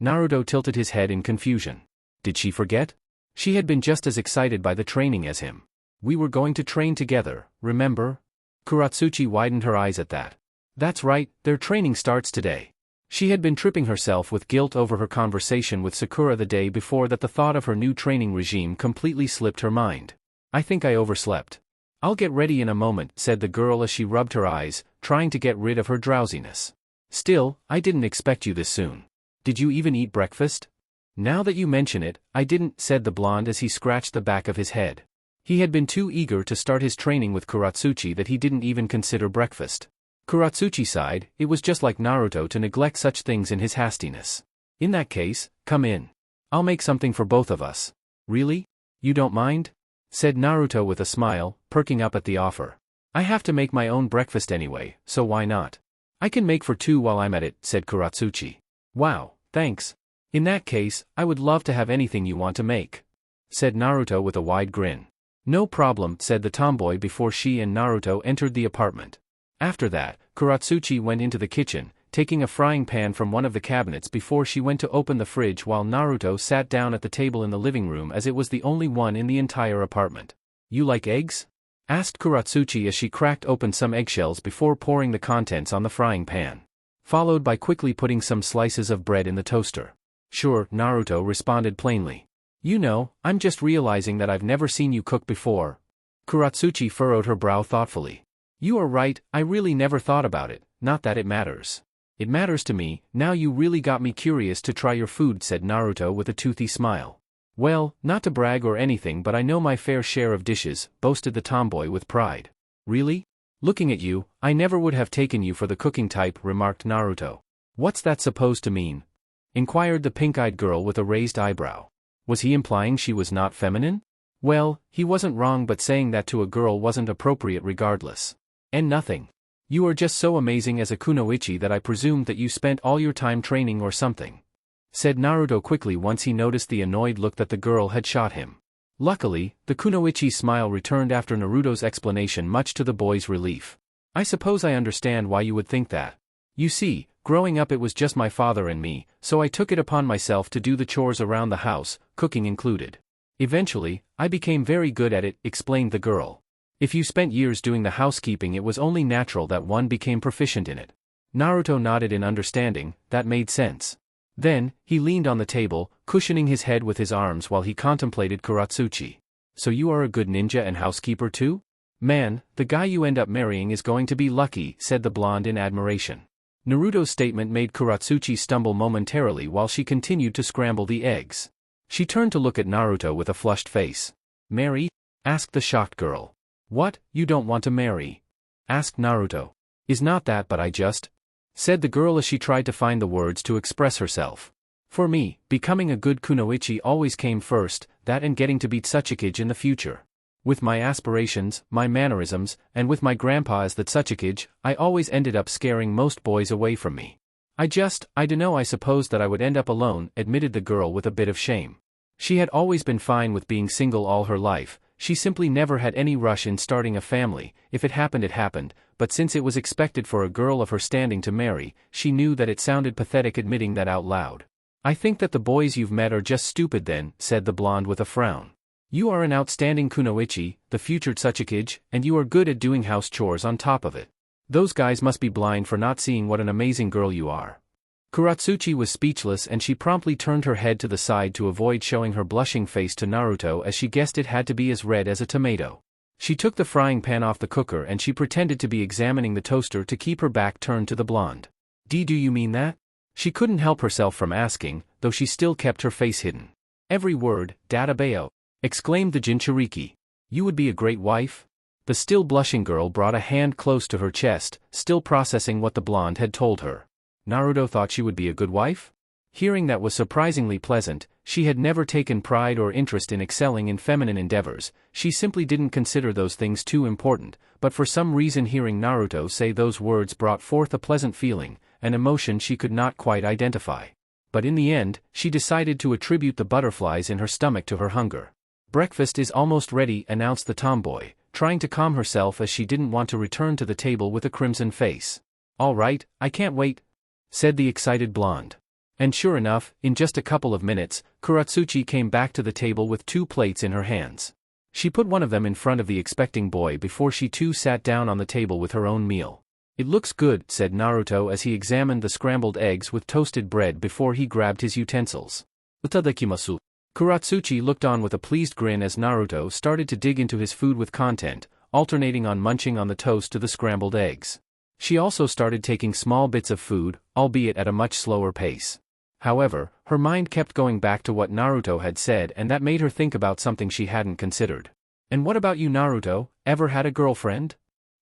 Naruto tilted his head in confusion. Did she forget? She had been just as excited by the training as him. We were going to train together, remember? Katsuchi widened her eyes at that. That's right, their training starts today. She had been tripping herself with guilt over her conversation with Sakura the day before that. The thought of her new training regime completely slipped her mind. I think I overslept. I'll get ready in a moment, said the girl as she rubbed her eyes, trying to get rid of her drowsiness. Still, I didn't expect you this soon. Did you even eat breakfast? Now that you mention it, I didn't, said the blonde as he scratched the back of his head. He had been too eager to start his training with Katsuchi that he didn't even consider breakfast. Katsuchi sighed. It was just like Naruto to neglect such things in his hastiness. In that case, come in. I'll make something for both of us. Really? You don't mind? Said Naruto with a smile, perking up at the offer. I have to make my own breakfast anyway, so why not? I can make for two while I'm at it, said Katsuchi. Wow, thanks. In that case, I would love to have anything you want to make, said Naruto with a wide grin. No problem, said the tomboy before she and Naruto entered the apartment. After that, Katsuchi went into the kitchen, taking a frying pan from one of the cabinets before she went to open the fridge while Naruto sat down at the table in the living room as it was the only one in the entire apartment. "You like eggs?" asked Katsuchi as she cracked open some eggshells before pouring the contents on the frying pan, followed by quickly putting some slices of bread in the toaster. "Sure," Naruto responded plainly. "You know, I'm just realizing that I've never seen you cook before." Katsuchi furrowed her brow thoughtfully. "You are right, I really never thought about it, not that it matters." "It matters to me, now you really got me curious to try your food," said Naruto with a toothy smile. "Well, not to brag or anything but I know my fair share of dishes," boasted the tomboy with pride. "Really? Looking at you, I never would have taken you for the cooking type," remarked Naruto. "What's that supposed to mean?" inquired the pink-eyed girl with a raised eyebrow. Was he implying she was not feminine? Well, he wasn't wrong, but saying that to a girl wasn't appropriate regardless. "And nothing. You are just so amazing as a kunoichi that I presumed that you spent all your time training or something," said Naruto quickly once he noticed the annoyed look that the girl had shot him. Luckily, the kunoichi's smile returned after Naruto's explanation, much to the boy's relief. "I suppose I understand why you would think that. You see, growing up it was just my father and me, so I took it upon myself to do the chores around the house, cooking included. Eventually, I became very good at it," explained the girl. "If you spent years doing the housekeeping, it was only natural that one became proficient in it." Naruto nodded in understanding. That made sense. Then, he leaned on the table, cushioning his head with his arms while he contemplated Katsuchi. "So you are a good ninja and housekeeper too? Man, the guy you end up marrying is going to be lucky," said the blonde in admiration. Naruto's statement made Katsuchi stumble momentarily while she continued to scramble the eggs. She turned to look at Naruto with a flushed face. "Marry?" asked the shocked girl. "What, you don't want to marry?" asked Naruto. "Is not that but I just," said the girl as she tried to find the words to express herself. "For me, becoming a good kunoichi always came first, that and getting to beat Sasuke in the future. With my aspirations, my mannerisms, and with my grandpa as the Sasuke, I always ended up scaring most boys away from me. I dunno, I supposed that I would end up alone," admitted the girl with a bit of shame. She had always been fine with being single all her life. She simply never had any rush in starting a family. If it happened, but since it was expected for a girl of her standing to marry, she knew that it sounded pathetic admitting that out loud. "I think that the boys you've met are just stupid then," said the blonde with a frown. "You are an outstanding kunoichi, the future Sasuke, and you are good at doing house chores on top of it. Those guys must be blind for not seeing what an amazing girl you are." Katsuchi was speechless and she promptly turned her head to the side to avoid showing her blushing face to Naruto, as she guessed it had to be as red as a tomato. She took the frying pan off the cooker and she pretended to be examining the toaster to keep her back turned to the blonde. Do you mean that?" She couldn't help herself from asking, though she still kept her face hidden. "Every word, Databeo," exclaimed the Jinchuriki. "You would be a great wife?" The still blushing girl brought a hand close to her chest, still processing what the blonde had told her. Naruto thought she would be a good wife? Hearing that was surprisingly pleasant. She had never taken pride or interest in excelling in feminine endeavors, she simply didn't consider those things too important, but for some reason hearing Naruto say those words brought forth a pleasant feeling, an emotion she could not quite identify. But in the end, she decided to attribute the butterflies in her stomach to her hunger. "Breakfast is almost ready," announced the tomboy, trying to calm herself as she didn't want to return to the table with a crimson face. "All right, I can't wait," said the excited blonde. And sure enough, in just a couple of minutes, Katsuchi came back to the table with 2 plates in her hands. She put one of them in front of the expecting boy before she too sat down on the table with her own meal. "It looks good," said Naruto as he examined the scrambled eggs with toasted bread before he grabbed his utensils. "Itadakimasu." Katsuchi looked on with a pleased grin as Naruto started to dig into his food with content, alternating on munching on the toast to the scrambled eggs. She also started taking small bits of food, albeit at a much slower pace. However, her mind kept going back to what Naruto had said, and that made her think about something she hadn't considered. "And what about you, Naruto? Ever had a girlfriend?"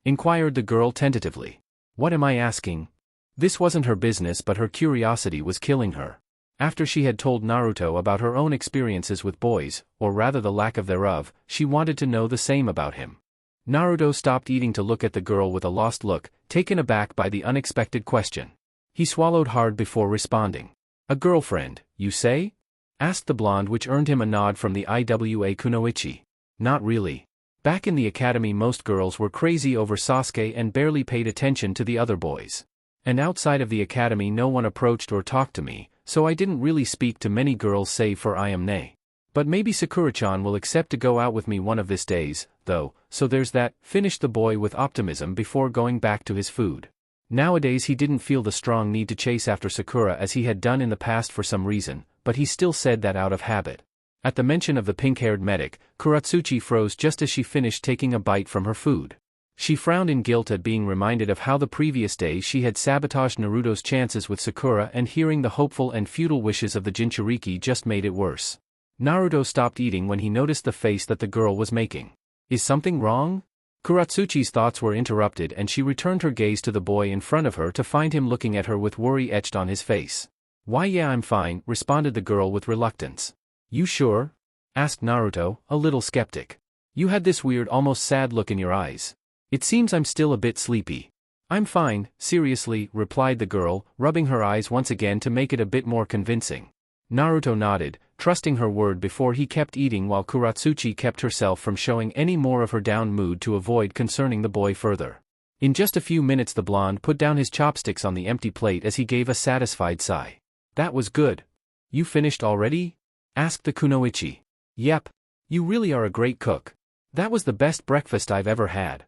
inquired the girl tentatively. "What am I asking?" This wasn't her business, but her curiosity was killing her. After she had told Naruto about her own experiences with boys, or rather the lack of thereof, she wanted to know the same about him. Naruto stopped eating to look at the girl with a lost look, taken aback by the unexpected question. He swallowed hard before responding. "A girlfriend, you say?" asked the blonde, which earned him a nod from the Iwa Kunoichi. "Not really. Back in the academy most girls were crazy over Sasuke and barely paid attention to the other boys. And outside of the academy no one approached or talked to me, so I didn't really speak to many girls save for Ayame. But maybe Sakura-chan will accept to go out with me one of these days, though, so there's that," finished the boy with optimism before going back to his food. Nowadays he didn't feel the strong need to chase after Sakura as he had done in the past for some reason, but he still said that out of habit. At the mention of the pink-haired medic, Katsuchi froze just as she finished taking a bite from her food. She frowned in guilt at being reminded of how the previous day she had sabotaged Naruto's chances with Sakura, and hearing the hopeful and futile wishes of the Jinchuriki just made it worse. Naruto stopped eating when he noticed the face that the girl was making. Is something wrong? Katsuchi's thoughts were interrupted and she returned her gaze to the boy in front of her to find him looking at her with worry etched on his face. "Why, yeah, I'm fine," responded the girl with reluctance. "You sure?" asked Naruto, a little skeptic. "You had this weird, almost sad look in your eyes. It seems I'm still a bit sleepy." "I'm fine, seriously," replied the girl, rubbing her eyes once again to make it a bit more convincing. Naruto nodded, trusting her word before he kept eating while Katsuchi kept herself from showing any more of her down mood to avoid concerning the boy further. In just a few minutes the blonde put down his chopsticks on the empty plate as he gave a satisfied sigh. "That was good. You finished already?" asked the kunoichi. "Yep. You really are a great cook. That was the best breakfast I've ever had,"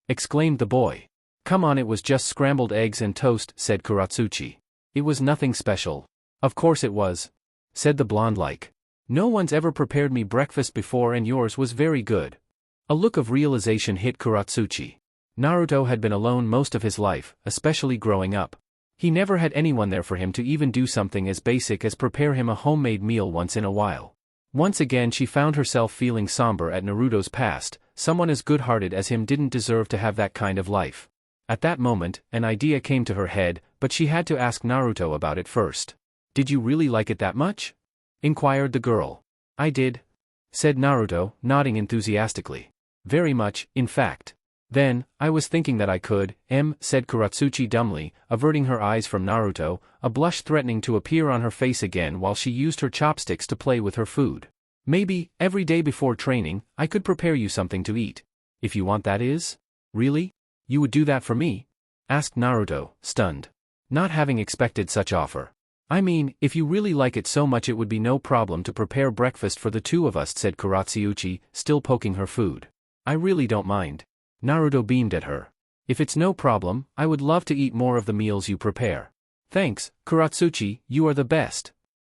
exclaimed the boy. "Come on, it was just scrambled eggs and toast," said Katsuchi. "It was nothing special." "Of course it was," said the blonde like. "No one's ever prepared me breakfast before and yours was very good." A look of realization hit Katsuchi. Naruto had been alone most of his life, especially growing up. He never had anyone there for him to even do something as basic as prepare him a homemade meal once in a while. Once again she found herself feeling somber at Naruto's past. Someone as good-hearted as him didn't deserve to have that kind of life. At that moment, an idea came to her head, but she had to ask Naruto about it first. "Did you really like it that much?" inquired the girl. "I did," said Naruto, nodding enthusiastically. "Very much, in fact." "Then, I was thinking that I could," said Katsuchi dumbly, averting her eyes from Naruto, a blush threatening to appear on her face again while she used her chopsticks to play with her food. "Maybe, every day before training, I could prepare you something to eat. If you want, that is?" "Really? You would do that for me?" asked Naruto, stunned. Not having expected such offer. "I mean, if you really like it so much it would be no problem to prepare breakfast for the two of us," said Katsuchi, still poking her food. "I really don't mind." Naruto beamed at her. "If it's no problem, I would love to eat more of the meals you prepare." "Thanks, Katsuchi, you are the best."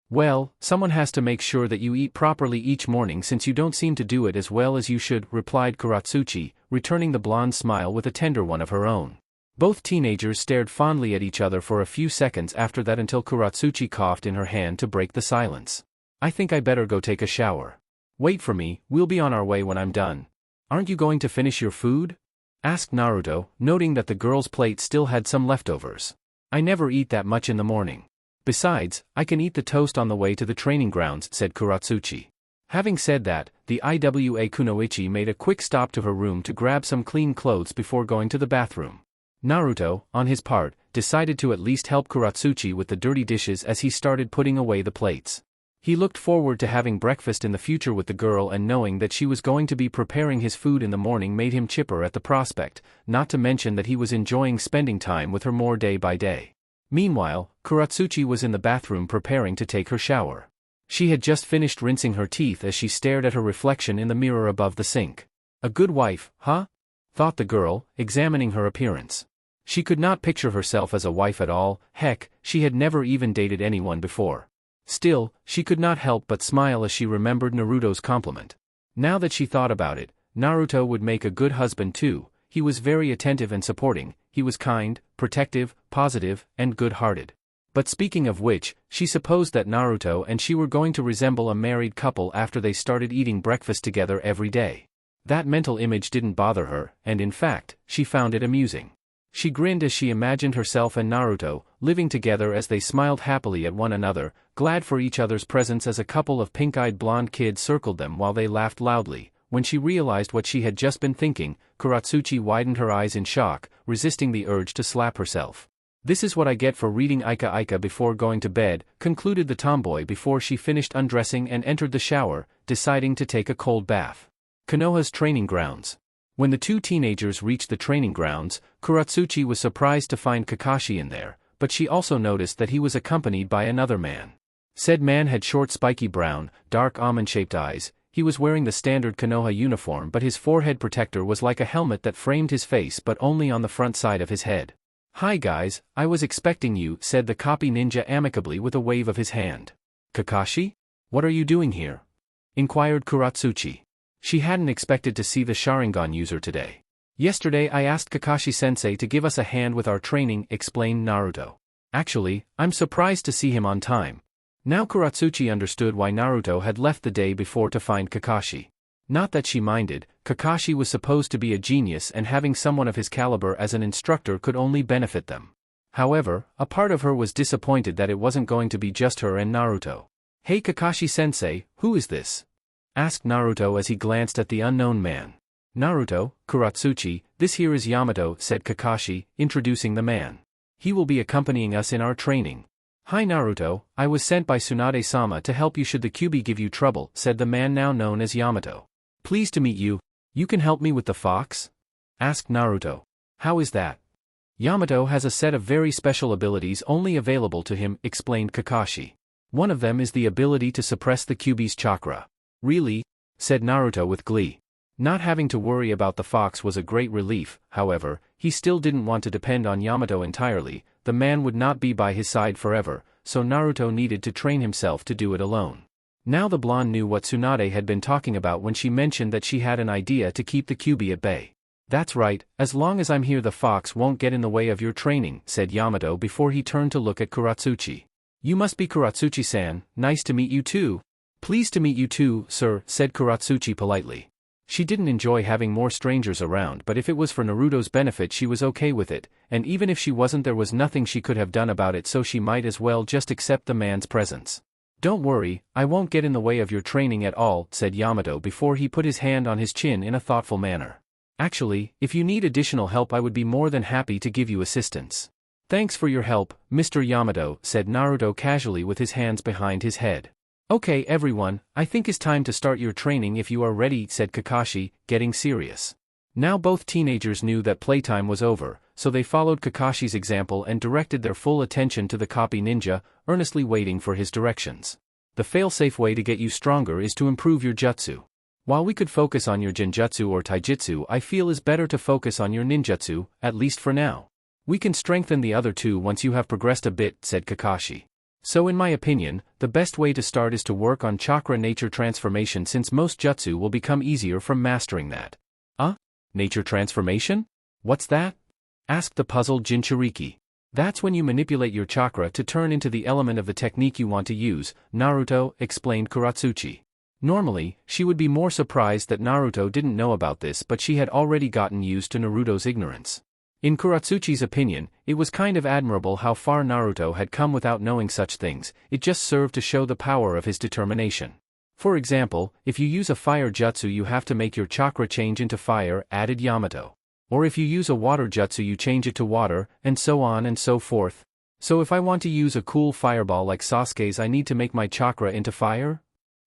"Well, someone has to make sure that you eat properly each morning since you don't seem to do it as well as you should," replied Katsuchi, returning the blonde's smile with a tender one of her own. Both teenagers stared fondly at each other for a few seconds after that until Katsuchi coughed in her hand to break the silence. "I think I better go take a shower." "Wait for me, we'll be on our way when I'm done." "Aren't you going to finish your food?" asked Naruto, noting that the girl's plate still had some leftovers. "I never eat that much in the morning. Besides, I can eat the toast on the way to the training grounds," said Katsuchi. Having said that, the Iwa Kunoichi made a quick stop to her room to grab some clean clothes before going to the bathroom. Naruto, on his part, decided to at least help Katsuchi with the dirty dishes as he started putting away the plates. He looked forward to having breakfast in the future with the girl, and knowing that she was going to be preparing his food in the morning made him chipper at the prospect, not to mention that he was enjoying spending time with her more day by day. Meanwhile, Katsuchi was in the bathroom preparing to take her shower. She had just finished rinsing her teeth as she stared at her reflection in the mirror above the sink. "A good wife, huh?" thought the girl, examining her appearance. She could not picture herself as a wife at all. Heck, she had never even dated anyone before. Still, she could not help but smile as she remembered Naruto's compliment. Now that she thought about it, Naruto would make a good husband too. He was very attentive and supporting, he was kind, protective, positive, and good-hearted. But speaking of which, she supposed that Naruto and she were going to resemble a married couple after they started eating breakfast together every day. That mental image didn't bother her, and in fact, she found it amusing. She grinned as she imagined herself and Naruto living together as they smiled happily at one another, glad for each other's presence as a couple of pink-eyed blonde kids circled them while they laughed loudly. When she realized what she had just been thinking, Katsuchi widened her eyes in shock, resisting the urge to slap herself. "This is what I get for reading Ika before going to bed," concluded the tomboy before she finished undressing and entered the shower, deciding to take a cold bath. Konoha's training grounds. When the two teenagers reached the training grounds, Katsuchi was surprised to find Kakashi in there, but she also noticed that he was accompanied by another man. Said man had short spiky brown, dark almond-shaped eyes. He was wearing the standard Konoha uniform, but his forehead protector was like a helmet that framed his face but only on the front side of his head. "Hi guys, I was expecting you," said the copy ninja amicably with a wave of his hand. "Kakashi? What are you doing here?" inquired Katsuchi. She hadn't expected to see the Sharingan user today. "Yesterday I asked Kakashi-sensei to give us a hand with our training," explained Naruto. "Actually, I'm surprised to see him on time." Now Katsuchi understood why Naruto had left the day before to find Kakashi. Not that she minded, Kakashi was supposed to be a genius and having someone of his caliber as an instructor could only benefit them. However, a part of her was disappointed that it wasn't going to be just her and Naruto. "Hey Kakashi-sensei, who is this?" asked Naruto as he glanced at the unknown man. "Naruto, Katsuchi, this here is Yamato," said Kakashi, introducing the man. "He will be accompanying us in our training." "Hi Naruto, I was sent by Tsunade-sama to help you should the Kyuubi give you trouble," said the man now known as Yamato. "Pleased to meet you. You can help me with the fox?" asked Naruto. "How is that?" "Yamato has a set of very special abilities only available to him," explained Kakashi. "One of them is the ability to suppress the Kyuubi's chakra." "Really?" said Naruto with glee. Not having to worry about the fox was a great relief. However, he still didn't want to depend on Yamato entirely. The man would not be by his side forever, so Naruto needed to train himself to do it alone. Now the blonde knew what Tsunade had been talking about when she mentioned that she had an idea to keep the Kyuubi at bay. "That's right, as long as I'm here the fox won't get in the way of your training," said Yamato before he turned to look at Katsuchi. "You must be Katsuchi-san, nice to meet you too." "Pleased to meet you too, sir," said Katsuchi politely. She didn't enjoy having more strangers around, but if it was for Naruto's benefit she was okay with it, and even if she wasn't there was nothing she could have done about it, so she might as well just accept the man's presence. "Don't worry, I won't get in the way of your training at all," said Yamato before he put his hand on his chin in a thoughtful manner. "Actually, if you need additional help I would be more than happy to give you assistance." "Thanks for your help, Mr. Yamato," said Naruto casually with his hands behind his head. "Okay everyone, I think it's time to start your training if you are ready," said Kakashi, getting serious. Now both teenagers knew that playtime was over, so they followed Kakashi's example and directed their full attention to the copy ninja, earnestly waiting for his directions. "The fail-safe way to get you stronger is to improve your jutsu. While we could focus on your genjutsu or taijutsu, I feel is better to focus on your ninjutsu, at least for now. We can strengthen the other two once you have progressed a bit," said Kakashi. "So in my opinion, the best way to start is to work on chakra nature transformation since most jutsu will become easier from mastering that." Nature transformation? What's that?" asked the puzzled Jinchuriki. "That's when you manipulate your chakra to turn into the element of the technique you want to use," Naruto explained Katsuchi. Normally, she would be more surprised that Naruto didn't know about this, but she had already gotten used to Naruto's ignorance. In Katsuchi's opinion, it was kind of admirable how far Naruto had come without knowing such things. It just served to show the power of his determination. "For example, if you use a fire jutsu you have to make your chakra change into fire," added Yamato. "Or if you use a water jutsu you change it to water, and so on and so forth. So if I want to use a cool fireball like Sasuke's I need to make my chakra into fire?"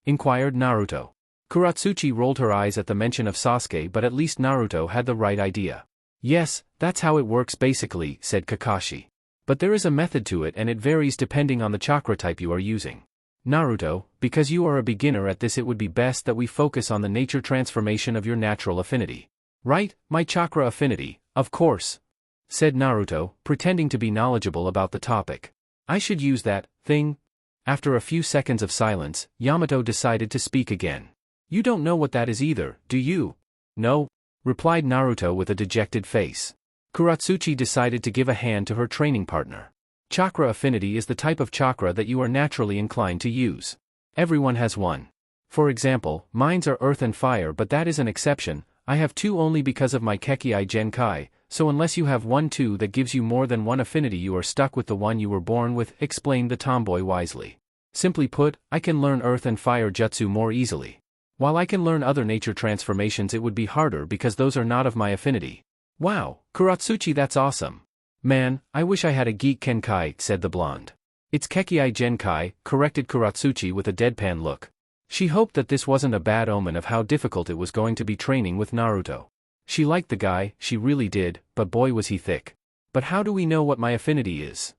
inquired Naruto. Katsuchi rolled her eyes at the mention of Sasuke, but at least Naruto had the right idea. "Yes, that's how it works basically," said Kakashi. "But there is a method to it and it varies depending on the chakra type you are using. Naruto, because you are a beginner at this it would be best that we focus on the nature transformation of your natural affinity." "Right, my chakra affinity, of course," said Naruto, pretending to be knowledgeable about the topic. "I should use that thing." After a few seconds of silence, Yamato decided to speak again. "You don't know what that is either, do you?" "No," replied Naruto with a dejected face. Katsuchi decided to give a hand to her training partner. Chakra affinity is the type of chakra that you are naturally inclined to use. Everyone has one. For example, mine's are earth and fire, but that is an exception. I have two only because of my Kekei Genkai, so unless you have one too that gives you more than one affinity you are stuck with the one you were born with, explained the tomboy wisely. "Simply put, I can learn earth and fire jutsu more easily. While I can learn other nature transformations it would be harder because those are not of my affinity." "Wow, Katsuchi, that's awesome." "Man, I wish I had a Geek Kenkai," said the blonde. "It's Kekei Genkai," corrected Katsuchi with a deadpan look. She hoped that this wasn't a bad omen of how difficult it was going to be training with Naruto. She liked the guy, she really did, but boy was he thick. But how do we know what my affinity is?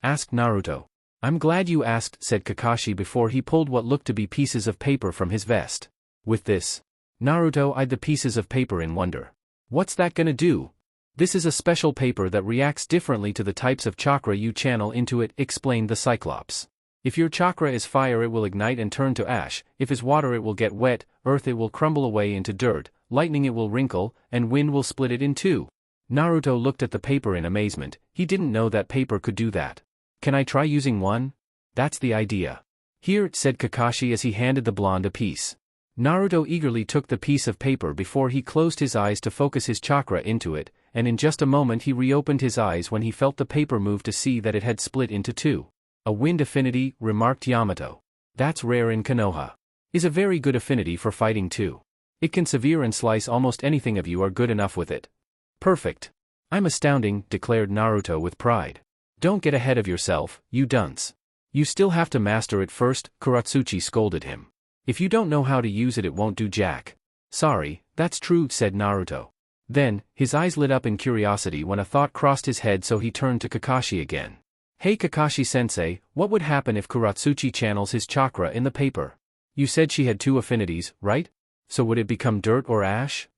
Asked Naruto. I'm glad you asked, said Kakashi before he pulled what looked to be pieces of paper from his vest. With this, Naruto eyed the pieces of paper in wonder. What's that gonna do? This is a special paper that reacts differently to the types of chakra you channel into it, explained the Cyclops. If your chakra is fire it will ignite and turn to ash, if is water it will get wet, earth it will crumble away into dirt, lightning it will wrinkle, and wind will split it in two. Naruto looked at the paper in amazement, he didn't know that paper could do that. Can I try using one? That's the idea. Here, said Kakashi as he handed the blonde a piece. Naruto eagerly took the piece of paper before he closed his eyes to focus his chakra into it, and in just a moment he reopened his eyes when he felt the paper move to see that it had split into two. A wind affinity, remarked Yamato. That's rare in Konoha. Is a very good affinity for fighting too. It can sever and slice almost anything if you are good enough with it. Perfect. I'm astounding, declared Naruto with pride. Don't get ahead of yourself, you dunce. You still have to master it first, Katsuchi scolded him. If you don't know how to use it won't do jack. Sorry, that's true, said Naruto. Then, his eyes lit up in curiosity when a thought crossed his head, so he turned to Kakashi again. Hey Kakashi-sensei, what would happen if Katsuchi channels his chakra in the paper? You said she had two affinities, right? So would it become dirt or ash?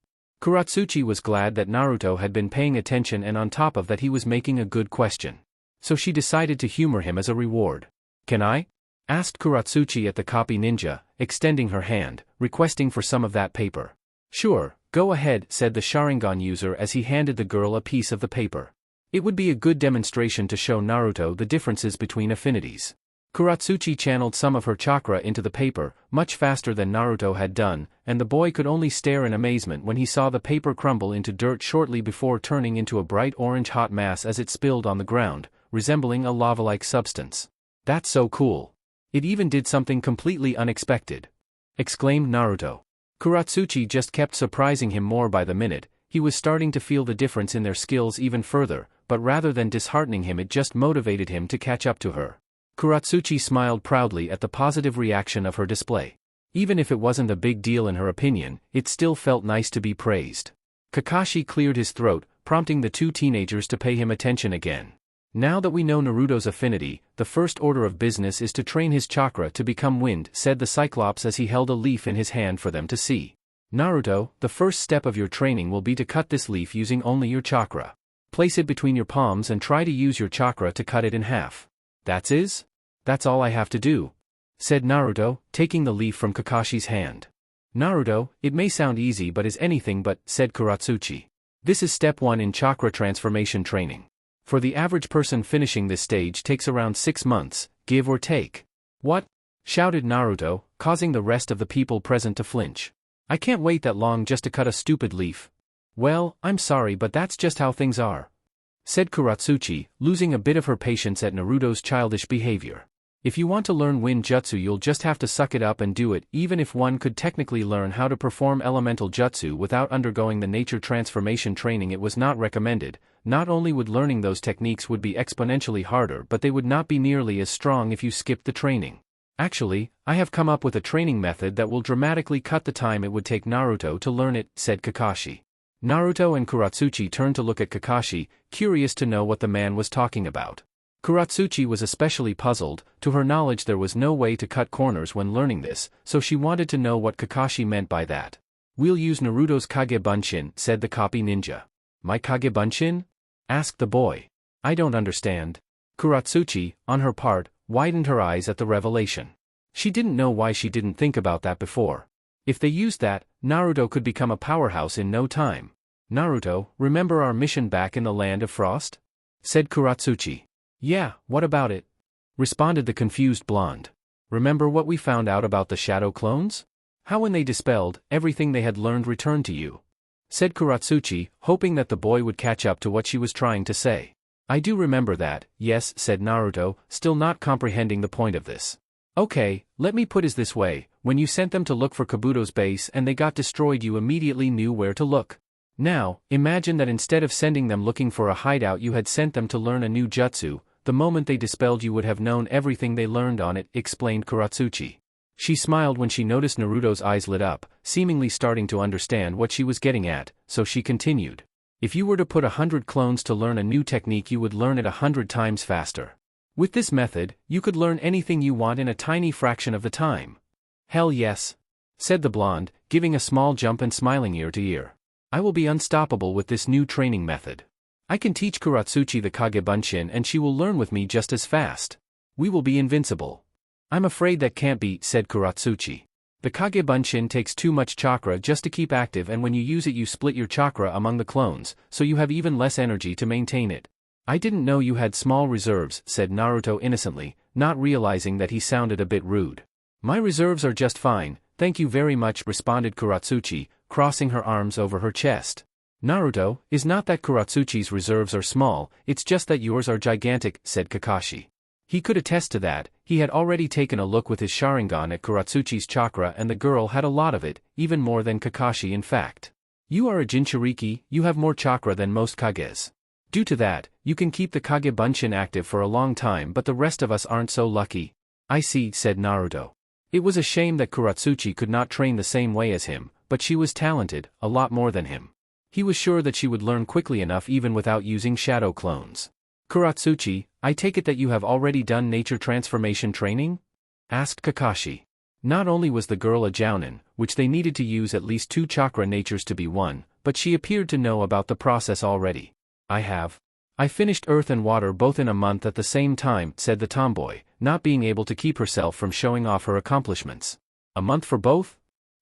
Katsuchi was glad that Naruto had been paying attention, and on top of that he was making a good question. So she decided to humor him as a reward. Can I? Asked Katsuchi at the copy ninja, extending her hand, requesting for some of that paper. Sure, go ahead, said the Sharingan user as he handed the girl a piece of the paper. It would be a good demonstration to show Naruto the differences between affinities. Katsuchi channeled some of her chakra into the paper, much faster than Naruto had done, and the boy could only stare in amazement when he saw the paper crumble into dirt shortly before turning into a bright orange hot mass as it spilled on the ground, resembling a lava-like substance. That's so cool. It even did something completely unexpected. Exclaimed Naruto. Katsuchi just kept surprising him more by the minute. He was starting to feel the difference in their skills even further, but rather than disheartening him it just motivated him to catch up to her. Katsuchi smiled proudly at the positive reaction of her display. Even if it wasn't a big deal in her opinion, it still felt nice to be praised. Kakashi cleared his throat, prompting the two teenagers to pay him attention again. Now that we know Naruto's affinity, the first order of business is to train his chakra to become wind, said the Cyclops as he held a leaf in his hand for them to see. Naruto, the first step of your training will be to cut this leaf using only your chakra. Place it between your palms and try to use your chakra to cut it in half. That's all I have to do, said Naruto, taking the leaf from Kakashi's hand. Naruto, it may sound easy but is anything but, said Katsuchi. This is step 1 in chakra transformation training. For the average person finishing this stage takes around 6 months, give or take. What? Shouted Naruto, causing the rest of the people present to flinch. I can't wait that long just to cut a stupid leaf. Well, I'm sorry but that's just how things are, said Katsuchi, losing a bit of her patience at Naruto's childish behavior. If you want to learn wind jutsu you'll just have to suck it up and do it. Even if one could technically learn how to perform elemental jutsu without undergoing the nature transformation training, it was not recommended. Not only would learning those techniques would be exponentially harder, but they would not be nearly as strong if you skipped the training. Actually, I have come up with a training method that will dramatically cut the time it would take Naruto to learn it, said Kakashi. Naruto and Katsuchi turned to look at Kakashi, curious to know what the man was talking about. Katsuchi was especially puzzled. To her knowledge there was no way to cut corners when learning this, so she wanted to know what Kakashi meant by that. We'll use Naruto's Kage Bunshin, said the copy ninja. My Kage Bunshin? Asked the boy. I don't understand. Katsuchi, on her part, widened her eyes at the revelation. She didn't know why she didn't think about that before. If they used that, Naruto could become a powerhouse in no time. Naruto, remember our mission back in the Land of Frost? Said Katsuchi. Yeah, what about it? Responded the confused blonde. Remember what we found out about the shadow clones? How when they dispelled, everything they had learned returned to you? Said Katsuchi, hoping that the boy would catch up to what she was trying to say. I do remember that, yes, said Naruto, still not comprehending the point of this. Okay, let me put it this way, when you sent them to look for Kabuto's base and they got destroyed you immediately knew where to look. Now, imagine that instead of sending them looking for a hideout you had sent them to learn a new jutsu. The moment they dispelled you would have known everything they learned on it, explained Katsuchi. She smiled when she noticed Naruto's eyes lit up, seemingly starting to understand what she was getting at, so she continued. If you were to put 100 clones to learn a new technique, you would learn it 100 times faster. With this method, you could learn anything you want in a tiny fraction of the time. Hell yes, said the blonde, giving a small jump and smiling ear to ear. I will be unstoppable with this new training method. I can teach Katsuchi the Kage Bunshin and she will learn with me just as fast. We will be invincible. I'm afraid that can't be, said Katsuchi. The Kage Bunshin takes too much chakra just to keep active, and when you use it you split your chakra among the clones, so you have even less energy to maintain it. I didn't know you had small reserves, said Naruto innocently, not realizing that he sounded a bit rude. My reserves are just fine, thank you very much, responded Katsuchi, crossing her arms over her chest. Naruto, is not that Katsuchi's reserves are small, it's just that yours are gigantic, said Kakashi. He could attest to that. He had already taken a look with his Sharingan at Katsuchi's chakra and the girl had a lot of it, even more than Kakashi in fact. You are a Jinchuriki, you have more chakra than most Kages. Due to that, you can keep the Kage Bunshin active for a long time, but the rest of us aren't so lucky. I see, said Naruto. It was a shame that Katsuchi could not train the same way as him, but she was talented, a lot more than him. He was sure that she would learn quickly enough even without using shadow clones. Katsuchi, I take it that you have already done nature transformation training? Asked Kakashi. Not only was the girl a jounin, which they needed to use at least 2 chakra natures to be one, but she appeared to know about the process already. I have. I finished earth and water both in a month at the same time, said the tomboy, not being able to keep herself from showing off her accomplishments. A month for both?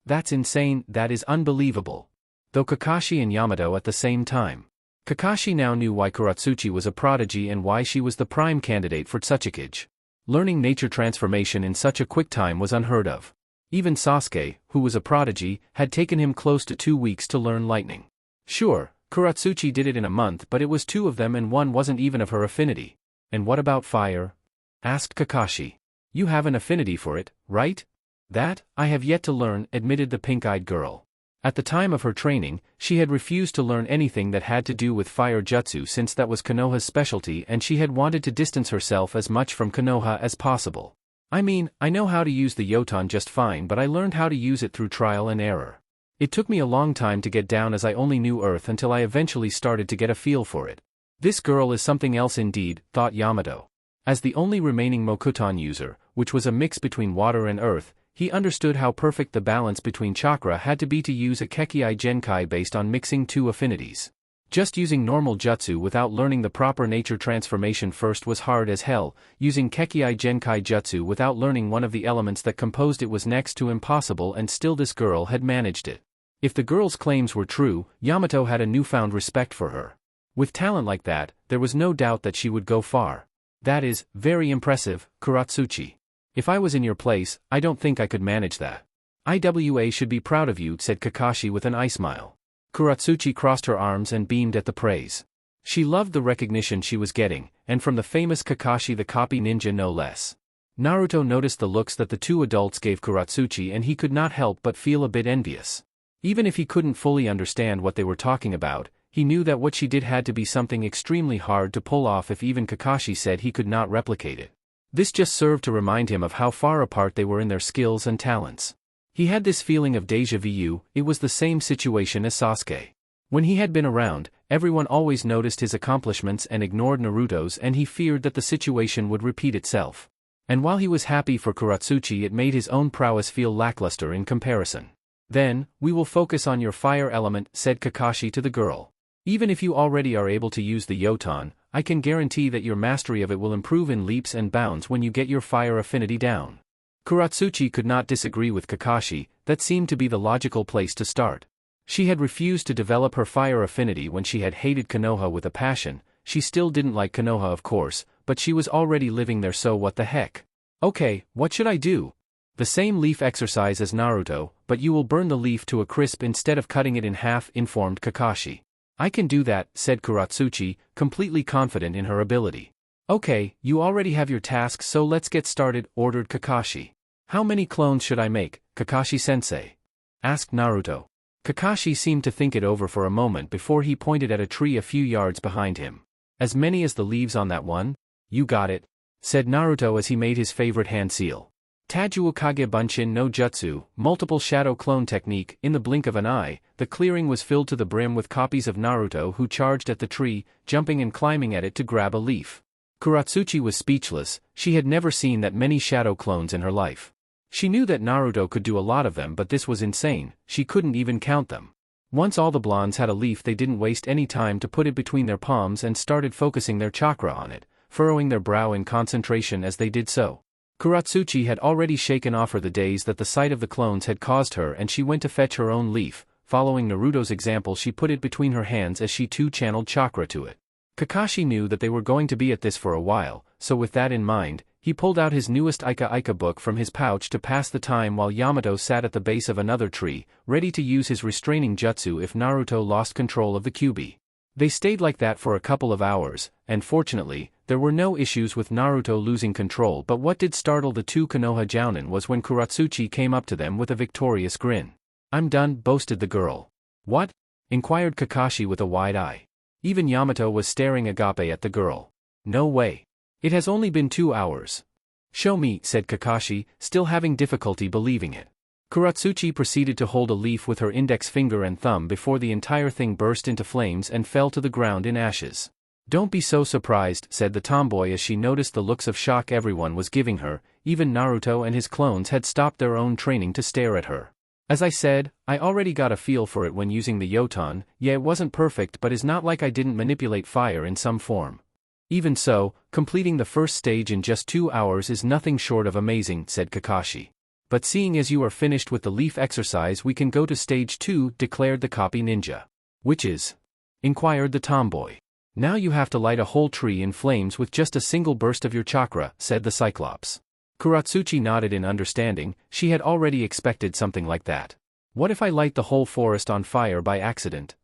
That's insane, that is unbelievable. Though Kakashi and Yamato at the same time. Kakashi now knew why Katsuchi was a prodigy and why she was the prime candidate for Tsuchikage. Learning nature transformation in such a quick time was unheard of. Even Sasuke, who was a prodigy, had taken him close to 2 weeks to learn lightning. Sure, Katsuchi did it in a month, but it was 2 of them and one wasn't even of her affinity. And what about fire? Asked Kakashi. You have an affinity for it, right? That, I have yet to learn, admitted the pink-eyed girl. At the time of her training, she had refused to learn anything that had to do with fire jutsu since that was Konoha's specialty and she had wanted to distance herself as much from Konoha as possible. I mean, I know how to use the yoton just fine, but I learned how to use it through trial and error. It took me a long time to get down as I only knew earth until I eventually started to get a feel for it. This girl is something else indeed, thought Yamato. As the only remaining Mokuton user, which was a mix between water and earth, he understood how perfect the balance between chakra had to be to use a Kekkai Genkai based on mixing 2 affinities. Just using normal jutsu without learning the proper nature transformation first was hard as hell, using Kekkai Genkai jutsu without learning one of the elements that composed it was next to impossible, and still this girl had managed it. If the girl's claims were true, Yamato had a newfound respect for her. With talent like that, there was no doubt that she would go far. That is, very impressive, Katsuchi. If I was in your place, I don't think I could manage that. IWA should be proud of you, said Kakashi with an eye smile. Katsuchi crossed her arms and beamed at the praise. She loved the recognition she was getting, and from the famous Kakashi the copy ninja no less. Naruto noticed the looks that the 2 adults gave Katsuchi and he could not help but feel a bit envious. Even if he couldn't fully understand what they were talking about, he knew that what she did had to be something extremely hard to pull off if even Kakashi said he could not replicate it. This just served to remind him of how far apart they were in their skills and talents. He had this feeling of déjà vu. It was the same situation as Sasuke. When he had been around, everyone always noticed his accomplishments and ignored Naruto's, and he feared that the situation would repeat itself. And while he was happy for Katsuchi, it made his own prowess feel lackluster in comparison. Then, we will focus on your fire element, said Kakashi to the girl. Even if you already are able to use the yoton, I can guarantee that your mastery of it will improve in leaps and bounds when you get your fire affinity down. Katsuchi could not disagree with Kakashi, that seemed to be the logical place to start. She had refused to develop her fire affinity when she had hated Konoha with a passion. She still didn't like Konoha of course, but she was already living there, so what the heck. Okay, what should I do? The same leaf exercise as Naruto, but you will burn the leaf to a crisp instead of cutting it in half, informed Kakashi. I can do that, said Katsuchi, completely confident in her ability. Okay, you already have your task, so let's get started, ordered Kakashi. How many clones should I make, Kakashi-sensei? Asked Naruto. Kakashi seemed to think it over for a moment before he pointed at a tree a few yards behind him. As many as the leaves on that one? You got it, said Naruto as he made his favorite hand seal. Taju Kage Bunshin no Jutsu, multiple shadow clone technique. In the blink of an eye, the clearing was filled to the brim with copies of Naruto who charged at the tree, jumping and climbing at it to grab a leaf. Katsuchi was speechless. She had never seen that many shadow clones in her life. She knew that Naruto could do a lot of them, but this was insane. She couldn't even count them. Once all the blondes had a leaf, they didn't waste any time to put it between their palms and started focusing their chakra on it, furrowing their brow in concentration as they did so. Katsuchi had already shaken off her the daze that the sight of the clones had caused her, and she went to fetch her own leaf. Following Naruto's example, she put it between her hands as she too channeled chakra to it. Kakashi knew that they were going to be at this for a while, so with that in mind, he pulled out his newest Ika book from his pouch to pass the time while Yamato sat at the base of another tree, ready to use his restraining jutsu if Naruto lost control of the Kyuubi. They stayed like that for a couple of hours, and fortunately, there were no issues with Naruto losing control. But what did startle the two Konoha jounin was when Katsuchi came up to them with a victorious grin. "I'm done," boasted the girl. "What?" inquired Kakashi with a wide eye. Even Yamato was staring agape at the girl. "No way. It has only been 2 hours." "Show me," said Kakashi, still having difficulty believing it. Katsuchi proceeded to hold a leaf with her index finger and thumb before the entire thing burst into flames and fell to the ground in ashes. "Don't be so surprised," said the tomboy as she noticed the looks of shock everyone was giving her. Even Naruto and his clones had stopped their own training to stare at her. "As I said, I already got a feel for it when using the Yoton. Yeah, it wasn't perfect, but it's not like I didn't manipulate fire in some form. Even so, completing the first stage in just 2 hours is nothing short of amazing," said Kakashi. "But seeing as you are finished with the leaf exercise, we can go to stage 2, declared the copy ninja. "Which is?" inquired the tomboy. "Now you have to light a whole tree in flames with just a single burst of your chakra," said the Cyclops. Katsuchi nodded in understanding. She had already expected something like that. "What if I light the whole forest on fire by accident?"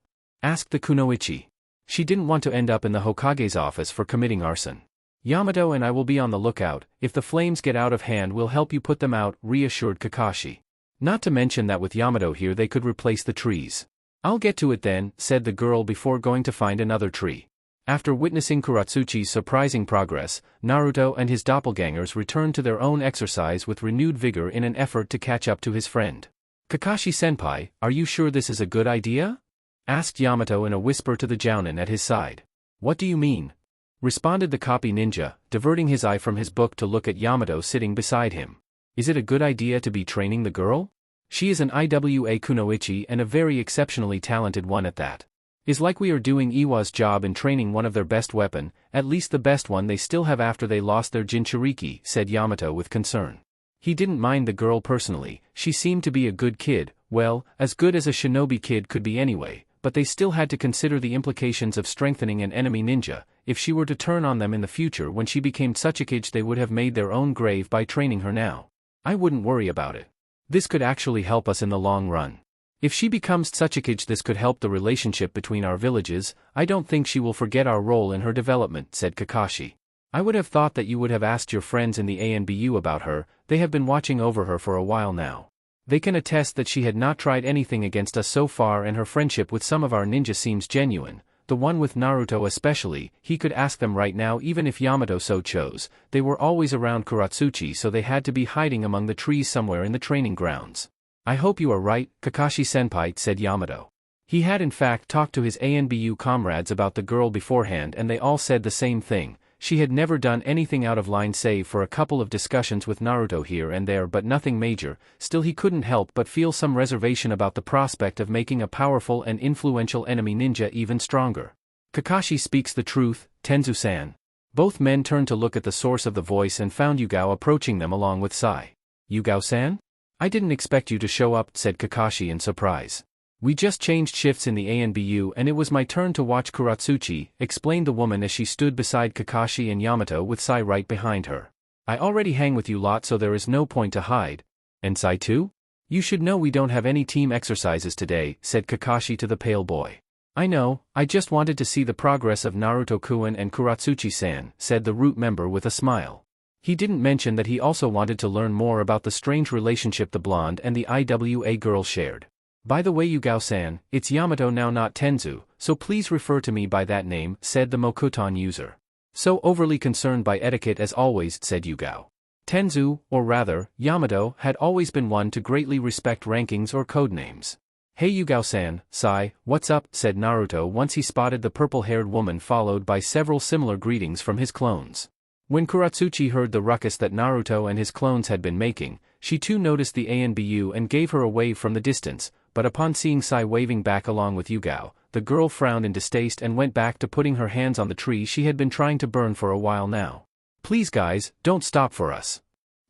asked the kunoichi. She didn't want to end up in the Hokage's office for committing arson. "Yamato and I will be on the lookout. If the flames get out of hand, we'll help you put them out," reassured Kakashi. "Not to mention that with Yamato here they could replace the trees." "I'll get to it then," said the girl before going to find another tree. After witnessing Katsuchi's surprising progress, Naruto and his doppelgangers returned to their own exercise with renewed vigor in an effort to catch up to his friend. "Kakashi-senpai, are you sure this is a good idea?" asked Yamato in a whisper to the jounin at his side. "What do you mean?" responded the copy ninja, diverting his eye from his book to look at Yamato sitting beside him. "Is it a good idea to be training the girl? She is an IWA kunoichi and a very exceptionally talented one at that. It's like we are doing Iwa's job in training one of their best weapon, at least the best one they still have after they lost their Jinchuriki," said Yamato with concern. He didn't mind the girl personally. She seemed to be a good kid, well, as good as a shinobi kid could be anyway, but they still had to consider the implications of strengthening an enemy ninja. If she were to turn on them in the future when she became Tsuchikage, they would have made their own grave by training her now. "I wouldn't worry about it. This could actually help us in the long run. If she becomes Tsuchikage, this could help the relationship between our villages. I don't think she will forget our role in her development," said Kakashi. "I would have thought that you would have asked your friends in the ANBU about her. They have been watching over her for a while now. They can attest that she had not tried anything against us so far, and her friendship with some of our ninja seems genuine. The one with Naruto especially, he could ask them right now even if Yamato so chose. They were always around Katsuchi, so they had to be hiding among the trees somewhere in the training grounds." "I hope you are right, Kakashi-senpai," said Yamato. He had in fact talked to his ANBU comrades about the girl beforehand, and they all said the same thing. She had never done anything out of line save for a couple of discussions with Naruto here and there, but nothing major. Still, he couldn't help but feel some reservation about the prospect of making a powerful and influential enemy ninja even stronger. "Kakashi speaks the truth, Tenzu-san." Both men turned to look at the source of the voice and found Yugao approaching them along with Sai. "Yugao-san? I didn't expect you to show up," said Kakashi in surprise. "We just changed shifts in the ANBU and it was my turn to watch Katsuchi," explained the woman as she stood beside Kakashi and Yamato with Sai right behind her. "I already hang with you lot, so there is no point to hide." "And Sai too? You should know we don't have any team exercises today," said Kakashi to the pale boy. "I know, I just wanted to see the progress of Naruto-kun and Katsuchi-san," said the root member with a smile. He didn't mention that he also wanted to learn more about the strange relationship the blonde and the IWA girl shared. "By the way, Yugao-san, it's Yamato now, not Tenzu, so please refer to me by that name," said the Mokuton user. "So overly concerned by etiquette as always," said Yugao. Tenzu, or rather, Yamato, had always been one to greatly respect rankings or codenames. "Hey Yugao-san, Sai, what's up?" said Naruto once he spotted the purple-haired woman followed by several similar greetings from his clones. When Katsuchi heard the ruckus that Naruto and his clones had been making, she too noticed the ANBU and gave her a wave from the distance, but upon seeing Sai waving back along with Yugao, the girl frowned in distaste and went back to putting her hands on the tree she had been trying to burn for a while now. "Please guys, don't stop for us,"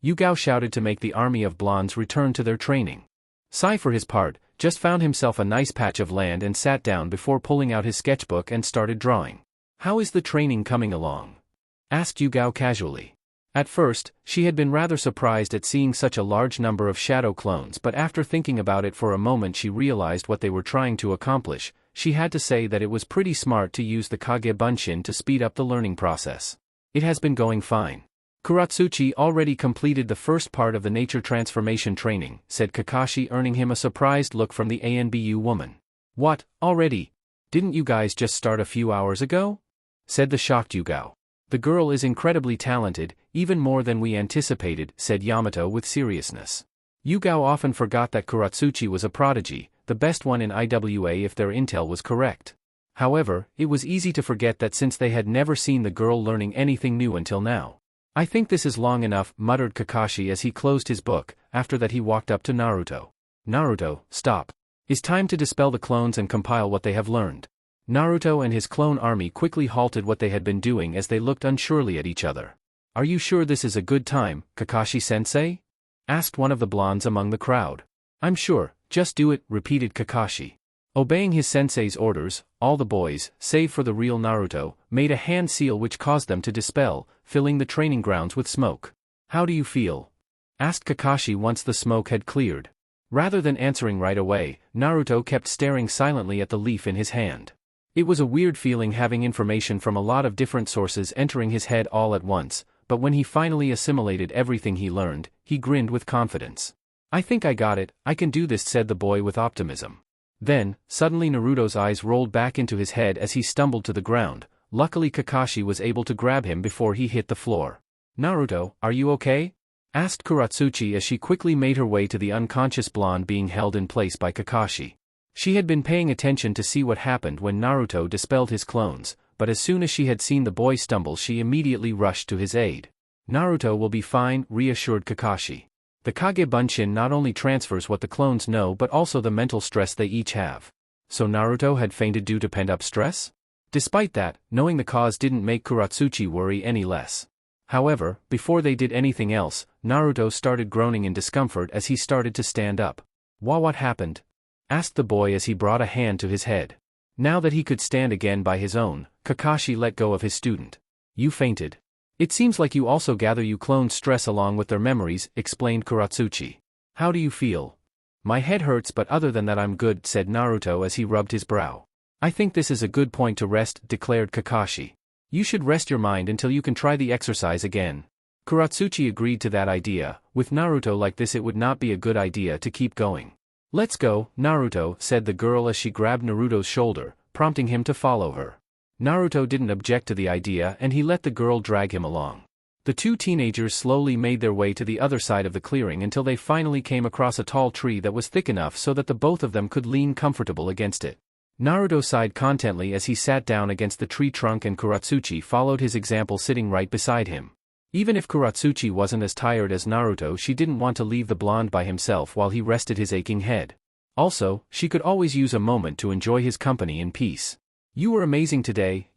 Yugao shouted to make the army of blondes return to their training. Sai for his part, just found himself a nice patch of land and sat down before pulling out his sketchbook and started drawing. "How is the training coming along?" asked Yugao casually. At first, she had been rather surprised at seeing such a large number of shadow clones, but after thinking about it for a moment she realized what they were trying to accomplish. She had to say that it was pretty smart to use the Kage Bunshin to speed up the learning process. "It has been going fine. Katsuchi already completed the first part of the nature transformation training," said Kakashi, earning him a surprised look from the ANBU woman. "What, already? Didn't you guys just start a few hours ago?" said the shocked Yugao. "The girl is incredibly talented, even more than we anticipated," said Yamato with seriousness. Yugao often forgot that Katsuchi was a prodigy, the best one in IWA if their intel was correct. However, it was easy to forget that since they had never seen the girl learning anything new until now. "I think this is long enough," muttered Kakashi as he closed his book. After that he walked up to Naruto. "Naruto, stop. It's time to dispel the clones and compile what they have learned." Naruto and his clone army quickly halted what they had been doing as they looked unsurely at each other. "Are you sure this is a good time, Kakashi-sensei?" asked one of the blondes among the crowd. "I'm sure, just do it," repeated Kakashi. Obeying his sensei's orders, all the boys, save for the real Naruto, made a hand seal which caused them to dispel, filling the training grounds with smoke. "How do you feel?" asked Kakashi once the smoke had cleared. Rather than answering right away, Naruto kept staring silently at the leaf in his hand. It was a weird feeling having information from a lot of different sources entering his head all at once, but when he finally assimilated everything he learned, he grinned with confidence. "I think I got it, I can do this," said the boy with optimism. Then, suddenly Naruto's eyes rolled back into his head as he stumbled to the ground. Luckily Kakashi was able to grab him before he hit the floor. "Naruto, are you okay?" asked Katsuchi as she quickly made her way to the unconscious blonde being held in place by Kakashi. She had been paying attention to see what happened when Naruto dispelled his clones, but as soon as she had seen the boy stumble she immediately rushed to his aid. "Naruto will be fine," reassured Kakashi. "The Kage Bunshin not only transfers what the clones know but also the mental stress they each have." So Naruto had fainted due to pent-up stress? Despite that, knowing the cause didn't make Katsuchi worry any less. However, before they did anything else, Naruto started groaning in discomfort as he started to stand up. What happened?" asked the boy as he brought a hand to his head. Now that he could stand again by his own, Kakashi let go of his student. "You fainted. It seems like you also gather you clones stress along with their memories," explained Katsuchi. "How do you feel?" "My head hurts but other than that I'm good," said Naruto as he rubbed his brow. "I think this is a good point to rest," declared Kakashi. "You should rest your mind until you can try the exercise again." Katsuchi agreed to that idea. With Naruto like this it would not be a good idea to keep going. "Let's go, Naruto," said the girl as she grabbed Naruto's shoulder, prompting him to follow her. Naruto didn't object to the idea and he let the girl drag him along. The two teenagers slowly made their way to the other side of the clearing until they finally came across a tall tree that was thick enough so that the both of them could lean comfortable against it. Naruto sighed contently as he sat down against the tree trunk and Katsuchi followed his example sitting right beside him. Even if Katsuchi wasn't as tired as Naruto she didn't want to leave the blonde by himself while he rested his aching head. Also, she could always use a moment to enjoy his company in peace. "You were amazing today,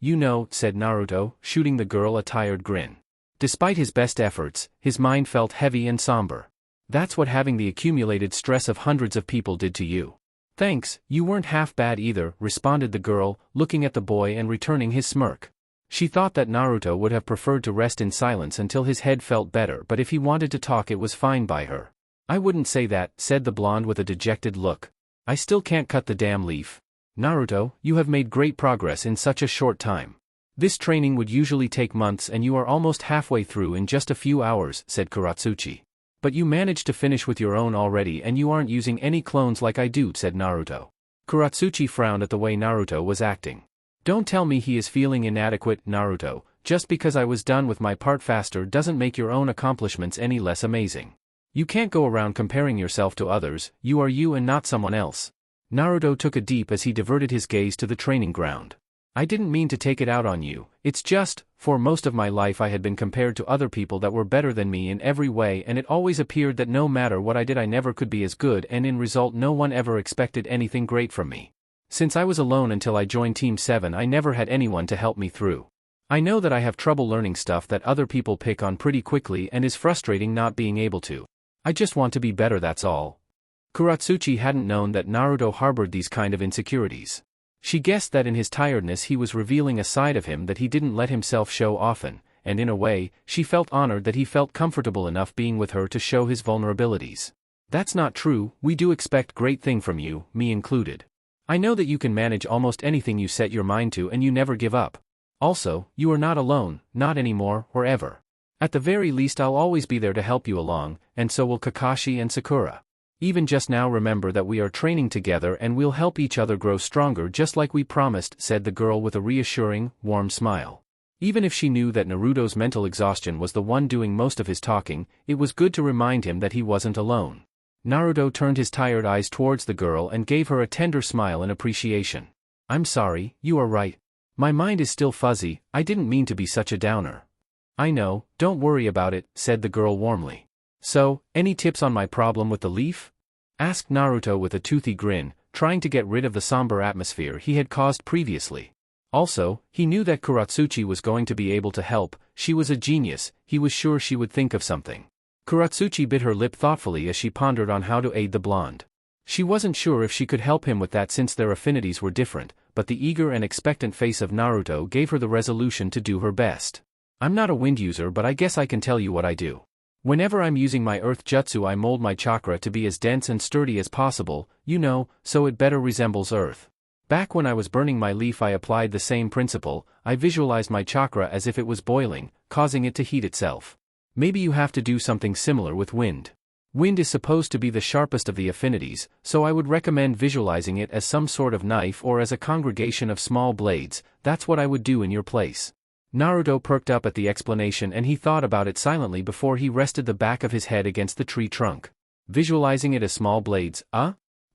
said Naruto, shooting the girl a tired grin. Despite his best efforts, his mind felt heavy and somber. That's what having the accumulated stress of hundreds of people did to you. "Thanks, you weren't half bad either," responded the girl, looking at the boy and returning his smirk. She thought that Naruto would have preferred to rest in silence until his head felt better, but if he wanted to talk it was fine by her. "I wouldn't say that," said the blonde with a dejected look. "I still can't cut the damn leaf. Naruto, you have made great progress in such a short time. This training would usually take months and you are almost halfway through in just a few hours," said Katsuchi. "But you managed to finish with your own already and you aren't using any clones like I do," said Naruto. Katsuchi frowned at the way Naruto was acting. "Don't tell me he is feeling inadequate, Naruto. Just because I was done with my part faster doesn't make your own accomplishments any less amazing. You can't go around comparing yourself to others, you are you and not someone else. Naruto took a deep as he diverted his gaze to the training ground. I didn't mean to take it out on you, it's just, for most of my life I had been compared to other people that were better than me in every way, and it always appeared that no matter what I did I never could be as good, and in result no one ever expected anything great from me. Since I was alone until I joined Team 7 I never had anyone to help me through. I know that I have trouble learning stuff that other people pick on pretty quickly and is frustrating not being able to. I just want to be better, that's all. Katsuchi hadn't known that Naruto harbored these kind of insecurities. She guessed that in his tiredness he was revealing a side of him that he didn't let himself show often, and in a way, she felt honored that he felt comfortable enough being with her to show his vulnerabilities. That's not true, we do expect great thing from you, me included. I know that you can manage almost anything you set your mind to and you never give up. Also, you are not alone, not anymore, or ever. At the very least I'll always be there to help you along, and so will Kakashi and Sakura. Even just now remember that we are training together and we'll help each other grow stronger just like we promised, said the girl with a reassuring, warm smile. Even if she knew that Naruto's mental exhaustion was the one doing most of his talking, it was good to remind him that he wasn't alone. Naruto turned his tired eyes towards the girl and gave her a tender smile in appreciation. I'm sorry, you are right. My mind is still fuzzy, I didn't mean to be such a downer. I know, don't worry about it, said the girl warmly. So, any tips on my problem with the leaf? Asked Naruto with a toothy grin, trying to get rid of the somber atmosphere he had caused previously. Also, he knew that Katsuchi was going to be able to help, she was a genius, he was sure she would think of something. Katsuchi bit her lip thoughtfully as she pondered on how to aid the blonde. She wasn't sure if she could help him with that since their affinities were different, but the eager and expectant face of Naruto gave her the resolution to do her best. I'm not a wind user, but I guess I can tell you what I do. Whenever I'm using my earth jutsu I mold my chakra to be as dense and sturdy as possible, you know, so it better resembles earth. Back when I was burning my leaf I applied the same principle, I visualized my chakra as if it was boiling, causing it to heat itself. Maybe you have to do something similar with wind. Wind is supposed to be the sharpest of the affinities, so I would recommend visualizing it as some sort of knife or as a congregation of small blades, that's what I would do in your place. Naruto perked up at the explanation and he thought about it silently before he rested the back of his head against the tree trunk. Visualizing it as small blades,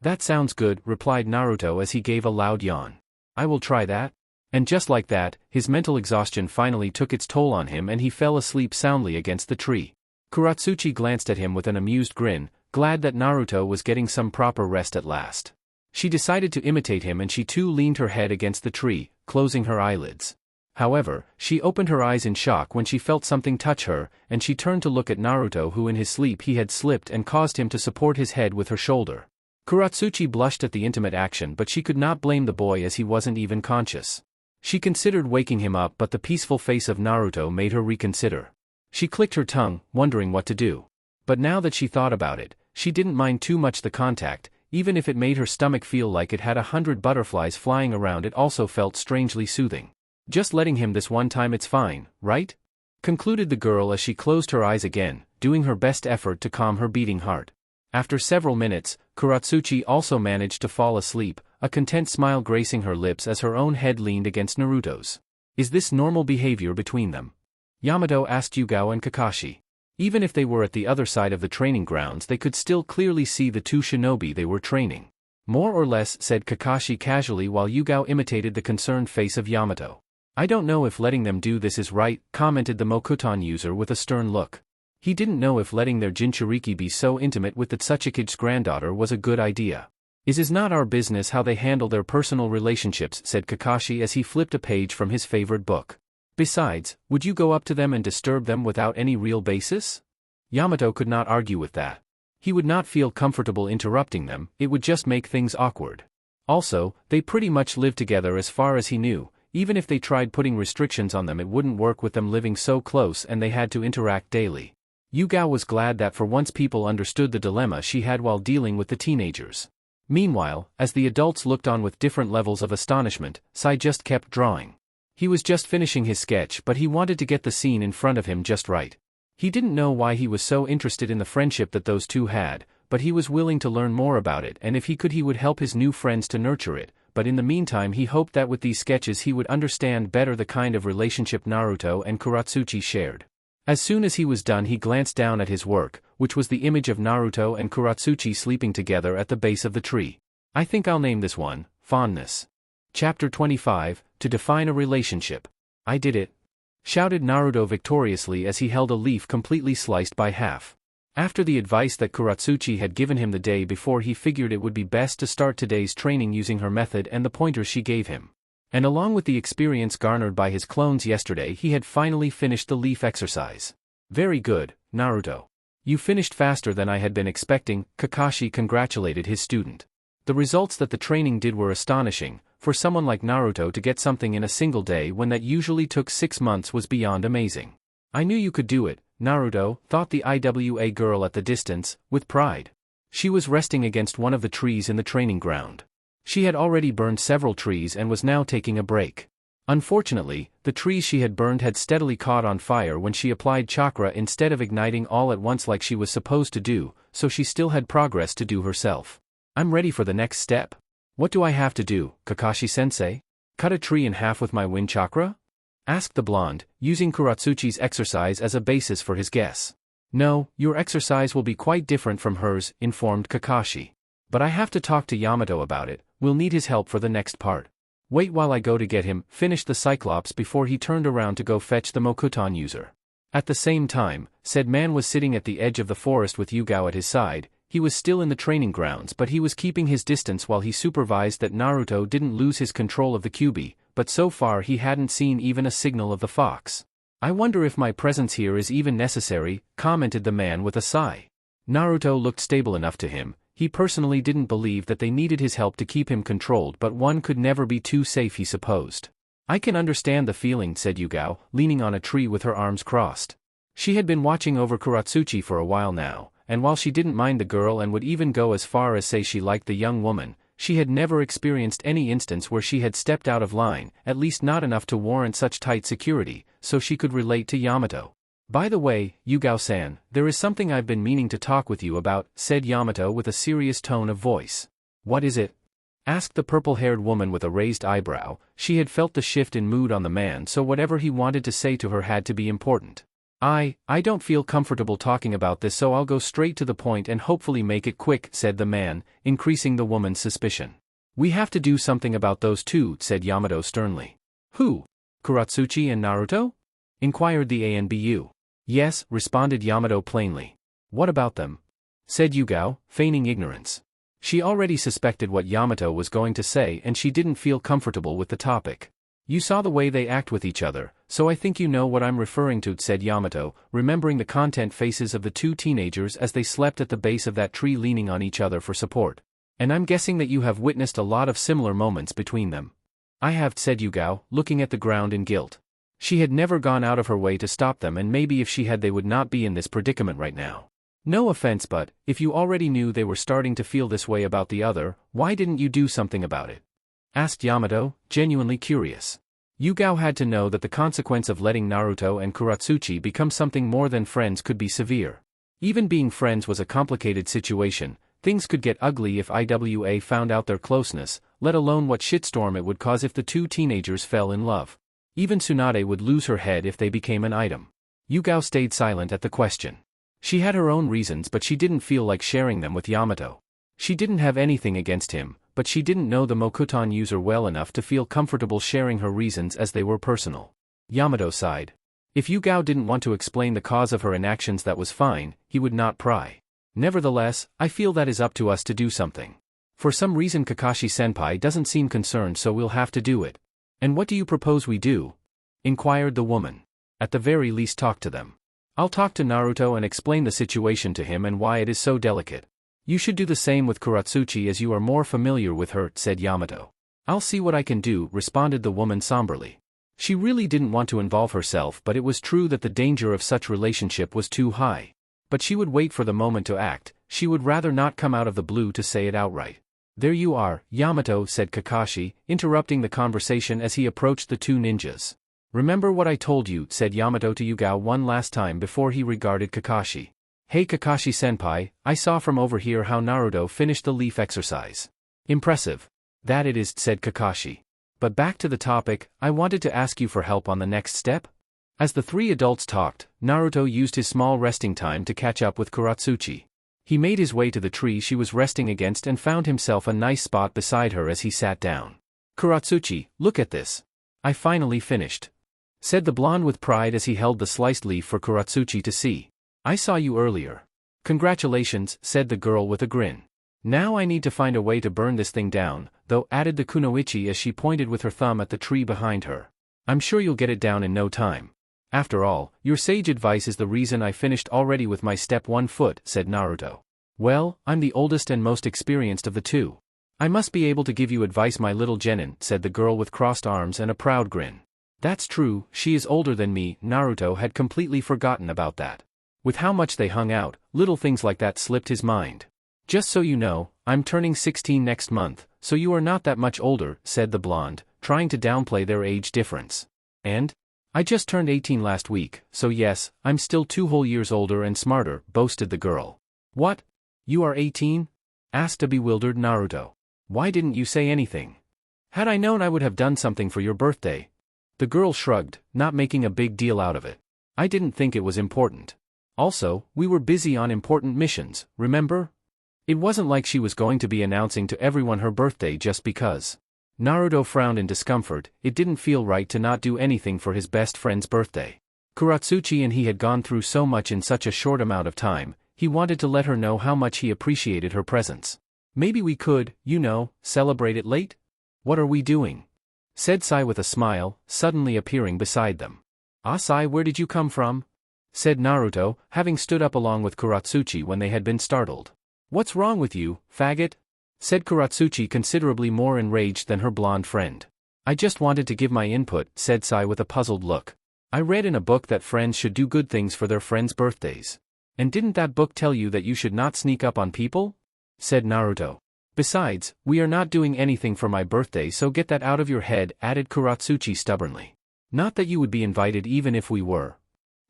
That sounds good, replied Naruto as he gave a loud yawn. I will try that. And just like that, his mental exhaustion finally took its toll on him and he fell asleep soundly against the tree. Katsuchi glanced at him with an amused grin, glad that Naruto was getting some proper rest at last. She decided to imitate him and she too leaned her head against the tree, closing her eyelids. However, she opened her eyes in shock when she felt something touch her, and she turned to look at Naruto who in his sleep he had slipped and caused him to support his head with her shoulder. Katsuchi blushed at the intimate action but she could not blame the boy as he wasn't even conscious. She considered waking him up but the peaceful face of Naruto made her reconsider. She clicked her tongue, wondering what to do. But now that she thought about it, she didn't mind too much the contact, even if it made her stomach feel like it had 100 butterflies flying around it also felt strangely soothing. Just letting him this one time it's fine, right? Concluded the girl as she closed her eyes again, doing her best effort to calm her beating heart. After several minutes, Katsuchi also managed to fall asleep, a content smile gracing her lips as her own head leaned against Naruto's. Is this normal behavior between them? Yamato asked Yugao and Kakashi. Even if they were at the other side of the training grounds they could still clearly see the two shinobi they were training. More or less, said Kakashi casually while Yugao imitated the concerned face of Yamato. I don't know if letting them do this is right, commented the Mokuton user with a stern look. He didn't know if letting their Jinchuriki be so intimate with the Tsuchikage's granddaughter was a good idea. It is not our business how they handle their personal relationships, said Kakashi as he flipped a page from his favorite book. Besides, would you go up to them and disturb them without any real basis? Yamato could not argue with that. He would not feel comfortable interrupting them, it would just make things awkward. Also, they pretty much lived together as far as he knew. Even if they tried putting restrictions on them it wouldn't work with them living so close and they had to interact daily. Yugao was glad that for once people understood the dilemma she had while dealing with the teenagers. Meanwhile, as the adults looked on with different levels of astonishment, Sai just kept drawing. He was just finishing his sketch but he wanted to get the scene in front of him just right. He didn't know why he was so interested in the friendship that those two had, but he was willing to learn more about it and if he could he would help his new friends to nurture it, but in the meantime he hoped that with these sketches he would understand better the kind of relationship Naruto and Katsuchi shared. As soon as he was done he glanced down at his work, which was the image of Naruto and Katsuchi sleeping together at the base of the tree. I think I'll name this one, Fondness. Chapter 25, To Define a Relationship. I did it! Shouted Naruto victoriously as he held a leaf completely sliced by half. After the advice that Katsuchi had given him the day before, he figured it would be best to start today's training using her method and the pointers she gave him. And along with the experience garnered by his clones yesterday, he had finally finished the leaf exercise. Very good, Naruto. You finished faster than I had been expecting, Kakashi congratulated his student. The results that the training did were astonishing. For someone like Naruto to get something in a single day when that usually took 6 months was beyond amazing. I knew you could do it, Naruto, thought the IWA girl at the distance, with pride. She was resting against one of the trees in the training ground. She had already burned several trees and was now taking a break. Unfortunately, the trees she had burned had steadily caught on fire when she applied chakra instead of igniting all at once like she was supposed to do, so she still had progress to do herself. I'm ready for the next step. What do I have to do, Kakashi-sensei? Cut a tree in half with my wind chakra? Asked the blonde, using Katsuchi's exercise as a basis for his guess. No, your exercise will be quite different from hers, informed Kakashi. But I have to talk to Yamato about it, we'll need his help for the next part. Wait while I go to get him, finished the Cyclops before he turned around to go fetch the Mokuton user. At the same time, said man was sitting at the edge of the forest with Yugao at his side. He was still in the training grounds, but he was keeping his distance while he supervised that Naruto didn't lose his control of the Kyuubi, but so far he hadn't seen even a signal of the fox. I wonder if my presence here is even necessary, commented the man with a sigh. Naruto looked stable enough to him. He personally didn't believe that they needed his help to keep him controlled, but one could never be too safe, he supposed. I can understand the feeling, said Yugao, leaning on a tree with her arms crossed. She had been watching over Katsuchi for a while now, and while she didn't mind the girl and would even go as far as say she liked the young woman, she had never experienced any instance where she had stepped out of line, at least not enough to warrant such tight security, so she could relate to Yamato. By the way, Yugao-san, there is something I've been meaning to talk with you about, said Yamato with a serious tone of voice. What is it? Asked the purple-haired woman with a raised eyebrow. She had felt the shift in mood on the man, so whatever he wanted to say to her had to be important. I don't feel comfortable talking about this, so I'll go straight to the point and hopefully make it quick, said the man, increasing the woman's suspicion. We have to do something about those two, said Yamato sternly. Who? Katsuchi and Naruto? Inquired the ANBU. Yes, responded Yamato plainly. What about them? Said Yugao, feigning ignorance. She already suspected what Yamato was going to say and she didn't feel comfortable with the topic. You saw the way they act with each other, so I think you know what I'm referring to, said Yamato, remembering the content faces of the two teenagers as they slept at the base of that tree leaning on each other for support. And I'm guessing that you have witnessed a lot of similar moments between them. I have, said Yugao, looking at the ground in guilt. She had never gone out of her way to stop them, and maybe if she had they would not be in this predicament right now. No offense, but, if you already knew they were starting to feel this way about the other, why didn't you do something about it? Asked Yamato, genuinely curious. Yugao had to know that the consequence of letting Naruto and Katsuchi become something more than friends could be severe. Even being friends was a complicated situation. Things could get ugly if IWA found out their closeness, let alone what shitstorm it would cause if the two teenagers fell in love. Even Tsunade would lose her head if they became an item. Yugao stayed silent at the question. She had her own reasons, but she didn't feel like sharing them with Yamato. She didn't have anything against him, but she didn't know the Mokuton user well enough to feel comfortable sharing her reasons as they were personal. Yamato sighed. If Yugao didn't want to explain the cause of her inactions, that was fine, he would not pry. Nevertheless, I feel that is up to us to do something. For some reason Kakashi-senpai doesn't seem concerned, so we'll have to do it. And what do you propose we do? Inquired the woman. At the very least talk to them. I'll talk to Naruto and explain the situation to him and why it is so delicate. You should do the same with Katsuchi as you are more familiar with her, said Yamato. I'll see what I can do, responded the woman somberly. She really didn't want to involve herself, but it was true that the danger of such relationship was too high. But she would wait for the moment to act. She would rather not come out of the blue to say it outright. There you are, Yamato, said Kakashi, interrupting the conversation as he approached the two ninjas. Remember what I told you, said Yamato to Yugao one last time before he regarded Kakashi. Hey Kakashi-senpai, I saw from over here how Naruto finished the leaf exercise. Impressive. That it is, said Kakashi. But back to the topic, I wanted to ask you for help on the next step? As the three adults talked, Naruto used his small resting time to catch up with Katsuchi. He made his way to the tree she was resting against and found himself a nice spot beside her as he sat down. Katsuchi, look at this. I finally finished, said the blonde with pride as he held the sliced leaf for Katsuchi to see. I saw you earlier. Congratulations, said the girl with a grin. Now I need to find a way to burn this thing down, though, added the kunoichi as she pointed with her thumb at the tree behind her. I'm sure you'll get it down in no time. After all, your sage advice is the reason I finished already with my step 1 foot, said Naruto. Well, I'm the oldest and most experienced of the two. I must be able to give you advice, my little genin, said the girl with crossed arms and a proud grin. That's true, she is older than me. Naruto had completely forgotten about that. With how much they hung out, little things like that slipped his mind. Just so you know, I'm turning 16 next month, so you are not that much older, said the blonde, trying to downplay their age difference. And? I just turned 18 last week, so yes, I'm still 2 whole years older and smarter, boasted the girl. What? You are 18? Asked a bewildered Naruto. Why didn't you say anything? Had I known I would have done something for your birthday. The girl shrugged, not making a big deal out of it. I didn't think it was important. Also, we were busy on important missions, remember? It wasn't like she was going to be announcing to everyone her birthday just because. Naruto frowned in discomfort. It didn't feel right to not do anything for his best friend's birthday. Katsuchi and he had gone through so much in such a short amount of time, he wanted to let her know how much he appreciated her presence. Maybe we could, celebrate it late? What are we doing? Said Sai with a smile, suddenly appearing beside them. Ah, Sai, where did you come from? Said Naruto, having stood up along with Katsuchi when they had been startled. What's wrong with you, faggot? Said Katsuchi, considerably more enraged than her blonde friend. I just wanted to give my input, said Sai with a puzzled look. I read in a book that friends should do good things for their friends' birthdays. And didn't that book tell you that you should not sneak up on people? Said Naruto. Besides, we are not doing anything for my birthday, so get that out of your head, added Katsuchi stubbornly. Not that you would be invited even if we were.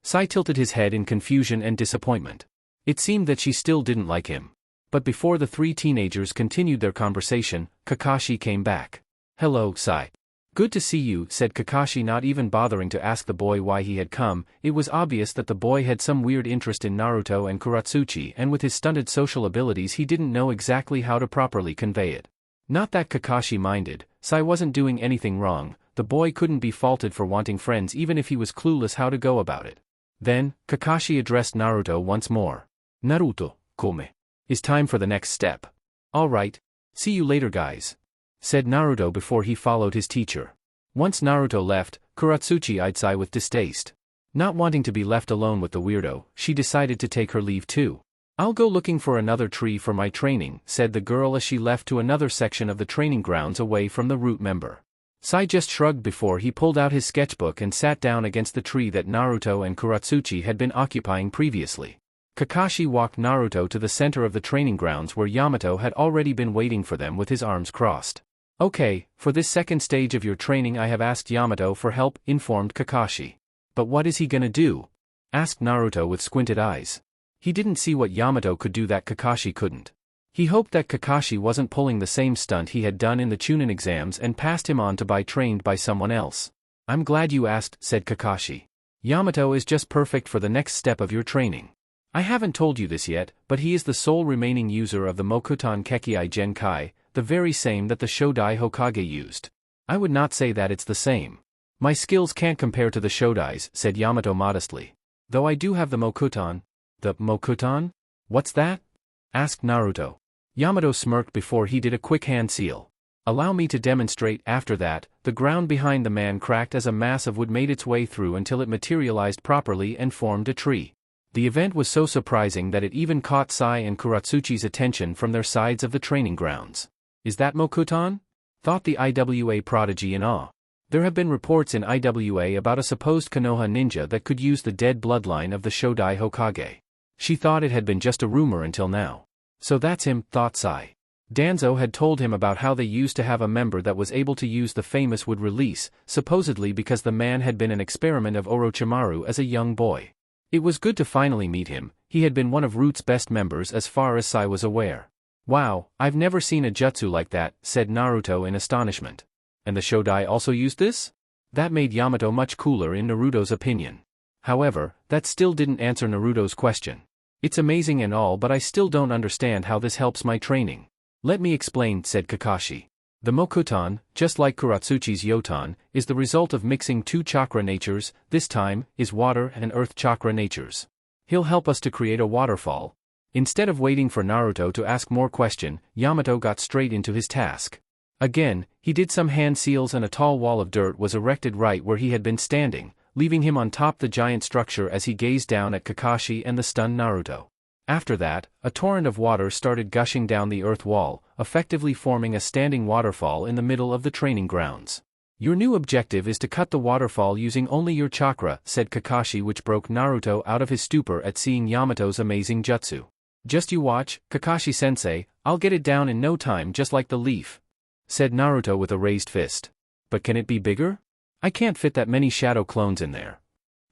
Sai tilted his head in confusion and disappointment. It seemed that she still didn't like him. But before the three teenagers continued their conversation, Kakashi came back. Hello, Sai. Good to see you, said Kakashi, not even bothering to ask the boy why he had come. It was obvious that the boy had some weird interest in Naruto and Katsuchi, and with his stunted social abilities he didn't know exactly how to properly convey it. Not that Kakashi minded, Sai wasn't doing anything wrong, the boy couldn't be faulted for wanting friends even if he was clueless how to go about it. Then, Kakashi addressed Naruto once more. Naruto, come. It's time for the next step. Alright. See you later, guys. Said Naruto before he followed his teacher. Once Naruto left, Katsuchi eyed Sai with distaste. Not wanting to be left alone with the weirdo, she decided to take her leave too. I'll go looking for another tree for my training, said the girl as she left to another section of the training grounds away from the root member. Sai just shrugged before he pulled out his sketchbook and sat down against the tree that Naruto and Katsuchi had been occupying previously. Kakashi walked Naruto to the center of the training grounds where Yamato had already been waiting for them with his arms crossed. Okay, for this second stage of your training I have asked Yamato for help, informed Kakashi. But what is he gonna do? Asked Naruto with squinted eyes. He didn't see what Yamato could do that Kakashi couldn't. He hoped that Kakashi wasn't pulling the same stunt he had done in the Chunin exams and passed him on to be trained by someone else. I'm glad you asked, said Kakashi. Yamato is just perfect for the next step of your training. I haven't told you this yet, but he is the sole remaining user of the Mokuton Kekkai Genkai, the very same that the Shodai Hokage used. I would not say that it's the same. My skills can't compare to the Shodai's, said Yamato modestly. Though I do have the Mokuton. The Mokuton? What's that? Asked Naruto. Yamato smirked before he did a quick hand seal. Allow me to demonstrate. After that, the ground behind the man cracked as a mass of wood made its way through until it materialized properly and formed a tree. The event was so surprising that it even caught Sai and Katsuchi's attention from their sides of the training grounds. Is that Mokuton? Thought the IWA prodigy in awe. There have been reports in IWA about a supposed Konoha ninja that could use the dead bloodline of the Shodai Hokage. She thought it had been just a rumor until now. So that's him, thought Sai. Danzo had told him about how they used to have a member that was able to use the famous wood release, supposedly because the man had been an experiment of Orochimaru as a young boy. It was good to finally meet him. He had been one of Root's best members as far as Sai was aware. Wow, I've never seen a jutsu like that, said Naruto in astonishment. And the Shodai also used this? That made Yamato much cooler in Naruto's opinion. However, that still didn't answer Naruto's question. It's amazing and all, but I still don't understand how this helps my training. Let me explain, said Kakashi. The Mokuton, just like Kuratsuchi's Yoton, is the result of mixing two chakra natures, this time, is water and earth chakra natures. He'll help us to create a waterfall. Instead of waiting for Naruto to ask more question, Yamato got straight into his task. Again, he did some hand seals and a tall wall of dirt was erected right where he had been standing, leaving him on top the giant structure as he gazed down at Kakashi and the stunned Naruto. After that, a torrent of water started gushing down the earth wall, effectively forming a standing waterfall in the middle of the training grounds. Your new objective is to cut the waterfall using only your chakra, said Kakashi, which broke Naruto out of his stupor at seeing Yamato's amazing jutsu. Just you watch, Kakashi-sensei, I'll get it down in no time just like the leaf, said Naruto with a raised fist. But can it be bigger? I can't fit that many shadow clones in there.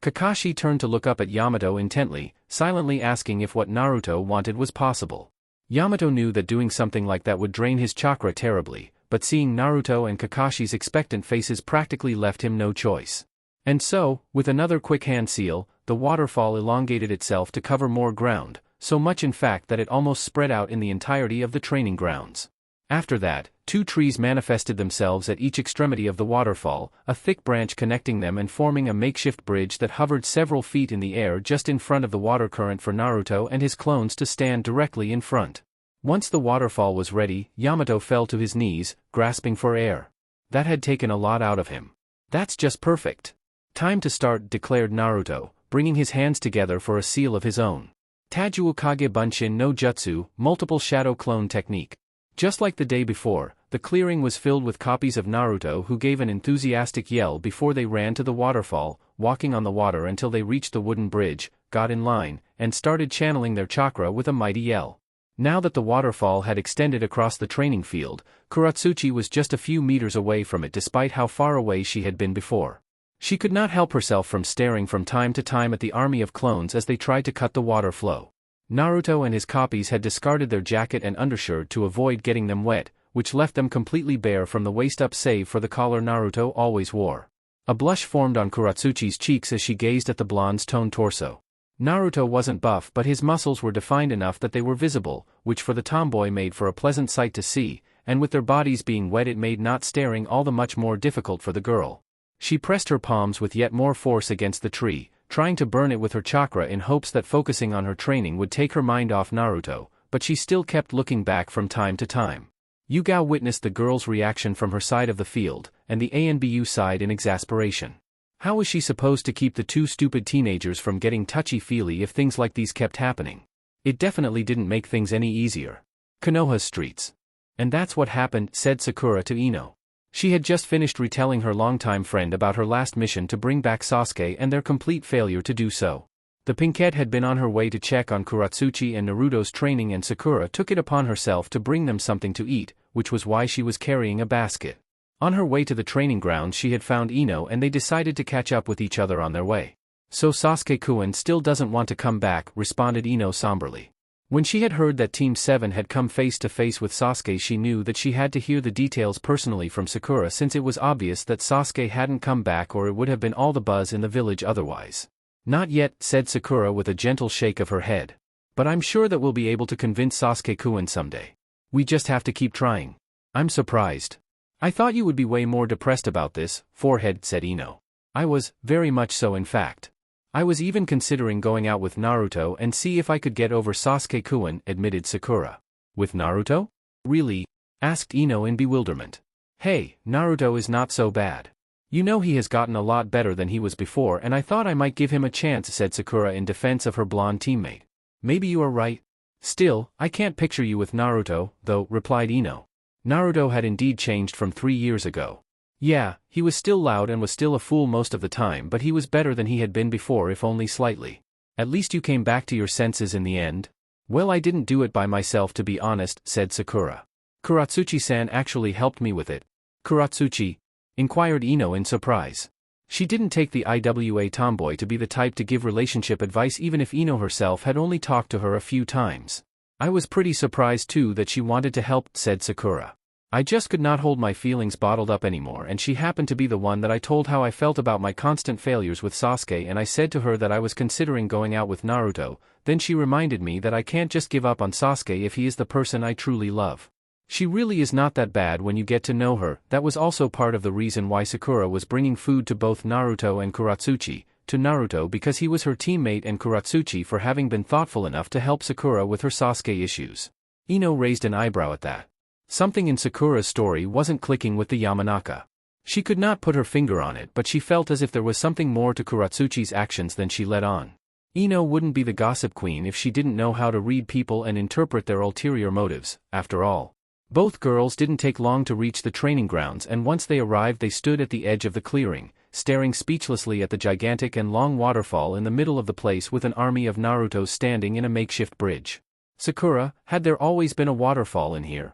Kakashi turned to look up at Yamato intently, silently asking if what Naruto wanted was possible. Yamato knew that doing something like that would drain his chakra terribly, but seeing Naruto and Kakashi's expectant faces practically left him no choice. And so, with another quick hand seal, the waterfall elongated itself to cover more ground, so much in fact that it almost spread out in the entirety of the training grounds. After that, two trees manifested themselves at each extremity of the waterfall, a thick branch connecting them and forming a makeshift bridge that hovered several feet in the air just in front of the water current for Naruto and his clones to stand directly in front. Once the waterfall was ready, Yamato fell to his knees, grasping for air. That had taken a lot out of him. That's just perfect. Time to start, declared Naruto, bringing his hands together for a seal of his own. Taiju Kage Bunshin no Jutsu, multiple shadow clone technique. Just like the day before, the clearing was filled with copies of Naruto who gave an enthusiastic yell before they ran to the waterfall, walking on the water until they reached the wooden bridge, got in line, and started channeling their chakra with a mighty yell. Now that the waterfall had extended across the training field, Kuratsuchi was just a few meters away from it despite how far away she had been before. She could not help herself from staring from time to time at the army of clones as they tried to cut the water flow. Naruto and his copies had discarded their jacket and undershirt to avoid getting them wet, which left them completely bare from the waist up save for the collar Naruto always wore. A blush formed on Kuratsuchi's cheeks as she gazed at the blonde's toned torso. Naruto wasn't buff but his muscles were defined enough that they were visible, which for the tomboy made for a pleasant sight to see, and with their bodies being wet it made not staring all the much more difficult for the girl. She pressed her palms with yet more force against the tree, trying to burn it with her chakra in hopes that focusing on her training would take her mind off Naruto, but she still kept looking back from time to time. Yugao witnessed the girl's reaction from her side of the field, and the ANBU sighed in exasperation. How was she supposed to keep the two stupid teenagers from getting touchy-feely if things like these kept happening? It definitely didn't make things any easier. Konoha's streets. And that's what happened, said Sakura to Ino. She had just finished retelling her longtime friend about her last mission to bring back Sasuke and their complete failure to do so. The pinkette had been on her way to check on Kuratsuchi and Naruto's training and Sakura took it upon herself to bring them something to eat, which was why she was carrying a basket. On her way to the training grounds she had found Ino and they decided to catch up with each other on their way. So Sasuke-kun still doesn't want to come back, responded Ino somberly. When she had heard that Team 7 had come face to face with Sasuke she knew that she had to hear the details personally from Sakura since it was obvious that Sasuke hadn't come back or it would have been all the buzz in the village otherwise. Not yet, said Sakura with a gentle shake of her head. But I'm sure that we'll be able to convince Sasuke-kun someday. We just have to keep trying. I'm surprised. I thought you would be way more depressed about this, forehead, said Ino. I was, very much so in fact. I was even considering going out with Naruto and see if I could get over Sasuke-kun, admitted Sakura. With Naruto? Really? Asked Ino in bewilderment. Hey, Naruto is not so bad. You know he has gotten a lot better than he was before and I thought I might give him a chance, said Sakura in defense of her blonde teammate. Maybe you are right. Still, I can't picture you with Naruto, though, replied Ino. Naruto had indeed changed from 3 years ago. Yeah, he was still loud and was still a fool most of the time but he was better than he had been before if only slightly. At least you came back to your senses in the end? Well, I didn't do it by myself to be honest, said Sakura. Kuratsuchi-san actually helped me with it. Kuratsuchi? Inquired Ino in surprise. She didn't take the IWA tomboy to be the type to give relationship advice even if Ino herself had only talked to her a few times. I was pretty surprised too that she wanted to help, said Sakura. I just could not hold my feelings bottled up anymore, and she happened to be the one that I told how I felt about my constant failures with Sasuke, and I said to her that I was considering going out with Naruto. Then she reminded me that I can't just give up on Sasuke if he is the person I truly love. She really is not that bad when you get to know her. That was also part of the reason why Sakura was bringing food to both Naruto and Katsuchi, to Naruto because he was her teammate and Katsuchi for having been thoughtful enough to help Sakura with her Sasuke issues. Ino raised an eyebrow at that. Something in Sakura's story wasn't clicking with the Yamanaka. She could not put her finger on it, but she felt as if there was something more to Katsuchi's actions than she let on. Ino wouldn't be the gossip queen if she didn't know how to read people and interpret their ulterior motives, after all. Both girls didn't take long to reach the training grounds, and once they arrived they stood at the edge of the clearing, staring speechlessly at the gigantic and long waterfall in the middle of the place with an army of Narutos standing in a makeshift bridge. Sakura, had there always been a waterfall in here?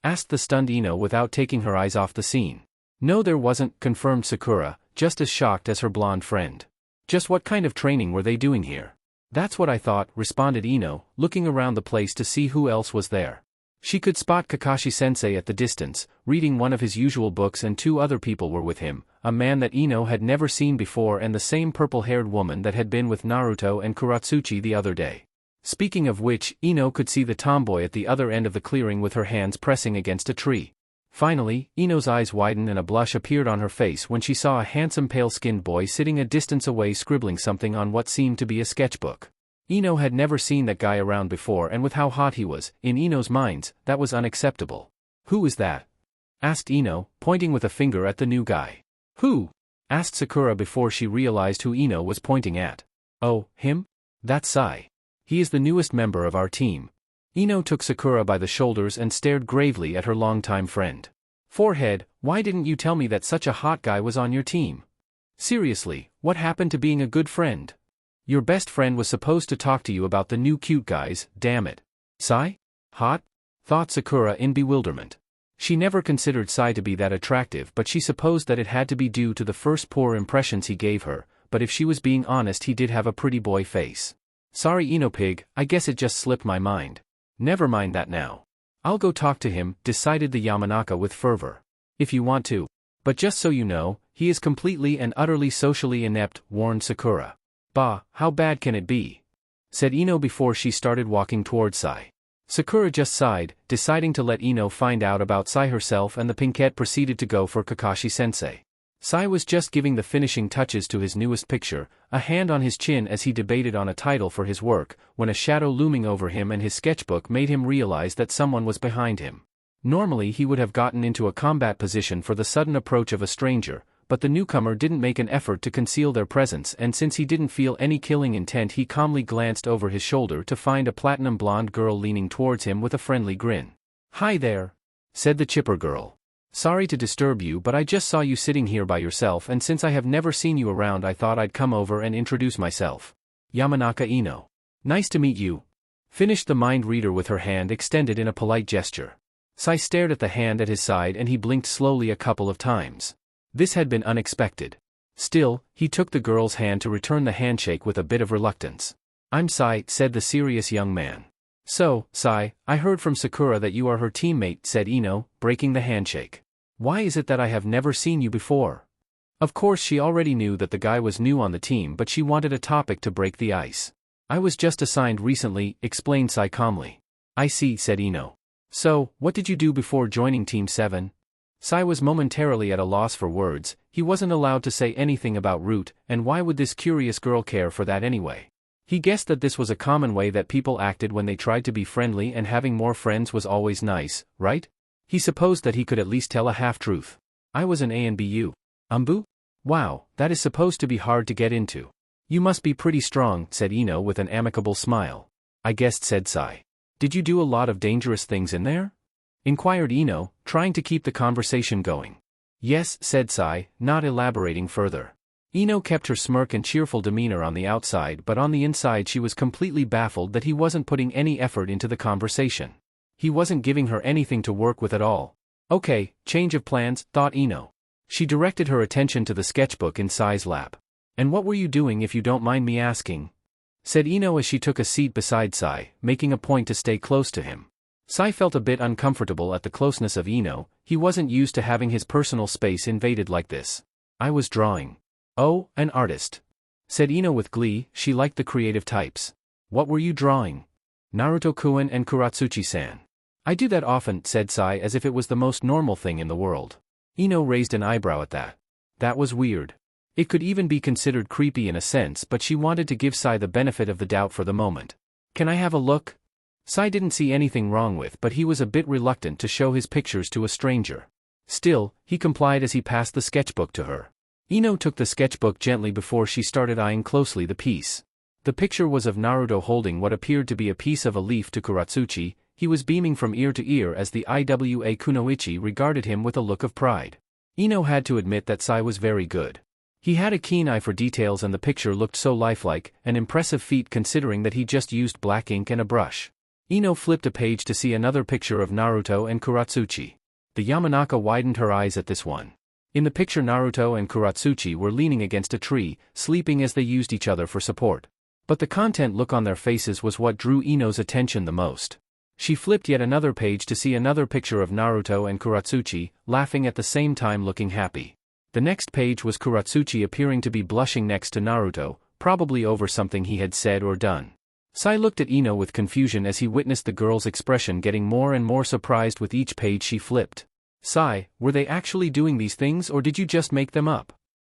Asked the stunned Ino without taking her eyes off the scene. No, there wasn't, confirmed Sakura, just as shocked as her blonde friend. Just what kind of training were they doing here? That's what I thought, responded Ino, looking around the place to see who else was there. She could spot Kakashi-sensei at the distance, reading one of his usual books, and 2 other people were with him, a man that Ino had never seen before and the same purple-haired woman that had been with Naruto and Katsuchi the other day. Speaking of which, Ino could see the tomboy at the other end of the clearing with her hands pressing against a tree. Finally, Ino's eyes widened and a blush appeared on her face when she saw a handsome pale-skinned boy sitting a distance away scribbling something on what seemed to be a sketchbook. Ino had never seen that guy around before, and with how hot he was, in Ino's mind, that was unacceptable. Who is that? Asked Ino, pointing with a finger at the new guy. Who? Asked Sakura before she realized who Ino was pointing at. Oh, him? That's Sai. He is the newest member of our team. Ino took Sakura by the shoulders and stared gravely at her longtime friend. Forehead, why didn't you tell me that such a hot guy was on your team? Seriously, what happened to being a good friend? Your best friend was supposed to talk to you about the new cute guys, damn it. Sai? Hot? Thought Sakura in bewilderment. She never considered Sai to be that attractive, but she supposed that it had to be due to the first poor impressions he gave her, but if she was being honest, he did have a pretty boy face. Sorry Ino pig, I guess it just slipped my mind. Never mind that now. I'll go talk to him, decided the Yamanaka with fervor. If you want to. But just so you know, he is completely and utterly socially inept, warned Sakura. Bah, how bad can it be? Said Ino before she started walking towards Sai. Sakura just sighed, deciding to let Ino find out about Sai herself, and the pinkette proceeded to go for Kakashi-sensei. Sai was just giving the finishing touches to his newest picture, a hand on his chin as he debated on a title for his work, when a shadow looming over him and his sketchbook made him realize that someone was behind him. Normally he would have gotten into a combat position for the sudden approach of a stranger, but the newcomer didn't make an effort to conceal their presence, and since he didn't feel any killing intent, he calmly glanced over his shoulder to find a platinum blonde girl leaning towards him with a friendly grin. "Hi there," said the chipper girl. "Sorry to disturb you, but I just saw you sitting here by yourself, and since I have never seen you around, I thought I'd come over and introduce myself. Yamanaka Ino. Nice to meet you." Finished the mind reader with her hand extended in a polite gesture. Sai stared at the hand at his side and he blinked slowly a couple of times. This had been unexpected. Still, he took the girl's hand to return the handshake with a bit of reluctance. "I'm Sai," said the serious young man. "So, Sai, I heard from Sakura that you are her teammate," said Ino, breaking the handshake. "Why is it that I have never seen you before?" Of course she already knew that the guy was new on the team, but she wanted a topic to break the ice. "I was just assigned recently," explained Sai calmly. "I see," said Ino. "So, what did you do before joining Team 7? Sai was momentarily at a loss for words. He wasn't allowed to say anything about Root, and why would this curious girl care for that anyway? He guessed that this was a common way that people acted when they tried to be friendly, and having more friends was always nice, right? He supposed that he could at least tell a half-truth. "I was an ANBU. Umbu? Wow, that is supposed to be hard to get into." "You must be pretty strong," said Ino with an amicable smile. "I guessed," said Sai. "Did you do a lot of dangerous things in there?" inquired Ino, trying to keep the conversation going. "Yes," said Sai, not elaborating further. Ino kept her smirk and cheerful demeanor on the outside, but on the inside she was completely baffled that he wasn't putting any effort into the conversation. He wasn't giving her anything to work with at all. Okay, change of plans, thought Ino. She directed her attention to the sketchbook in Sai's lap. "And what were you doing, if you don't mind me asking?" said Ino as she took a seat beside Sai, making a point to stay close to him. Sai felt a bit uncomfortable at the closeness of Ino. He wasn't used to having his personal space invaded like this. I was drawing. Oh, an artist, said Ino with glee. She liked the creative types. What were you drawing? Naruto-kun and Kuratsuchi-san. I do that often, said Sai as if it was the most normal thing in the world. Ino raised an eyebrow at that. That was weird. It could even be considered creepy in a sense, but she wanted to give Sai the benefit of the doubt for the moment. Can I have a look? Sai didn't see anything wrong with, but he was a bit reluctant to show his pictures to a stranger. Still, he complied as he passed the sketchbook to her. Ino took the sketchbook gently before she started eyeing closely the piece. The picture was of Naruto holding what appeared to be a piece of a leaf to Kuratsuchi. He was beaming from ear to ear as the Iwa Kunoichi regarded him with a look of pride. Ino had to admit that Sai was very good. He had a keen eye for details and the picture looked so lifelike, an impressive feat considering that he just used black ink and a brush. Ino flipped a page to see another picture of Naruto and Kuratsuchi. The Yamanaka widened her eyes at this one. In the picture, Naruto and Kuratsuchi were leaning against a tree, sleeping as they used each other for support. But the content look on their faces was what drew Ino's attention the most. She flipped yet another page to see another picture of Naruto and Kuratsuchi, laughing at the same time looking happy. The next page was Kuratsuchi appearing to be blushing next to Naruto, probably over something he had said or done. Sai looked at Ino with confusion as he witnessed the girl's expression getting more and more surprised with each page she flipped. Sai, were they actually doing these things or did you just make them up?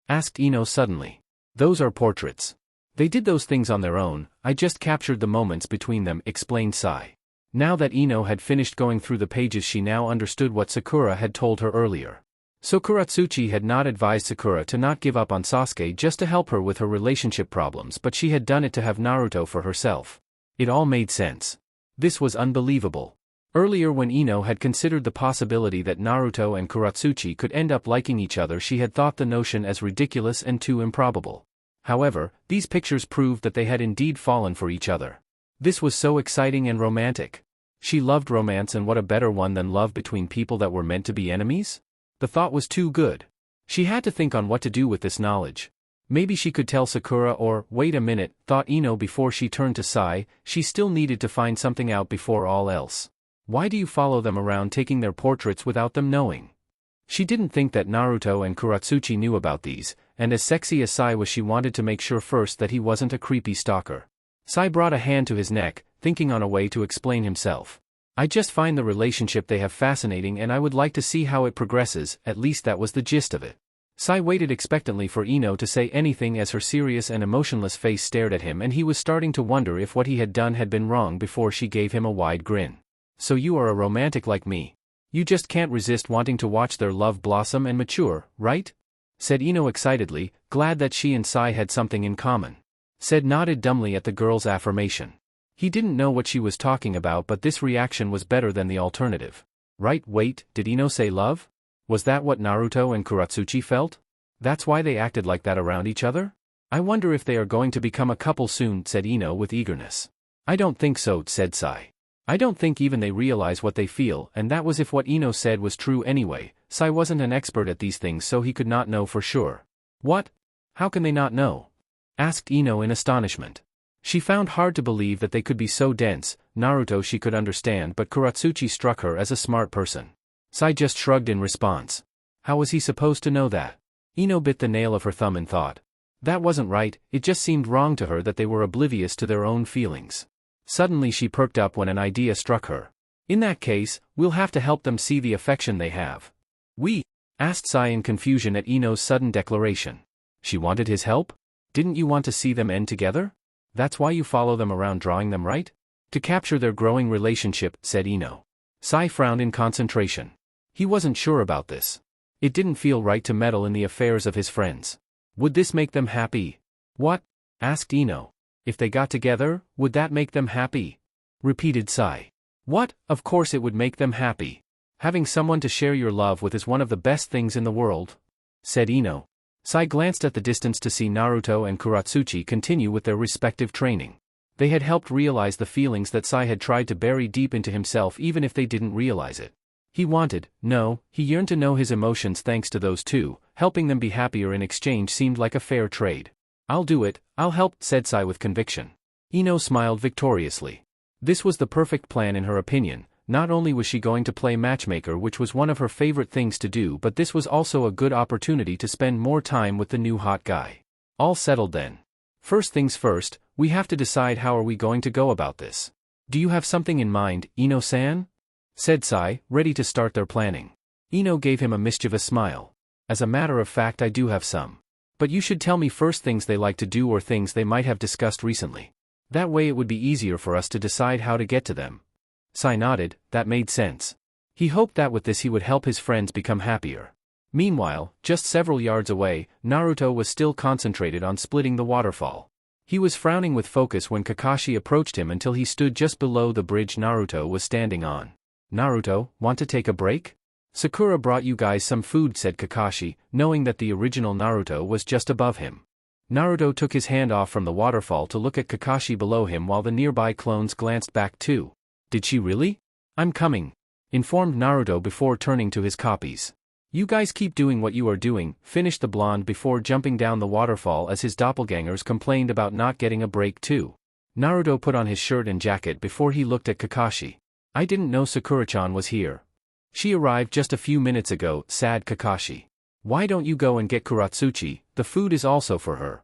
Asked Ino suddenly. Those are portraits. They did those things on their own, I just captured the moments between them, explained Sai. Now that Ino had finished going through the pages, she now understood what Sakura had told her earlier. So Kuratsuchi had not advised Sakura to not give up on Sasuke just to help her with her relationship problems, but she had done it to have Naruto for herself. It all made sense. This was unbelievable. Earlier, when Ino had considered the possibility that Naruto and Kuratsuchi could end up liking each other, she had thought the notion as ridiculous and too improbable. However, these pictures proved that they had indeed fallen for each other. This was so exciting and romantic. She loved romance, and what a better one than love between people that were meant to be enemies? The thought was too good. She had to think on what to do with this knowledge. Maybe she could tell Sakura or, wait a minute, thought Ino before she turned to Sai, she still needed to find something out before all else. Why do you follow them around taking their portraits without them knowing? She didn't think that Naruto and Kuratsuchi knew about these, and as sexy as Sai was, she wanted to make sure first that he wasn't a creepy stalker. Sai brought a hand to his neck, thinking on a way to explain himself. I just find the relationship they have fascinating and I would like to see how it progresses, at least that was the gist of it. Sai waited expectantly for Ino to say anything as her serious and emotionless face stared at him, and he was starting to wonder if what he had done had been wrong before she gave him a wide grin. So you are a romantic like me. You just can't resist wanting to watch their love blossom and mature, right? Said Ino excitedly, glad that she and Sai had something in common. Said nodded dumbly at the girl's affirmation. He didn't know what she was talking about, but this reaction was better than the alternative. Right, wait, did Ino say love? Was that what Naruto and Kuratsuchi felt? That's why they acted like that around each other? I wonder if they are going to become a couple soon, said Ino with eagerness. I don't think so, said Sai. I don't think even they realize what they feel, and that was if what Ino said was true anyway. Sai wasn't an expert at these things, so he could not know for sure. What? How can they not know? Asked Ino in astonishment. She found hard to believe that they could be so dense. Naruto she could understand, but Kuratsuchi struck her as a smart person. Sai just shrugged in response. How was he supposed to know that? Ino bit the nail of her thumb in thought. That wasn't right, it just seemed wrong to her that they were oblivious to their own feelings. Suddenly she perked up when an idea struck her. In that case, we'll have to help them see the affection they have. We? Asked Sai in confusion at Ino's sudden declaration. She wanted his help? Didn't you want to see them end together? That's why you follow them around drawing them, right? To capture their growing relationship, said Ino. Sai frowned in concentration. He wasn't sure about this. It didn't feel right to meddle in the affairs of his friends. Would this make them happy? What? Asked Ino. If they got together, would that make them happy? Repeated Sai. What? Of course it would make them happy. Having someone to share your love with is one of the best things in the world, said Ino. Sai glanced at the distance to see Naruto and Kuratsuchi continue with their respective training. They had helped realize the feelings that Sai had tried to bury deep into himself, even if they didn't realize it. He yearned to know his emotions thanks to those two. Helping them be happier in exchange seemed like a fair trade. I'll do it, I'll help, said Sai with conviction. Ino smiled victoriously. This was the perfect plan in her opinion. Not only was she going to play matchmaker, which was one of her favorite things to do, but this was also a good opportunity to spend more time with the new hot guy. All settled then. First things first, we have to decide how are we going to go about this. Do you have something in mind, Ino-san? Said Sai, ready to start their planning. Ino gave him a mischievous smile. As a matter of fact, I do have some. But you should tell me first things they like to do or things they might have discussed recently. That way it would be easier for us to decide how to get to them. Sai nodded, that made sense. He hoped that with this he would help his friends become happier. Meanwhile, just several yards away, Naruto was still concentrated on splitting the waterfall. He was frowning with focus when Kakashi approached him until he stood just below the bridge Naruto was standing on. Naruto, want to take a break? Sakura brought you guys some food, said Kakashi, knowing that the original Naruto was just above him. Naruto took his hand off from the waterfall to look at Kakashi below him while the nearby clones glanced back too. Did she really? I'm coming, informed Naruto before turning to his copies. You guys keep doing what you are doing, finished the blonde before jumping down the waterfall as his doppelgangers complained about not getting a break too. Naruto put on his shirt and jacket before he looked at Kakashi. I didn't know Sakura-chan was here. She arrived just a few minutes ago, sad Kakashi. Why don't you go and get Katsuchi, the food is also for her.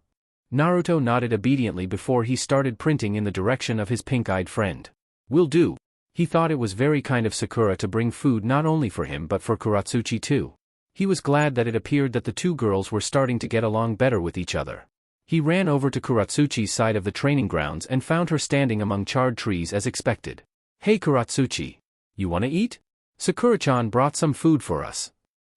Naruto nodded obediently before he started printing in the direction of his pink-eyed friend. Will do. He thought it was very kind of Sakura to bring food not only for him but for Katsuchi too. He was glad that it appeared that the two girls were starting to get along better with each other. He ran over to Katsuchi's side of the training grounds and found her standing among charred trees as expected. Hey Katsuchi. You wanna eat? Sakura-chan brought some food for us,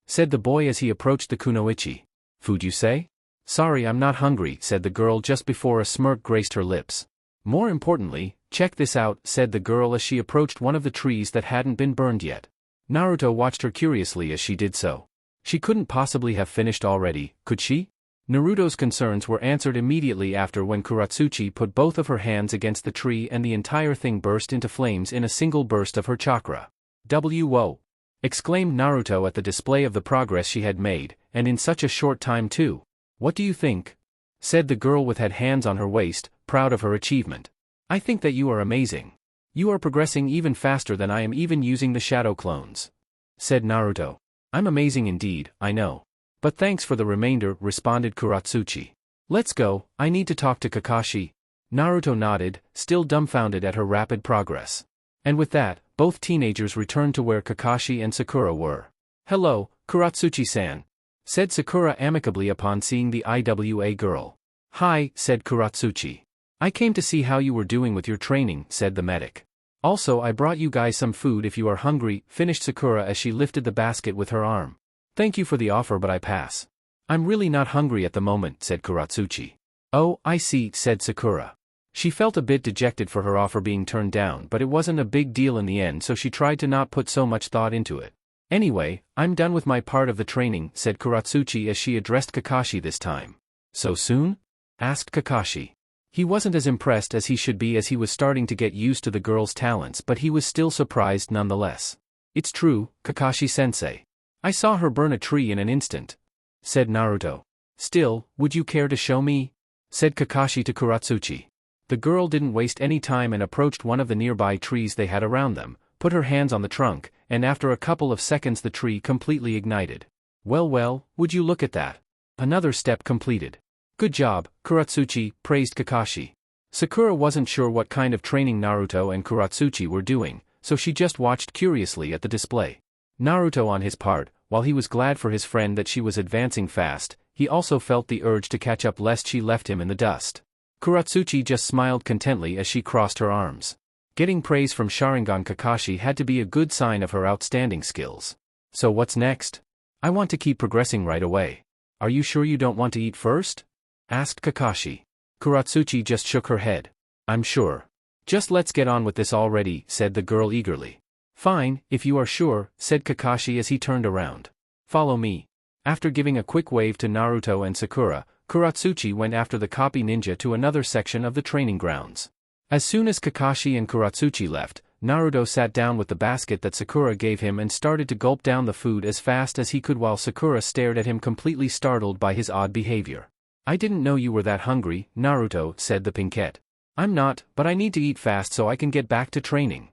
said the boy as he approached the kunoichi. Food you say? Sorry, I'm not hungry, said the girl just before a smirk graced her lips. More importantly, check this out, said the girl as she approached one of the trees that hadn't been burned yet. Naruto watched her curiously as she did so. She couldn't possibly have finished already, could she? Naruto's concerns were answered immediately after when Katsuchi put both of her hands against the tree and the entire thing burst into flames in a single burst of her chakra. Whoa! Exclaimed Naruto at the display of the progress she had made, and in such a short time too. What do you think? Said the girl with had hands on her waist, proud of her achievement. I think that you are amazing. You are progressing even faster than I am even using the shadow clones. Said Naruto. I'm amazing indeed, I know. But thanks for the remainder, responded Katsuchi. Let's go, I need to talk to Kakashi. Naruto nodded, still dumbfounded at her rapid progress. And with that, both teenagers returned to where Kakashi and Sakura were. Hello, Katsuchi-san, said Sakura amicably upon seeing the IWA girl. Hi, said Katsuchi. I came to see how you were doing with your training, said the medic. Also, I brought you guys some food if you are hungry, finished Sakura as she lifted the basket with her arm. Thank you for the offer but I pass. I'm really not hungry at the moment, said Katsuchi. Oh, I see, said Sakura. She felt a bit dejected for her offer being turned down, but it wasn't a big deal in the end, so she tried to not put so much thought into it. Anyway, I'm done with my part of the training, said Katsuchi as she addressed Kakashi this time. So soon? Asked Kakashi. He wasn't as impressed as he should be as he was starting to get used to the girl's talents, but he was still surprised nonetheless. It's true, Kakashi-sensei. I saw her burn a tree in an instant, said Naruto. Still, would you care to show me? Said Kakashi to Katsuchi. The girl didn't waste any time and approached one of the nearby trees they had around them, put her hands on the trunk, and after a couple of seconds the tree completely ignited. Well, would you look at that? Another step completed. Good job, Katsuchi, praised Kakashi. Sakura wasn't sure what kind of training Naruto and Katsuchi were doing, so she just watched curiously at the display. Naruto on his part, while he was glad for his friend that she was advancing fast, he also felt the urge to catch up lest she left him in the dust. Katsuchi just smiled contently as she crossed her arms. Getting praise from Sharingan Kakashi had to be a good sign of her outstanding skills. So what's next? I want to keep progressing right away. Are you sure you don't want to eat first? Asked Kakashi. Katsuchi just shook her head. I'm sure. Just let's get on with this already, said the girl eagerly. Fine, if you are sure, said Kakashi as he turned around. Follow me. After giving a quick wave to Naruto and Sakura, Katsuchi went after the copy ninja to another section of the training grounds. As soon as Kakashi and Katsuchi left, Naruto sat down with the basket that Sakura gave him and started to gulp down the food as fast as he could while Sakura stared at him completely startled by his odd behavior. I didn't know you were that hungry, Naruto, said the pinkette. I'm not, but I need to eat fast so I can get back to training,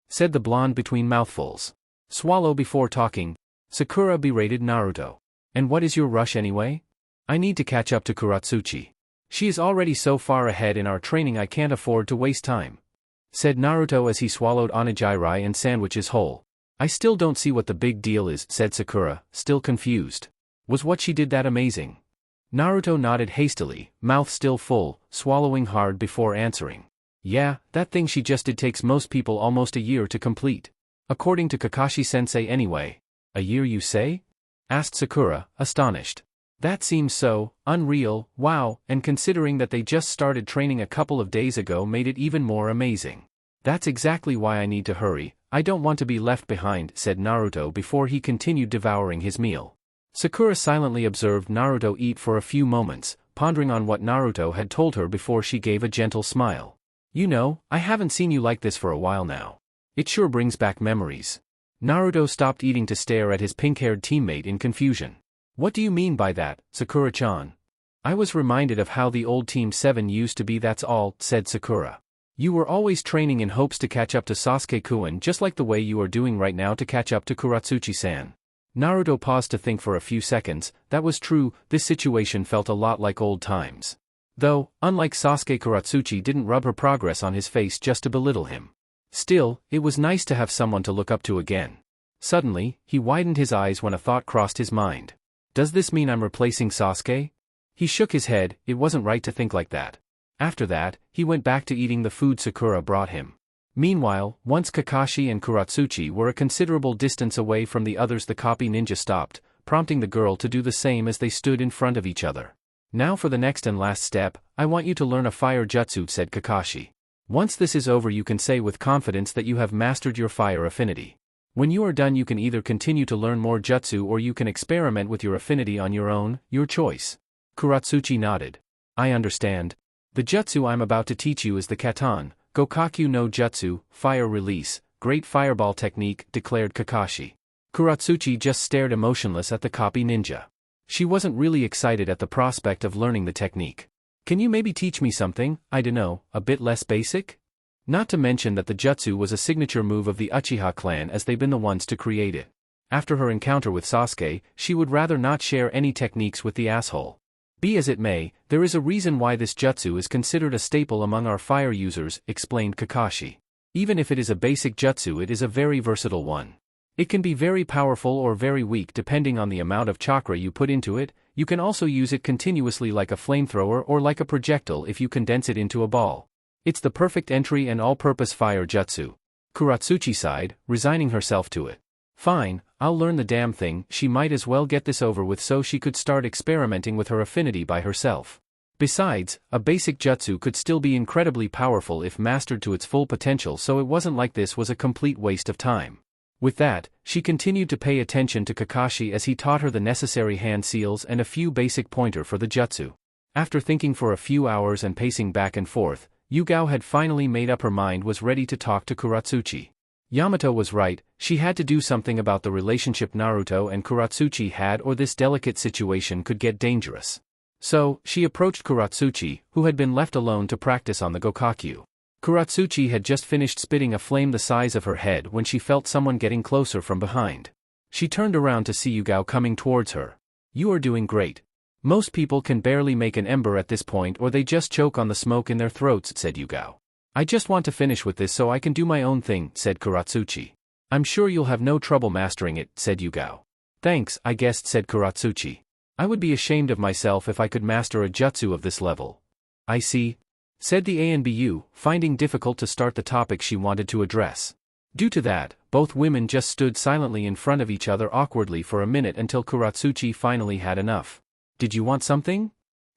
said the blonde between mouthfuls. Swallow before talking, Sakura berated Naruto. And what is your rush anyway? I need to catch up to Katsuchi. She is already so far ahead in our training I can't afford to waste time, said Naruto as he swallowed onigiri and sandwiches whole. I still don't see what the big deal is, said Sakura, still confused. Was what she did that amazing? Naruto nodded hastily, mouth still full, swallowing hard before answering. Yeah, that thing she just did takes most people almost a year to complete. According to Kakashi-sensei anyway. A year you say? Asked Sakura, astonished. That seems so unreal, wow, and considering that they just started training a couple of days ago made it even more amazing. That's exactly why I need to hurry, I don't want to be left behind, said Naruto before he continued devouring his meal. Sakura silently observed Naruto eat for a few moments, pondering on what Naruto had told her before she gave a gentle smile. You know, I haven't seen you like this for a while now. It sure brings back memories. Naruto stopped eating to stare at his pink-haired teammate in confusion. What do you mean by that, Sakura-chan? I was reminded of how the old Team 7 used to be, that's all, said Sakura. You were always training in hopes to catch up to Sasuke-kun just like the way you are doing right now to catch up to Katsuchi-san. Naruto paused to think for a few seconds. That was true, this situation felt a lot like old times. Though, unlike Sasuke, Katsuchi didn't rub her progress on his face just to belittle him. Still, it was nice to have someone to look up to again. Suddenly, he widened his eyes when a thought crossed his mind. Does this mean I'm replacing Sasuke? He shook his head, it wasn't right to think like that. After that, he went back to eating the food Sakura brought him. Meanwhile, once Kakashi and Katsuchi were a considerable distance away from the others, the copy ninja stopped, prompting the girl to do the same as they stood in front of each other. Now for the next and last step, I want you to learn a fire jutsu, said Kakashi. Once this is over you can say with confidence that you have mastered your fire affinity. When you are done you can either continue to learn more jutsu or you can experiment with your affinity on your own, your choice. Katsuchi nodded. I understand. The jutsu I'm about to teach you is the Katan, Gokaku no Jutsu, fire release, great fireball technique, declared Kakashi. Katsuchi just stared emotionless at the copy ninja. She wasn't really excited at the prospect of learning the technique. Can you maybe teach me something, I dunno, a bit less basic? Not to mention that the jutsu was a signature move of the Uchiha clan as they've been the ones to create it. After her encounter with Sasuke, she would rather not share any techniques with the asshole. Be as it may, there is a reason why this jutsu is considered a staple among our fire users, explained Kakashi. Even if it is a basic jutsu, it is a very versatile one. It can be very powerful or very weak depending on the amount of chakra you put into it. You can also use it continuously like a flamethrower or like a projectile if you condense it into a ball. It's the perfect entry and all-purpose fire jutsu. Katsuchi sighed, resigning herself to it. Fine, I'll learn the damn thing. She might as well get this over with so she could start experimenting with her affinity by herself. Besides, a basic jutsu could still be incredibly powerful if mastered to its full potential, so it wasn't like this was a complete waste of time. With that, she continued to pay attention to Kakashi as he taught her the necessary hand seals and a few basic pointer for the jutsu. After thinking for a few hours and pacing back and forth, Yugao had finally made up her mind, was ready to talk to Katsuchi. Yamato was right, she had to do something about the relationship Naruto and Katsuchi had or this delicate situation could get dangerous. So, she approached Katsuchi, who had been left alone to practice on the Gokaku. Katsuchi had just finished spitting a flame the size of her head when she felt someone getting closer from behind. She turned around to see Yugao coming towards her. You are doing great. Most people can barely make an ember at this point or they just choke on the smoke in their throats, said Yugao. I just want to finish with this so I can do my own thing, said Katsuchi. I'm sure you'll have no trouble mastering it, said Yugao. Thanks, I guessed, said Katsuchi. I would be ashamed of myself if I could master a jutsu of this level. I see, said the ANBU, finding difficult to start the topic she wanted to address. Due to that, both women just stood silently in front of each other awkwardly for a minute until Katsuchi finally had enough. Did you want something?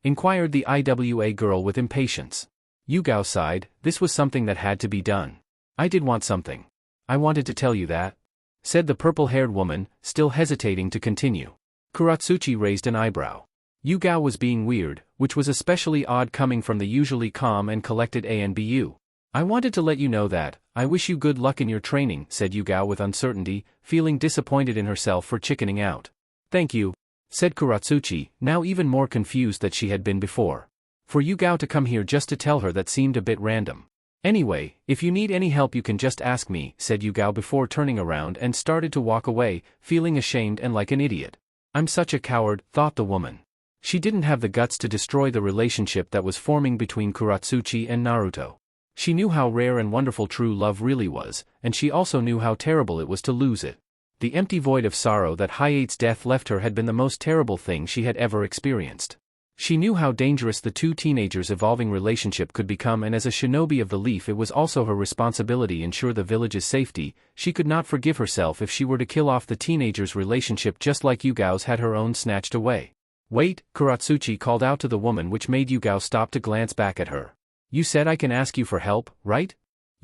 Inquired the IWA girl with impatience. Yugao sighed, this was something that had to be done. I did want something. I wanted to tell you that, said the purple-haired woman, still hesitating to continue. Katsuchi raised an eyebrow. Yugao was being weird, which was especially odd coming from the usually calm and collected ANBU. I wanted to let you know that, I wish you good luck in your training, said Yugao with uncertainty, feeling disappointed in herself for chickening out. Thank you, said Katsuchi, now even more confused than she had been before. For Yugao to come here just to tell her that seemed a bit random. Anyway, if you need any help you can just ask me, said Yugao before turning around and started to walk away, feeling ashamed and like an idiot. I'm such a coward, thought the woman. She didn't have the guts to destroy the relationship that was forming between Katsuchi and Naruto. She knew how rare and wonderful true love really was, and she also knew how terrible it was to lose it. The empty void of sorrow that Hayate's death left her had been the most terrible thing she had ever experienced. She knew how dangerous the two teenagers' evolving relationship could become, and as a shinobi of the leaf it was also her responsibility to ensure the village's safety. She could not forgive herself if she were to kill off the teenagers' relationship just like Yugao's had her own snatched away. Wait, Katsuchi called out to the woman, which made Yugao stop to glance back at her. You said I can ask you for help, right?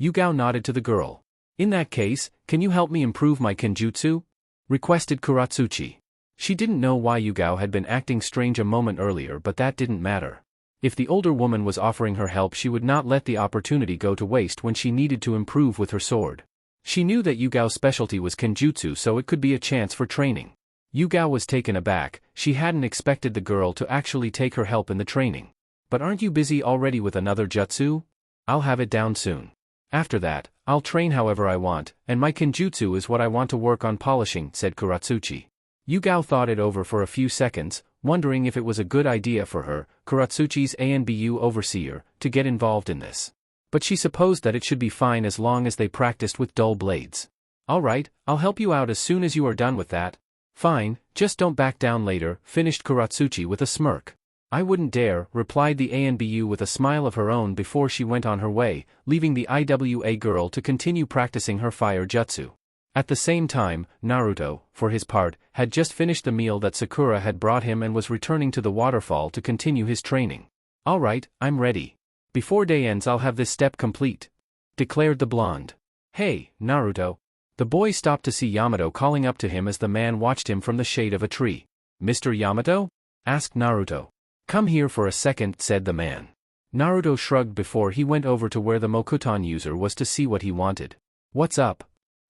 Yugao nodded to the girl. In that case, can you help me improve my kenjutsu? Requested Katsuchi. She didn't know why Yugao had been acting strange a moment earlier, but that didn't matter. If the older woman was offering her help, she would not let the opportunity go to waste when she needed to improve with her sword. She knew that Yugao's specialty was kenjutsu, so it could be a chance for training. Yugao was taken aback. She hadn't expected the girl to actually take her help in the training. But aren't you busy already with another jutsu? I'll have it down soon. After that, I'll train however I want, and my kenjutsu is what I want to work on polishing, said Katsuchi. Yugao thought it over for a few seconds, wondering if it was a good idea for her, Katsuchi's ANBU overseer, to get involved in this. But she supposed that it should be fine as long as they practiced with dull blades. Alright, I'll help you out as soon as you are done with that. Fine, just don't back down later, finished Katsuchi with a smirk. I wouldn't dare, replied the ANBU with a smile of her own before she went on her way, leaving the IWA girl to continue practicing her fire jutsu. At the same time, Naruto, for his part, had just finished the meal that Sakura had brought him and was returning to the waterfall to continue his training. Alright, I'm ready. Before day ends I'll have this step complete, declared the blonde. Hey, Naruto. The boy stopped to see Yamato calling up to him as the man watched him from the shade of a tree. Mr. Yamato? Asked Naruto. Come here for a second, said the man. Naruto shrugged before he went over to where the Mokuton user was to see what he wanted. What's up?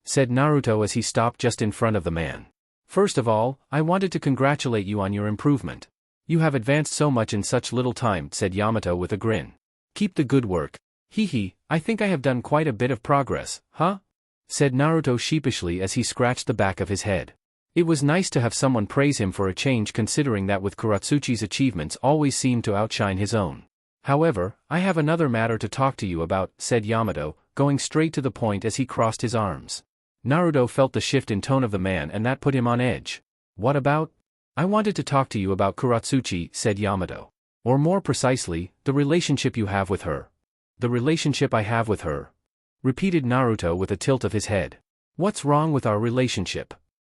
Said Naruto as he stopped just in front of the man. First of all, I wanted to congratulate you on your improvement. You have advanced so much in such little time, said Yamato with a grin. Keep the good work. Hee, I think I have done quite a bit of progress, huh? Said Naruto sheepishly as he scratched the back of his head. It was nice to have someone praise him for a change, considering that with Katsuchi's achievements always seemed to outshine his own. However, I have another matter to talk to you about, said Yamato, going straight to the point as he crossed his arms. Naruto felt the shift in tone of the man and that put him on edge. What about? I wanted to talk to you about Katsuchi, said Yamato. Or more precisely, the relationship you have with her. The relationship I have with her? Repeated Naruto with a tilt of his head. What's wrong with our relationship?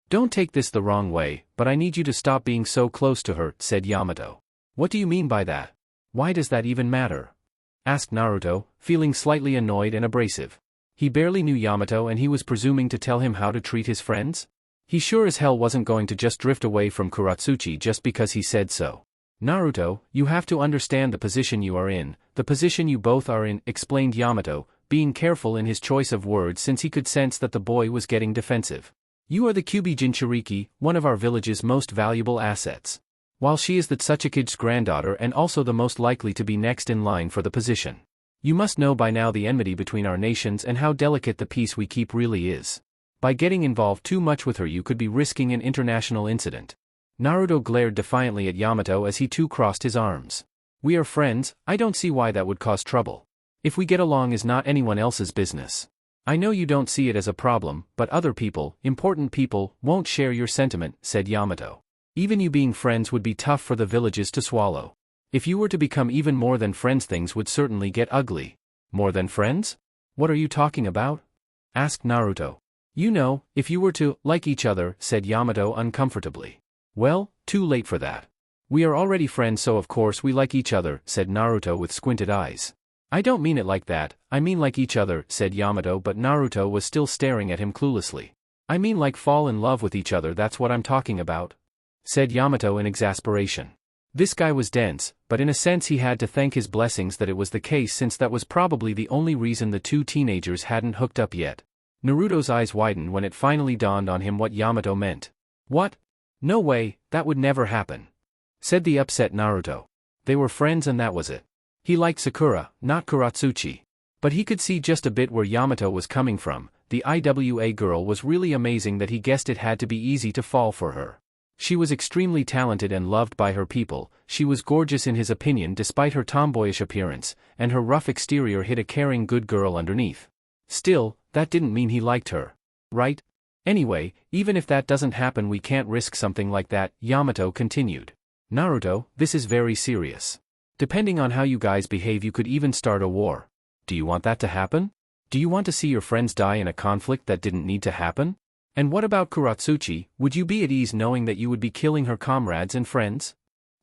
Don't take this the wrong way, but I need you to stop being so close to her, said Yamato. What do you mean by that? Why does that even matter? Asked Naruto, feeling slightly annoyed and abrasive. He barely knew Yamato and he was presuming to tell him how to treat his friends? He sure as hell wasn't going to just drift away from Katsuchi just because he said so. Naruto, you have to understand the position you are in, the position you both are in, explained Yamato, being careful in his choice of words since he could sense that the boy was getting defensive. You are the Kyubi Jinchuriki, one of our village's most valuable assets. While she is the Tsuchikige's granddaughter and also the most likely to be next in line for the position. You must know by now the enmity between our nations and how delicate the peace we keep really is. By getting involved too much with her you could be risking an international incident. Naruto glared defiantly at Yamato as he too crossed his arms. We are friends, I don't see why that would cause trouble. If we get along is not anyone else's business. I know you don't see it as a problem, but other people, important people, won't share your sentiment, said Yamato. Even you being friends would be tough for the villages to swallow. If you were to become even more than friends things would certainly get ugly. More than friends? What are you talking about? Asked Naruto. You know, if you were to like each other, said Yamato uncomfortably. Well, too late for that. We are already friends so of course we like each other, said Naruto with squinted eyes. I don't mean it like that, I mean like each other, said Yamato, but Naruto was still staring at him cluelessly. I mean like fall in love with each other, that's what I'm talking about, said Yamato in exasperation. This guy was dense, but in a sense he had to thank his blessings that it was the case since that was probably the only reason the two teenagers hadn't hooked up yet. Naruto's eyes widened when it finally dawned on him what Yamato meant. What? No way, that would never happen, said the upset Naruto. They were friends and that was it. He liked Sakura, not Katsuchi. But he could see just a bit where Yamato was coming from. The IWA girl was really amazing that he guessed it had to be easy to fall for her. She was extremely talented and loved by her people, she was gorgeous in his opinion despite her tomboyish appearance, and her rough exterior hid a caring good girl underneath. Still, that didn't mean he liked her. Right? Anyway, even if that doesn't happen we can't risk something like that, Yamato continued. Naruto, this is very serious. Depending on how you guys behave you could even start a war. Do you want that to happen? Do you want to see your friends die in a conflict that didn't need to happen? And what about Katsuchi, would you be at ease knowing that you would be killing her comrades and friends?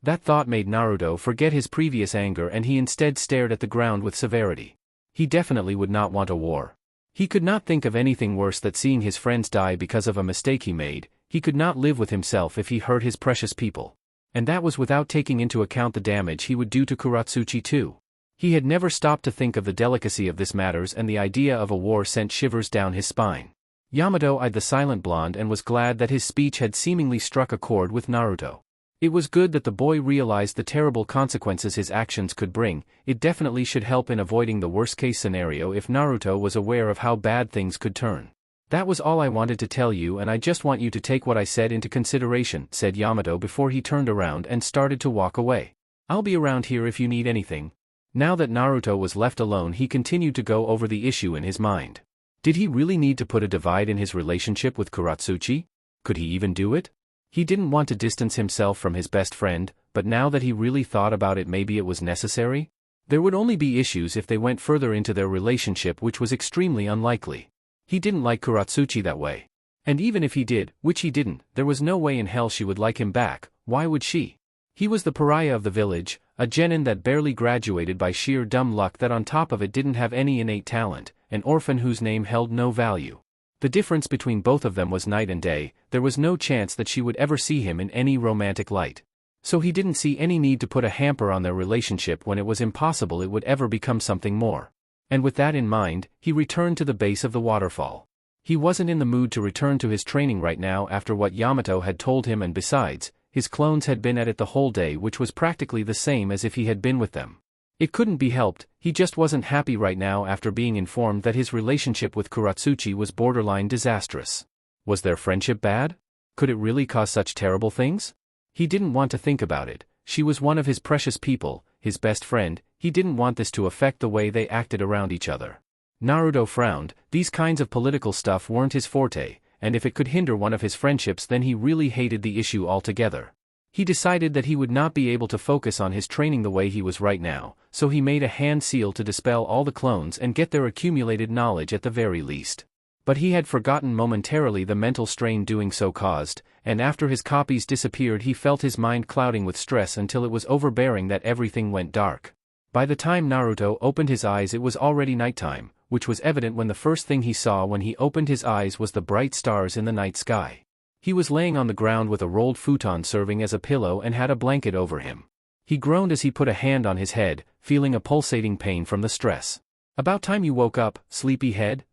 That thought made Naruto forget his previous anger and he instead stared at the ground with severity. He definitely would not want a war. He could not think of anything worse than seeing his friends die because of a mistake he made. He could not live with himself if he hurt his precious people. And that was without taking into account the damage he would do to Katsuchi too. He had never stopped to think of the delicacy of this matters and the idea of a war sent shivers down his spine. Yamato eyed the silent blonde and was glad that his speech had seemingly struck a chord with Naruto. It was good that the boy realized the terrible consequences his actions could bring. It definitely should help in avoiding the worst-case scenario if Naruto was aware of how bad things could turn. That was all I wanted to tell you and I just want you to take what I said into consideration, said Yamato before he turned around and started to walk away. I'll be around here if you need anything. Now that Naruto was left alone he continued to go over the issue in his mind. Did he really need to put a divide in his relationship with Katsuchi? Could he even do it? He didn't want to distance himself from his best friend, but now that he really thought about it maybe it was necessary? There would only be issues if they went further into their relationship which was extremely unlikely. He didn't like Katsuchi that way. And even if he did, which he didn't, there was no way in hell she would like him back, why would she? He was the pariah of the village, a genin that barely graduated by sheer dumb luck that on top of it didn't have any innate talent, an orphan whose name held no value. The difference between both of them was night and day, there was no chance that she would ever see him in any romantic light. So he didn't see any need to put a hamper on their relationship when it was impossible it would ever become something more. And with that in mind, he returned to the base of the waterfall. He wasn't in the mood to return to his training right now after what Yamato had told him and besides, his clones had been at it the whole day which was practically the same as if he had been with them. It couldn't be helped, he just wasn't happy right now after being informed that his relationship with Katsuchi was borderline disastrous. Was their friendship bad? Could it really cause such terrible things? He didn't want to think about it, she was one of his precious people, his best friend, he didn't want this to affect the way they acted around each other. Naruto frowned, these kinds of political stuff weren't his forte, and if it could hinder one of his friendships then he really hated the issue altogether. He decided that he would not be able to focus on his training the way he was right now, so he made a hand seal to dispel all the clones and get their accumulated knowledge at the very least. But he had forgotten momentarily the mental strain doing so caused, and after his copies disappeared he felt his mind clouding with stress until it was overbearing that everything went dark. By the time Naruto opened his eyes it was already nighttime, which was evident when the first thing he saw when he opened his eyes was the bright stars in the night sky. He was laying on the ground with a rolled futon serving as a pillow and had a blanket over him. He groaned as he put a hand on his head, feeling a pulsating pain from the stress. About time you woke up, sleepyhead?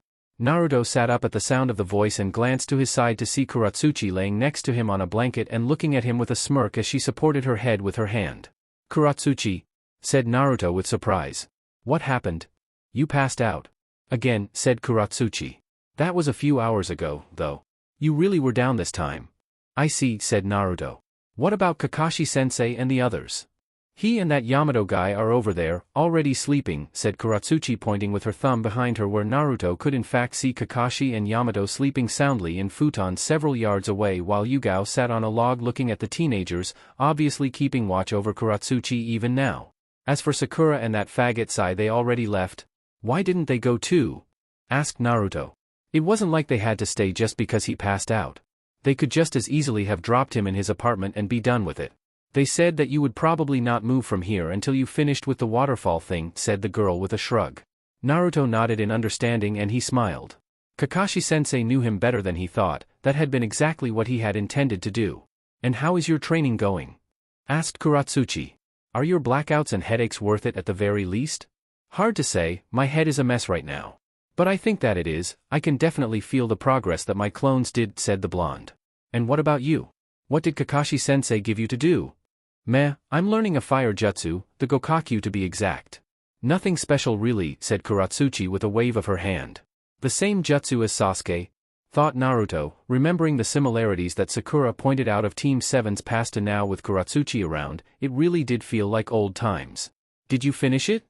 Naruto sat up at the sound of the voice and glanced to his side to see Katsuchi laying next to him on a blanket and looking at him with a smirk as she supported her head with her hand. Katsuchi, said Naruto with surprise. What happened? You passed out. Again, said Katsuchi. That was a few hours ago, though. You really were down this time. I see, said Naruto. What about Kakashi-sensei and the others? He and that Yamato guy are over there, already sleeping, said Katsuchi pointing with her thumb behind her where Naruto could in fact see Kakashi and Yamato sleeping soundly in futons several yards away while Yugao sat on a log looking at the teenagers, obviously keeping watch over Katsuchi even now. As for Sakura and that faggot Sai they already left. Why didn't they go too? Asked Naruto. It wasn't like they had to stay just because he passed out. They could just as easily have dropped him in his apartment and be done with it. They said that you would probably not move from here until you finished with the waterfall thing, said the girl with a shrug. Naruto nodded in understanding and he smiled. Kakashi-sensei knew him better than he thought, that had been exactly what he had intended to do. And how is your training going? Asked Katsuchi. Are your blackouts and headaches worth it at the very least? Hard to say, my head is a mess right now. But I think that it is, I can definitely feel the progress that my clones did, said the blonde. And what about you? What did Kakashi-sensei give you to do? Meh, I'm learning a fire jutsu, the Gokakyu to be exact. Nothing special really, said Katsuchi with a wave of her hand. The same jutsu as Sasuke? Thought Naruto, remembering the similarities that Sakura pointed out of Team 7's past to now with Katsuchi around. It really did feel like old times. Did you finish it?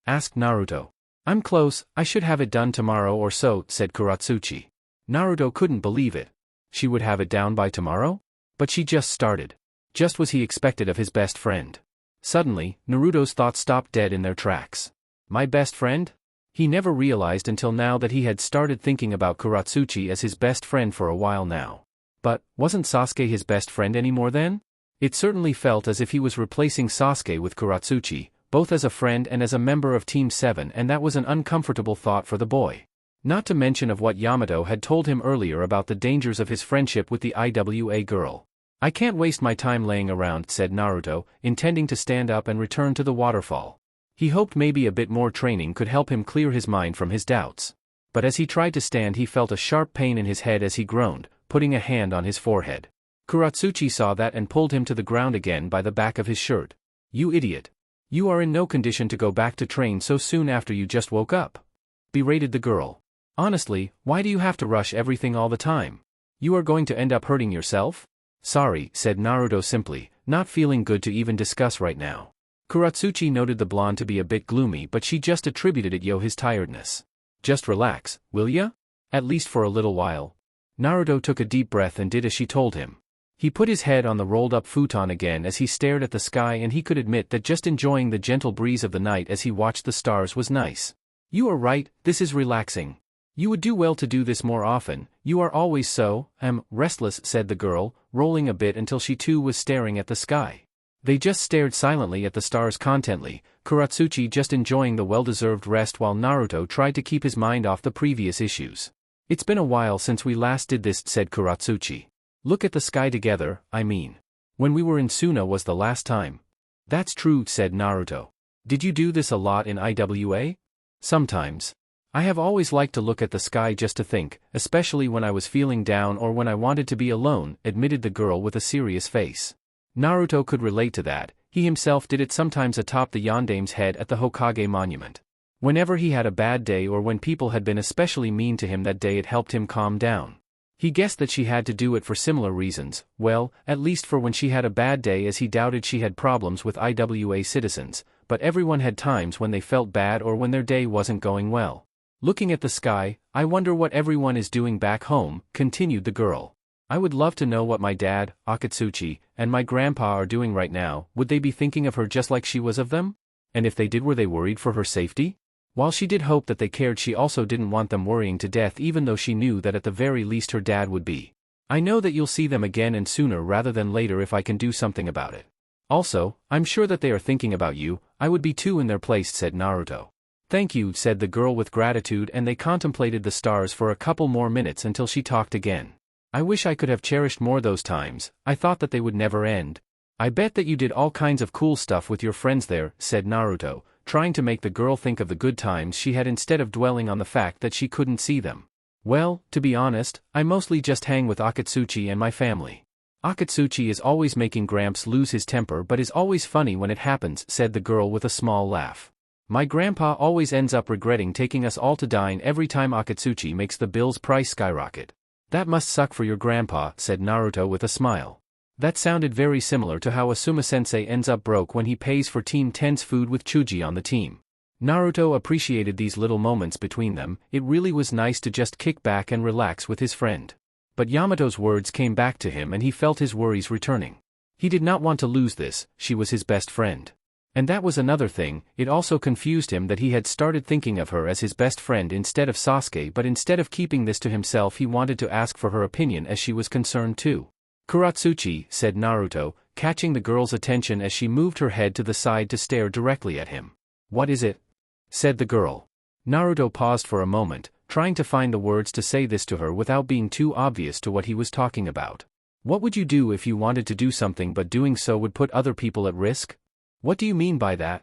Asked Naruto. I'm close, I should have it done tomorrow or so, said Katsuchi. Naruto couldn't believe it. She would have it down by tomorrow? But she just started. Just was he expected of his best friend. Suddenly, Naruto's thoughts stopped dead in their tracks. My best friend? He never realized until now that he had started thinking about Katsuchi as his best friend for a while now. But, wasn't Sasuke his best friend anymore then? It certainly felt as if he was replacing Sasuke with Katsuchi, both as a friend and as a member of Team 7, and that was an uncomfortable thought for the boy. Not to mention of what Yamato had told him earlier about the dangers of his friendship with the IWA girl. I can't waste my time laying around, said Naruto, intending to stand up and return to the waterfall. He hoped maybe a bit more training could help him clear his mind from his doubts. But as he tried to stand, he felt a sharp pain in his head as he groaned, putting a hand on his forehead. Katsuchi saw that and pulled him to the ground again by the back of his shirt. You idiot. You are in no condition to go back to train so soon after you just woke up. Berated the girl. Honestly, why do you have to rush everything all the time? You are going to end up hurting yourself? Sorry, said Naruto simply, not feeling good to even discuss right now. Katsuchi noted the blonde to be a bit gloomy, but she just attributed it his tiredness. Just relax, will ya? At least for a little while. Naruto took a deep breath and did as she told him. He put his head on the rolled-up futon again as he stared at the sky, and he could admit that just enjoying the gentle breeze of the night as he watched the stars was nice. You are right, this is relaxing. You would do well to do this more often, you are always so, restless, said the girl, rolling a bit until she too was staring at the sky. They just stared silently at the stars contently, Katsuchi just enjoying the well-deserved rest while Naruto tried to keep his mind off the previous issues. It's been a while since we last did this, said Katsuchi. Look at the sky together, I mean. When we were in Suna was the last time. That's true, said Naruto. Did you do this a lot in IWA? Sometimes. I have always liked to look at the sky just to think, especially when I was feeling down or when I wanted to be alone, admitted the girl with a serious face. Naruto could relate to that. He himself did it sometimes atop the Yandame's head at the Hokage monument. Whenever he had a bad day or when people had been especially mean to him that day, it helped him calm down. He guessed that she had to do it for similar reasons, well, at least for when she had a bad day, as he doubted she had problems with IWA citizens, but everyone had times when they felt bad or when their day wasn't going well. Looking at the sky, I wonder what everyone is doing back home, continued the girl. I would love to know what my dad, Akatsuchi, and my grandpa are doing right now. Would they be thinking of her just like she was of them? And if they did, were they worried for her safety? While she did hope that they cared, she also didn't want them worrying to death, even though she knew that at the very least her dad would be. I know that you'll see them again, and sooner rather than later if I can do something about it. Also, I'm sure that they are thinking about you. I would be too in their place, said Naruto. Thank you, said the girl with gratitude, and they contemplated the stars for a couple more minutes until she talked again. I wish I could have cherished more those times. I thought that they would never end. I bet that you did all kinds of cool stuff with your friends there, said Naruto, trying to make the girl think of the good times she had instead of dwelling on the fact that she couldn't see them. Well, to be honest, I mostly just hang with Akatsuchi and my family. Akatsuchi is always making Gramps lose his temper but is always funny when it happens, said the girl with a small laugh. My grandpa always ends up regretting taking us all to dine every time Akatsuchi makes the bill's price skyrocket. That must suck for your grandpa, said Naruto with a smile. That sounded very similar to how Asuma-sensei ends up broke when he pays for Team 10's food with Chuji on the team. Naruto appreciated these little moments between them. It really was nice to just kick back and relax with his friend. But Yamato's words came back to him and he felt his worries returning. He did not want to lose this, she was his best friend. And that was another thing. It also confused him that he had started thinking of her as his best friend instead of Sasuke, but instead of keeping this to himself he wanted to ask for her opinion as she was concerned too. Katsuchi, said Naruto, catching the girl's attention as she moved her head to the side to stare directly at him. What is it? Said the girl. Naruto paused for a moment, trying to find the words to say this to her without being too obvious to what he was talking about. What would you do if you wanted to do something but doing so would put other people at risk? What do you mean by that?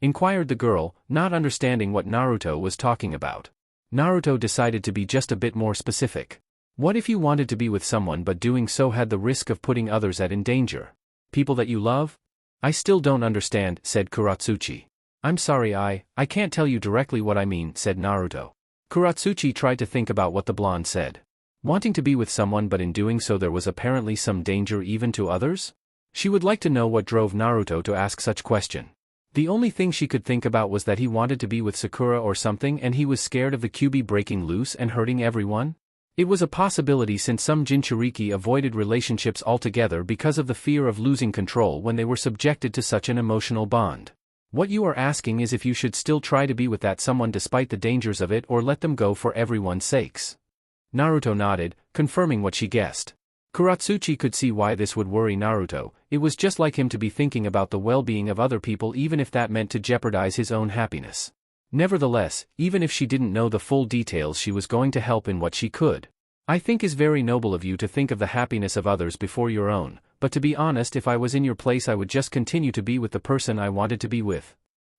Inquired the girl, not understanding what Naruto was talking about. Naruto decided to be just a bit more specific. What if you wanted to be with someone but doing so had the risk of putting others in danger? People that you love? I still don't understand, said Katsuchi. I'm sorry, I can't tell you directly what I mean, said Naruto. Katsuchi tried to think about what the blonde said. Wanting to be with someone, but in doing so there was apparently some danger even to others? She would like to know what drove Naruto to ask such question. The only thing she could think about was that he wanted to be with Sakura or something, and he was scared of the Kyuubi breaking loose and hurting everyone? It was a possibility, since some Jinchuriki avoided relationships altogether because of the fear of losing control when they were subjected to such an emotional bond. What you are asking is if you should still try to be with that someone despite the dangers of it, or let them go for everyone's sakes. Naruto nodded, confirming what she guessed. Katsuchi could see why this would worry Naruto. It was just like him to be thinking about the well-being of other people, even if that meant to jeopardize his own happiness. Nevertheless, even if she didn't know the full details, she was going to help in what she could. I think it's very noble of you to think of the happiness of others before your own, but to be honest, if I was in your place I would just continue to be with the person I wanted to be with.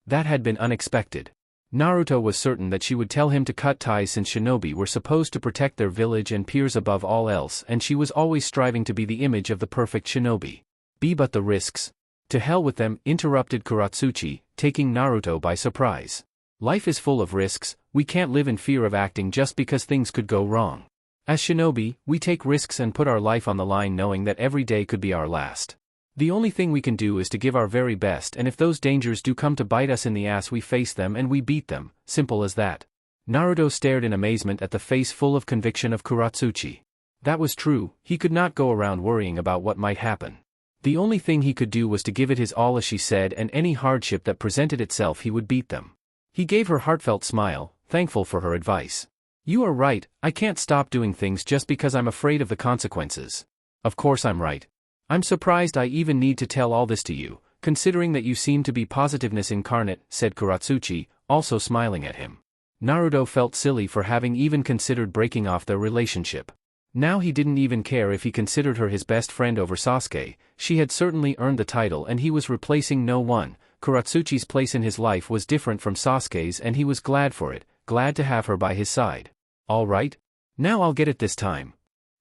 That had been unexpected. Naruto was certain that she would tell him to cut ties, since shinobi were supposed to protect their village and peers above all else, and she was always striving to be the image of the perfect shinobi. But the risks? To hell with them, interrupted Katsuchi, taking Naruto by surprise. Life is full of risks. We can't live in fear of acting just because things could go wrong. As shinobi, we take risks and put our life on the line, knowing that every day could be our last. The only thing we can do is to give our very best, and if those dangers do come to bite us in the ass, we face them and we beat them, simple as that. Naruto stared in amazement at the face full of conviction of Katsuchi. That was true, he could not go around worrying about what might happen. The only thing he could do was to give it his all, as she said, and any hardship that presented itself he would beat them. He gave her heartfelt smile, thankful for her advice. You are right, I can't stop doing things just because I'm afraid of the consequences. Of course I'm right. I'm surprised I even need to tell all this to you, considering that you seem to be positiveness incarnate, said Katsuchi, also smiling at him. Naruto felt silly for having even considered breaking off their relationship. Now he didn't even care if he considered her his best friend over Sasuke. She had certainly earned the title and he was replacing no one. Katsuchi's place in his life was different from Sasuke's, and he was glad for it, glad to have her by his side. All right. Now I'll get it this time,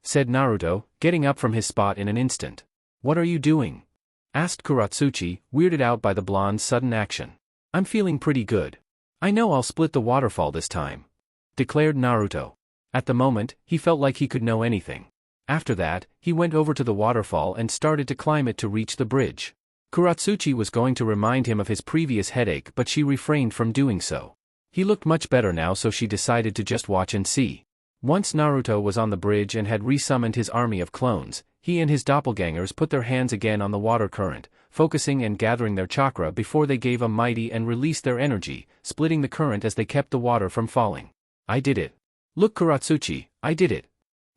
said Naruto, getting up from his spot in an instant. What are you doing? Asked Katsuchi, weirded out by the blonde's sudden action. I'm feeling pretty good. I know I'll split the waterfall this time, declared Naruto. At the moment, he felt like he could know anything. After that, he went over to the waterfall and started to climb it to reach the bridge. Katsuchi was going to remind him of his previous headache, but she refrained from doing so. He looked much better now, so she decided to just watch and see. Once Naruto was on the bridge and had resummoned his army of clones, he and his doppelgangers put their hands again on the water current, focusing and gathering their chakra before they gave a mighty and released their energy, splitting the current as they kept the water from falling. I did it. Look, Katsuchi, I did it,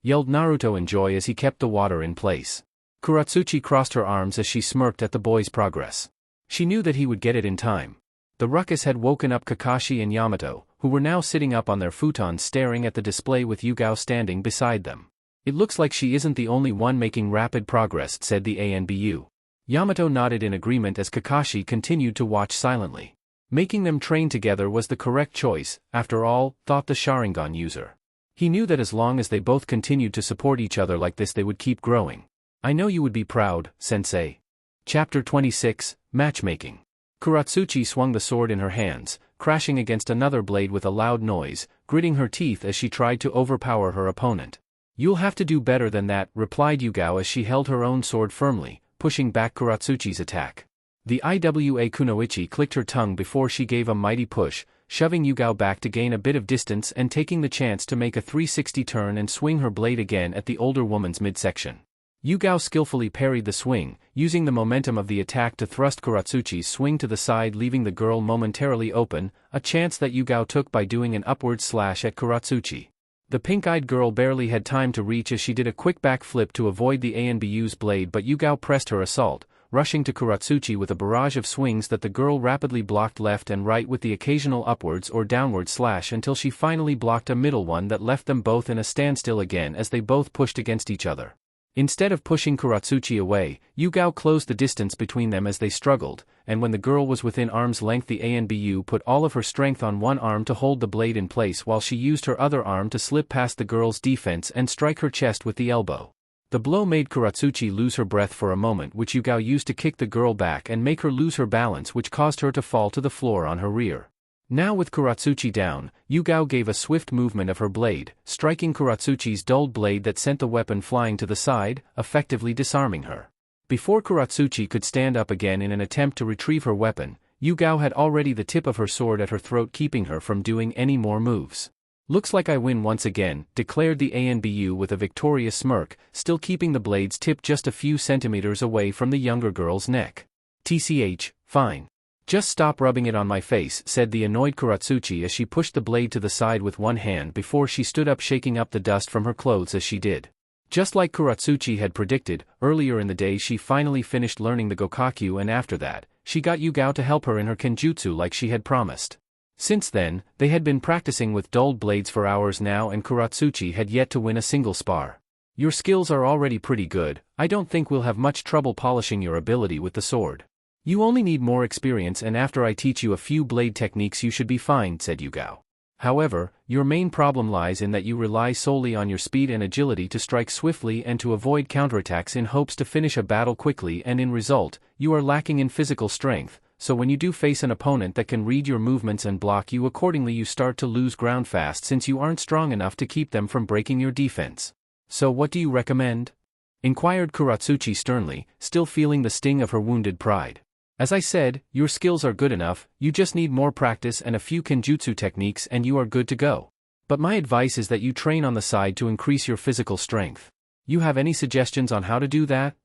yelled Naruto in joy as he kept the water in place. Katsuchi crossed her arms as she smirked at the boy's progress. She knew that he would get it in time. The ruckus had woken up Kakashi and Yamato, who were now sitting up on their futons staring at the display with Yugao standing beside them. It looks like she isn't the only one making rapid progress, said the ANBU. Yamato nodded in agreement as Kakashi continued to watch silently. Making them train together was the correct choice, after all, thought the Sharingan user. He knew that as long as they both continued to support each other like this, they would keep growing. I know you would be proud, sensei. Chapter 26, Matchmaking. Katsuchi swung the sword in her hands, crashing against another blade with a loud noise, gritting her teeth as she tried to overpower her opponent. You'll have to do better than that, replied Yugao as she held her own sword firmly, pushing back Katsuchi's attack. The Iwa Kunoichi clicked her tongue before she gave a mighty push, shoving Yugao back to gain a bit of distance and taking the chance to make a 360 turn and swing her blade again at the older woman's midsection. Yugao skillfully parried the swing, using the momentum of the attack to thrust Katsuchi's swing to the side, leaving the girl momentarily open, a chance that Yugao took by doing an upward slash at Katsuchi. The pink-eyed girl barely had time to reach as she did a quick back flip to avoid the ANBU's blade, but Yugao pressed her assault, rushing to Katsuchi with a barrage of swings that the girl rapidly blocked left and right with the occasional upwards or downward slash until she finally blocked a middle one that left them both in a standstill again as they both pushed against each other. Instead of pushing Katsuchi away, Yugao closed the distance between them as they struggled, and when the girl was within arm's length, the ANBU put all of her strength on one arm to hold the blade in place while she used her other arm to slip past the girl's defense and strike her chest with the elbow. The blow made Katsuchi lose her breath for a moment, which Yugao used to kick the girl back and make her lose her balance, which caused her to fall to the floor on her rear. Now with Katsuchi down, Yugao gave a swift movement of her blade, striking Katsuchi's dulled blade that sent the weapon flying to the side, effectively disarming her. Before Katsuchi could stand up again in an attempt to retrieve her weapon, Yugao had already the tip of her sword at her throat, keeping her from doing any more moves. "Looks like I win once again," declared the ANBU with a victorious smirk, still keeping the blade's tip just a few centimeters away from the younger girl's neck. "TCH, fine. Just stop rubbing it on my face," said the annoyed Katsuchi as she pushed the blade to the side with one hand before she stood up, shaking up the dust from her clothes as she did. Just like Katsuchi had predicted, earlier in the day she finally finished learning the Gokakyu, and after that, she got Yugao to help her in her kenjutsu like she had promised. Since then, they had been practicing with dulled blades for hours now, and Katsuchi had yet to win a single spar. "Your skills are already pretty good. I don't think we'll have much trouble polishing your ability with the sword. You only need more experience, and after I teach you a few blade techniques you should be fine," said Yugao. "However, your main problem lies in that you rely solely on your speed and agility to strike swiftly and to avoid counterattacks in hopes to finish a battle quickly, and in result, you are lacking in physical strength. So when you do face an opponent that can read your movements and block you accordingly, you start to lose ground fast since you aren't strong enough to keep them from breaking your defense. So what do you recommend?" inquired Katsuchi sternly, still feeling the sting of her wounded pride. "As I said, your skills are good enough, you just need more practice and a few kenjutsu techniques and you are good to go. But my advice is that you train on the side to increase your physical strength. You have any suggestions on how to do that?"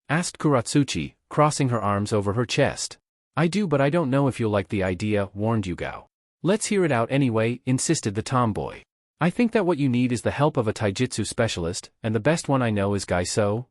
asked Katsuchi, crossing her arms over her chest. "I do, but I don't know if you'll like the idea," warned Yugao. "Let's hear it out anyway," insisted the tomboy. "I think that what you need is the help of a taijutsu specialist, and the best one I know is Gaiso,"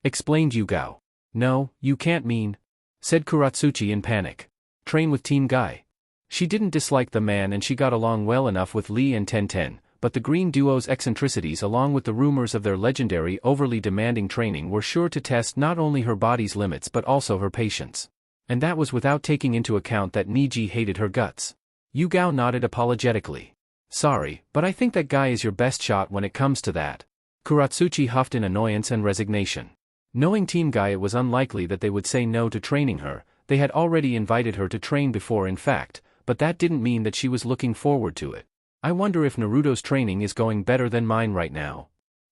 explained Yugao. "No, you can't mean," said Katsuchi in panic. "Train with Team Guy." She didn't dislike the man and she got along well enough with Lee and Tenten, but the Green Duo's eccentricities along with the rumors of their legendary overly demanding training were sure to test not only her body's limits but also her patience. And that was without taking into account that Niji hated her guts. Yugao nodded apologetically. "Sorry, but I think that Guy is your best shot when it comes to that." Katsuchi huffed in annoyance and resignation. Knowing Team Guy, it was unlikely that they would say no to training her. They had already invited her to train before, in fact, but that didn't mean that she was looking forward to it. "I wonder if Naruto's training is going better than mine right now."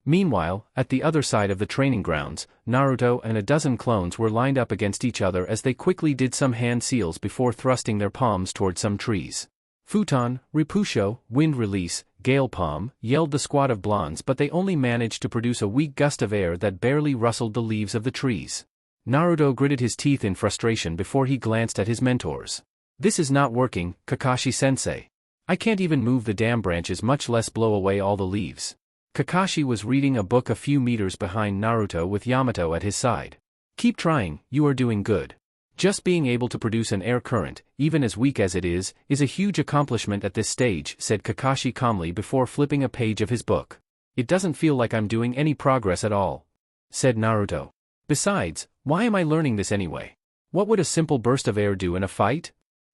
Meanwhile, at the other side of the training grounds, Naruto and a dozen clones were lined up against each other as they quickly did some hand seals before thrusting their palms toward some trees. "Futon, Ripusho, Wind Release, Gale Palm," yelled the squad of blondes, but they only managed to produce a weak gust of air that barely rustled the leaves of the trees. Naruto gritted his teeth in frustration before he glanced at his mentors. "This is not working, Kakashi-sensei. I can't even move the damn branches, much less blow away all the leaves." Kakashi was reading a book a few meters behind Naruto with Yamato at his side. "Keep trying, you are doing good. Just being able to produce an air current, even as weak as it is a huge accomplishment at this stage," said Kakashi calmly before flipping a page of his book. "It doesn't feel like I'm doing any progress at all," said Naruto. "Besides, why am I learning this anyway? What would a simple burst of air do in a fight?"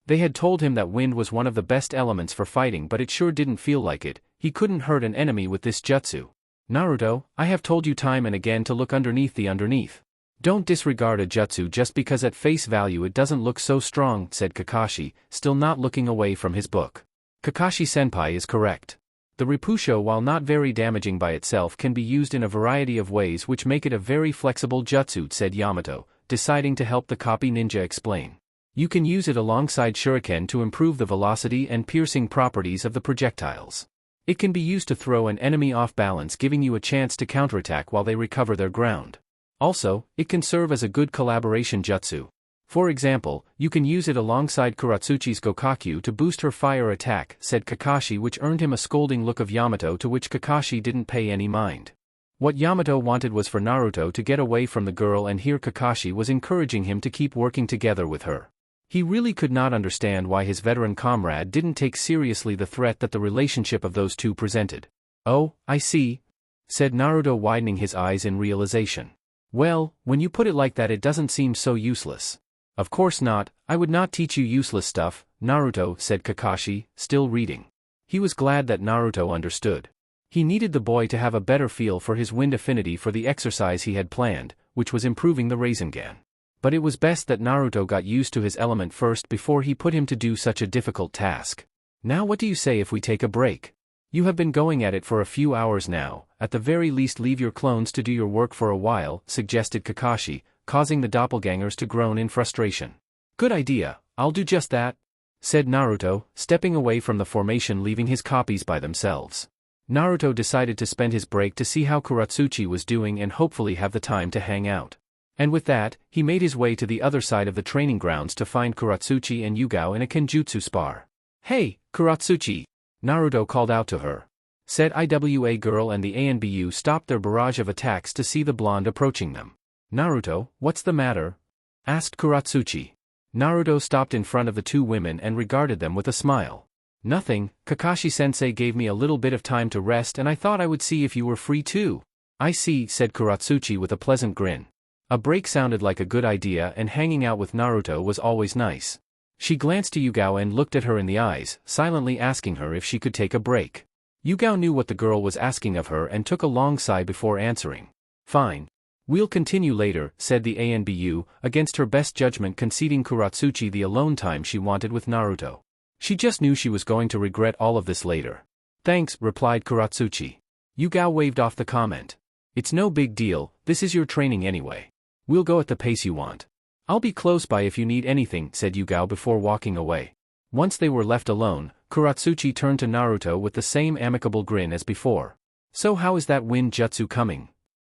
They had told him that wind was one of the best elements for fighting, but it sure didn't feel like it. He couldn't hurt an enemy with this jutsu. "Naruto, I have told you time and again to look underneath the underneath. Don't disregard a jutsu just because at face value it doesn't look so strong," said Kakashi, still not looking away from his book. "Kakashi-senpai is correct. The Ripusho, while not very damaging by itself, can be used in a variety of ways which make it a very flexible jutsu," said Yamato, deciding to help the copy ninja explain. "You can use it alongside shuriken to improve the velocity and piercing properties of the projectiles. It can be used to throw an enemy off balance, giving you a chance to counterattack while they recover their ground. Also, it can serve as a good collaboration jutsu. For example, you can use it alongside Katsuchi's Gokakyu to boost her fire attack," said Kakashi, which earned him a scolding look of Yamato, to which Kakashi didn't pay any mind. What Yamato wanted was for Naruto to get away from the girl, and here Kakashi was encouraging him to keep working together with her. He really could not understand why his veteran comrade didn't take seriously the threat that the relationship of those two presented. "Oh, I see," said Naruto, widening his eyes in realization. "Well, when you put it like that, it doesn't seem so useless." "Of course not, I would not teach you useless stuff, Naruto," said Kakashi, still reading. He was glad that Naruto understood. He needed the boy to have a better feel for his wind affinity for the exercise he had planned, which was improving the Rasengan. But it was best that Naruto got used to his element first before he put him to do such a difficult task. Now what do you say if we take a break? You have been going at it for a few hours now, at the very least leave your clones to do your work for a while, suggested Kakashi, causing the doppelgangers to groan in frustration. Good idea, I'll do just that, said Naruto, stepping away from the formation, leaving his copies by themselves. Naruto decided to spend his break to see how Katsuchi was doing and hopefully have the time to hang out. And with that, he made his way to the other side of the training grounds to find Katsuchi and Yugao in a kenjutsu spar. Hey, Katsuchi! Naruto called out to her. Said IWA girl, and the ANBU stopped their barrage of attacks to see the blonde approaching them. Naruto, what's the matter? Asked Katsuchi. Naruto stopped in front of the two women and regarded them with a smile. Nothing, Kakashi-sensei gave me a little bit of time to rest and I thought I would see if you were free too. I see, said Katsuchi with a pleasant grin. A break sounded like a good idea, and hanging out with Naruto was always nice. She glanced to Yugao and looked at her in the eyes, silently asking her if she could take a break. Yugao knew what the girl was asking of her and took a long sigh before answering. Fine. We'll continue later, said the ANBU, against her best judgment conceding Katsuchi the alone time she wanted with Naruto. She just knew she was going to regret all of this later. Thanks, replied Katsuchi. Yugao waved off the comment. It's no big deal, this is your training anyway. We'll go at the pace you want. I'll be close by if you need anything, said Yugao before walking away. Once they were left alone, Katsuchi turned to Naruto with the same amicable grin as before. So how is that wind jutsu coming?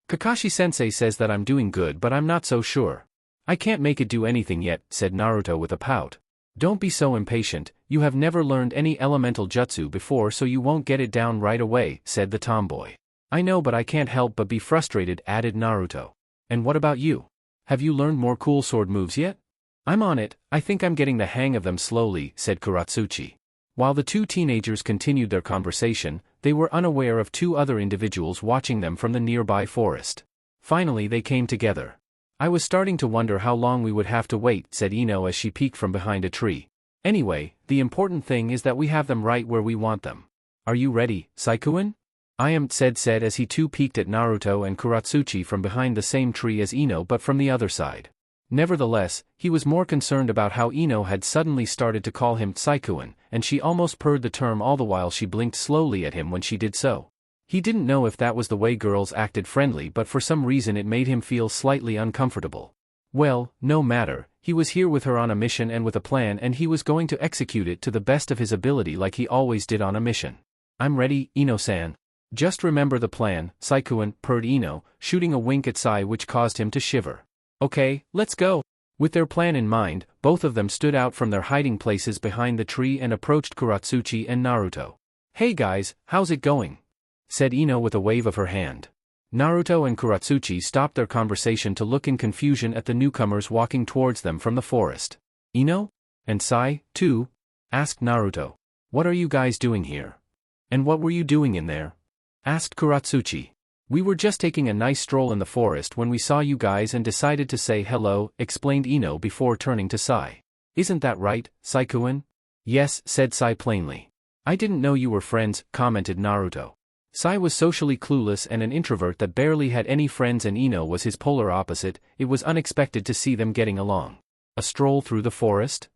Kakashi-sensei says that I'm doing good, but I'm not so sure. I can't make it do anything yet, said Naruto with a pout. Don't be so impatient, you have never learned any elemental jutsu before, so you won't get it down right away, said the tomboy. I know, but I can't help but be frustrated, added Naruto. And what about you? Have you learned more cool sword moves yet? I'm on it, I think I'm getting the hang of them slowly, said Katsuchi. While the two teenagers continued their conversation, they were unaware of two other individuals watching them from the nearby forest. Finally they came together. I was starting to wonder how long we would have to wait, said Ino as she peeked from behind a tree. Anyway, the important thing is that we have them right where we want them. Are you ready, Saikuin? I am, said as he too peeked at Naruto and Katsuchi from behind the same tree as Ino but from the other side. Nevertheless, he was more concerned about how Ino had suddenly started to call him Saikuin, and she almost purred the term all the while she blinked slowly at him when she did so. He didn't know if that was the way girls acted friendly, but for some reason it made him feel slightly uncomfortable. Well, no matter, he was here with her on a mission and with a plan, and he was going to execute it to the best of his ability like he always did on a mission. I'm ready, Ino-san. Just remember the plan, Saikuin, purred Ino, shooting a wink at Sai which caused him to shiver. Okay, let's go. With their plan in mind, both of them stood out from their hiding places behind the tree and approached Katsuchi and Naruto. Hey guys, how's it going? Said Ino with a wave of her hand. Naruto and Katsuchi stopped their conversation to look in confusion at the newcomers walking towards them from the forest. Ino? And Sai, too? Asked Naruto. What are you guys doing here? And what were you doing in there? Asked Katsuchi. We were just taking a nice stroll in the forest when we saw you guys and decided to say hello, explained Ino before turning to Sai. Isn't that right, Saikuin? Yes, said Sai plainly. I didn't know you were friends, commented Naruto. Sai was socially clueless and an introvert that barely had any friends, and Ino was his polar opposite. It was unexpected to see them getting along. A stroll through the forest?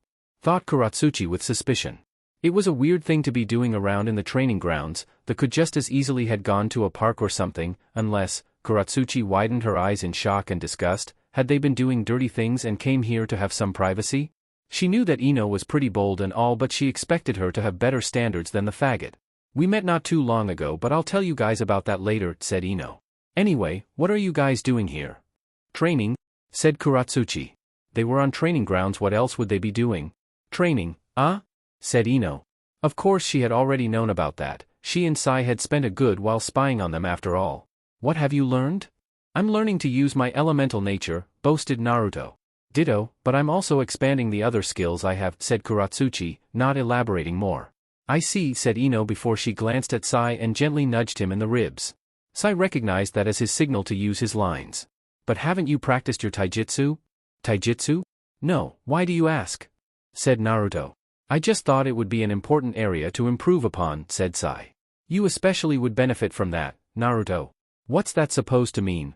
Thought Katsuchi with suspicion. It was a weird thing to be doing around in the training grounds, that could just as easily had gone to a park or something, unless, Katsuchi widened her eyes in shock and disgust, had they been doing dirty things and came here to have some privacy? She knew that Ino was pretty bold and all, but she expected her to have better standards than the faggot. We met not too long ago, but I'll tell you guys about that later, said Ino. Anyway, what are you guys doing here? Training, said Katsuchi. They were on training grounds, what else would they be doing? Training, said Ino. Of course she had already known about that, she and Sai had spent a good while spying on them after all. What have you learned? I'm learning to use my elemental nature, boasted Naruto. Ditto, but I'm also expanding the other skills I have, said Katsuchi, not elaborating more. I see, said Ino before she glanced at Sai and gently nudged him in the ribs. Sai recognized that as his signal to use his lines. But haven't you practiced your taijutsu? Taijutsu? No, why do you ask? Said Naruto. I just thought it would be an important area to improve upon, said Sai. You especially would benefit from that, Naruto. What's that supposed to mean?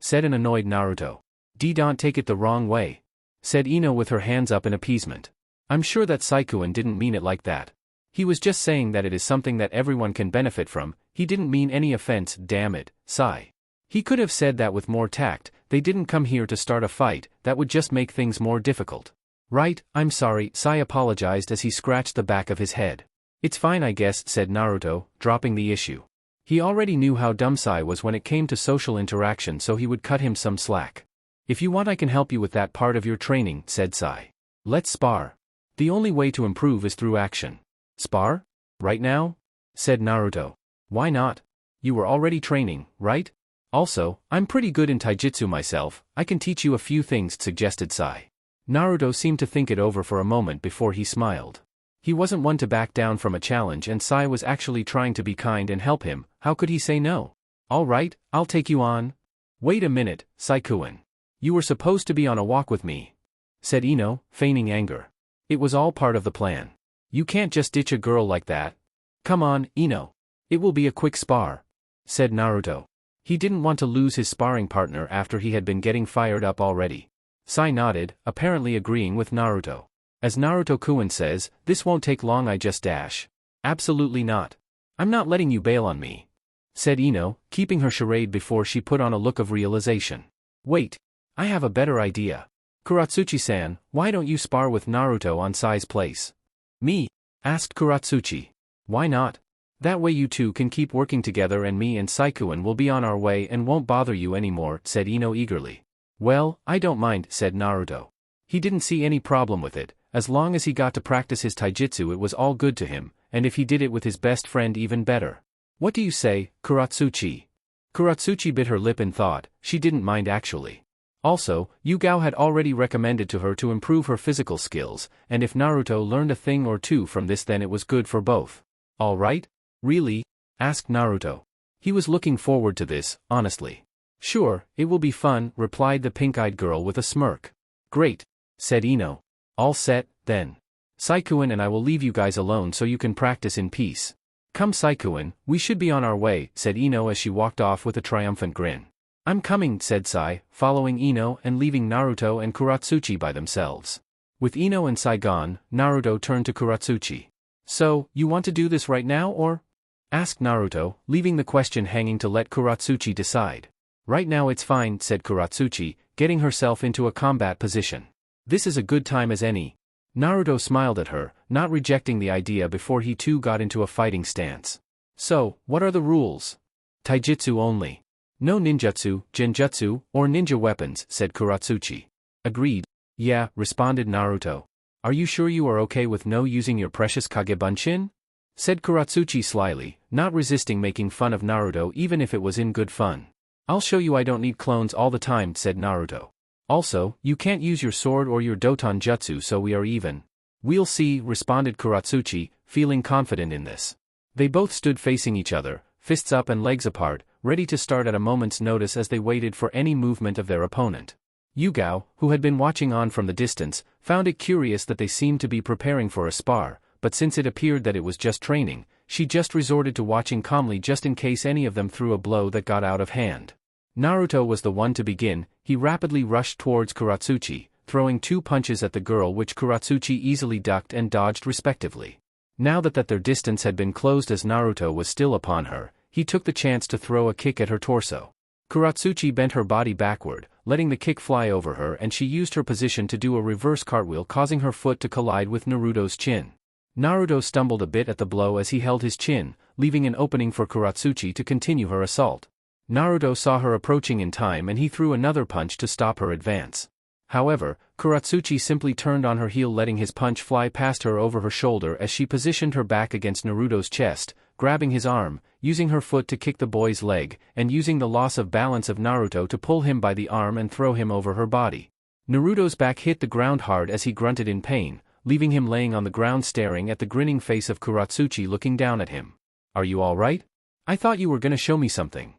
Said an annoyed Naruto. Don't take it the wrong way. Said Ino with her hands up in appeasement. I'm sure that Saikuin didn't mean it like that. He was just saying that it is something that everyone can benefit from. He didn't mean any offense, damn it, Sai. He could have said that with more tact. They didn't come here to start a fight, that would just make things more difficult. Right, I'm sorry, Sai apologized as he scratched the back of his head. It's fine I guess, said Naruto, dropping the issue. He already knew how dumb Sai was when it came to social interaction, so he would cut him some slack. If you want I can help you with that part of your training, said Sai. Let's spar. The only way to improve is through action. Spar? Right now? Said Naruto. Why not? You were already training, right? Also, I'm pretty good in taijutsu myself, I can teach you a few things, suggested Sai. Naruto seemed to think it over for a moment before he smiled. He wasn't one to back down from a challenge, and Sai was actually trying to be kind and help him. How could he say no? All right, I'll take you on. Wait a minute, Saikuin. You were supposed to be on a walk with me, said Ino, feigning anger. It was all part of the plan. You can't just ditch a girl like that. Come on, Ino. It will be a quick spar, said Naruto. He didn't want to lose his sparring partner after he had been getting fired up already. Sai nodded, apparently agreeing with Naruto. As Naruto-kun says, this won't take long, I just dash. Absolutely not. I'm not letting you bail on me, said Ino, keeping her charade before she put on a look of realization. Wait. I have a better idea. Kuratsuchi-san, why don't you spar with Naruto on Sai's place? Me? Asked Kuratsuchi. Why not? That way you two can keep working together and me and Saikuin will be on our way and won't bother you anymore, said Ino eagerly. Well, I don't mind, said Naruto. He didn't see any problem with it. As long as he got to practice his taijutsu it was all good to him, and if he did it with his best friend even better. What do you say, Kuratsuchi? Kuratsuchi bit her lip in thought. She didn't mind actually. Also, Yugao had already recommended to her to improve her physical skills, and if Naruto learned a thing or two from this then it was good for both. All right? Really? Asked Naruto. He was looking forward to this, honestly. Sure, it will be fun, replied the pink-eyed girl with a smirk. Great, said Ino. All set, then. Saikuin and I will leave you guys alone so you can practice in peace. Come Saikuin, we should be on our way, said Ino as she walked off with a triumphant grin. I'm coming, said Sai, following Ino and leaving Naruto and Kuratsuchi by themselves. With Ino and Sai gone, Naruto turned to Kuratsuchi. So, you want to do this right now or? Asked Naruto, leaving the question hanging to let Kuratsuchi decide. Right now it's fine, said Kuratsuchi, getting herself into a combat position. This is a good time as any. Naruto smiled at her, not rejecting the idea before he too got into a fighting stance. So, what are the rules? Taijutsu only. No ninjutsu, genjutsu, or ninja weapons, said Kuratsuchi. Agreed. Yeah, responded Naruto. Are you sure you are okay with no using your precious Kagebunshin? Said Kuratsuchi slyly, not resisting making fun of Naruto even if it was in good fun. I'll show you I don't need clones all the time, said Naruto. Also, you can't use your sword or your Doton jutsu so we are even. We'll see, responded Kuratsuchi, feeling confident in this. They both stood facing each other, fists up and legs apart, ready to start at a moment's notice as they waited for any movement of their opponent. Yugao, who had been watching on from the distance, found it curious that they seemed to be preparing for a spar, but since it appeared that it was just training, she just resorted to watching calmly just in case any of them threw a blow that got out of hand. Naruto was the one to begin. He rapidly rushed towards Kuratsuchi, throwing 2 punches at the girl which Kuratsuchi easily ducked and dodged respectively. Now that their distance had been closed as Naruto was still upon her, he took the chance to throw a kick at her torso. Kuratsuchi bent her body backward, letting the kick fly over her, and she used her position to do a reverse cartwheel, causing her foot to collide with Naruto's chin. Naruto stumbled a bit at the blow as he held his chin, leaving an opening for Kuratsuchi to continue her assault. Naruto saw her approaching in time and he threw another punch to stop her advance. However, Kuratsuchi simply turned on her heel, letting his punch fly past her over her shoulder as she positioned her back against Naruto's chest, grabbing his arm, using her foot to kick the boy's leg, and using the loss of balance of Naruto to pull him by the arm and throw him over her body. Naruto's back hit the ground hard as he grunted in pain, leaving him laying on the ground staring at the grinning face of Kuratsuchi looking down at him. Are you all right? I thought you were gonna show me something,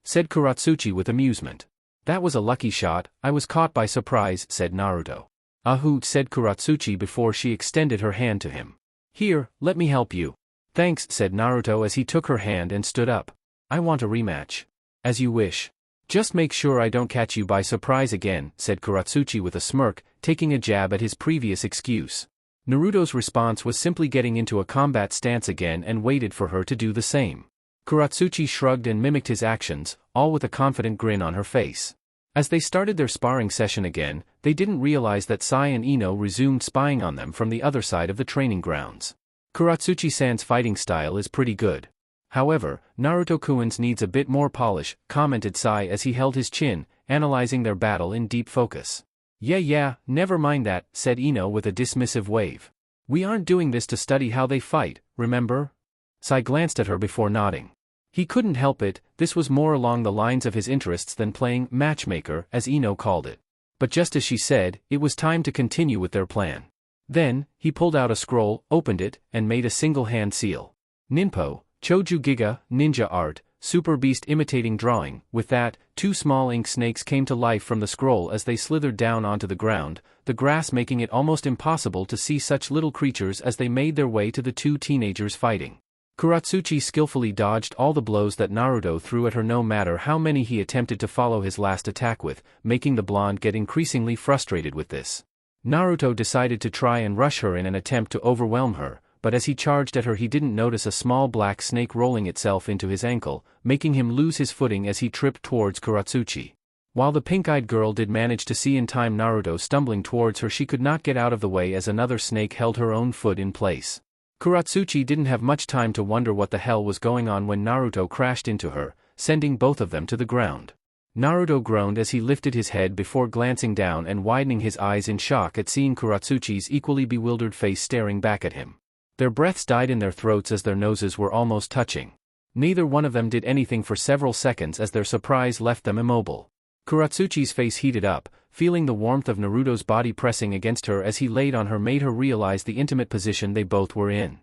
said Kuratsuchi with amusement. That was a lucky shot, I was caught by surprise, said Naruto. Ahoo, said Kuratsuchi before she extended her hand to him. Here, let me help you. Thanks, said Naruto as he took her hand and stood up. I want a rematch. As you wish. Just make sure I don't catch you by surprise again, said Katsuchi with a smirk, taking a jab at his previous excuse. Naruto's response was simply getting into a combat stance again and waited for her to do the same. Katsuchi shrugged and mimicked his actions, all with a confident grin on her face. As they started their sparring session again, they didn't realize that Sai and Ino resumed spying on them from the other side of the training grounds. Katsuchi-san's fighting style is pretty good. However, Naruto-kun's needs a bit more polish, commented Sai as he held his chin, analyzing their battle in deep focus. Yeah, never mind that, said Ino with a dismissive wave. We aren't doing this to study how they fight, remember? Sai glanced at her before nodding. He couldn't help it, this was more along the lines of his interests than playing matchmaker, as Ino called it. But just as she said, it was time to continue with their plan. Then, he pulled out a scroll, opened it, and made a single-hand seal. Ninpo, Choju Giga, Ninja Art, Super Beast imitating drawing. With that, 2 small ink snakes came to life from the scroll as they slithered down onto the ground, the grass making it almost impossible to see such little creatures as they made their way to the 2 teenagers fighting. Katsuchi skillfully dodged all the blows that Naruto threw at her no matter how many he attempted to follow his last attack with, making the blonde get increasingly frustrated with this. Naruto decided to try and rush her in an attempt to overwhelm her, but as he charged at her he didn't notice a small black snake rolling itself into his ankle, making him lose his footing as he tripped towards Katsuchi. While the pink-eyed girl did manage to see in time Naruto stumbling towards her, she could not get out of the way as another snake held her own foot in place. Katsuchi didn't have much time to wonder what the hell was going on when Naruto crashed into her, sending both of them to the ground. Naruto groaned as he lifted his head before glancing down and widening his eyes in shock at seeing Katsuchi's equally bewildered face staring back at him. Their breaths died in their throats as their noses were almost touching. Neither one of them did anything for several seconds as their surprise left them immobile. Katsuchi's face heated up, feeling the warmth of Naruto's body pressing against her as he laid on her made her realize the intimate position they both were in.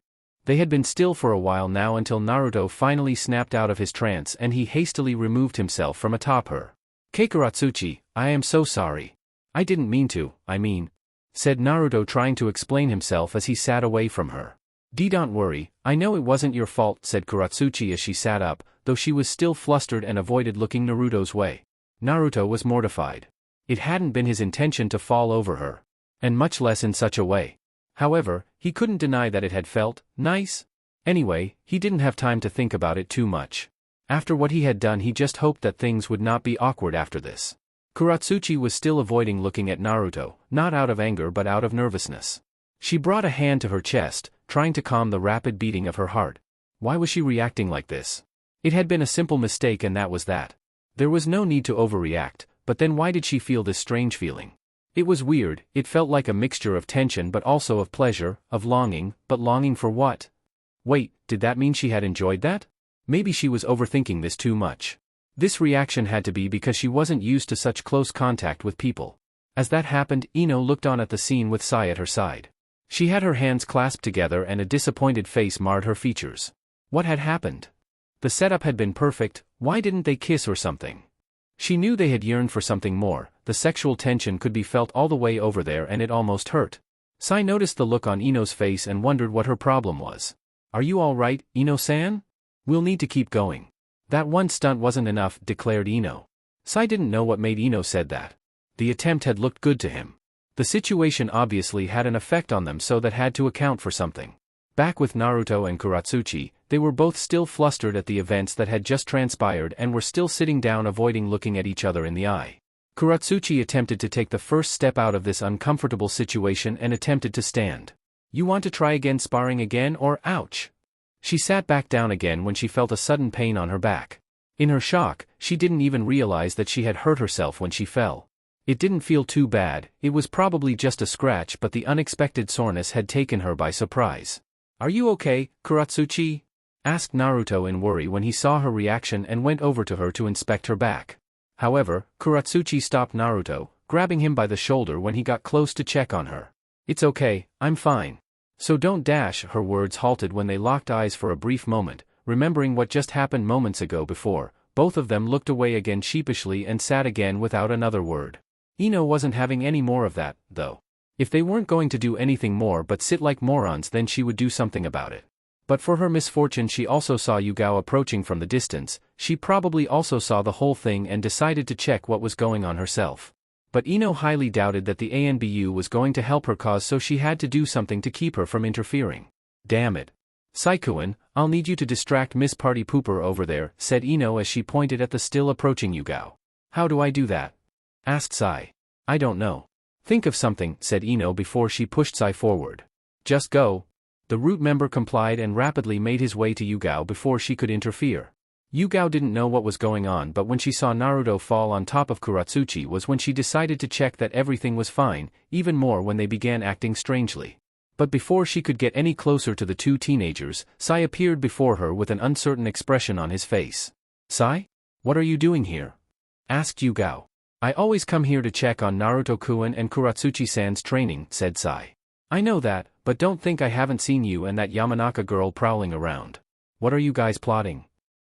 They had been still for a while now until Naruto finally snapped out of his trance and he hastily removed himself from atop her. Katsuchi, I am so sorry. I didn't mean to, said Naruto trying to explain himself as he sat away from her. Don't worry, I know it wasn't your fault, said Katsuchi as she sat up, though she was still flustered and avoided looking Naruto's way. Naruto was mortified. It hadn't been his intention to fall over her. And much less in such a way. However, he couldn't deny that it had felt nice. Anyway, he didn't have time to think about it too much. After what he had done he just hoped that things would not be awkward after this. Katsuchi was still avoiding looking at Naruto, not out of anger but out of nervousness. She brought a hand to her chest, trying to calm the rapid beating of her heart. Why was she reacting like this? It had been a simple mistake and that was that. There was no need to overreact, but then why did she feel this strange feeling? It was weird, it felt like a mixture of tension but also of pleasure, of longing, but longing for what? Wait, did that mean she had enjoyed that? Maybe she was overthinking this too much. This reaction had to be because she wasn't used to such close contact with people. As that happened, Ino looked on at the scene with Sai at her side. She had her hands clasped together and a disappointed face marred her features. What had happened? The setup had been perfect, why didn't they kiss or something? She knew they had yearned for something more, the sexual tension could be felt all the way over there and it almost hurt. Sai noticed the look on Ino's face and wondered what her problem was. Are you alright, Ino-san? We'll need to keep going. That one stunt wasn't enough, declared Ino. Sai didn't know what made Ino said that. The attempt had looked good to him. The situation obviously had an effect on them so that had to account for something. Back with Naruto and Katsuchi, they were both still flustered at the events that had just transpired and were still sitting down avoiding looking at each other in the eye. Katsuchi attempted to take the first step out of this uncomfortable situation and attempted to stand. You want to try again sparring again or ouch? She sat back down again when she felt a sudden pain on her back. In her shock, she didn't even realize that she had hurt herself when she fell. It didn't feel too bad, it was probably just a scratch but the unexpected soreness had taken her by surprise. Are you okay, Katsuchi? Asked Naruto in worry when he saw her reaction and went over to her to inspect her back. However, Katsuchi stopped Naruto, grabbing him by the shoulder when he got close to check on her. It's okay, I'm fine. So don't dash. Her words halted when they locked eyes for a brief moment, remembering what just happened moments ago before. Both of them looked away again sheepishly and sat again without another word. Ino wasn't having any more of that, though. If they weren't going to do anything more but sit like morons then she would do something about it. But for her misfortune she also saw Yugao approaching from the distance. She probably also saw the whole thing and decided to check what was going on herself. But Ino highly doubted that the ANBU was going to help her cause, so she had to do something to keep her from interfering. Damn it. Saikuin, I'll need you to distract Miss Party Pooper over there, said Ino as she pointed at the still approaching Yugao. How do I do that? Asked Sai. I don't know. Think of something, said Ino before she pushed Sai forward. Just go. The root member complied and rapidly made his way to Yugao before she could interfere. Yugao didn't know what was going on, but when she saw Naruto fall on top of Katsuchi was when she decided to check that everything was fine, even more when they began acting strangely. But before she could get any closer to the two teenagers, Sai appeared before her with an uncertain expression on his face. Sai? What are you doing here? Asked Yugao. I always come here to check on Naruto-kun and Kuratsuchi-san's training, said Sai. I know that, but don't think I haven't seen you and that Yamanaka girl prowling around. What are you guys plotting?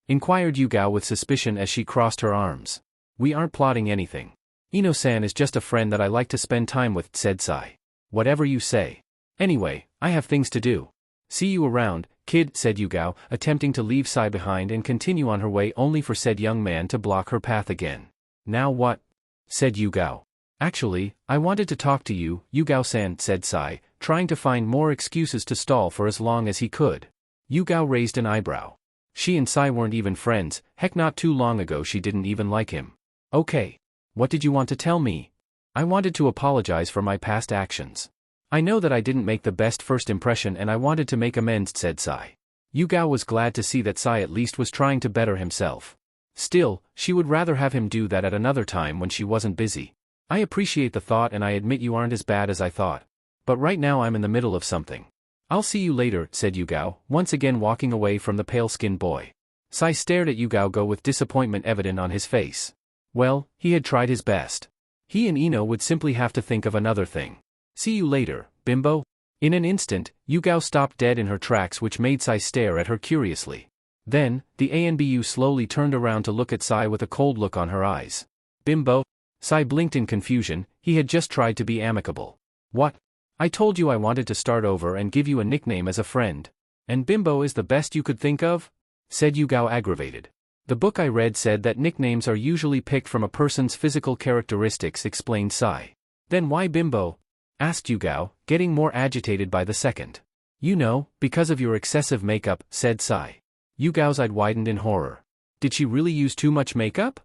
Inquired Yugao with suspicion as she crossed her arms. We aren't plotting anything. Ino-san is just a friend that I like to spend time with, said Sai. Whatever you say. Anyway, I have things to do. See you around, kid, said Yugao, attempting to leave Sai behind and continue on her way only for said young man to block her path again. Now what? Said Yugao. Actually, I wanted to talk to you, Yugao-san, said Sai, trying to find more excuses to stall for as long as he could. Yugao raised an eyebrow. She and Sai weren't even friends, heck not too long ago she didn't even like him. Okay. What did you want to tell me? I wanted to apologize for my past actions. I know that I didn't make the best first impression and I wanted to make amends, said Sai. Yugao was glad to see that Sai at least was trying to better himself. Still, she would rather have him do that at another time when she wasn't busy. I appreciate the thought and I admit you aren't as bad as I thought. But right now I'm in the middle of something. I'll see you later, said Yugao, once again walking away from the pale-skinned boy. Sai stared at Yugao go with disappointment evident on his face. Well, he had tried his best. He and Ino would simply have to think of another thing. See you later, bimbo? In an instant, Yugao stopped dead in her tracks, which made Sai stare at her curiously. Then, the ANBU slowly turned around to look at Sai with a cold look on her eyes. Bimbo? Sai blinked in confusion. He had just tried to be amicable. What? I told you I wanted to start over and give you a nickname as a friend. And bimbo is the best you could think of? Said Yugao, aggravated. The book I read said that nicknames are usually picked from a person's physical characteristics, explained Sai. Then why bimbo? Asked Yugao, getting more agitated by the second. You know, because of your excessive makeup, said Sai. Yugao's eyes widened in horror. Did she really use too much makeup?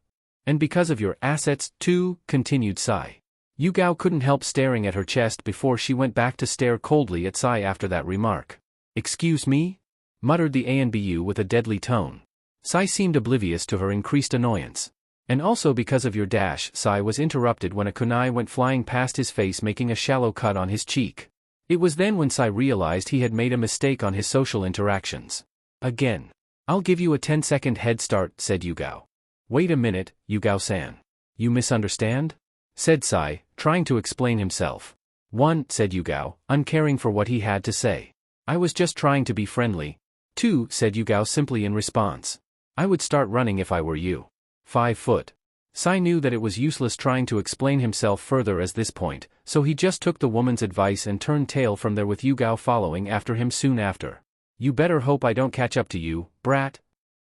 And because of your assets, too, continued Sai. Yugao couldn't help staring at her chest before she went back to stare coldly at Sai after that remark. Excuse me? Muttered the ANBU with a deadly tone. Sai seemed oblivious to her increased annoyance. And also because of your dash, Sai was interrupted when a kunai went flying past his face, making a shallow cut on his cheek. It was then when Sai realized he had made a mistake on his social interactions. Again. I'll give you a 10-second head start, said Yugao. Wait a minute, Yugao-san. You misunderstand? Said Sai, trying to explain himself. 1, said Yugao, uncaring for what he had to say. I was just trying to be friendly. 2, said Yugao simply in response. I would start running if I were you. 5 foot. Sai knew that it was useless trying to explain himself further at this point, so he just took the woman's advice and turned tail from there with Yugao following after him soon after. You better hope I don't catch up to you, brat,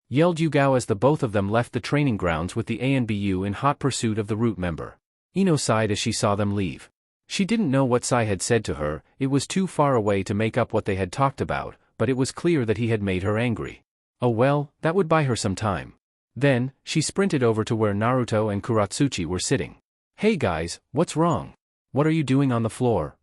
yelled Yugao as the both of them left the training grounds with the ANBU in hot pursuit of the root member. Ino sighed as she saw them leave. She didn't know what Sai had said to her, it was too far away to make up what they had talked about, but it was clear that he had made her angry. Oh well, that would buy her some time. Then, she sprinted over to where Naruto and Kuratsuchi were sitting. Hey guys, what's wrong? What are you doing on the floor?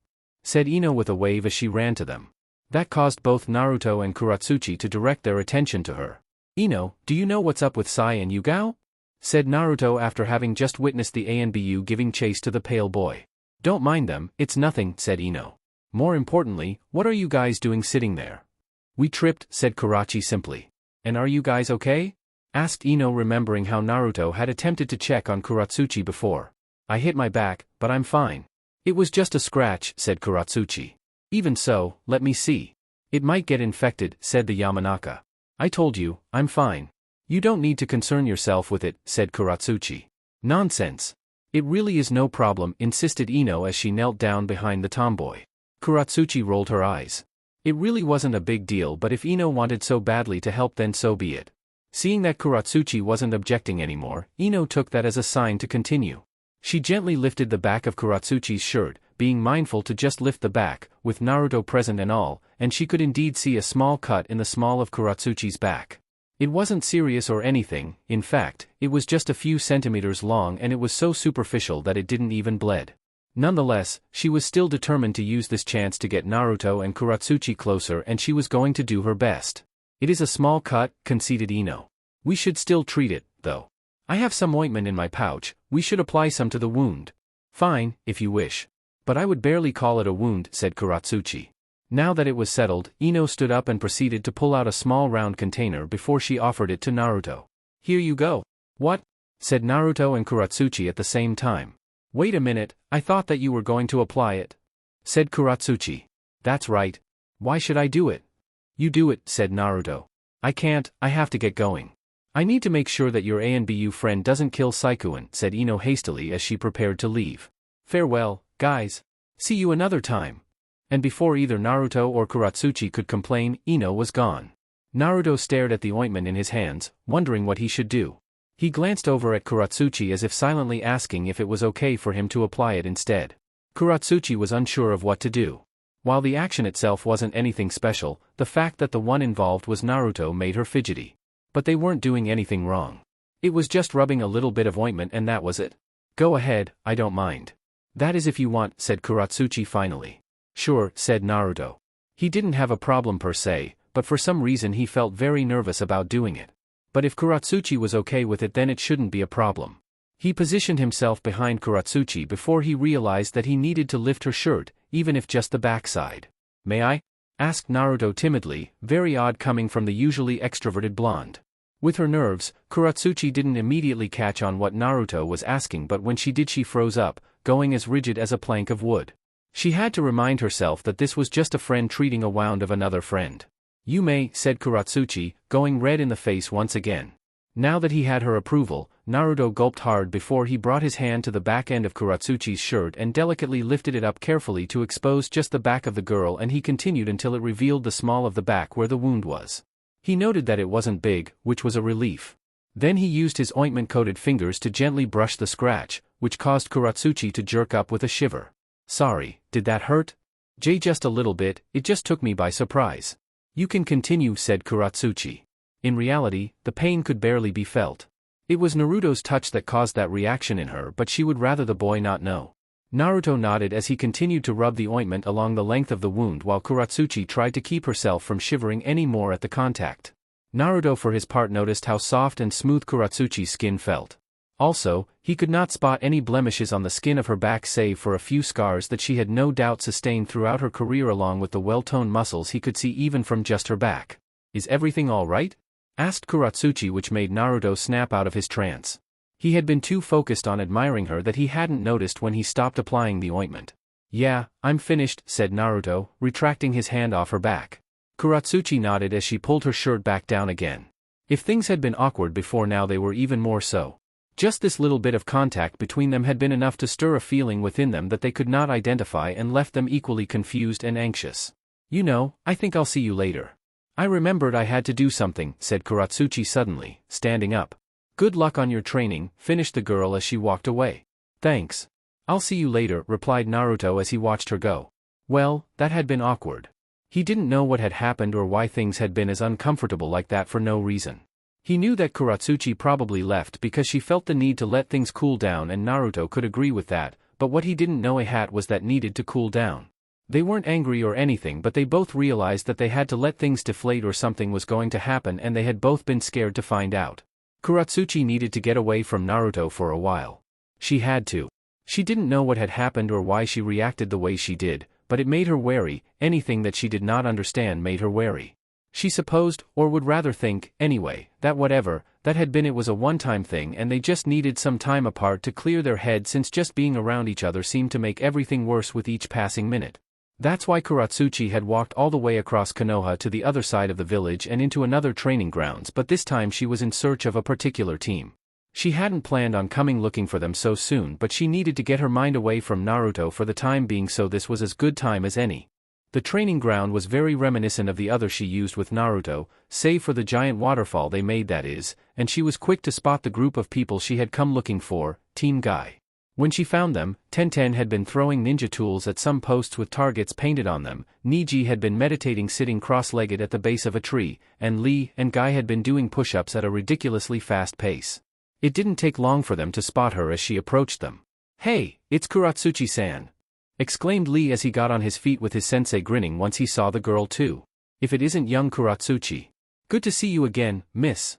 Said Ino with a wave as she ran to them. That caused both Naruto and Kuratsuchi to direct their attention to her. Ino, do you know what's up with Sai and Yugao? Said Naruto after having just witnessed the ANBU giving chase to the pale boy. Don't mind them, it's nothing, said Ino. More importantly, what are you guys doing sitting there? We tripped, said Karachi simply. And are you guys okay? Asked Ino, remembering how Naruto had attempted to check on Kuratsuchi before. I hit my back, but I'm fine. It was just a scratch, said Kuratsuchi. Even so, let me see. It might get infected, said the Yamanaka. I told you, I'm fine. You don't need to concern yourself with it, said Kuratsuchi. Nonsense. It really is no problem, insisted Ino as she knelt down behind the tomboy. Kuratsuchi rolled her eyes. It really wasn't a big deal, but if Ino wanted so badly to help, then so be it. Seeing that Katsuchi wasn't objecting anymore, Ino took that as a sign to continue. She gently lifted the back of Katsuchi's shirt, being mindful to just lift the back, with Naruto present and all, and she could indeed see a small cut in the small of Katsuchi's back. It wasn't serious or anything, in fact, it was just a few centimeters long, and it was so superficial that it didn't even bleed. Nonetheless, she was still determined to use this chance to get Naruto and Katsuchi closer, and she was going to do her best. It is a small cut, conceded Ino. We should still treat it, though. I have some ointment in my pouch, we should apply some to the wound. Fine, if you wish. But I would barely call it a wound, said Katsuchi. Now that it was settled, Ino stood up and proceeded to pull out a small round container before she offered it to Naruto. Here you go. What? Said Naruto and Katsuchi at the same time. Wait a minute, I thought that you were going to apply it. Said Katsuchi. That's right. Why should I do it? You do it, said Naruto. I can't, I have to get going. I need to make sure that your ANBU friend doesn't kill Saikuin, said Ino hastily as she prepared to leave. Farewell, guys. See you another time. And before either Naruto or Katsuchi could complain, Ino was gone. Naruto stared at the ointment in his hands, wondering what he should do. He glanced over at Katsuchi as if silently asking if it was okay for him to apply it instead. Katsuchi was unsure of what to do. While the action itself wasn't anything special, the fact that the one involved was Naruto made her fidgety. But they weren't doing anything wrong. It was just rubbing a little bit of ointment and that was it. Go ahead, I don't mind. That is if you want, said Katsuchi finally. Sure, said Naruto. He didn't have a problem per se, but for some reason he felt very nervous about doing it. But if Katsuchi was okay with it, then it shouldn't be a problem. He positioned himself behind Katsuchi before he realized that he needed to lift her shirt, even if just the backside. May I? Asked Naruto timidly, very odd coming from the usually extroverted blonde. With her nerves, Katsuchi didn't immediately catch on what Naruto was asking, but when she did she froze up, going as rigid as a plank of wood. She had to remind herself that this was just a friend treating a wound of another friend. You may, said Katsuchi, going red in the face once again. Now that he had her approval, Naruto gulped hard before he brought his hand to the back end of Katsuchi's shirt and delicately lifted it up carefully to expose just the back of the girl, and he continued until it revealed the small of the back where the wound was. He noted that it wasn't big, which was a relief. Then he used his ointment-coated fingers to gently brush the scratch, which caused Katsuchi to jerk up with a shiver. Sorry, did that hurt? Just a little bit, it just took me by surprise. You can continue, said Katsuchi. In reality, the pain could barely be felt. It was Naruto's touch that caused that reaction in her, but she would rather the boy not know. Naruto nodded as he continued to rub the ointment along the length of the wound while Katsuchi tried to keep herself from shivering any more at the contact. Naruto for his part noticed how soft and smooth Katsuchi's skin felt. Also, he could not spot any blemishes on the skin of her back save for a few scars that she had no doubt sustained throughout her career, along with the well-toned muscles he could see even from just her back. Is everything all right? Asked Katsuchi, which made Naruto snap out of his trance. He had been too focused on admiring her that he hadn't noticed when he stopped applying the ointment. Yeah, I'm finished, said Naruto, retracting his hand off her back. Katsuchi nodded as she pulled her shirt back down again. If things had been awkward before, now they were even more so. Just this little bit of contact between them had been enough to stir a feeling within them that they could not identify and left them equally confused and anxious. You know, I think I'll see you later. I remembered I had to do something, said Katsuchi suddenly, standing up. Good luck on your training, finished the girl as she walked away. Thanks. I'll see you later, replied Naruto as he watched her go. Well, that had been awkward. He didn't know what had happened or why things had been as uncomfortable like that for no reason. He knew that Katsuchi probably left because she felt the need to let things cool down, and Naruto could agree with that, but what he didn't know was that needed to cool down. They weren't angry or anything, but they both realized that they had to let things deflate or something was going to happen, and they had both been scared to find out. Katsuchi needed to get away from Naruto for a while. She had to. She didn't know what had happened or why she reacted the way she did, but it made her wary. Anything that she did not understand made her wary. She supposed, or would rather think, anyway, that whatever that had been, it was a one-time thing and they just needed some time apart to clear their head, since just being around each other seemed to make everything worse with each passing minute. That's why Katsuchi had walked all the way across Konoha to the other side of the village and into another training grounds, but this time she was in search of a particular team. She hadn't planned on coming looking for them so soon, but she needed to get her mind away from Naruto for the time being, so this was as good time as any. The training ground was very reminiscent of the other she used with Naruto, save for the giant waterfall they made, that is, and she was quick to spot the group of people she had come looking for, Team Guy. When she found them, Tenten had been throwing ninja tools at some posts with targets painted on them, Niji had been meditating sitting cross-legged at the base of a tree, and Lee and Guy had been doing push-ups at a ridiculously fast pace. It didn't take long for them to spot her as she approached them. "Hey, it's Katsuchi-san!" exclaimed Lee as he got on his feet with his sensei grinning once he saw the girl too. "If it isn't young Katsuchi. Good to see you again, miss,"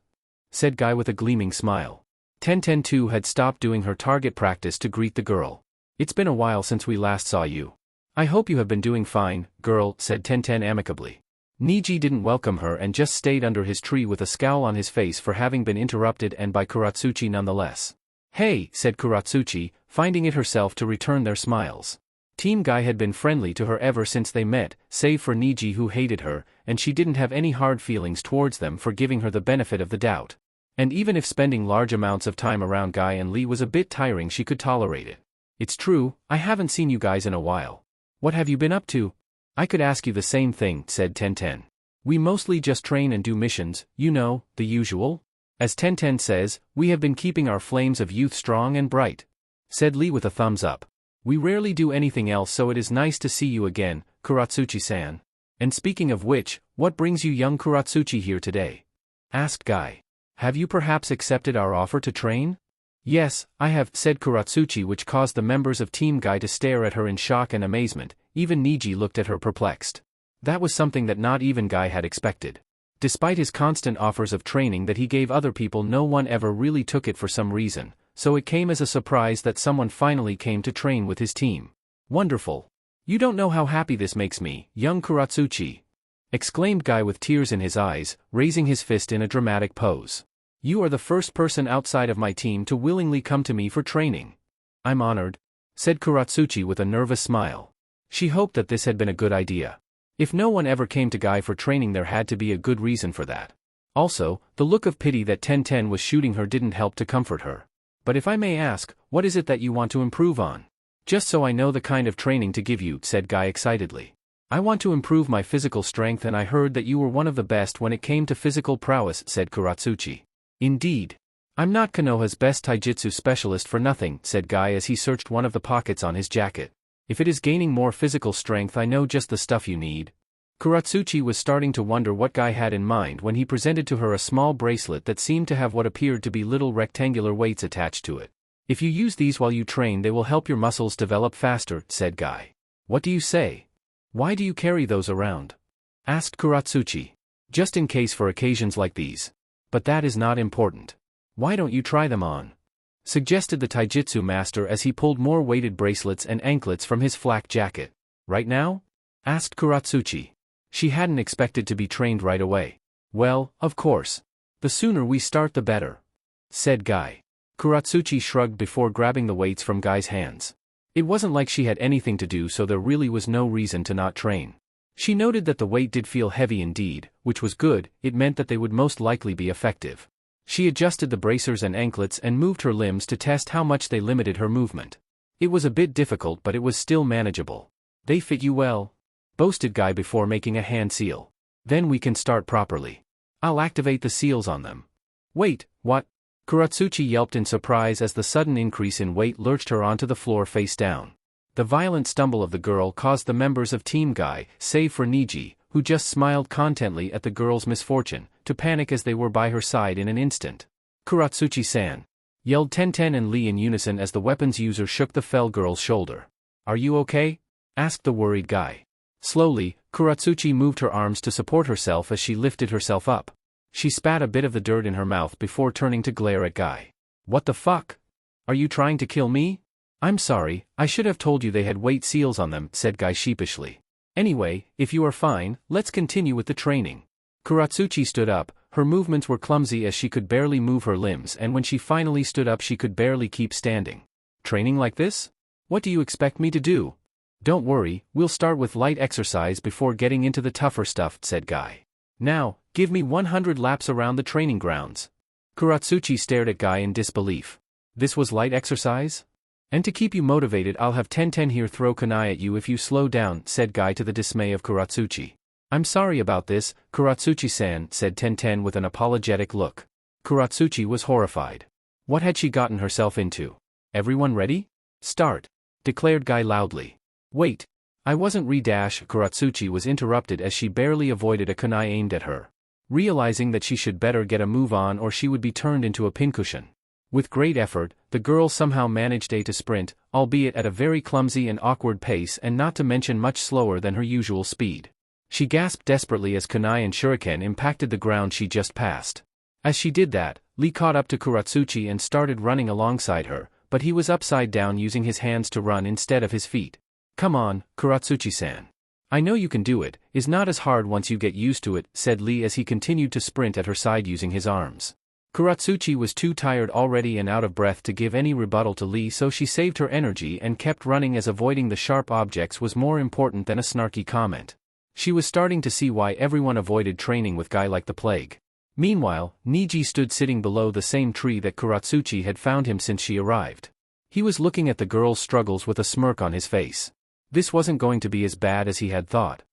said Guy with a gleaming smile. Tenten too had stopped doing her target practice to greet the girl. "It's been a while since we last saw you. I hope you have been doing fine, girl," said Tenten amicably. Niji didn't welcome her and just stayed under his tree with a scowl on his face for having been interrupted and by Katsuchi nonetheless. "Hey," said Katsuchi, finding it herself to return their smiles. Team Guy had been friendly to her ever since they met, save for Niji who hated her, and she didn't have any hard feelings towards them for giving her the benefit of the doubt. And even if spending large amounts of time around Guy and Lee was a bit tiring, she could tolerate it. "It's true, I haven't seen you guys in a while. What have you been up to?" "I could ask you the same thing," said Tenten. "We mostly just train and do missions, you know, the usual. As Tenten says, we have been keeping our flames of youth strong and bright," said Lee with a thumbs up. "We rarely do anything else, so it is nice to see you again, Katsuchi-san. And speaking of which, what brings you young Katsuchi here today?" asked Guy. "Have you perhaps accepted our offer to train?" "Yes, I have," said Katsuchi, which caused the members of Team Guy to stare at her in shock and amazement. Even Niji looked at her perplexed. That was something that not even Guy had expected. Despite his constant offers of training that he gave other people, no one ever really took it for some reason, so it came as a surprise that someone finally came to train with his team. "Wonderful. You don't know how happy this makes me, young Katsuchi," exclaimed Guy with tears in his eyes, raising his fist in a dramatic pose. "You are the first person outside of my team to willingly come to me for training. I'm honored," said Katsuchi with a nervous smile. She hoped that this had been a good idea. If no one ever came to Guy for training, there had to be a good reason for that. Also, the look of pity that Tenten was shooting her didn't help to comfort her. "But if I may ask, what is it that you want to improve on?" "Just so I know the kind of training to give you," said Guy excitedly. "I want to improve my physical strength, and I heard that you were one of the best when it came to physical prowess," said Katsuchi. "Indeed. I'm not Konoha's best taijutsu specialist for nothing," said Guy as he searched one of the pockets on his jacket. "If it is gaining more physical strength, I know just the stuff you need." Katsuchi was starting to wonder what Guy had in mind when he presented to her a small bracelet that seemed to have what appeared to be little rectangular weights attached to it. "If you use these while you train, they will help your muscles develop faster," said Guy. "What do you say? Why do you carry those around?" asked Katsuchi. "Just in case for occasions like these. But that is not important. Why don't you try them on?" suggested the taijutsu master as he pulled more weighted bracelets and anklets from his flak jacket. "Right now?" asked Katsuchi. She hadn't expected to be trained right away. "Well, of course. The sooner we start the better," said Guy. Katsuchi shrugged before grabbing the weights from Guy's hands. It wasn't like she had anything to do, so there really was no reason to not train. She noted that the weight did feel heavy indeed, which was good. It meant that they would most likely be effective. She adjusted the bracers and anklets and moved her limbs to test how much they limited her movement. It was a bit difficult, but it was still manageable. "They fit you well," boasted Guy before making a hand seal. "Then we can start properly. I'll activate the seals on them." "Wait, what?" Katsuchi yelped in surprise as the sudden increase in weight lurched her onto the floor face down. The violent stumble of the girl caused the members of Team Guy, save for Niji, who just smiled contently at the girl's misfortune, to panic as they were by her side in an instant. "Katsuchi-san!" yelled Tenten and Lee in unison as the weapons user shook the fell girl's shoulder. "Are you okay?" asked the worried Guy. Slowly, Katsuchi moved her arms to support herself as she lifted herself up. She spat a bit of the dirt in her mouth before turning to glare at Guy. "What the fuck? Are you trying to kill me?" "I'm sorry, I should have told you they had weight seals on them," said Guy sheepishly. "Anyway, if you are fine, let's continue with the training." Katsuchi stood up. Her movements were clumsy as she could barely move her limbs, and when she finally stood up she could barely keep standing. "Training like this? What do you expect me to do?" "Don't worry, we'll start with light exercise before getting into the tougher stuff," said Guy. "Now, give me 100 laps around the training grounds." Katsuchi stared at Guy in disbelief. This was light exercise? And to keep you motivated I'll have Tenten here throw kunai at you if you slow down, said Guy to the dismay of Katsuchi. I'm sorry about this, Katsuchi-san, said Tenten with an apologetic look. Katsuchi was horrified. What had she gotten herself into? Everyone ready? Start, declared Guy loudly. Wait. I wasn't Katsuchi was interrupted as she barely avoided a kunai aimed at her. Realizing that she should better get a move on or she would be turned into a pincushion. With great effort, the girl somehow managed to sprint, albeit at a very clumsy and awkward pace and not to mention much slower than her usual speed. She gasped desperately as kunai and shuriken impacted the ground she just passed. As she did that, Lee caught up to Katsuchi and started running alongside her, but he was upside down using his hands to run instead of his feet. Come on, Katsuchi-san. I know you can do it, it's not as hard once you get used to it, said Lee as he continued to sprint at her side using his arms. Katsuchi was too tired already and out of breath to give any rebuttal to Lee, so she saved her energy and kept running as avoiding the sharp objects was more important than a snarky comment. She was starting to see why everyone avoided training with Guy like the plague. Meanwhile, Niji stood sitting below the same tree that Katsuchi had found him since she arrived. He was looking at the girl's struggles with a smirk on his face. This wasn't going to be as bad as he had thought.